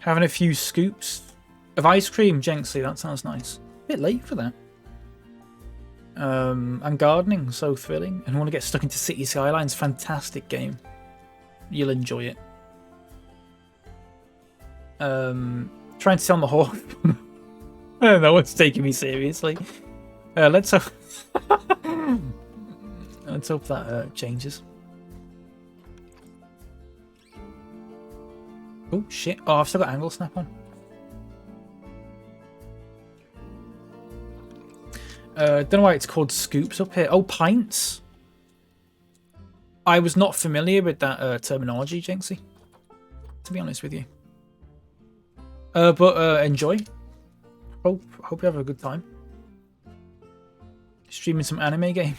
Having a few scoops of ice cream, Jenksy, that sounds nice. A bit late for that. And gardening, so thrilling. And want to get stuck into City Skylines, fantastic game. You'll enjoy it. Trying to sit on the horse. No one's taking me seriously. Let's hope. Let's hope that changes. Oh shit! Oh, I've still got angle snap on. Don't know why it's called scoops up here. Oh, pints. I was not familiar with that terminology, Jenksy. To be honest with you. But enjoy. Hope you have a good time. Streaming some anime game.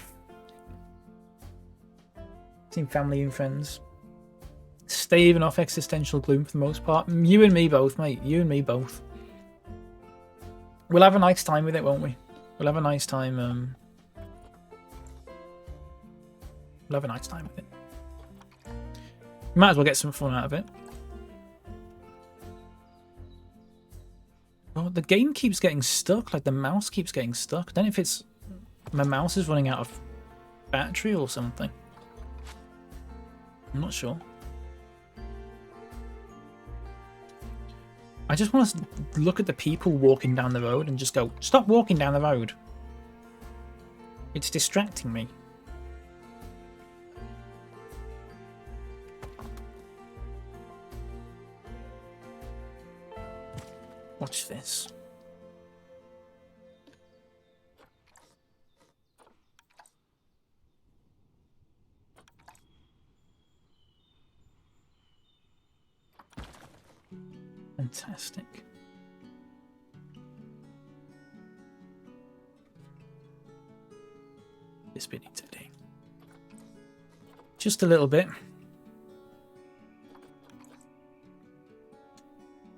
Seeing family and friends. Staving off existential gloom for the most part. You and me both, mate. You and me both. We'll have a nice time with it, won't we? We'll have a nice time. We'll have a nice time with it. Might as well get some fun out of it. Oh, the game keeps getting stuck. Like the mouse keeps getting stuck. I don't know if it's my mouse is running out of battery or something. I'm not sure. I just want to look at the people walking down the road and just go, stop walking down the road. It's distracting me. Watch this. Fantastic. This bit needs editing. Just a little bit.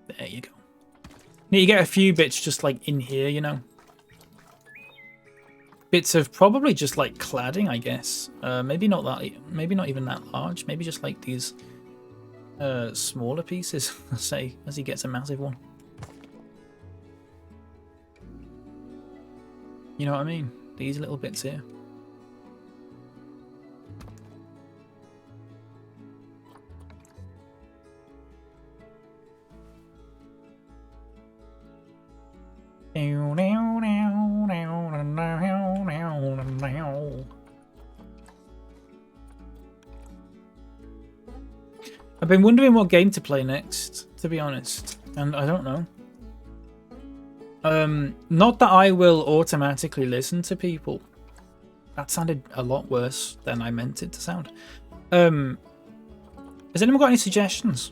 There you go. Now you get a few bits just like in here, you know. Bits of probably just like cladding, I guess. Maybe not that. Maybe not even that large. Maybe just like these smaller pieces. Say as he gets a massive one. You know what I mean? These little bits here. I've been wondering what game to play next, to be honest, and I don't know. Not that I will automatically listen to people. That sounded a lot worse than I meant it to sound. Has anyone got any suggestions?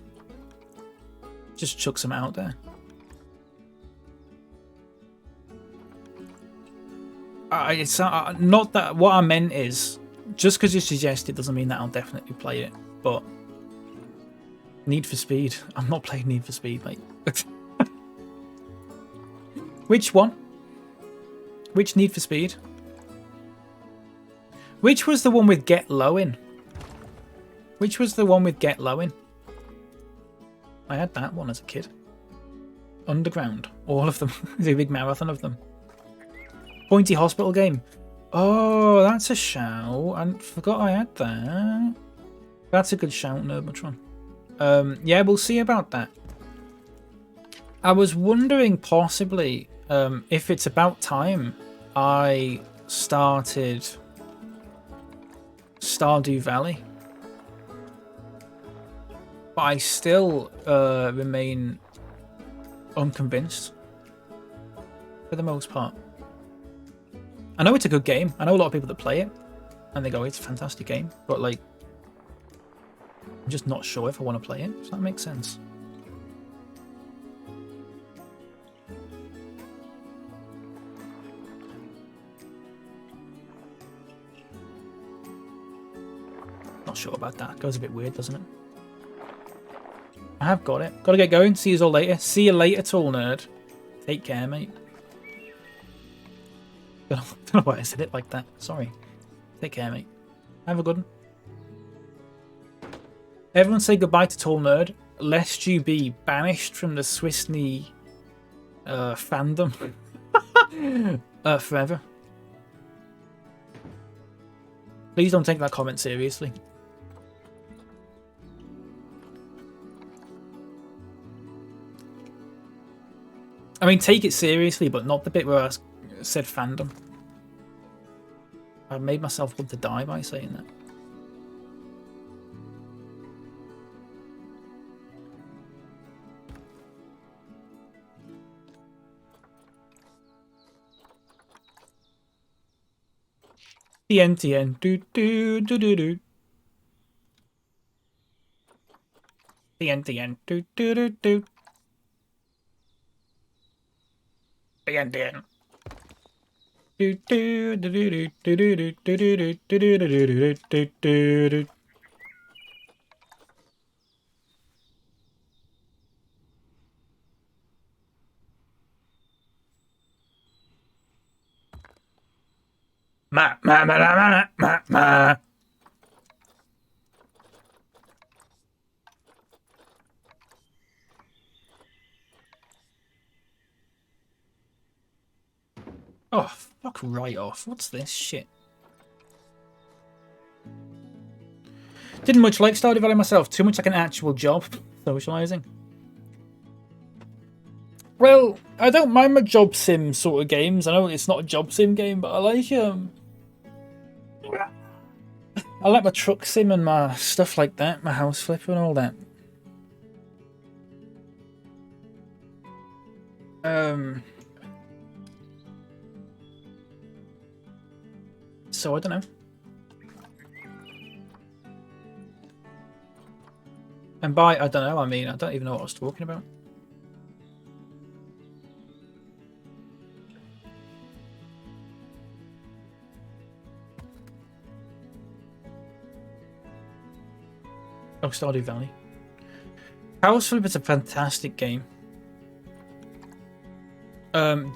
Just chuck some out there. It's not that what I meant is just because you suggest it doesn't mean that I'll definitely play it. But Need for Speed, I'm not playing Need for Speed, mate. Which one? Which Need for Speed? Which was the one with Get Low in? Which was the one with Get Low in? I had that one as a kid. Underground, all of them. There's a big marathon of them. Pointy Hospital game. Oh, that's a shout. I forgot I had that. That's a good shout, Nerdmatron. Yeah, we'll see about that. I was wondering possibly if it's about time I started Stardew Valley. But I still remain unconvinced for the most part. I know it's a good game. I know a lot of people that play it and they go, it's a fantastic game. But like, I'm just not sure if I want to play it. Does that make sense? Not sure about that. Goes a bit weird, doesn't it? I have got it. Gotta get going. See you all later. See you later, tall nerd. Take care, mate. Don't know why I said it like that. Sorry. Take care, mate. Have a good one. Everyone say goodbye to tall nerd, lest you be banished from the SwissKnee fandom forever. Please don't take that comment seriously. I mean, take it seriously, but not the bit where I said fandom. I made myself want to die by saying that. TN, do do do do do. TN, do do do do. TN. Do do do do do do do do do do do do do do. Ma ma ma ma ma ma. Oh, fuck right off. What's this shit? Didn't much like Stardew Valley myself. Too much like an actual job. Socializing. Well, I don't mind my job sim sort of games. I know it's not a job sim game, but I like I like my truck sim and my stuff like that, my house flipper and all that. So I don't know. And by I don't know, I mean I don't even know what I was talking about. Oh, Stardew Valley. House Flip is a fantastic game.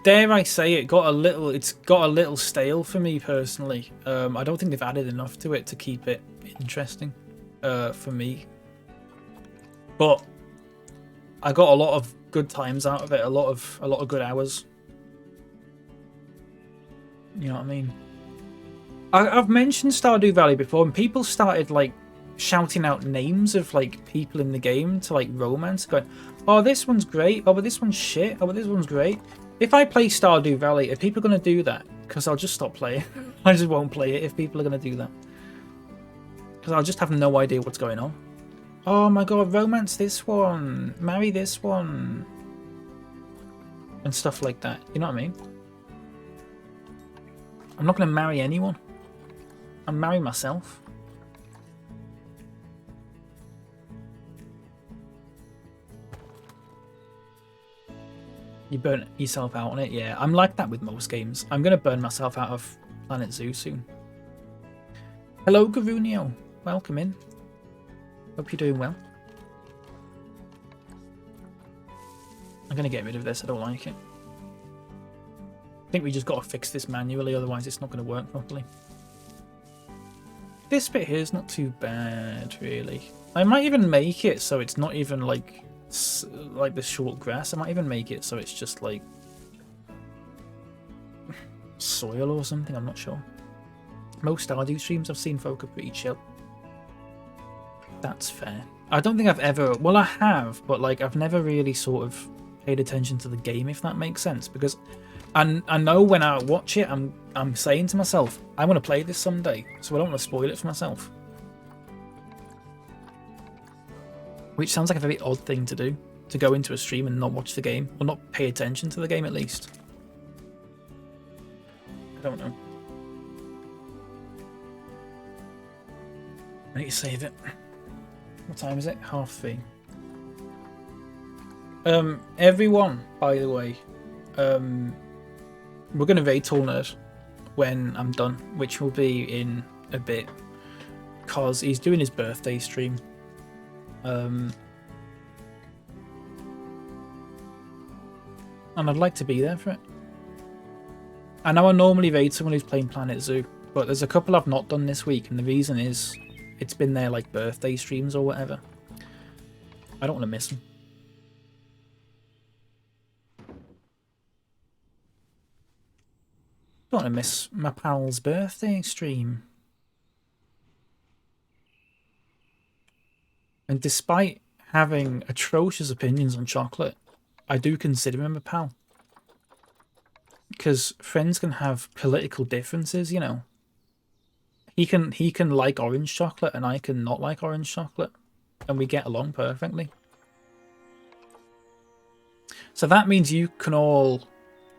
Dare I say it's got a little stale for me personally. I don't think they've added enough to it to keep it interesting for me. But I got a lot of good times out of it, a lot of good hours. You know what I mean? I've mentioned Stardew Valley before, and people started like shouting out names of like people in the game to like romance, going, "Oh, this one's great. Oh, but this one's shit. Oh, but this one's great." If I play Stardew Valley, are people going to do that? Because I'll just stop playing. I just won't play it if people are going to do that. Because I'll just have no idea what's going on. Oh my god, romance this one. Marry this one. And stuff like that. You know what I mean? I'm not going to marry anyone. I'll marry myself. You burn yourself out on it? Yeah, I'm like that with most games. I'm going to burn myself out of Planet Zoo soon. Hello, Garunio. Welcome in. Hope you're doing well. I'm going to get rid of this. I don't like it. I think we just got to fix this manually, otherwise it's not going to work properly. This bit here is not too bad, really. I might even make it so it's not even like the short grass. I might even make it so it's just like soil or something. I'm not sure. Most Stardew streams I've seen folk are pretty chill. That's fair. I don't think I've ever, well, I have, but like I've never really sort of paid attention to the game, if that makes sense, because I know when I watch it, I'm saying to myself, I want to play this someday, so I don't want to spoil it for myself. Which sounds like a very odd thing to do, to go into a stream and not watch the game, or not pay attention to the game at least. I don't know. I need to save it. What time is it? 3:30. Everyone, by the way, we're going to raid Tall Nerd when I'm done, which will be in a bit, because he's doing his birthday stream. And I'd like to be there for it. I know I normally raid someone who's playing Planet Zoo, but there's a couple I've not done this week, and the reason is it's been their like birthday streams or whatever. I don't want to miss them. Don't want to miss my pal's birthday stream. And despite having atrocious opinions on chocolate, I do consider him a pal. Because friends can have political differences, you know. He can like orange chocolate and I can not like orange chocolate. And we get along perfectly. So that means you can all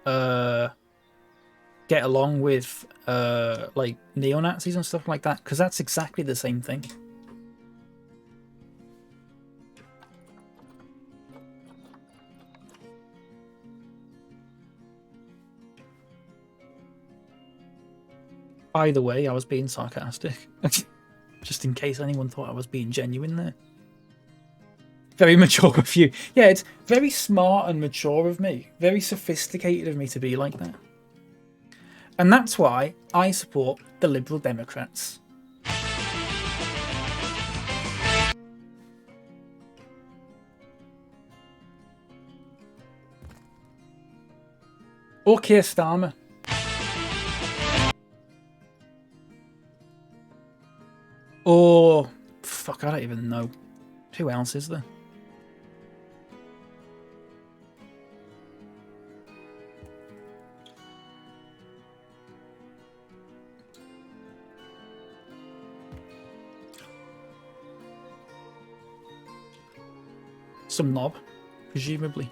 get along with like neo-Nazis and stuff like that. Because that's exactly the same thing. By the way, I was being sarcastic. Just in case anyone thought I was being genuine there. Very mature of you. Yeah, it's very smart and mature of me. Very sophisticated of me to be like that. And that's why I support the Liberal Democrats. Or Keir Starmer. Or fuck, I don't even know. Who else is there? Some knob, presumably.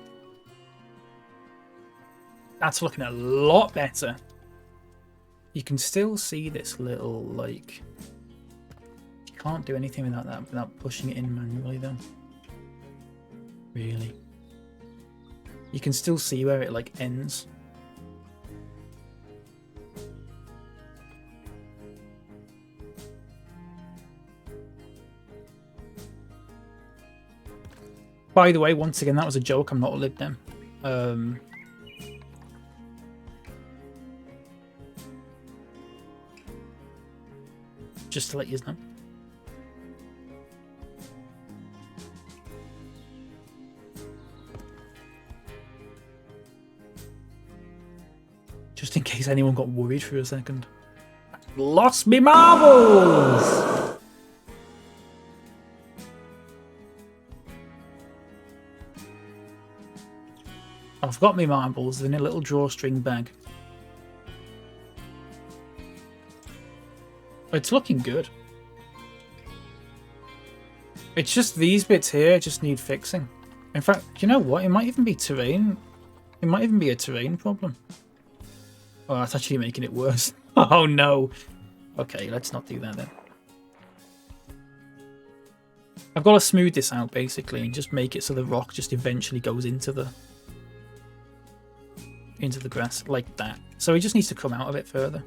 That's looking a lot better. You can still see this little, like... You can't do anything without that, without pushing it in manually, though. Really. You can still see where it, like, ends. By the way, once again, that was a joke. I'm not a Lib Dem. Just to let you know. Just in case anyone got worried for a second. Lost me marbles! I've got me marbles in a little drawstring bag. It's looking good. It's just these bits here just need fixing. In fact, you know what? It might even be terrain. It might even be a terrain problem. Oh, that's actually making it worse. Oh no. Okay, let's not do that then. I've got to smooth this out basically and just make it so the rock just eventually goes into the grass like that. So it just needs to come out a bit further.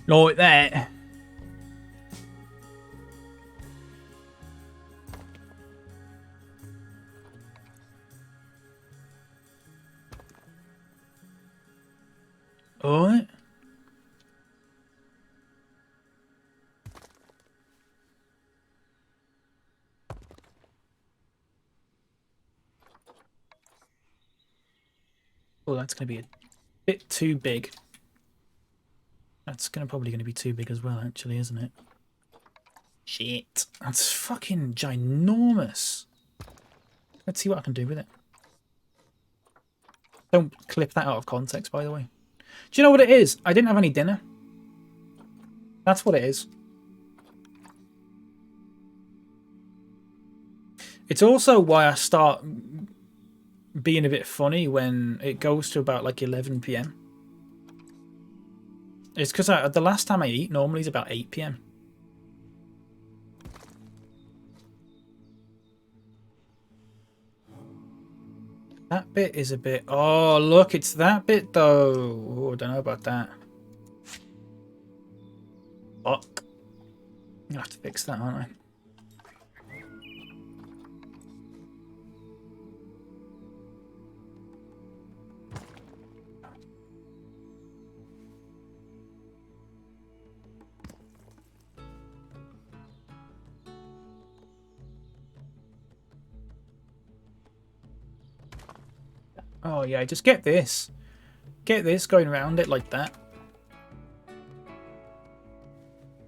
Like that. Alright. Oh, that's going to be a bit too big. That's probably going to be too big as well, actually, isn't it? Shit. That's fucking ginormous. Let's see what I can do with it. Don't clip that out of context, by the way. Do you know what it is? I didn't have any dinner. That's what it is. It's also why I start being a bit funny when it goes to about like 11 PM. It's because the last time I eat normally is about 8 PM. That bit is a bit... Oh, look, it's that bit, though. Oh, I don't know about that. Fuck. I'm gonna have to fix that, aren't I? Oh yeah, just get this. Get this going around it like that.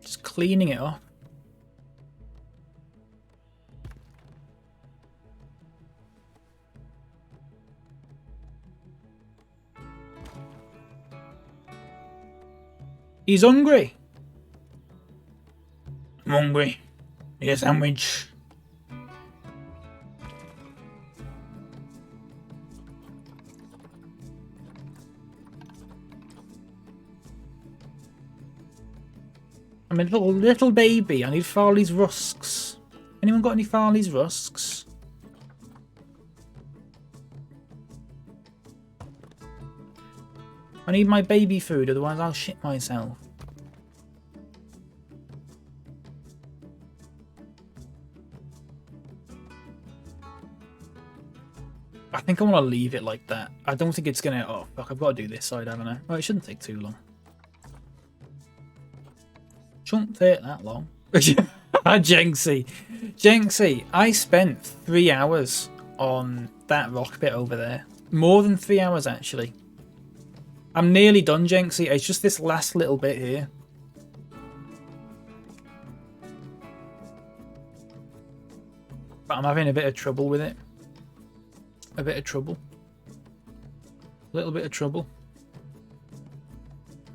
Just cleaning it up. He's hungry. I'm hungry. Need a sandwich. I'm a little baby. I need Farley's rusks. Anyone got any Farley's rusks? I need my baby food, otherwise I'll shit myself. I think I want to leave it like that. I don't think it's going to... Oh, fuck, I've got to do this side, haven't I? Oh, it shouldn't take too long. Shouldn't take that long. Jenksy. Jenksy, I spent 3 hours on that rock bit over there. More than 3 hours, actually. I'm nearly done, Jenksy. It's just this last little bit here. But I'm having a bit of trouble with it. A bit of trouble. A little bit of trouble.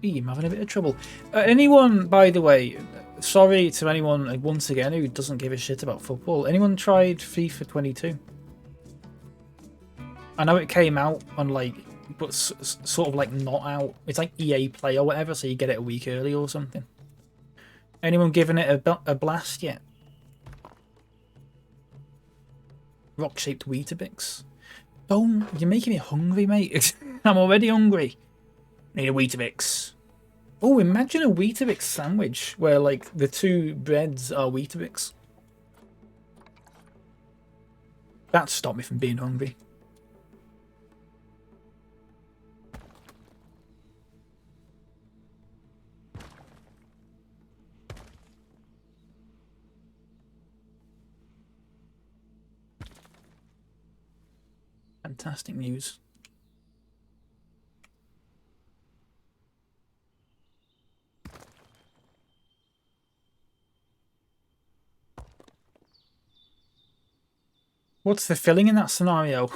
I'm having a bit of trouble. Anyone, by the way, sorry to anyone once again who doesn't give a shit about football. Anyone tried FIFA 22? I know it came out on like, but sort of like not out. It's like EA Play or whatever, so you get it a week early or something. Anyone giving it a blast yet? Rock-shaped Weetabix. Don't, you're making me hungry, mate. I'm already hungry. Need a Weetabix. Oh, imagine a Weetabix sandwich where like the two breads are Weetabix. That stopped me from being hungry. Fantastic news. What's the filling in that scenario?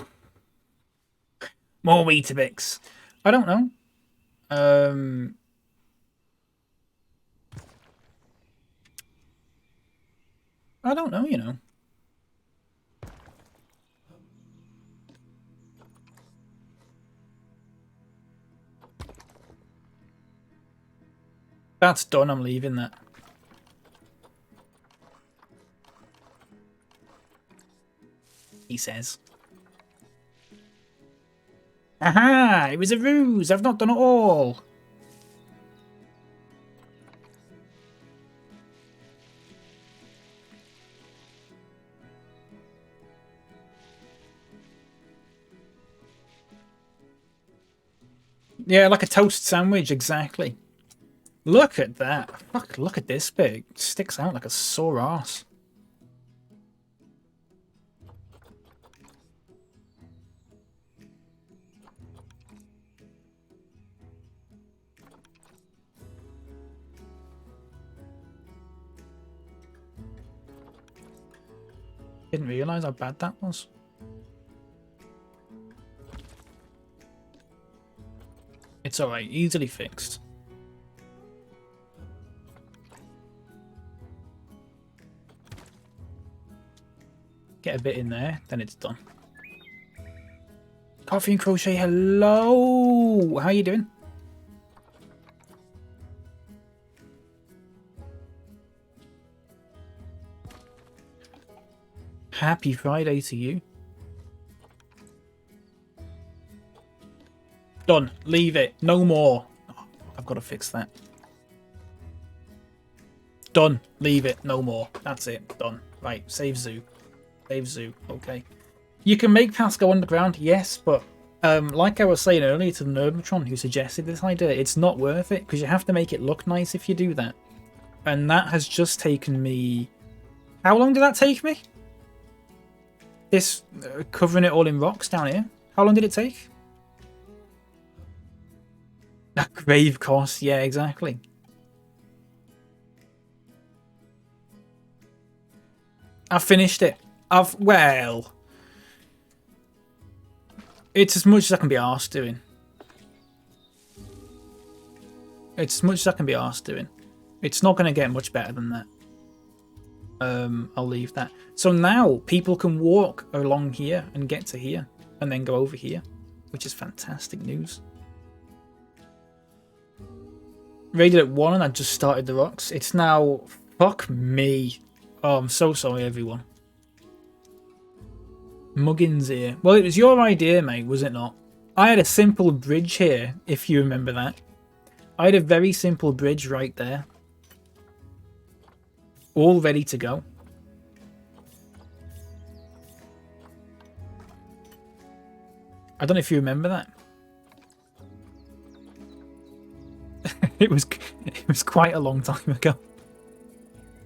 More Weetabix. I don't know. I don't know, you know. That's done, I'm leaving that. He says. Aha! It was a ruse! I've not done it all! Yeah, like a toast sandwich, exactly. Look at that. Fuck, look at this bit. It sticks out like a sore ass. Didn't realise how bad that was. It's alright, easily fixed. Get a bit in there, then it's done. Coffee and Crochet, hello! How you doing? Happy Friday to you. Done. Leave it. No more. Oh, I've got to fix that. Done. Leave it. No more. That's it. Done. Right. Save zoo. Save zoo. Okay. You can make paths go underground. Yes, but like I was saying earlier to the Nerdmatron who suggested this idea, it's not worth it because you have to make it look nice if you do that. And that has just taken me... How long did that take me? This covering it all in rocks down here. How long did it take? A grave cost. Yeah, exactly. I've finished it. Well... It's as much as I can be arsed doing. It's as much as I can be arsed doing. It's not going to get much better than that. I'll leave that. So now people can walk along here and get to here and then go over here, which is fantastic news. Raided at 1 and I just started the rocks. It's now... Fuck me. Oh, I'm so sorry, everyone. Muggins here. Well, it was your idea, mate, was it not? I had a simple bridge here, if you remember that. I had a very simple bridge right there. All ready to go. I don't know if you remember that. It was quite a long time ago.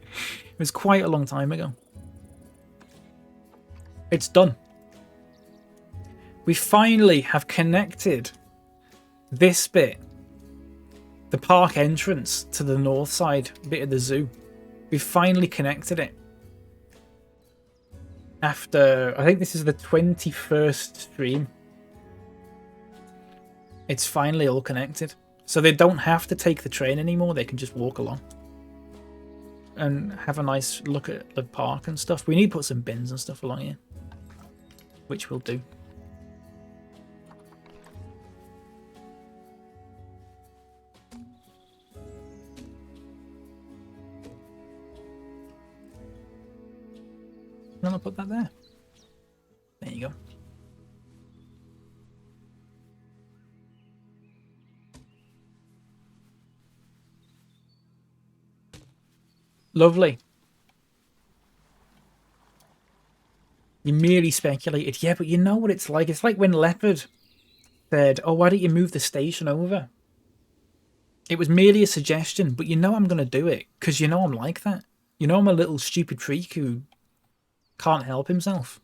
It was quite a long time ago. It's done. We finally have connected this bit, the park entrance, to the north side bit of the zoo. We finally connected it. After, I think this is the 21st stream. It's finally all connected. So they don't have to take the train anymore, they can just walk along. And have a nice look at the park and stuff. We need to put some bins and stuff along here. Which we'll do. And I'll put that there. There you go. Lovely. You merely speculated. Yeah, but you know what it's like. It's like when Leopard said, oh, why don't you move the station over? It was merely a suggestion, but you know I'm going to do it because you know I'm like that. You know I'm a little stupid freak who can't help himself.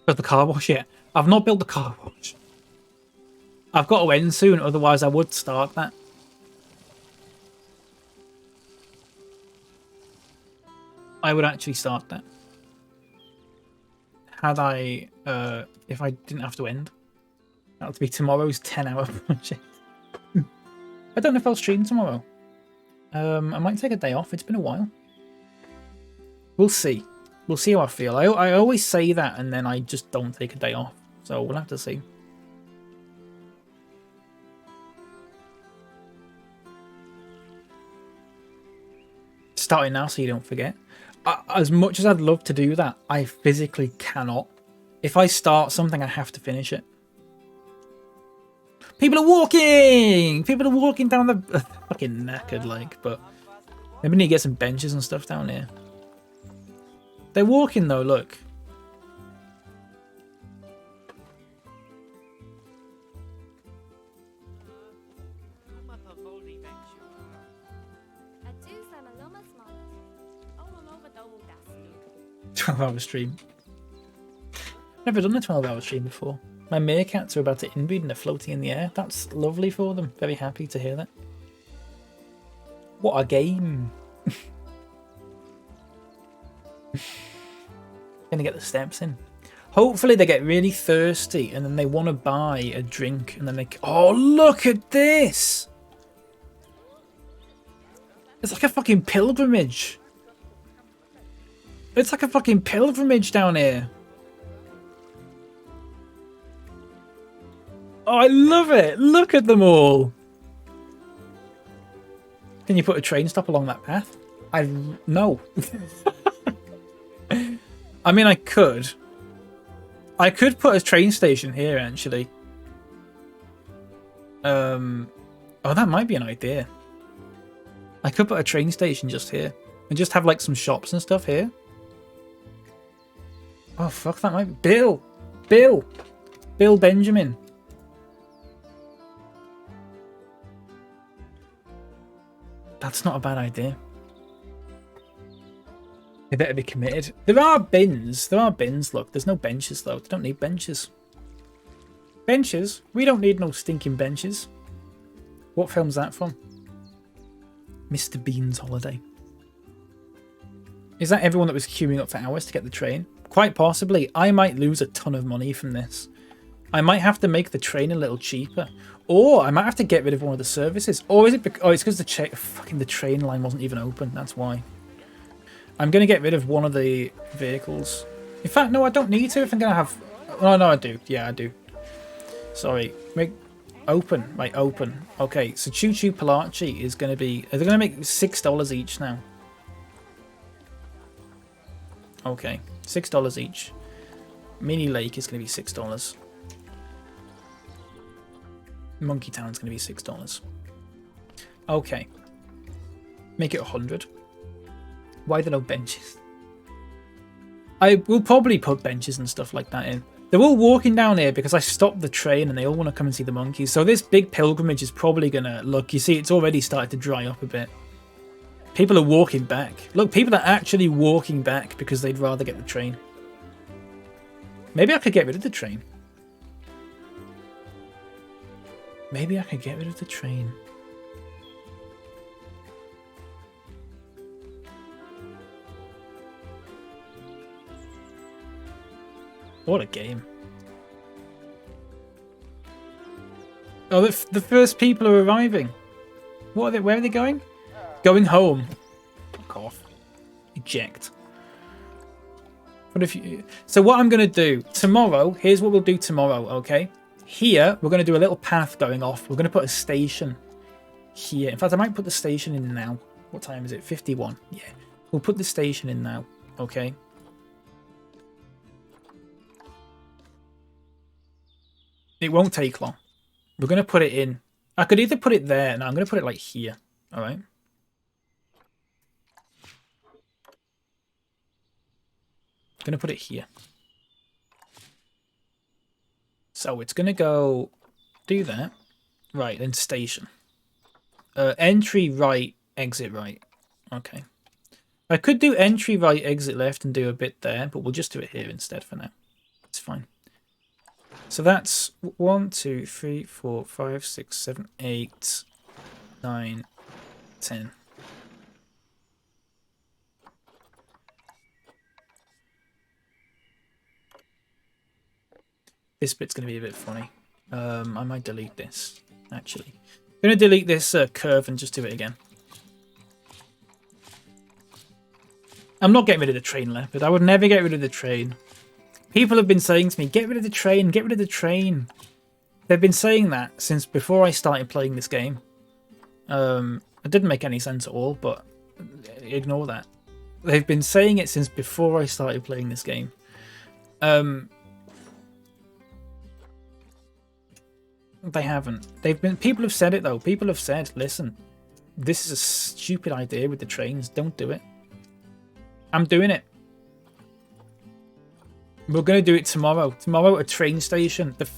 Built the car wash yet? I've not built the car wash. I've got to end soon, otherwise I would start that. I would actually start that. Had I, if I didn't have to end. That would be tomorrow's 10-hour project. I don't know if I'll stream tomorrow. I might take a day off. It's been a while. We'll see. We'll see how I feel. I always say that and then I just don't take a day off. So we'll have to see. Starting now so you don't forget. As much as I'd love to do that, I physically cannot. If I start something, I have to finish it. People are walking! People are walking down the... fucking knackered, like, but... Maybe need to get some benches and stuff down here. They're walking, though, look. "12-hour stream." Never done a 12-hour stream before. My meerkats are about to inbreed and they're floating in the air. That's lovely for them. Very happy to hear that. What a game. Gonna get the steps in. Hopefully they get really thirsty and then they want to buy a drink and then they... Oh, look at this! It's like a fucking pilgrimage. It's like a fucking pilgrimage down here. Oh, I love it. Look at them all. Can you put a train stop along that path? No. I mean, I could. I could put a train station here, actually. Oh, that might be an idea. I could put a train station just here. And just have, like, some shops and stuff here. Oh, fuck, that might be... Bill! Bill! Bill Benjamin. That's not a bad idea. They better be committed. There are bins. There are bins, look. There's no benches, though. They don't need benches. Benches? We don't need no stinking benches. What film's that from? Mr. Bean's Holiday. Is that everyone that was queuing up for hours to get the train? Quite possibly. I might lose a ton of money from this. I might have to make the train a little cheaper. Or I might have to get rid of one of the services. Or is it because... Oh, it's because the train line wasn't even open. That's why. I'm going to get rid of one of the vehicles. In fact, no, I don't need to if I'm going to have... Oh, no, I do. Yeah, I do. Sorry. Make... Open. Right, open. Okay, so Choo Choo Palachi is going to be... They're going to make $6 each now. Okay, $6 each. Mini Lake is going to be $6. Monkey Town's going to be $6. Okay. Make it 100. Why are there no benches? I will probably put benches and stuff like that in. They're all walking down here because I stopped the train and they all want to come and see the monkeys. So this big pilgrimage is probably going to... Look, you see, it's already started to dry up a bit. People are walking back. Look, people are actually walking back because they'd rather get the train. Maybe I could get rid of the train. Maybe I could get rid of the train. What a game. Oh, the first people are arriving. What are they? Where are they going? Going home. Fuck off. Eject. What if you... So what I'm going to do tomorrow, here's what we'll do tomorrow, okay? Here, we're going to do a little path going off. We're going to put a station here. In fact, I might put the station in now. What time is it? 51. Yeah. We'll put the station in now, okay? It won't take long. We're going to put it in. I could either put it there. No, I'm going to put it like here. All right. I'm going to put it here. So it's going to go do that. Right, then station. Entry right, exit right. Okay. I could do entry right, exit left and do a bit there, but we'll just do it here instead for now. It's fine. So that's 1, 2, 3, 4, 5, 6, 7, 8, 9, 10. This bit's going to be a bit funny. I might delete this, actually. I'm going to delete this curve and just do it again. I'm not getting rid of the train, Leopard. I would never get rid of the train. People have been saying to me, get rid of the train, get rid of the train. They've been saying that since before I started playing this game. It didn't make any sense at all, but ignore that. They've been saying it since before I started playing this game. They haven't. People have said it though. People have said, listen, this is a stupid idea with the trains. Don't do it. I'm doing it. We're going to do it tomorrow. Tomorrow at a train station. The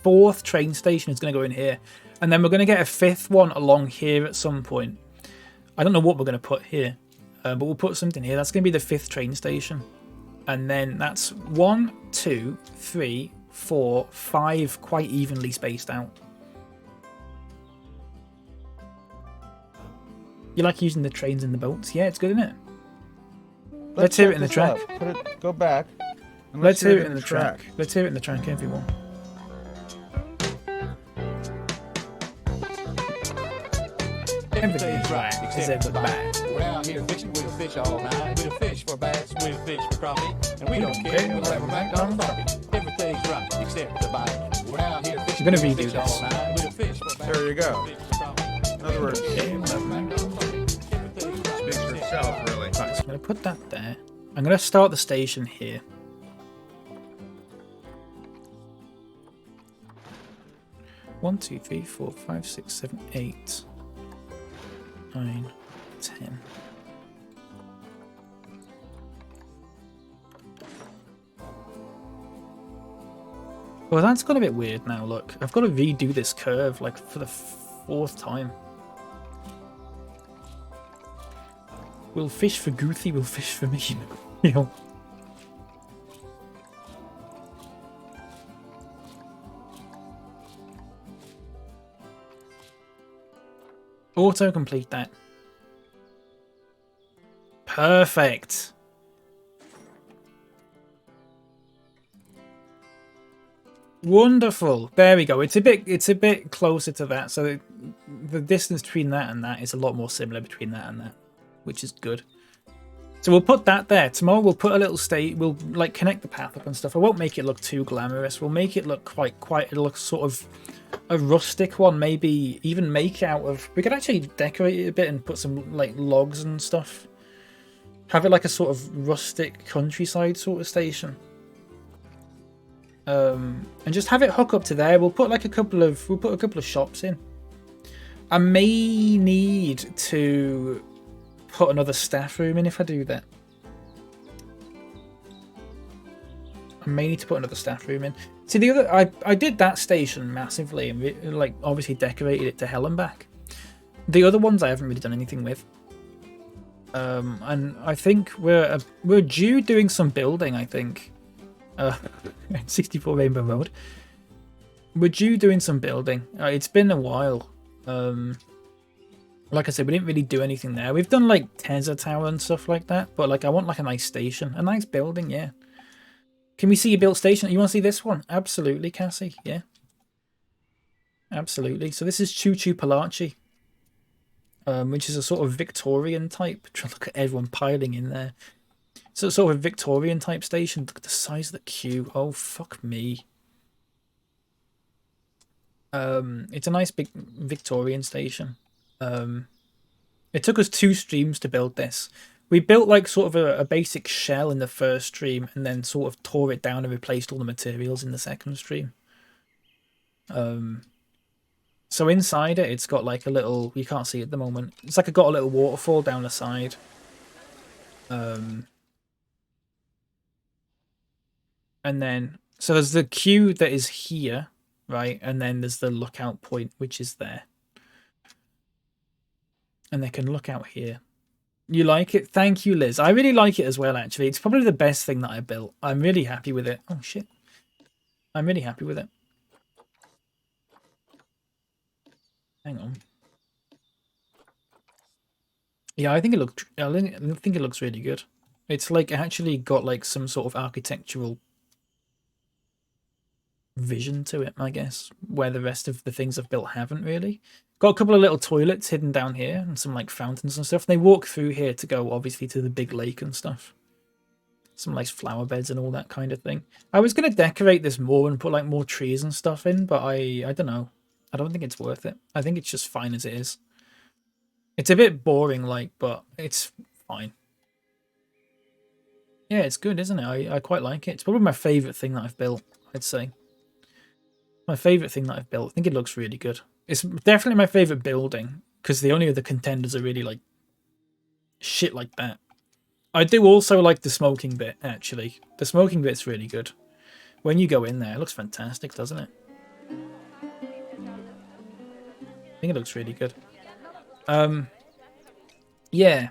4th train station is going to go in here. And then we're going to get a 5th one along here at some point. I don't know what we're going to put here. But we'll put something here. That's going to be the 5th train station. And then that's 1, 2, 3, 4, 5 quite evenly spaced out. You like using the trains and the boats? Yeah, it's good, isn't it? Let's hear it in the track. Go back. Let's hear it in the track. Let's hear it in the track, everyone. Everything's right, except for bass. We're out here fishing, we'll fish all night. We'll fish for bass, we'll fish for crappie. And we don't care, we'll have a McDonald's coffee. Everything's right, except for bite. We're out here fishing, We're going to redo this. all night. We'll fish for bass. There you go. In other words, Speaks for itself, really. Right, so I'm going to put that there. I'm going to start the station here. One, 2, 3, 4, 5, 6, 7, 8, 9, 10. Well, that's got a bit weird now, look. I've got to redo this curve, like, for the 4th time. We'll fish for Goothy, we'll fish for me. You know. Auto-complete that. Perfect. Wonderful. There we go. It's a bit closer to that. So the distance between that and that is a lot more similar between that and that, which is good. So we'll put that there. Tomorrow we'll put a little we'll like connect the path up and stuff. I won't make it look too glamorous. We'll make it look quite it'll look sort of a rustic one, maybe even make out of... We could actually decorate it a bit and put some like logs and stuff. Have it like a sort of rustic countryside sort of station. And just have it hook up to there. We'll put a couple of shops in. I may need to put another staff room in if I do that. I may need to put another staff room in. See, the other, I did that station massively and like obviously decorated it to hell and back. The other ones I haven't really done anything with. And I think we're due doing some building, I think. 64 Rainbow Road. We're due doing some building. It's been a while. Like I said, we didn't really do anything there. We've done like Teza Tower and stuff like that, but like I want like a nice station, a nice building, yeah. Can we see your built station? You want to see this one? Absolutely, Cassie, yeah. Absolutely. So this is Choo Choo Palachi, which is a sort of Victorian type. Try to look at everyone piling in there. So sort of a Victorian type station. Look at the size of the queue. Oh, fuck me. It's a nice big Victorian station. It took us 2 streams to build this. We built like sort of a basic shell in the first stream and then sort of tore it down and replaced all the materials in the second stream. So inside it, it's got like a little, you can't see it at the moment. It's like it got a little waterfall down the side. And then, so there's the queue that is here, right? And then there's the lookout point, which is there. And they can look out here. You like it? Thank you, Liz. I really like it as well, actually. It's probably the best thing that I built. I'm really happy with it. Oh, shit. I'm really happy with it. Hang on. Yeah, I think it looks really good. It's like actually got like some sort of architectural vision to it, I guess, where the rest of the things I've built haven't really. Got a couple of little toilets hidden down here and some like fountains and stuff. They walk through here to go obviously to the big lake and stuff. Some nice flower beds and all that kind of thing. I was going to decorate this more and put like more trees and stuff in, but I don't know. I don't think it's worth it. I think it's just fine as it is. It's a bit boring, like, but it's fine. Yeah, it's good, isn't it? I quite like it. It's probably my favourite thing that I've built, I'd say. My favourite thing that I've built. I think it looks really good. It's definitely my favourite building, because the only other contenders are really, like, shit like that. I do also like the smoking bit, actually. The smoking bit's really good. When you go in there, it looks fantastic, doesn't it? I think it looks really good. Yeah.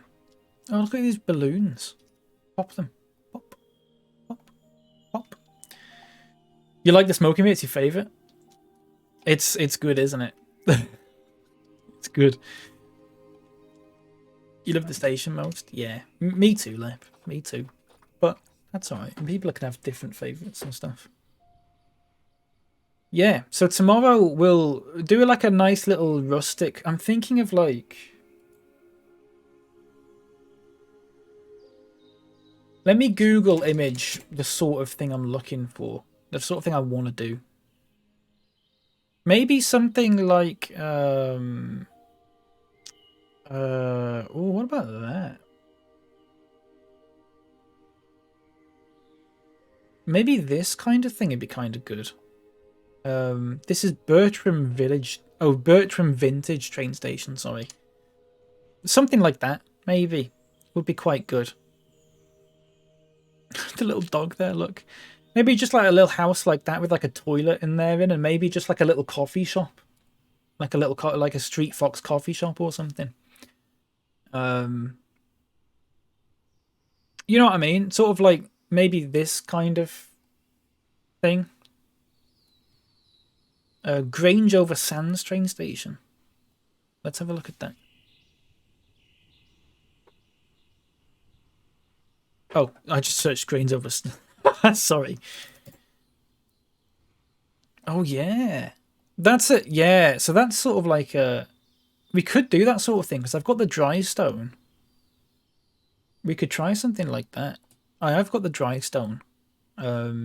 Oh, look at these balloons. Pop them. Pop. Pop. Pop. You like the smoking bit? It's your favourite? It's good, isn't it? It's good. You love the station most? Yeah. Me too, Lep. Me too. But that's alright. People can have different favourites and stuff. Yeah, so tomorrow we'll do like a nice little rustic. I'm thinking of like... Let me Google image the sort of thing I'm looking for. The sort of thing I want to do. Maybe something like... oh, what about that? Maybe this kind of thing would be kind of good. This is Bertram Village. Oh, Bertram Vintage train station, sorry. Something like that, maybe. Would be quite good. The little dog there, look. Maybe just like a little house like that with like a toilet in there and maybe just like a little coffee shop. Like a little, like a Street Fox coffee shop or something. You know what I mean? Sort of like maybe this kind of thing. Grange over Sands train station. Let's have a look at that. Oh, I just searched Grange over... Sorry. Oh, yeah. That's it. Yeah, so that's sort of like a... We could do that sort of thing, because I've got the dry stone. We could try something like that. I have got the dry stone. Yeah,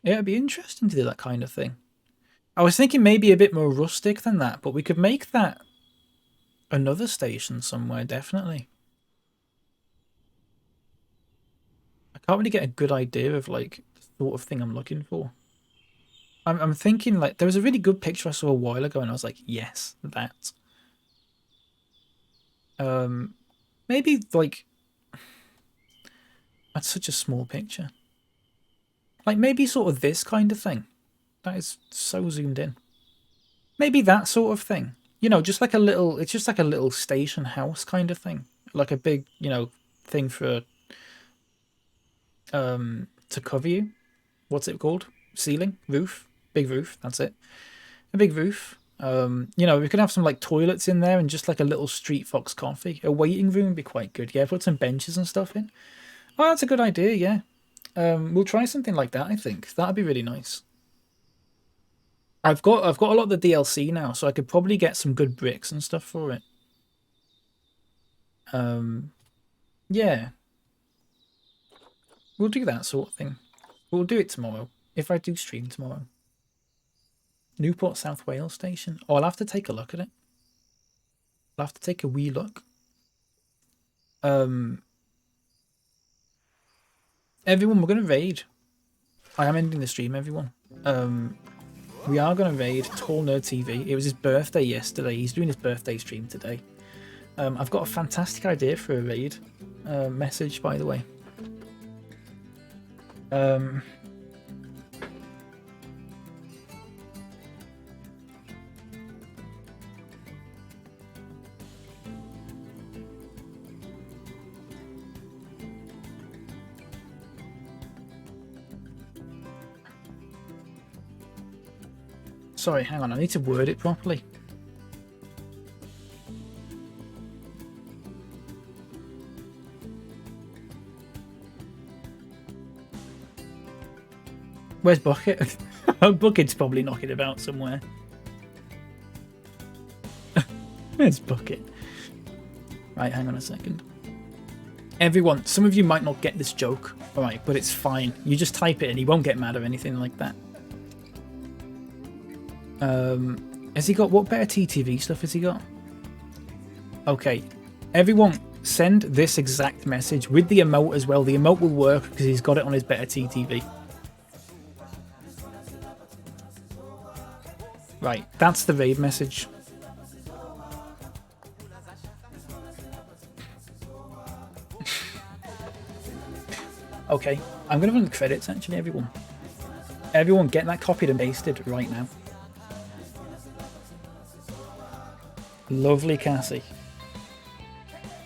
it'd be interesting to do that kind of thing. I was thinking maybe a bit more rustic than that, but we could make that another station somewhere, definitely. Can't really get a good idea of like the sort of thing I'm looking for. I'm thinking like there was a really good picture I saw a while ago, and I was like, yes, that. Maybe like that's such a small picture. Like maybe sort of this kind of thing. That is so zoomed in. Maybe that sort of thing. You know, just like a little. It's just like a little station house kind of thing. Like a big, you know, thing for to cover you. What's it called? Ceiling, roof, big roof. That's it. A big roof. You know, we could have some like toilets in there and just like a little Street Fox coffee. A waiting room would be quite good. Yeah, put some benches and stuff in. Oh, that's a good idea. Yeah. We'll try something like that. I think that'd be really nice. I've got a lot of the DLC now, so I could probably get some good bricks and stuff for it. Yeah. We'll do that sort of thing. We'll do it tomorrow, if I do stream tomorrow. Newport South Wales station. Oh, I'll have to take a look at it. I'll have to take a wee look. Everyone, we're going to raid. I am ending the stream, everyone. We are going to raid Tall Nerd TV. It was his birthday yesterday. He's doing his birthday stream today. I've got a fantastic idea for a raid message, by the way. Sorry, hang on. I need to word it properly. Where's Bucket? Bucket's probably knocking about somewhere. Where's Bucket? Right, hang on a second. Everyone, some of you might not get this joke, alright, but it's fine. You just type it and he won't get mad or anything like that. Has he got, what better TTV stuff has he got? Okay, everyone send this exact message with the emote as well. The emote will work because he's got it on his better TTV. Right, that's the raid message. Okay, I'm going to run the credits actually, everyone. Everyone get that copied and pasted right now. Lovely, Cassie.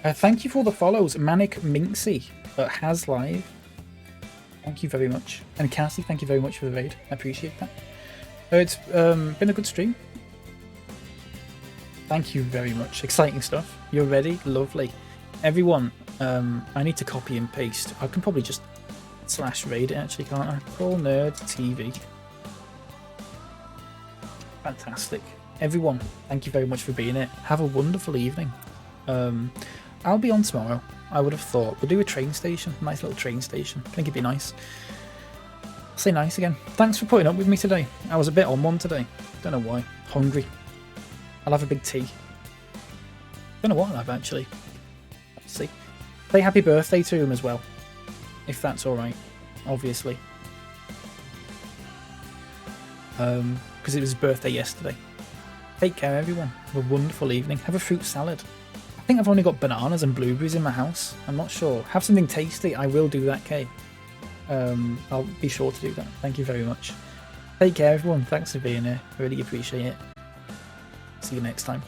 Thank you for all the follows. Manic Minxie has live. Thank you very much. And Cassie, thank you very much for the raid. I appreciate that. It's been a good stream. Thank you very much. Exciting stuff. You're ready? Lovely. Everyone, I need to copy and paste. I can probably just /raid it actually, can't I? Call Nerd TV. Fantastic. Everyone, thank you very much for being here. Have a wonderful evening. I'll be on tomorrow. I would have thought. We'll do a train station. Nice little train station. I think it'd be nice. Say nice again. Thanks for putting up with me today. I was a bit on one today. Don't know why. Hungry. I'll have a big tea. Don't know what I'll have actually. Let's see. Say happy birthday to him as well. If that's alright. Obviously. Because it was his birthday yesterday. Take care everyone. Have a wonderful evening. Have a fruit salad. I think I've only got bananas and blueberries in my house. I'm not sure. Have something tasty. I will do that, Kay. I'll be sure to do that. Thank you very much. Take care everyone. Thanks for being here. I really appreciate it. See you next time.